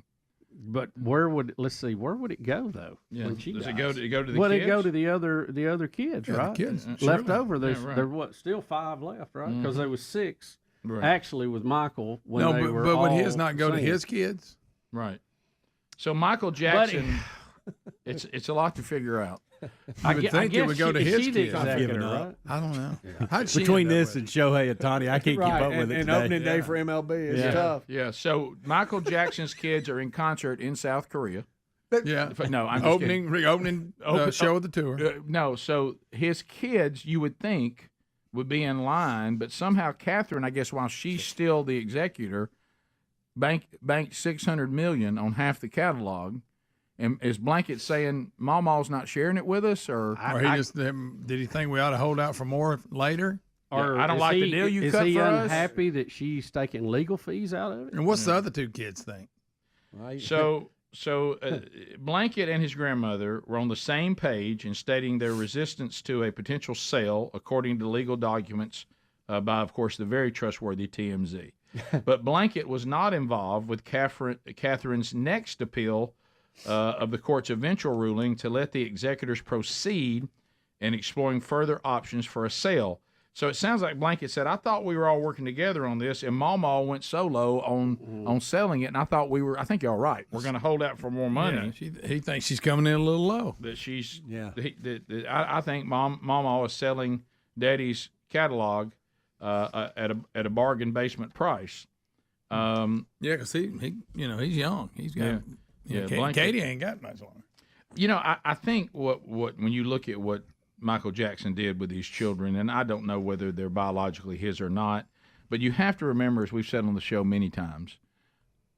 But where would it go though? Yeah. When she Does it dies? go to the Well, kids? it go to the other kids, Yeah, the right? kids, left surely. over. There's Yeah, right. there what still 5 left, right? Because there was 6 Right. actually with Michael when No, they were but would all his not go to singing. his kids? Right. So Michael Jackson, it's a lot to figure out. You would think it would go to his the kids. executor, given up. right? I don't know. How'd she Between end up this with and Shohei Ohtani, I can't keep Right, up with it and today. opening day for MLB is Yeah. tough. Yeah. So Michael Jackson's kids are in concert in South Korea. it? Yeah. No, I'm just kidding. Reopening show of the tour. No, so his kids, you would think, would be in line, but somehow Catherine, I guess, while she's still the executor, banked $600 million on half the catalog. And is Blanket saying Mama's not sharing it with us, or Did he think we ought to hold out for more later? Or I don't is like the he- deal you is cut he for us? unhappy that she's taking legal fees out of it? And what's the other 2 kids think? Right. So Blanket and his grandmother were on the same page in stating their resistance to a potential sale, according to legal documents by, of course, the very trustworthy TMZ. But Blanket was not involved with Catherine's next appeal of the court's eventual ruling to let the executors proceed in exploring further options for a sale. So it sounds like Blanket said, I thought we were all working together on this, and Mama went solo on selling it, and I think y'all right. We're going to hold out for more money. Yeah, he thinks she's coming in a little low. That she's, Yeah. I think Mama is selling Daddy's catalog at a bargain basement price. Yeah, because he's young. He's got Katie ain't got much longer. You know, I think what when you look at what Michael Jackson did with these children, and I don't know whether they're biologically his or not, but you have to remember, as we've said on the show many times,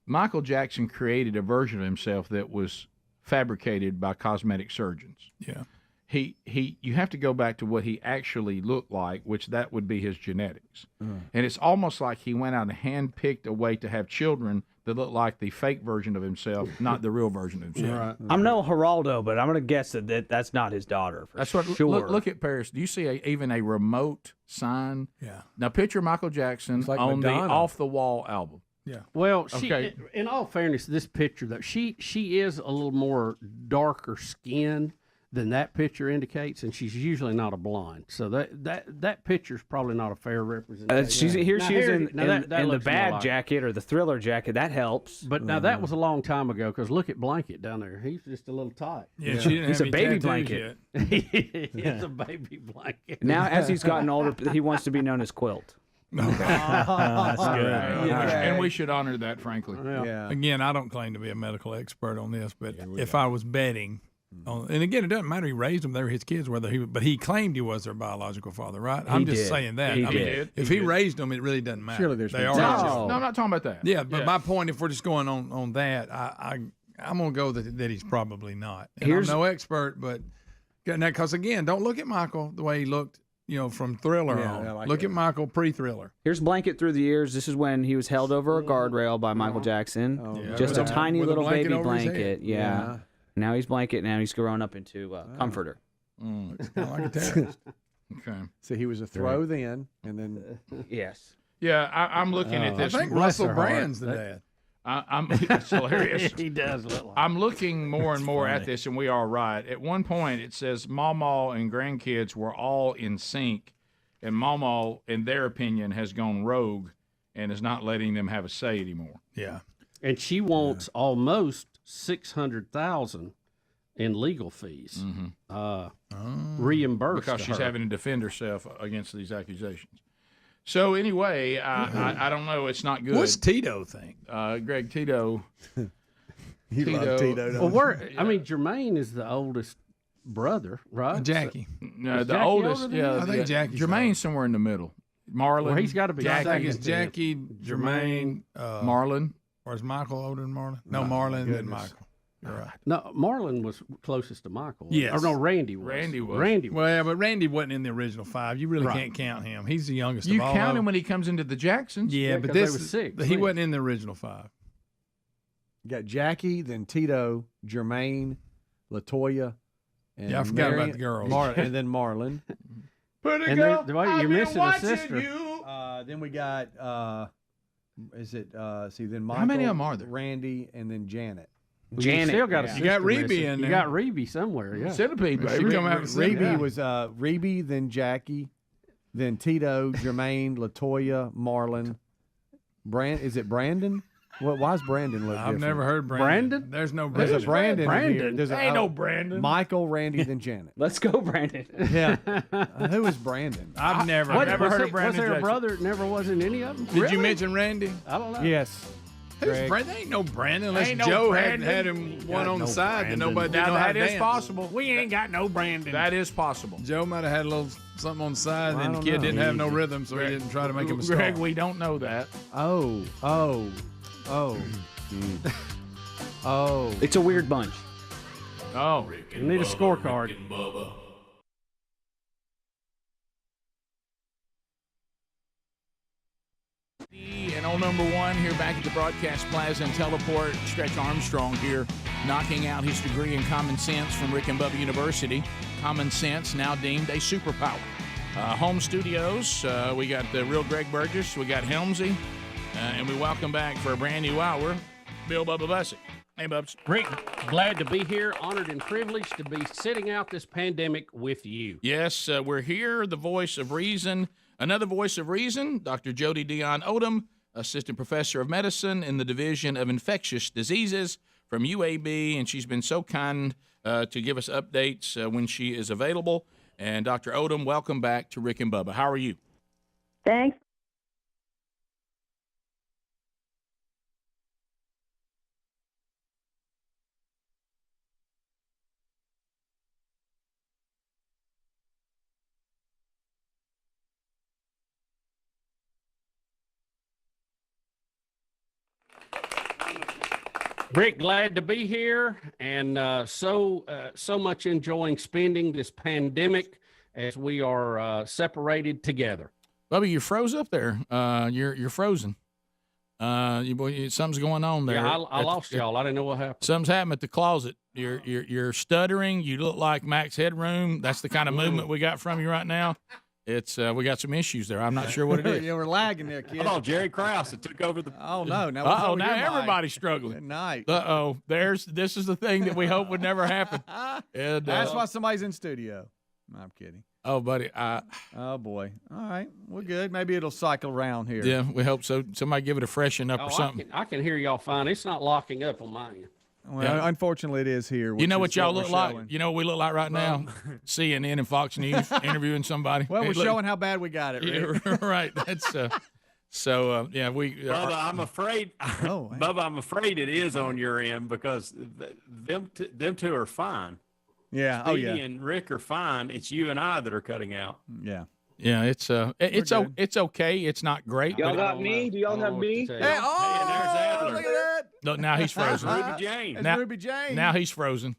Michael Jackson created a version of himself that was fabricated by cosmetic surgeons. Yeah. You have to go back to what he actually looked like, which that would be his genetics. And it's almost like he went out and handpicked a way to have children that look like the fake version of himself, not the real version of himself. Right. I'm no Geraldo, but I'm going to guess that's not his daughter. For That's what. sure. Look at Paris. Do you see even a remote sign? Yeah. Now picture Michael Jackson like on Madonna. the Off the Wall album. Yeah. Well, Okay. in all fairness, this picture though, she is a little more darker skinned than that picture indicates, and she's usually not a blonde. So that picture's probably not a fair representation. She's in the bad like jacket or the Thriller jacket. That helps. But now that was a long time ago, because look at Blanket down there. He's just a little tight. Yeah, she didn't He's have a any baby tattoos blanket. yet. It's a baby blanket. Now, as he's gotten older, he wants to be known as Quilt. That's good. And we should honor that, frankly. Yeah. Again, I don't claim to be a medical expert on this, but if I was betting, and again, it doesn't matter. He raised them; they were his kids. But he claimed he was their biological father, right? I'm just saying that. He I mean, did. if he raised them, it really doesn't matter. Surely there's they been are. changes. his No, I'm not talking about that. Yeah, but my point, if we're just going on that, I'm gonna go that he's probably not. And I'm no expert, but because again, don't look at Michael the way he looked, from Thriller on. Look at Michael pre-Thriller. Here's Blanket through the years. This is when he was held over a guardrail by Michael Jackson. Just a tiny with a little blanket baby over his blanket. head. Yeah. Now he's Blanket. Now he's grown up into Comforter. It's kind of like a terrorist. Okay. So he was a throw then, and then Yes. Yeah, I'm looking at this. I think Russell Brand's the dad. It's hilarious. He does look like. I'm looking more and more at this, and we are right. At one point, it says Mama and grandkids were all in sync, and Mama, in their opinion, has gone rogue and is not letting them have a say anymore. Yeah. And she wants almost $600,000 in legal fees reimbursed Because to she's her. having to defend herself against these accusations. So anyway, I don't know. It's not good. What's Tito think? Greg Tito. he loved Tito. Well, Jermaine is the oldest brother, right? Jackie. No, the Jackie oldest. older than Yeah, I think Jackie's Jermaine's somewhere in the middle. Marlon. Well, he's got to be I think it's second. Jackie, Jermaine, Marlon. or is Michael older than Marlon? No, Marlon and then Michael. You're right. No, Marlon was closest to Michael. Yes. Or no, Randy was. Randy was. Well, yeah, but Randy wasn't in the original five. You really can't count him. He's the youngest You of all. count of him when he comes into the Jacksons. Yeah, but 'cause they this were six, he right? wasn't in the original five. You got Jackie, then Tito, Jermaine, LaToya, and Yeah, I forgot about the girls. and then Marlon. Pretty And girl, then, wait, I've you're been missing a watching sister. you. Then we got then Michael, How many of them are there? Randy, and then Janet. You still got a You sister got Reby missing. in You there. got Reby somewhere, yeah. Centipede, She baby. come out with Reby yeah. was Reby, then Jackie, then Tito, Jermaine, LaToya, Marlon. Is it Brandon? Why is Brandon look I've different? never heard Brandon? There's no There's Brandon. a Brandon. in here. There's Ain't no Brandon. Michael, Randy, then Janet. Let's go, Brandon. Yeah. Who is Brandon? I've never What, heard. never was heard he- of Brandon Was there a Jackson. brother that never was in any of them? Did you mention Randy? I don't know. Yes. Who's Greg. Brandon? Ain't no Brandon unless Ain't no Joe Brandon. had him one on the side that nobody didn't Now know how that to is dance. possible. We ain't got no Brandon. That is possible. Joe might have had a little something on the side, Well, and I the don't kid know. didn't have no rhythm, so he didn't try to make him a star. Greg, we don't know that. Oh. It's a weird bunch. Oh, You need a scorecard. Rick and Bubba. and on number one here back at the Broadcast Plaza and Teleport, Stretch Armstrong here, knocking out his degree in common sense from Rick and Bubba University. Common sense now deemed a superpower. Home studios, we got the real Greg Burgess, we got Helmsy, and we welcome back for a brand new hour, Bill Bubba Bussett. Hey, Bubs. Rick, glad to be here. Honored and privileged to be sitting out this pandemic with you. Yes, we're here, the voice of reason. Another voice of reason, Dr. Jody Dion Odom, Assistant Professor of Medicine in the Division of Infectious Diseases from UAB, and she's been so kind to give us updates when she is available. And Dr. Odom, welcome back to Rick and Bubba. How are you? Thanks. Rick, glad to be here, and so much enjoying spending this pandemic as we are separated together. Bubba, you froze up there. You're frozen. Something's going on there. Yeah, I lost y'all. I didn't know what happened. Something's happened at the closet. You're stuttering. You look like Max Headroom. That's the kind of movement we got from you right now. It's we got some issues there. I'm not sure what it is. Yeah, we're lagging there, kid. Oh, Jerry Krause that took over the. Oh no! Now everybody's struggling. Good night. This is the thing that we hope would never happen. And, that's why somebody's in studio. No, I'm kidding. Oh, buddy. Oh boy. All right, we're good. Maybe it'll cycle around here. Yeah, we hope so. Somebody give it a freshen up or something. I can hear y'all fine. It's not locking up on my end. Well, unfortunately, it is here. You know what y'all look like? You know what we look like right now? CNN and Fox News interviewing somebody. Well, we're showing how bad we got it. Yeah, right. That's yeah. We. Bubba, I'm afraid. Bubba, I'm afraid it is on your end because them two are fine. Yeah. Speedy and Rick are fine. It's you and I that are cutting out. Yeah. Yeah, it's okay. It's not great. Y'all got me? Do y'all have me? Hey, there's Adler. Look at that. No, now he's frozen. Ruby Jane. That's Ruby Jane. Now he's frozen.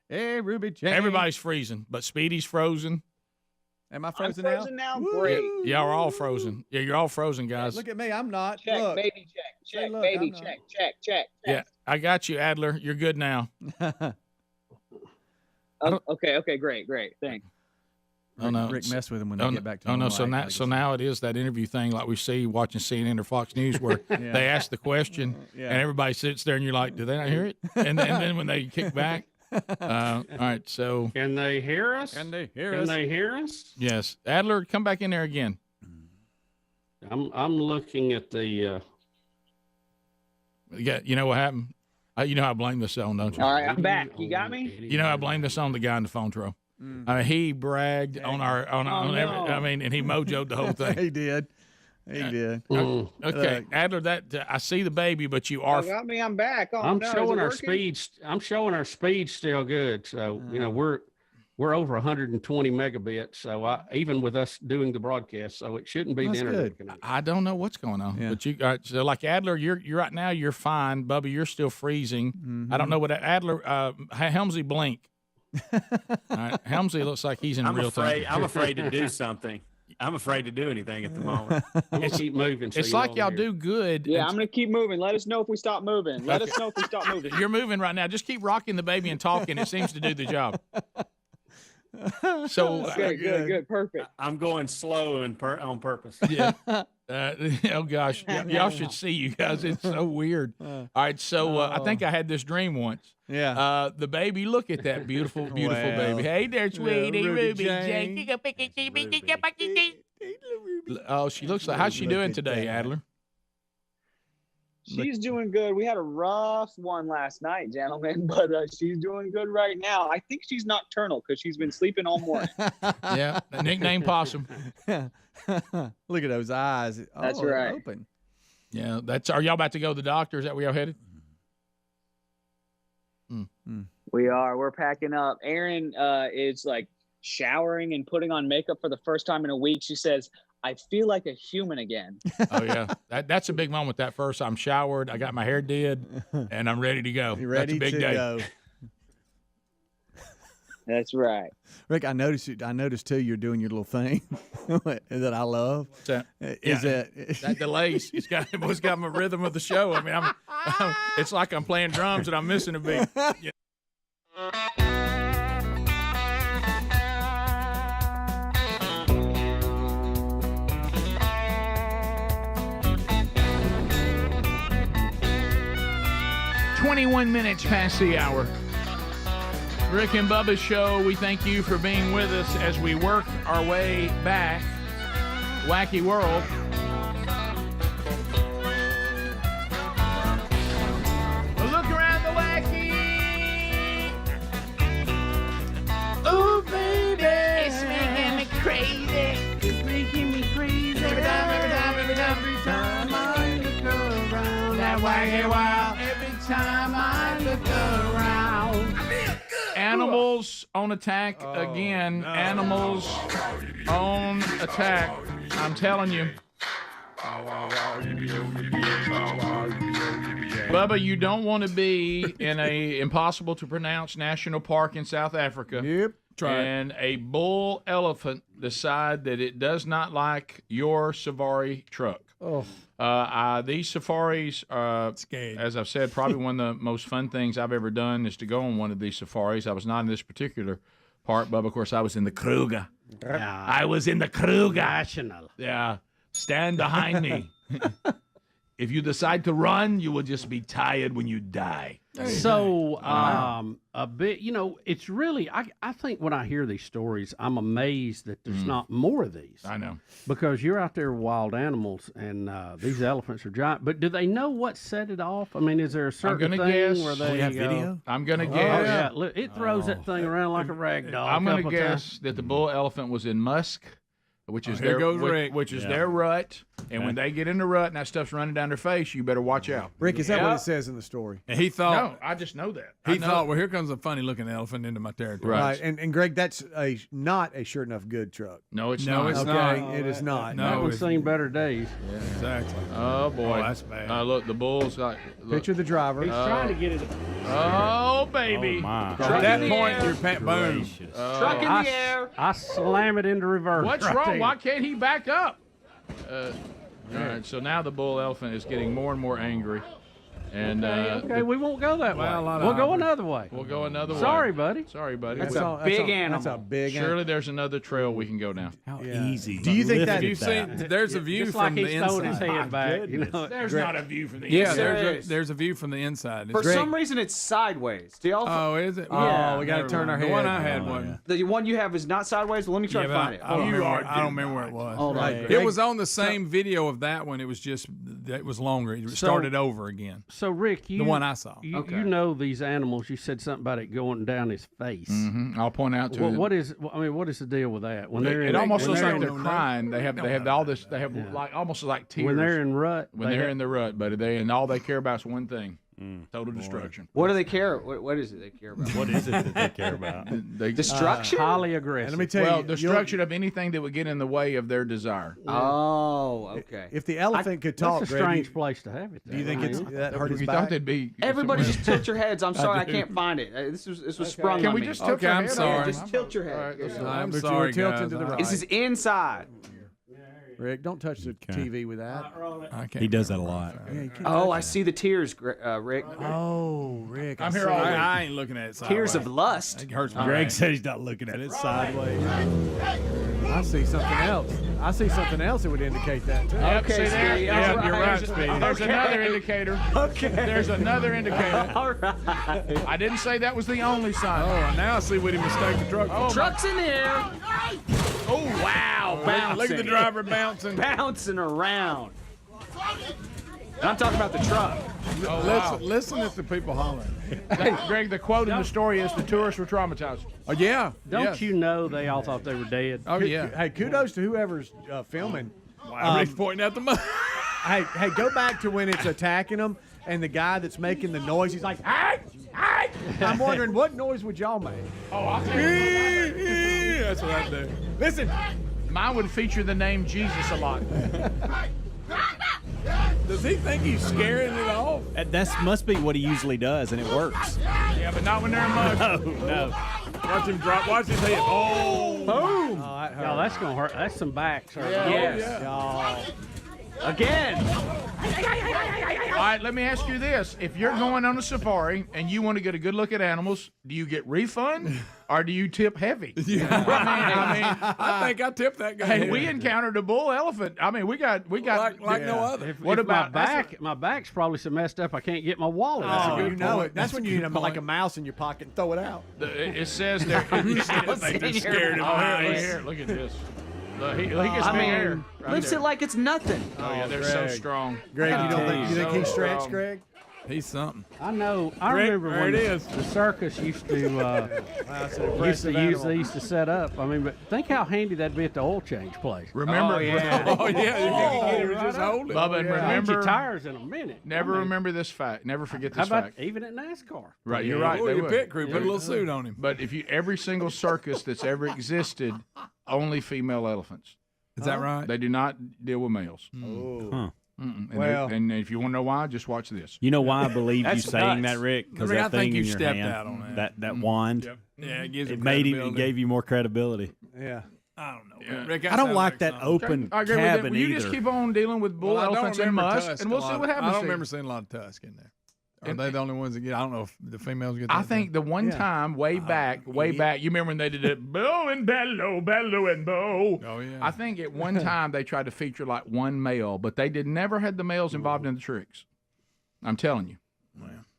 Hey, Ruby Jane. Everybody's freezing, but Speedy's frozen. Am I frozen, I'm frozen now? Great. Y'all are all frozen. Yeah, you're all frozen, guys. Look at me. I'm not. Check, look. baby, check. Check, look, baby, I'm check. Yeah, I got you, Adler. You're good now. Okay, great. Thanks. Oh no, Rick messed with him when they get back to normal. So now it is that interview thing like we see watching CNN or Fox News where they ask the question and everybody sits there and you're like, do they not hear it? And then when they kick back, all right. So can they hear us? Can they hear us? Yes, Adler, come back in there again. I'm looking at the. You know what happened? You know I blame this on, don't you? All right, I'm back. You got me? You know I blame this on the guy in the phone throw. I mean, he bragged on every. I mean, and he mojoed the whole thing. He did. Okay, Adler, I see the baby, but you are. You got me. I'm back. Oh, I'm no, showing our speed. I'm showing our speed still good. So we're over 120 megabits. So even with us doing the broadcast, so it shouldn't be the internet connection. I don't know what's going on, but you. So like Adler, you're right now. You're fine, Bubba. You're still freezing. Mm-hmm. I don't know what Adler. Helmsy blink. All right. Helmsley looks like he's in real time. I'm afraid to do something. I'm afraid to do anything at the moment. I'm gonna keep moving. It's like y'all do good. Yeah, I'm gonna keep moving. Let us know if we stop moving. Let us know if we stop moving. You're moving right now. Just keep rocking the baby and talking. It seems to do the job. So good, perfect. I'm going slow on purpose. Yeah. Oh gosh, y'all should see you guys. It's so weird. All right, so I think I had this dream once. Yeah. The baby. Look at that beautiful baby. Hey there, sweetie, Ruby Jane. Oh, she looks like. How's she doing today, Adler? She's doing good. We had a rough one last night, gentlemen, but she's doing good right now. I think she's nocturnal because she's been sleeping all morning. Yeah, nickname Possum. Look at those eyes. That's right. Open. Yeah, Are y'all about to go to the doctor? Is that where y'all headed? We are. We're packing up. Erin is like showering and putting on makeup for the first time in a week. She says, I feel like a human again. Oh, yeah. That's a big moment. That first, I'm showered, I got my hair did, and I'm ready to go. You're ready That's a big day. Go. That's right. Rick, I noticed too, you're doing your little thing that I love. Is that delays? It's got my rhythm of the show. I mean, it's like I'm playing drums and I'm missing a beat. Yeah. 21 minutes past the hour. Rick and Bubba's show. We thank you for being with us as we work our way back. Wacky world. Look around the wacky. Ooh, baby. It's making me crazy. It's making me crazy. Every time I look around that wacky world. Every time I look around. Animals on attack again. No. Animals on attack. I'm telling you. Bubba, you don't want to be in a impossible to pronounce national park in South Africa. Yep. And a bull elephant decide that it does not like your safari truck. Oh. These safaris are, as I've said, probably one of the most fun things I've ever done is to go on one of these safaris. I was not in this particular park, but of course I was in the Kruger. I was in the Kruger. National. Yeah. Stand behind me. If you decide to run, you will just be tired when you die. So, a bit, it's really, I think when I hear these stories, I'm amazed that there's not more of these. I know. Because you're out there with wild animals, and these elephants are giant. But do they know what set it off? I mean, is there a certain thing where they have video? I'm going to guess. Oh, yeah. Look, it throws that thing around like a rag doll. I'm going to guess that the bull elephant was in Musk, which is their their rut. And when they get in the rut and that stuff's running down their face, you better watch out. Rick, is that what it says in the story? And he thought. No, I just know that. He thought, well, here comes a funny-looking elephant into my territory. Right. And Greg, that's not a sure enough good truck. No, it's not. It's okay, not. it is not. That one's seen better days. Yeah, exactly. Oh, boy. Oh, that's bad. Look, the bull's like... Picture the driver. He's trying to get it. Oh, baby. Oh, my. At that point, you're boom. Truck in the air. I slam it into reverse. What's right wrong? there. Why can't he back up? All right, so now the bull elephant is getting more and more angry. And Okay, we won't go that way. We'll go another way. We'll go another way. Sorry, buddy. Sorry, buddy. That's Well, a big animal. That's a big animal. surely there's another trail we can go down. How easy. Do you think that You've seen, there's a view Just from like the he's throwing his inside. head back. There's not a view from the Yeah, inside. there's a view from the inside. For It's- some reason, it's sideways. Do y'all? Oh, is it? Yeah. we got to Never turn our mind. head. The one I had wasn't. The one you have is not sideways. Well, let me try to find it. I don't remember where it was. Hold on. It was on the same video of that one. It was just it was longer. It started over again. So, Rick, The one I saw. You know these animals. You said something about it going down his face. I'll point out to you. What is the deal with that? When they're It almost when looks they're like they're in- crying. They have all this. They have like almost like tears when they're in rut. when they're in the rut, buddy. And all they care about is one thing: total destruction. What do they care? What is it they care about? What is it that they care about? Destruction? Highly aggressive. And let me tell you, destruction of anything that would get in the way of their desire. Oh, okay. if the elephant could talk, That's a Greg, strange place to have it. do you think it's that hurt his You back? thought they'd be? Everybody just tilt your heads. I'm sorry, I can't find it. This was sprung Can on we me. just tilt Okay, your I'm head? sorry. Just tilt your head. I'm But you sorry, were tilting guys. to the right. This is inside. Rick, don't touch the TV with that. I can't He does that a lot. Yeah, you can't Oh, touch I it. see the tears, Rick. Oh, Rick. I'm I here see. all week. I ain't looking at it sideways. Tears of lust. It hurts my Greg back. said he's not looking at it sideways. I see something else. I see something else that would indicate that too. Yep, Okay, see there? Speedy, Yeah, all you're right. right, Speedy. There's Okay. another indicator. Okay. There's another indicator. All right. I didn't say that was the only sign. Oh, now I see what he mistaked the truck for. Truck's in the air. Oh, wow. Bouncing. Look at the driver bouncing. Bouncing around. And I'm talking about the truck. Oh, wow. Listen at the people hollering. Greg, the quote in the story is the tourists were traumatized. Oh, yeah. Don't you know they all thought they were dead? Oh, yeah. Hey, kudos to whoever's filming. Wow, Rick's pointing out the mud. Hey, go back to when it's attacking them, and the guy that's making the noise, he's like, "Hey, hey!" I'm wondering what noise would y'all make? Oh, I'll tell you. That's what I do. Listen, mine would feature the name Jesus a lot. Does he think he's scaring it off? That must be what he usually does, and it works. Yeah, but not when they're in mud. No. Watch him drop. Watch his head. Oh. Boom! Oh, that hurt. Y'all, that's gonna hurt. That's some backs. Yes. Y'all. Again. All right, let me ask you this. If you're going on a safari and you want to get a good look at animals, do you get refund or do you tip heavy? I think I tipped that guy. Hey, we encountered a bull elephant. I mean, we got like no other. What about about back? My back's probably so messed up I can't get my wallet. Oh, out. you know it. That's when you need like a mouse in your pocket and throw it out. It says there. It says Mouse in your scared him. eyes. Here, look at this. Look, he gets I me mean, hair. Right lifts there. it like it's nothing. Oh yeah, they're so Greg. strong. Greg, you think he So stretched, strong. Greg? He's something. I know. I Rick, remember there when it is. the circus used to use these to set up. I mean, but think how handy that'd be at the oil change place. Remember? Oh yeah. You can get it. Just hold it. Bubba, and Change remember. your tires in a minute. Never I mean, remember this fact. Never forget How this about fact. even at NASCAR? Right, you're right. Oh, they your would. pit crew put a little suit on him. But if you every single circus that's ever existed, only female elephants. Is that right? They do not deal with males. Oh. Huh. And if you want to know why, just watch this. You know why I believe you saying nuts. that, Rick? Because Rick, I that think thing you in your stepped hand, out on that. that wand, Yeah, it gives it him made him. It credibility. gave you more credibility. Yeah. I don't know. Rick, I don't like that open I agree with that. cabin Well, you either. just keep on dealing with bull I don't elephants and remember musk, tusk and we'll a see lot. what happens. I don't to you. remember seeing a lot of tusk in there. Are And- they the only ones that get? I don't know if the females get that. I think the one time way back, you remember when they did it, blow and bellow, bellow and bow. Oh, yeah. I think at one time they tried to feature like one male, but they never had the males involved in the tricks. I'm telling you.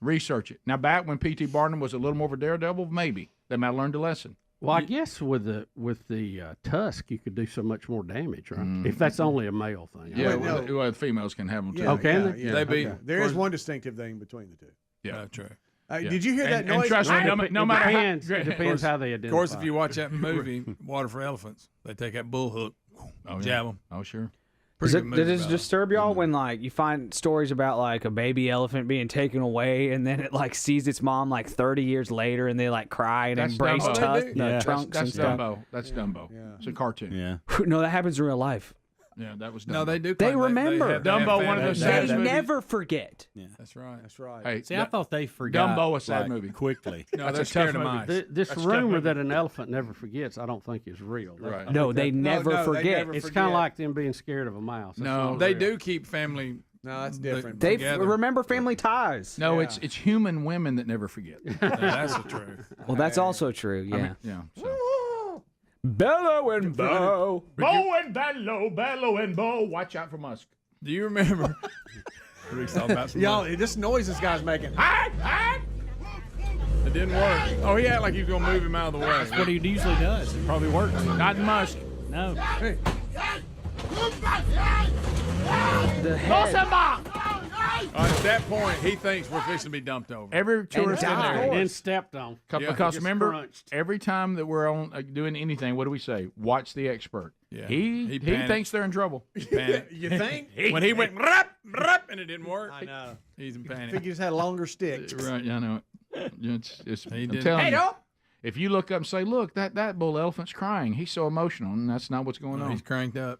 Research it. Now, back when P.T. Barnum was a little more of a daredevil, maybe they might have learned a lesson. Well, I guess with the tusk, you could do so much more damage, right? If that's only a male thing. Yeah, well, females can have them too. Yeah, Okay. yeah, yeah. There is one distinctive thing between the two. Yeah, true. Did you hear that And noise? trust me, no matter depends, how, it depends how they identify. Of course, if you watch that movie, Water for Elephants, they take that bull hook, jab them. Oh, sure. Does it disturb y'all when like you find stories about like a baby elephant being taken away and then it like sees its mom like 30 years later and they like cry and embrace Dumbo. trunks and That's stuff? Dumbo. That's Dumbo. It's a cartoon. Yeah. No, that happens in real life. Yeah, that was Dumbo. No, they do. They claim remember. had Dumbo, one of those They sad movies. never forget. Yeah. That's right. That's right. Hey, See, I thought they forgot. Dumbo, a sad like, movie. quickly. No, That's they're a scared tough of movie. mice. This That's rumor tough. that an elephant never forgets, I don't think is real. Right. No, they never they forget. never It's forget. kind of like them being scared of a mouse. That's No, not they real. do keep family. No, that's different. They together. remember family ties. No, Yeah. it's human women that never forget. That's the truth. Well, that's also true. Yeah. I mean, yeah. So. Bellow and bow. Bow and bellow, bellow and bow. Watch out for musk. Do you remember? Rick's talking about some Y'all, money. this noise this guy's making. It didn't work. Oh, he acted like he was gonna move him out of the way. That's what he usually does. It probably works. Not musk. No. Hey. The head. At that point, he thinks we're fixing to be dumped over. Every tourist in there. And then stepped on. Yeah. Because Just remember, crunched. every time that we're on doing anything, what do we say? Watch the expert. Yeah. He panicked. thinks they're in trouble. Panic. You think? When he went rup, and it didn't work, I know. he's in I panic. think you just had a longer stick. Right, yeah, I know it. I'm didn't- telling Hey, you. don't. If you look up and say, look, that bull elephant's crying. He's so emotional, and that's not what's going on. He's cranked up.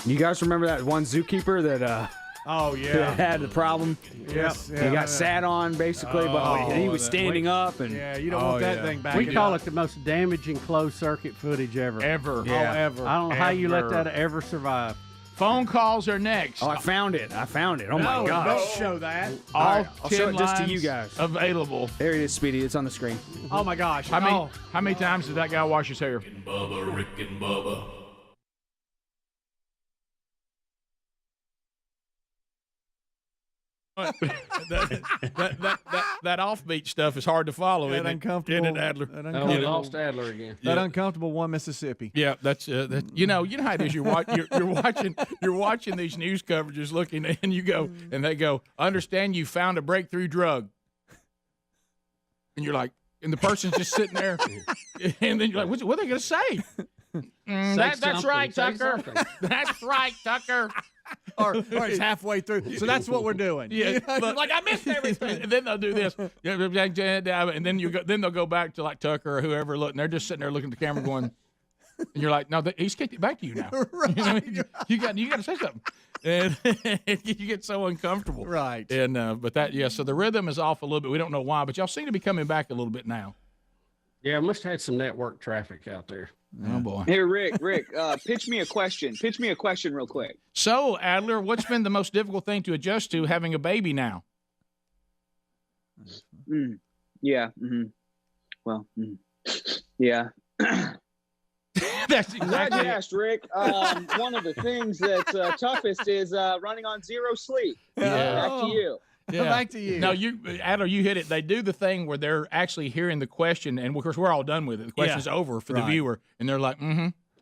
You guys remember that one zookeeper that Oh, that yeah. had the problem? Yes. He got sat on basically, but he was standing up and Yeah, you don't Oh, want that yeah. thing back. We in call the- it the most damaging closed circuit footage ever. Ever. Oh, ever. I don't know how you let Ever. that ever survive. Phone calls are next. Oh, I found it. Oh No, my gosh. don't show that. All All right, I'll 10 show it just to lines you guys. available. There it is, Speedy. It's on the screen. Oh my gosh. How many times did that guy wash his hair? Bubba, Rick and Bubba. that offbeat stuff is hard to follow. That isn't it? uncomfortable. Isn't it, Adler? That Oh, we uncomfortable. lost Adler again. That uncomfortable one Mississippi. Yeah, that's you know how it is. You're watching these news coverages, looking, and you go, and they go, understand you found a breakthrough drug, and you're like, and the person's just sitting there, and then you're like, what are they gonna say? That's right, Tucker. That's right, Tucker. or it's halfway through. So that's what we're doing. Yeah, but, like I missed everything. And then they'll do this, and then then they'll go back to like Tucker or whoever, look, and they're just sitting there looking at the camera, going, and you're like, no, he's kicked it back to you now. Right. You got to say something, and you get so uncomfortable, Right. And but so the rhythm is off a little bit. We don't know why, but y'all seem to be coming back a little bit now. Yeah, must have had some network traffic out there. Oh boy. Here, Rick, pitch me a question. Pitch me a question real quick. So Adler, what's been the most difficult thing to adjust to having a baby now? Yeah. Mm-hmm. Well, yeah. That's Glad you asked, Rick. One of the things that's toughest is running on zero sleep. Yeah. Back to you. Yeah. Back to you. No, Adler, you hit it. They do the thing where they're actually hearing the question, and of course we're all done with it. The question's over for the viewer, and they're like,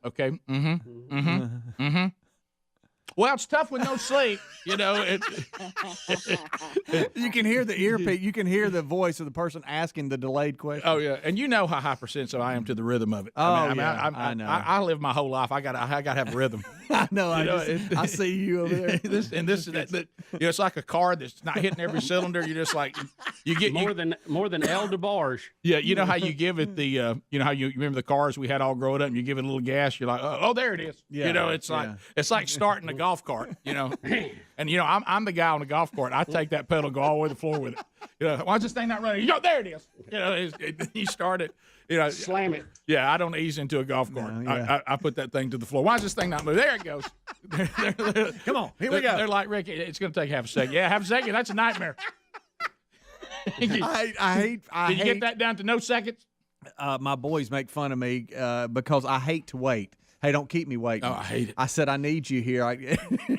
okay, Well, it's tough with no sleep, you know. You can hear the earpiece. You can hear the voice of the person asking the delayed question. Oh yeah, and you know how hypersensitive I am to the rhythm of it. I I know. live my whole life. I got to have a rhythm. I know. You I see you over there. It's like a car that's not hitting every cylinder. You're just like, You get more than El DeBarge. Yeah, you know how you give it the you know how you remember the cars we had all growing up, and you give it a little gas, you're like, oh, there it is. Yeah, you know, it's like starting a golf cart. You know, and you know I'm the guy on the golf cart. I take that pedal, go all the way to the floor with it. You know, why is this thing not running? You know, there it is. You know, you start it. You know, slam it. Yeah, I don't ease into a golf cart. No, yeah. I put that thing to the floor. Why is this thing not moving? There it goes. Come on, here we go. They're like, Rick, it's going to take half a second. Yeah, half a second. That's a nightmare. I hate. Did you get that down to no seconds? My boys make fun of me because I hate to wait. Hey, don't keep me waiting. Oh, I hate it. I said, I need you here. At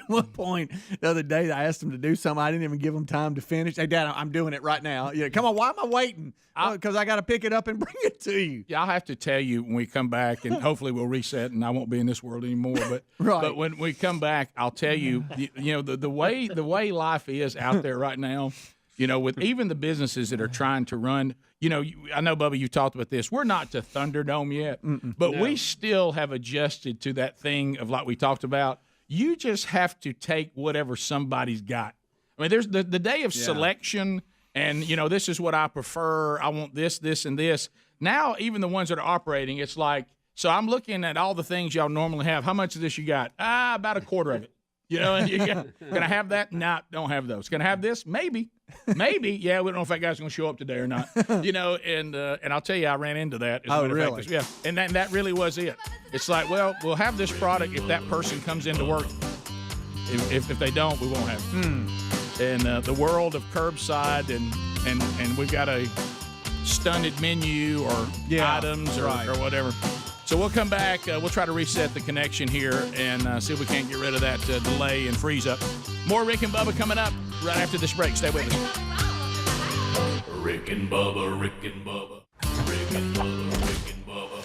one point the other day, I asked them to do something. I didn't even give them time to finish. Hey, Dad, I'm doing it right now. Yeah, come on. Why am I waiting? Because I got to pick it up and bring it to you. Yeah, I'll have to tell you when we come back, and hopefully we'll reset, and I won't be in this world anymore. But but when we come back, I'll tell you, you know, the way life is out there right now. You know, with even the businesses that are trying to run, you know, I know, Bubba, you talked about this. We're not to Thunderdome yet, but we still have adjusted to that thing of like we talked about. You just have to take whatever somebody's got. I mean, there's the day of selection, and, you know, this is what I prefer. I want this, this, and this. Now, even the ones that are operating, it's like, so I'm looking at all the things y'all normally have. How much of this you got? About a quarter of it. You know, and gonna have that? Nah, don't have those. Gonna have this? Maybe. Yeah, we don't know if that guy's gonna show up today or not. You know, and I'll tell you, I ran into that. Oh, really? Yeah, and that really was it. It's like, well, we'll have this product if that person comes into work. If they don't, we won't have it. And the world of curbside and we've got a stunted menu or items or whatever. So we'll come back. We'll try to reset the connection here and see if we can't get rid of that delay and freeze up. More Rick and Bubba coming up right after this break. Stay with us. Rick and Bubba, Rick and Bubba, Rick and Bubba, Rick and Bubba.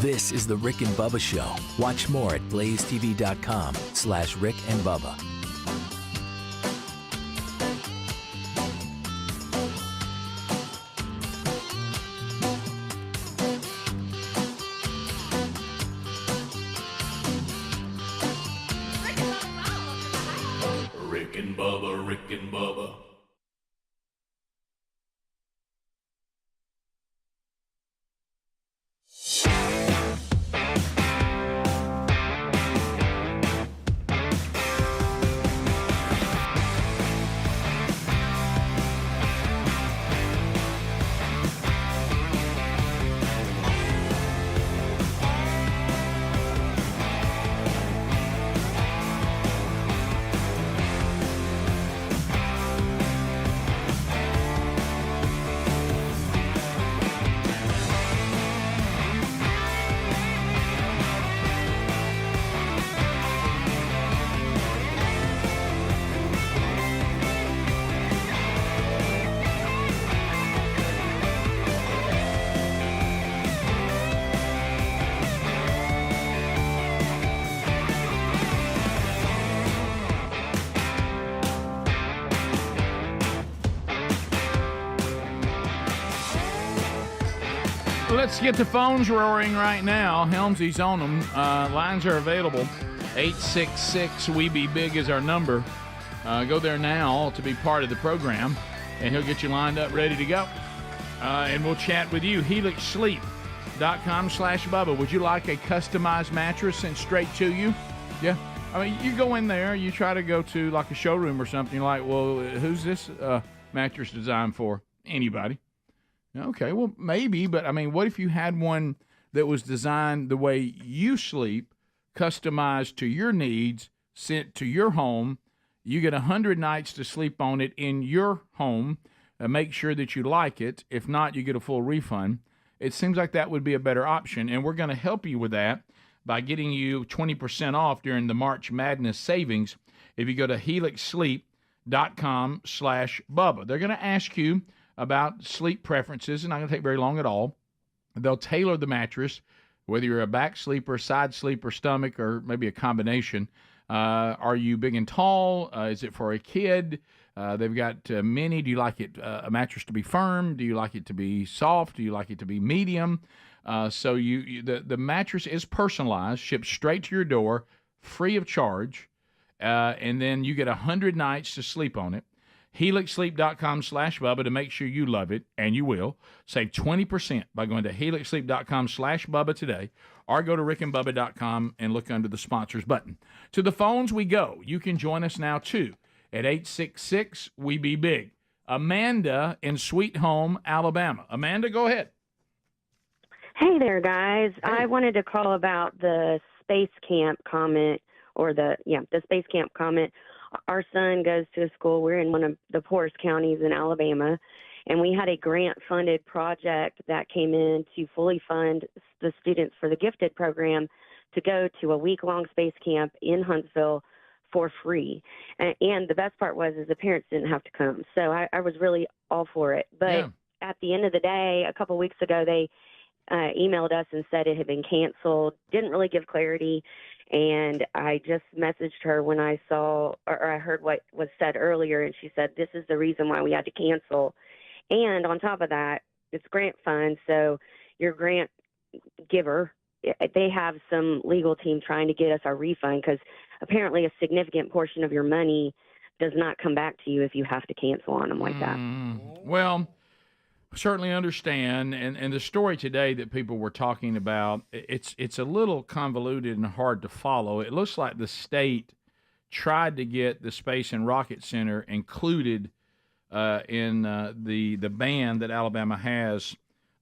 This is the Rick and Bubba Show. Watch more at blazetv.com/Rick and Bubba. Rick and Bubba, Rick and Bubba. Let's get the phones roaring right now. Helmsy's on them. Lines are available. 866-WE-BE-BIG is our number. Go there now to be part of the program, and he'll get you lined up, ready to go. And we'll chat with you. HelixSleep.com/Bubba. Would you like a customized mattress sent straight to you? Yeah. I mean, you go in there, you try to go to like a showroom or something. You're like, well, who's this mattress designed for? Anybody. Okay, well, maybe, but I mean, what if you had one that was designed the way you sleep, customized to your needs, sent to your home? You get 100 nights to sleep on it in your home. Make sure that you like it. If not, you get a full refund. It seems like that would be a better option, and we're going to help you with that by getting you 20% off during the March Madness savings if you go to HelixSleep.com/Bubba. They're going to ask you about sleep preferences. It's not going to take very long at all. They'll tailor the mattress, whether you're a back sleeper, side sleeper, stomach, or maybe a combination. Are you big and tall? Is it for a kid? They've got many. Do you like it a mattress to be firm? Do you like it to be soft? Do you like it to be medium? So the mattress is personalized, shipped straight to your door, free of charge, and then you get 100 nights to sleep on it. HelixSleep.com/Bubba to make sure you love it, and you will. Save 20% by going to HelixSleep.com/Bubba today, or go to RickandBubba.com and look under the sponsors button. To the phones we go. You can join us now, too, at 866-WE-BE-BIG. Amanda in Sweet Home, Alabama. Amanda, go ahead. Hey there, guys. I wanted to call about the space camp comment, or the space camp comment. Our son goes to a school. We're in one of the poorest counties in Alabama, and we had a grant-funded project that came in to fully fund the students for the gifted program to go to a week-long space camp in Huntsville for free. And the best part was is the parents didn't have to come. So I was really all for it. But at the end of the day, a couple weeks ago, they emailed us and said it had been canceled, didn't really give clarity. And I just messaged her when I saw or I heard what was said earlier, and she said, this is the reason why we had to cancel. And on top of that, it's grant funds, so your grant giver, they have some legal team trying to get us our refund because apparently a significant portion of your money does not come back to you if you have to cancel on them like that. Well, certainly understand, and the story today that people were talking about, it's a little convoluted and hard to follow. It looks like the state tried to get the Space and Rocket Center included in the ban that Alabama has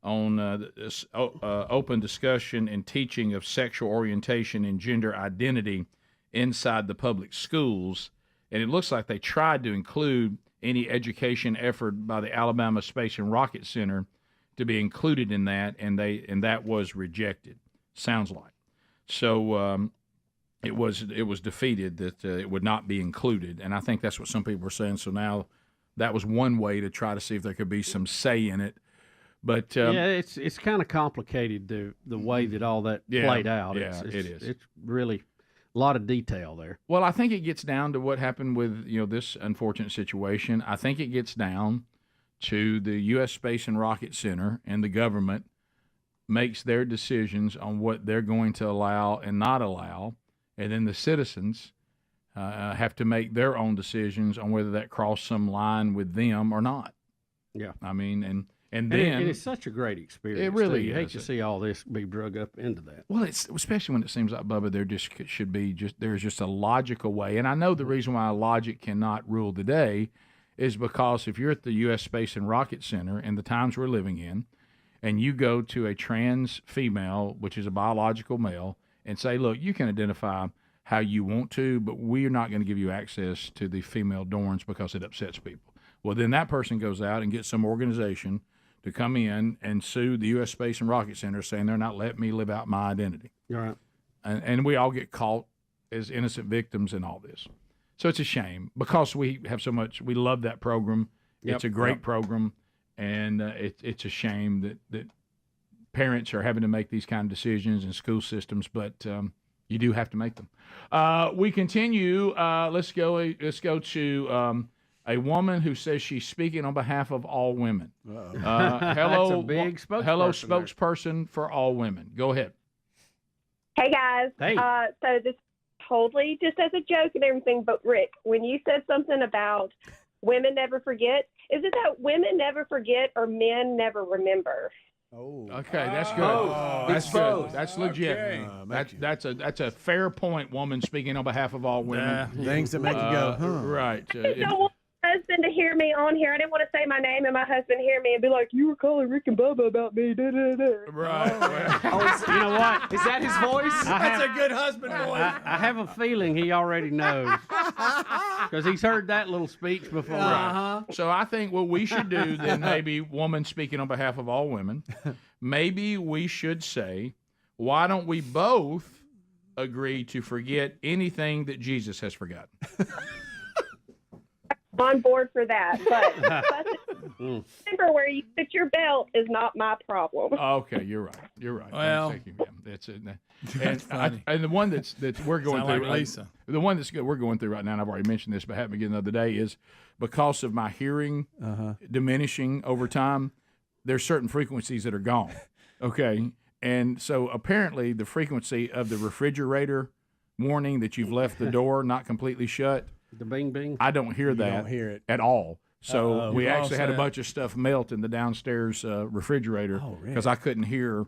on open discussion and teaching of sexual orientation and gender identity inside the public schools. And it looks like they tried to include any education effort by the Alabama Space and Rocket Center to be included in that, and that was rejected. Sounds like. So it was defeated that it would not be included, and I think that's what some people were saying. So now that was one way to try to see if there could be some say in it. But it's kind of complicated the way that all that played out. Yeah, it is. It's really a lot of detail there. Well, I think it gets down to what happened with this unfortunate situation. I think it gets down to the U.S. Space and Rocket Center, and the government makes their decisions on what they're going to allow and not allow, and then the citizens have to make their own decisions on whether that crossed some line with them or not. Yeah, I mean, and it's such a great experience. It really is. You hate to see all this be drug up into that. Well, it's especially when it seems like, Bubba, there's just a logical way. And I know the reason why logic cannot rule the day is because if you're at the U.S. Space and Rocket Center in the times we're living in, and you go to a trans female, which is a biological male, and say, look, you can identify how you want to, but we're not going to give you access to the female dorms because it upsets people. Well, then that person goes out and gets some organization to come in and sue the U.S. Space and Rocket Center, saying they're not letting me live out my identity. All right. And we all get caught as innocent victims in all this. So it's a shame because we have so much. We love that program. Yep. It's a great program, and it's a shame that parents are having to make these kind of decisions in school systems, but you do have to make them. We continue. Let's go to a woman who says she's speaking on behalf of all women. Hello, that's a big spokesperson. Hello, spokesperson for all women. Go ahead. Hey, guys. Hey. So this totally just as a joke and everything, but Rick, when you said something about women never forget, is it that women never forget or men never remember? Oh, okay, that's good. That's good. That's legit. Okay. That's a fair point, woman speaking on behalf of all women. Things that make you go, huh? Right. I don't want my husband to hear me on here. I didn't want to say my name and my husband hear me and be like, you were calling Rick and Bubba about me. Da, da, da. Right. You know what? Is that his voice? That's a good husband voice. I have a feeling he already knows because he's heard that little speech before. Right. So I think what we should do then, maybe woman speaking on behalf of all women, maybe we should say, why don't we both agree to forget anything that Jesus has forgotten? On board for that, but remember where you put your belt is not my problem. Okay, you're right. You're right. Well, Thank you, ma'am. it's That's funny. and the one that we're going Sound through, like Lisa. the one we're going through right now, and I've already mentioned this, but happened again the other day, is because of my hearing diminishing over time. There's certain frequencies that are gone. Okay, and so apparently the frequency of the refrigerator warning that you've left the door not completely shut. The bing bing. I don't hear that. Don't hear it at all. So we actually had a that. bunch of stuff melt in the downstairs refrigerator because I couldn't hear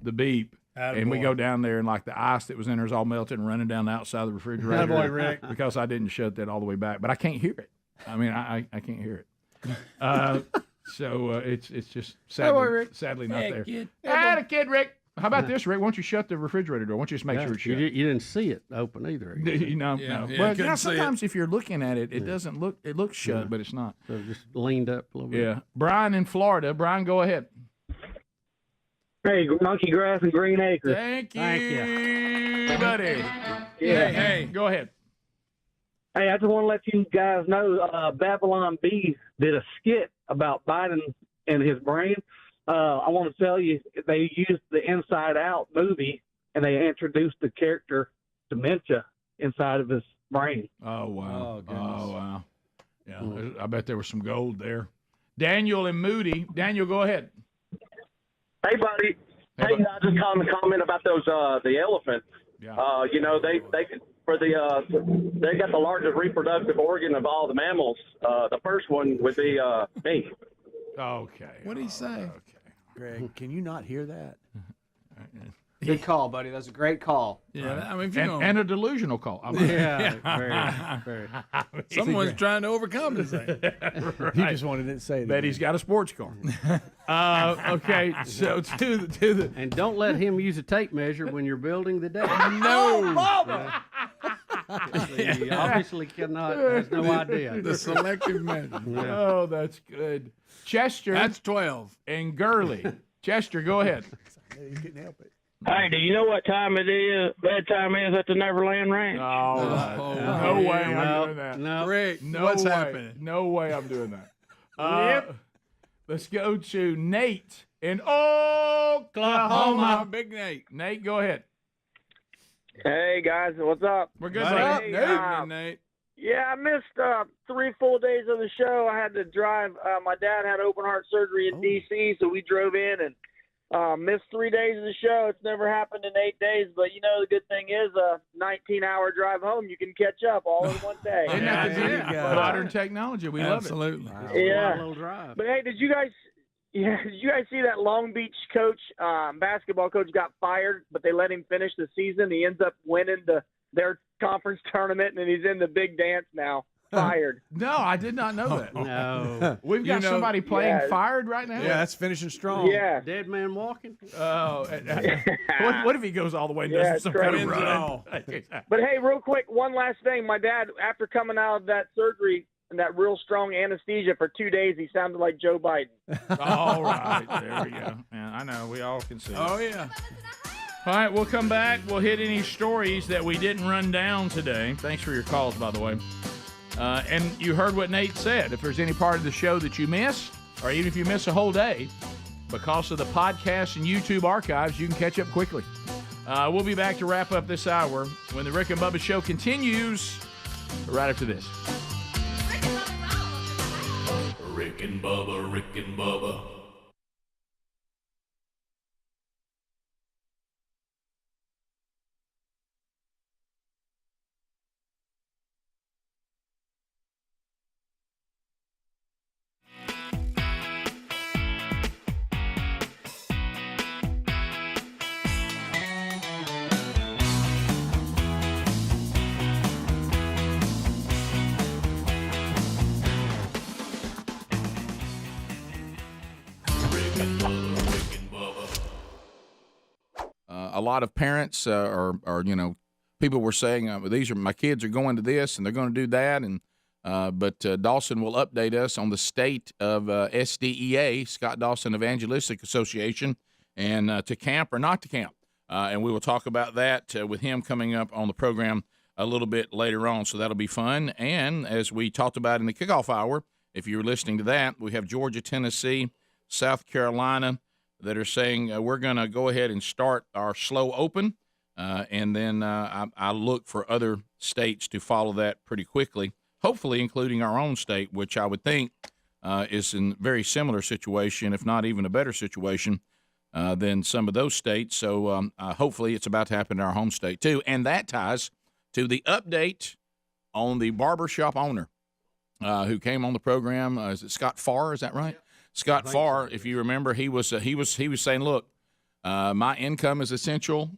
the beep. And we go down there and like the ice that was in there is all melted and running down the outside of the refrigerator. Attaboy, Rick. Because I didn't shut that all the way back. But I can't hear it. I mean, I can't hear it. So it's just sadly not there. Kid. Atta kid, Rick. How about this, Rick? Why don't you shut the refrigerator door? Why don't you just make sure it's shut? You didn't see it open either. No. Yeah, Well, couldn't see sometimes if you're looking at it, it doesn't look. It looks shut, but it's not. So just leaned up a little bit. Yeah. Brian in Florida. Brian, go ahead. Hey, Monkey Grass and Green Acres. Thank you, Thank buddy. Yeah. Hey, go ahead. Hey, I just want to let you guys know Babylon Bee did a skit about Biden and his brain. I want to tell you, they used the Inside Out movie, and they introduced the character dementia inside of his brain. Oh, wow. Oh, goodness. Wow. Yeah, I bet there was some gold there. Daniel and Moody. Daniel, go ahead. Hey, buddy. Hey, I just want to comment about those the elephants. Yeah. They got the largest reproductive organ of all the mammals. The first one would be me. Okay. What did he say? Okay. Greg, can you not hear that? Good call, buddy. That's a great call. Yeah, I mean, if you And a delusional call. Very. someone's trying to overcompensate. Right. You just wanted to say it. Bet he's got a sports car. Okay, so to the And don't let him use a tape measure when you're building the deck. No. He obviously cannot. Has no idea. The selective measure. Oh, that's good. Chester. That's 12. And Gurley. Chester, go ahead. He couldn't help it. Hey, do you know what time it is? Bedtime is at the Neverland Ranch. No way I'm doing that. No. Rick, No what's way. happening? No way I'm doing that. Let's go to Nate in Oklahoma. Big Nate. Nate, go ahead. Hey guys, what's up? We're good. Hey, Nate. Nate. Yeah, I missed 3 full days of the show. I had to drive. My dad had open heart surgery in D.C., so we drove in and missed 3 days of the show. It's never happened in 8 days, but the good thing is a 19-hour drive home. You can catch up all in one day. Isn't that the beauty of modern technology? We love it. Absolutely. Yeah. Little drive. But hey, did you guys see that Long Beach coach, basketball coach, got fired, but they let him finish the season? He ends up winning their conference tournament, and he's in the big dance now. Fired. No, I did not know that. No. We've got somebody playing fired right now? Yeah, that's finishing strong. Yeah. Dead man walking. Oh. What if he goes all the way and Yeah, does some it's kind of crazy. run? But hey, real quick, one last thing. My dad, after coming out of that surgery and that real strong anesthesia for 2 days, he sounded like Joe Biden. All right. There we go. Yeah, I know. We all can see Oh, it. yeah. All right, we'll come back. We'll hit any stories that we didn't run down today. Thanks for your calls, by the way. And you heard what Nate said. If there's any part of the show that you miss, or even if you miss a whole day, because of the podcast and YouTube archives, you can catch up quickly. We'll be back to wrap up this hour when the Rick and Bubba Show continues right after this. Rick and Bubba, Rick and Bubba. A lot of parents or people were saying my kids are going to this and they're going to do that, and but Dawson will update us on the state of SDEA, Scott Dawson Evangelistic Association, and to camp or not to camp, and we will talk about that with him coming up on the program a little bit later on. So that'll be fun. And as we talked about in the kickoff hour, if you're listening to that, we have Georgia, Tennessee, South Carolina. that are saying we're going to go ahead and start our slow open, and then I look for other states to follow that pretty quickly, hopefully including our own state, which I would think is in a very similar situation, if not even a better situation than some of those states. So hopefully it's about to happen in our home state too. And that ties to the update on the barbershop owner who came on the program. Is it Scott Farr? Is that right? Scott Farr, if you remember, he was saying, look, my income is essential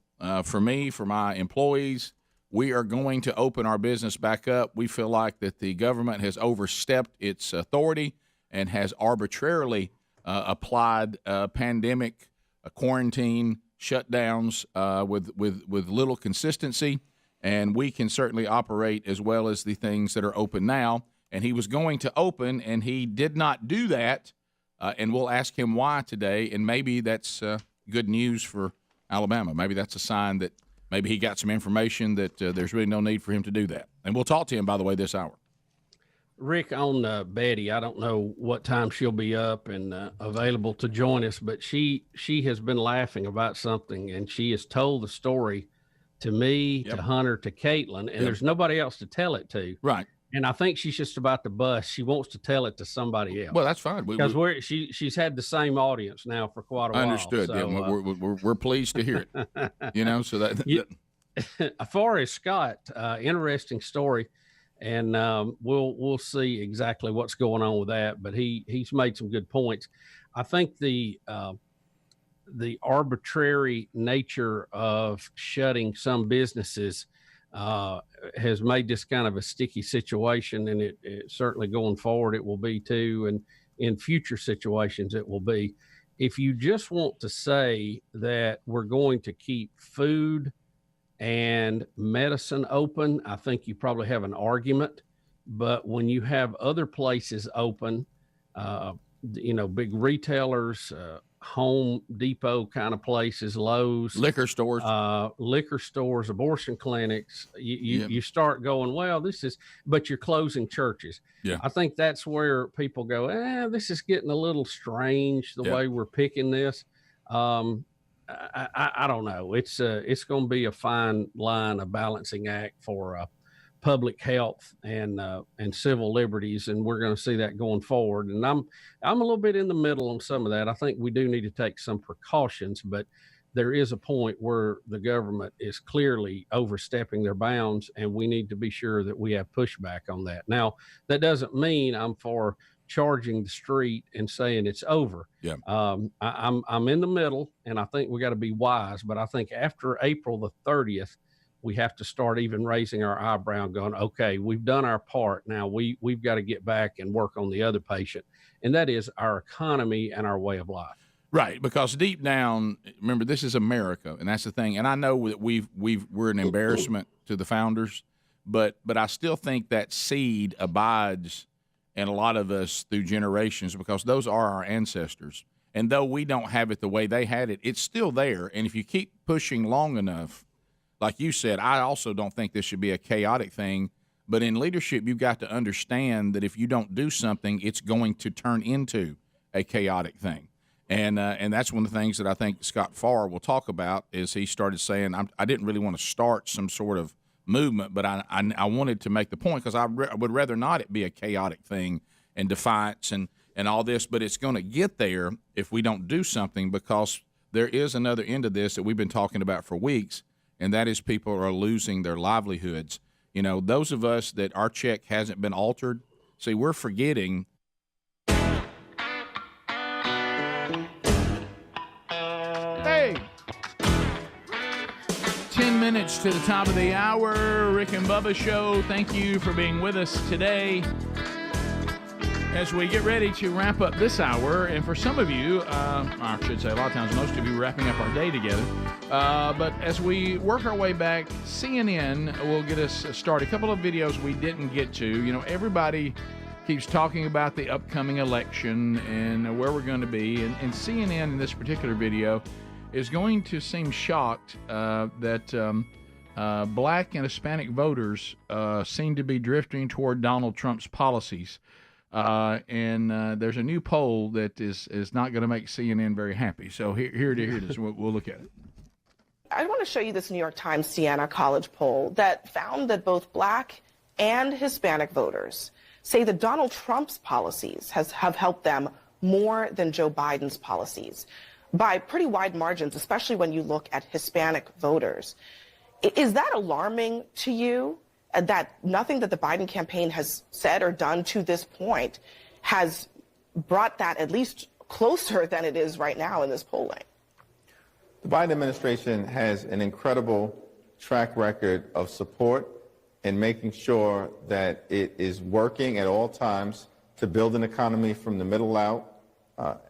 for me, for my employees. We are going to open our business back up. We feel like that the government has overstepped its authority and has arbitrarily applied pandemic quarantine shutdowns with little consistency, and we can certainly operate as well as the things that are open now. And he was going to open, and he did not do that. And we'll ask him why today, and maybe that's good news for Alabama. Maybe that's a sign that maybe he got some information that there's really no need for him to do that. And we'll talk to him, by the way, this hour. Rick, on Betty, I don't know what time she'll be up and available to join us, but she has been laughing about something, and she has told the story to me, to Hunter, to Caitlin, and there's nobody else to tell it to. Right. And I think she's just about to bust. She wants to tell it to somebody else. Well, that's fine. Because she's had the same audience now for quite a while. Understood. So, yeah, we're pleased to hear it. You know, so that. As far as Scott, interesting story, and we'll see exactly what's going on with that. But he's made some good points. I think the arbitrary nature of shutting some businesses has made this kind of a sticky situation, and it certainly going forward it will be too, and in future situations it will be. If you just want to say that we're going to keep food and medicine open, I think you probably have an argument. But when you have other places open, big retailers, Home Depot kind of places, Lowe's, liquor stores, abortion clinics, you start going, well, but you're closing churches. Yeah. I think that's where people go, this is getting a little strange the way we're picking this. I don't know. It's going to be a fine line, a balancing act for public health and civil liberties, and we're going to see that going forward. And I'm a little bit in the middle on some of that. I think we do need to take some precautions, but there is a point where the government is clearly overstepping their bounds, and we need to be sure that we have pushback on that. Now, that doesn't mean I'm for charging the street and saying it's over. Yeah. I'm in the middle, and I think we got to be wise. But I think after April the 30th, we have to start even raising our eyebrow, going, okay, we've done our part. Now we've got to get back and work on the other patient, and that is our economy and our way of life. Right, because deep down, remember, this is America, and that's the thing. And I know that we're an embarrassment to the founders, but I still think that seed abides in a lot of us through generations, because those are our ancestors. And though we don't have it the way they had it, it's still there. And if you keep pushing long enough, like you said, I also don't think this should be a chaotic thing. But in leadership, you've got to understand that if you don't do something, it's going to turn into a chaotic thing. And that's one of the things that I think Scott Farr will talk about, is he started saying, I didn't really want to start some sort of movement, but I wanted to make the point, because I would rather not it be a chaotic thing and defiance and all this, but it's going to get there if we don't do something, because there is another end of this that we've been talking about for weeks, and that is people are losing their livelihoods. You know, those of us that our check hasn't been altered, see, we're forgetting. Hey! 10 minutes to the top of the hour. Rick and Bubba Show. Thank you for being with us today as we get ready to wrap up this hour. And for some of you, I should say a lot of times, most of you, wrapping up our day together. But as we work our way back, CNN will get us started. A couple of videos we didn't get to. You know, everybody keeps talking about the upcoming election and where we're going to be. And CNN in this particular video is going to seem shocked that black and Hispanic voters seem to be drifting toward Donald Trump's policies. And there's a new poll that is not going to make CNN very happy. So here it is. We'll look at it. I want to show you this New York Times Siena College poll that found that both Black and Hispanic voters say that Donald Trump's policies have helped them more than Joe Biden's policies by pretty wide margins, especially when you look at Hispanic voters. Is that alarming to you, that nothing that the Biden campaign has said or done to this point has brought that at least closer than it is right now in this polling? The Biden administration has an incredible track record of support in making sure that it is working at all times to build an economy from the middle out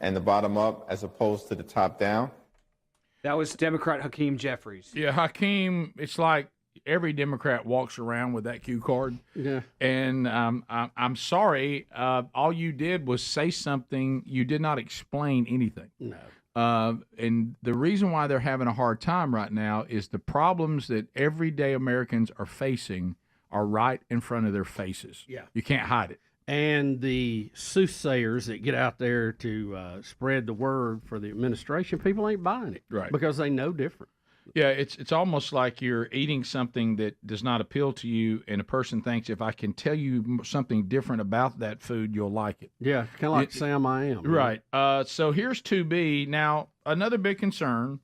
and the bottom up, as opposed to the top down. That was Democrat Hakeem Jeffries. Yeah, Hakeem, it's like every Democrat walks around with that cue card. Yeah. And I'm sorry, all you did was say something. You did not explain anything. No. And the reason why they're having a hard time right now is the problems that everyday Americans are facing are right in front of their faces. Yeah. You can't hide it. And the soothsayers that get out there to spread the word for the administration, people ain't buying it. Right. Because they know different. Yeah, it's almost like you're eating something that does not appeal to you, and a person thinks, if I can tell you something different about that food, you'll like it. Yeah, kind of like Sam I Am. Right. So here's 2B. Now, another big concern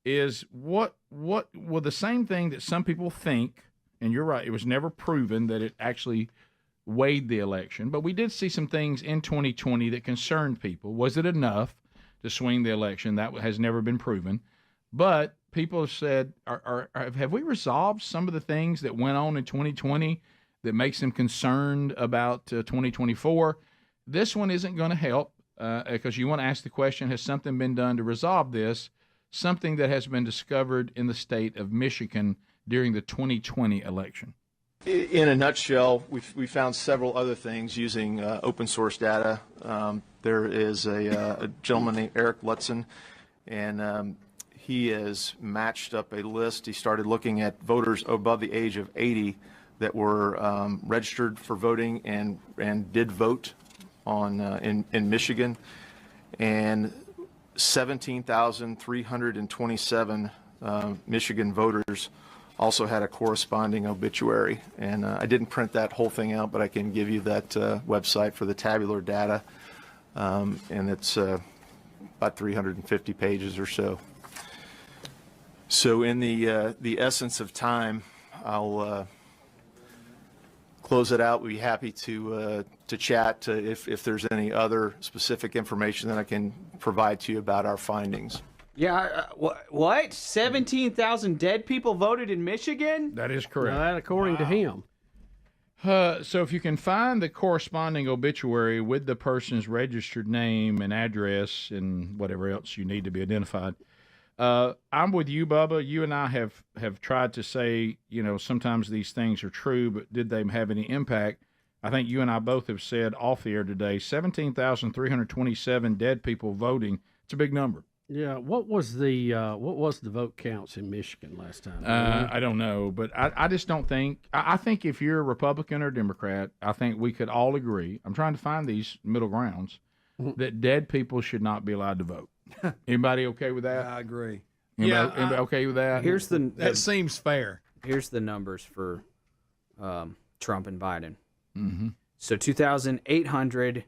is what well, the same thing that some people think, and you're right, it was never proven that it actually weighed the election, but we did see some things in 2020 that concerned people. Was it enough to swing the election? That has never been proven. But people have said, have we resolved some of the things that went on in 2020 that makes them concerned about 2024? This one isn't going to help because you want to ask the question, has something been done to resolve this? Something that has been discovered in the state of Michigan during the 2020 election. In a nutshell, we found several other things using open source data. There is a gentleman named Eric Lutzen, and he has matched up a list. He started looking at voters above the age of 80 that were registered for voting and did vote in Michigan, and 17,327 Michigan voters also had a corresponding obituary. And I didn't print that whole thing out, but I can give you that website for the tabular data, and it's about 350 pages or so. So in the essence of time, I'll close it out. We'd be happy to chat if there's any other specific information that I can provide to you about our findings. Yeah, what? 17,000 dead people voted in Michigan? That is correct. Now, that according to him. So if you can find the corresponding obituary with the person's registered name and address and whatever else you need to be identified, I'm with you, Bubba. You and I have tried to say, sometimes these things are true, but did they have any impact? I think you and I both have said off the air today, 17,327 dead people voting. It's a big number. Yeah, what was the vote counts in Michigan last time? I don't know, but I just don't think. I think if you're a Republican or Democrat, I think we could all agree. I'm trying to find these middle grounds that dead people should not be allowed to vote. Anybody okay with that? I agree. Anybody okay with that? That seems fair. Here's the numbers for Trump and Biden. Mm-hmm. So 2,800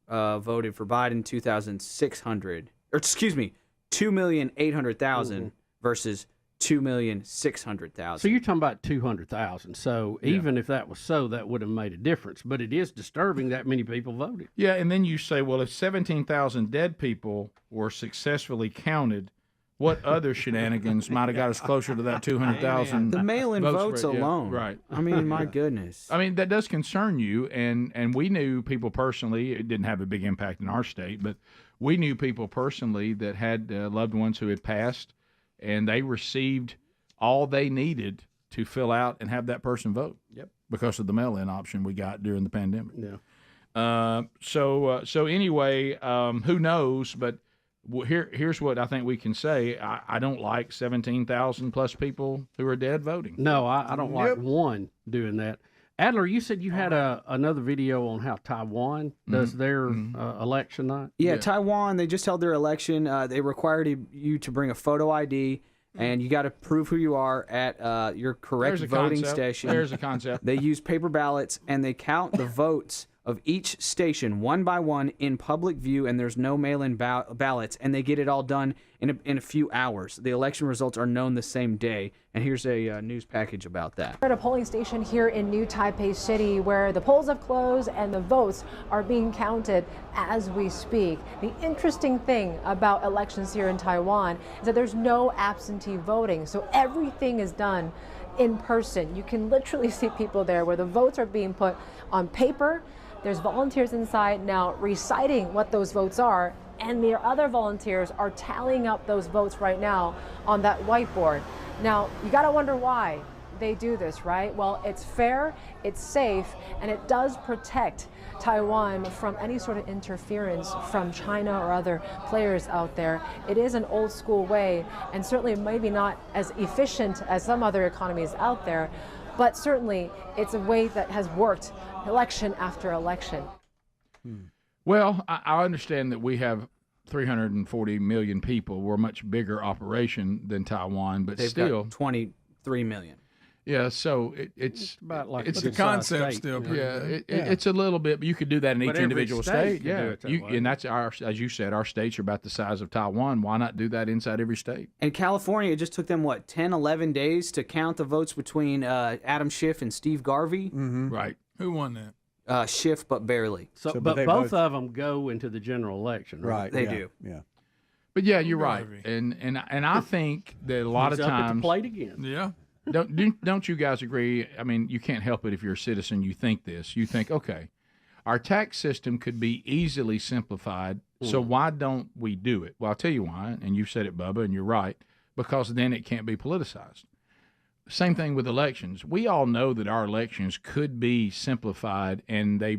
voted for Biden, 2,600, or excuse me, 2,800,000 versus 2,600,000. So you're talking about 200,000. So even if that was so, that would have made a difference. But it is disturbing that many people voted. Yeah, and then you say, well, if 17,000 dead people were successfully counted, what other shenanigans might have got us closer to that 200,000? The mail-in votes alone. Right. I mean, my goodness. I mean, that does concern you, and we knew people personally. It didn't have a big impact in our state, but we knew people personally that had loved ones who had passed, and they received all they needed to fill out and have that person vote. Yep. Because of the mail-in option we got during the pandemic. Yeah. So anyway, who knows? But here's what I think we can say. I don't like 17,000 plus people who are dead voting. No, I don't like one doing that. Adler, you said you had another video on how Taiwan does their election night. Yeah, Taiwan, they just held their election. They required you to bring a photo ID, and you got to prove who you are at your correct voting station. There's a concept. They use paper ballots, and they count the votes of each station one by one in public view, and there's no mail-in ballots, and they get it all done in a few hours. The election results are known the same day, and here's a news package about that. We're at a polling station here in New Taipei City where the polls have closed and the votes are being counted as we speak. The interesting thing about elections here in Taiwan is that there's no absentee voting, so everything is done in person. You can literally see people there where the votes are being put on paper. There's volunteers inside now reciting what those votes are, and their other volunteers are tallying up those votes right now on that whiteboard. Now, you gotta wonder why they do this, right? Well, it's fair, it's safe, and it does protect Taiwan from any sort of interference from China or other players out there. It is an old school way, and certainly maybe not as efficient as some other economies out there, but certainly it's a way that has worked election after election. Well, I understand that we have 340 million people. We're a much bigger operation than Taiwan, but They've still got 23 million. Yeah, so it's about like it's the concept still. It's a little bit, but you could do that in But each every individual state state. can do it that way. And that's as you said, our states are about the size of Taiwan. Why not do that inside every state? And California, it just took them, 10, 11 days to count the votes between Adam Schiff and Steve Garvey? Right. Who won that? Schiff, but barely. But both of them go into the general election, right? They do. Yeah. But yeah, you're right. And I think that a lot of He's up at the times plate again. Yeah. Don't you guys agree? I mean, you can't help it if you're a citizen. You think this. You think, okay, our tax system could be easily simplified. So why don't we do it? Well, I'll tell you why. And you've said it, Bubba, and you're right. Because then it can't be politicized. Same thing with elections. We all know that our elections could be simplified, and it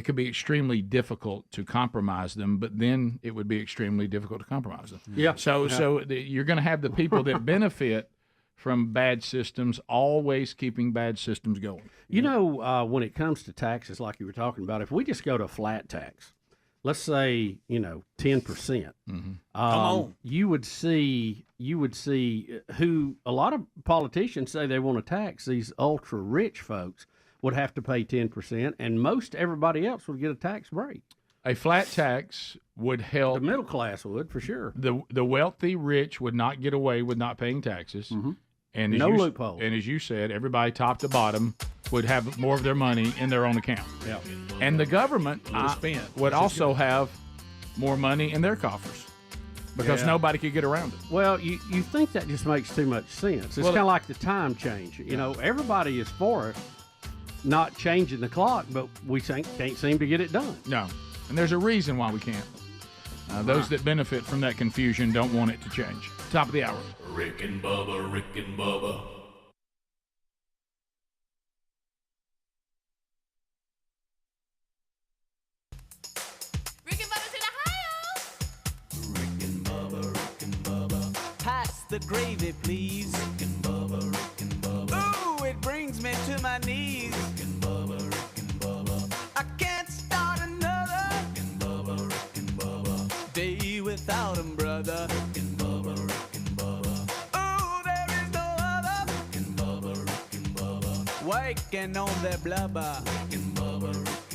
could be extremely difficult to compromise them, but then it would be extremely difficult to compromise them. Yeah. So you're going to have the people that benefit from bad systems always keeping bad systems going. You know, when it comes to taxes, like you were talking about, if we just go to a flat tax, let's say 10%. Come on. You would see who a lot of politicians say they want to tax these ultra rich folks would have to pay 10%, and most everybody else would get a tax break. A flat tax would help. The middle class would, for sure. The wealthy rich would not get away with not paying taxes. And No loopholes. And as you said, everybody top to bottom would have more of their money in their own account. Yeah. And the government would also have more money in their coffers because nobody could get around it. Well, you think that just makes too much sense. It's kind of like the time change. You know, everybody is for it, not changing the clock, but we can't seem to get it done. No. And there's a reason why we can't. Those that benefit from that confusion don't want it to change. Top of the hour. Rick and Bubba, Rick and Bubba. Pass the gravy, please. Rick and Bubba, Rick and Bubba. Ooh, it brings me to my knees. Rick and Bubba, Rick and Bubba. I can't start another. Rick and Bubba, Rick and Bubba. Day without 'em, brother. Rick and Bubba, Rick and Bubba. Ooh, there is no other. Rick and Bubba, Rick and Bubba. Waking on their blubber. Rick and Bubba, Rick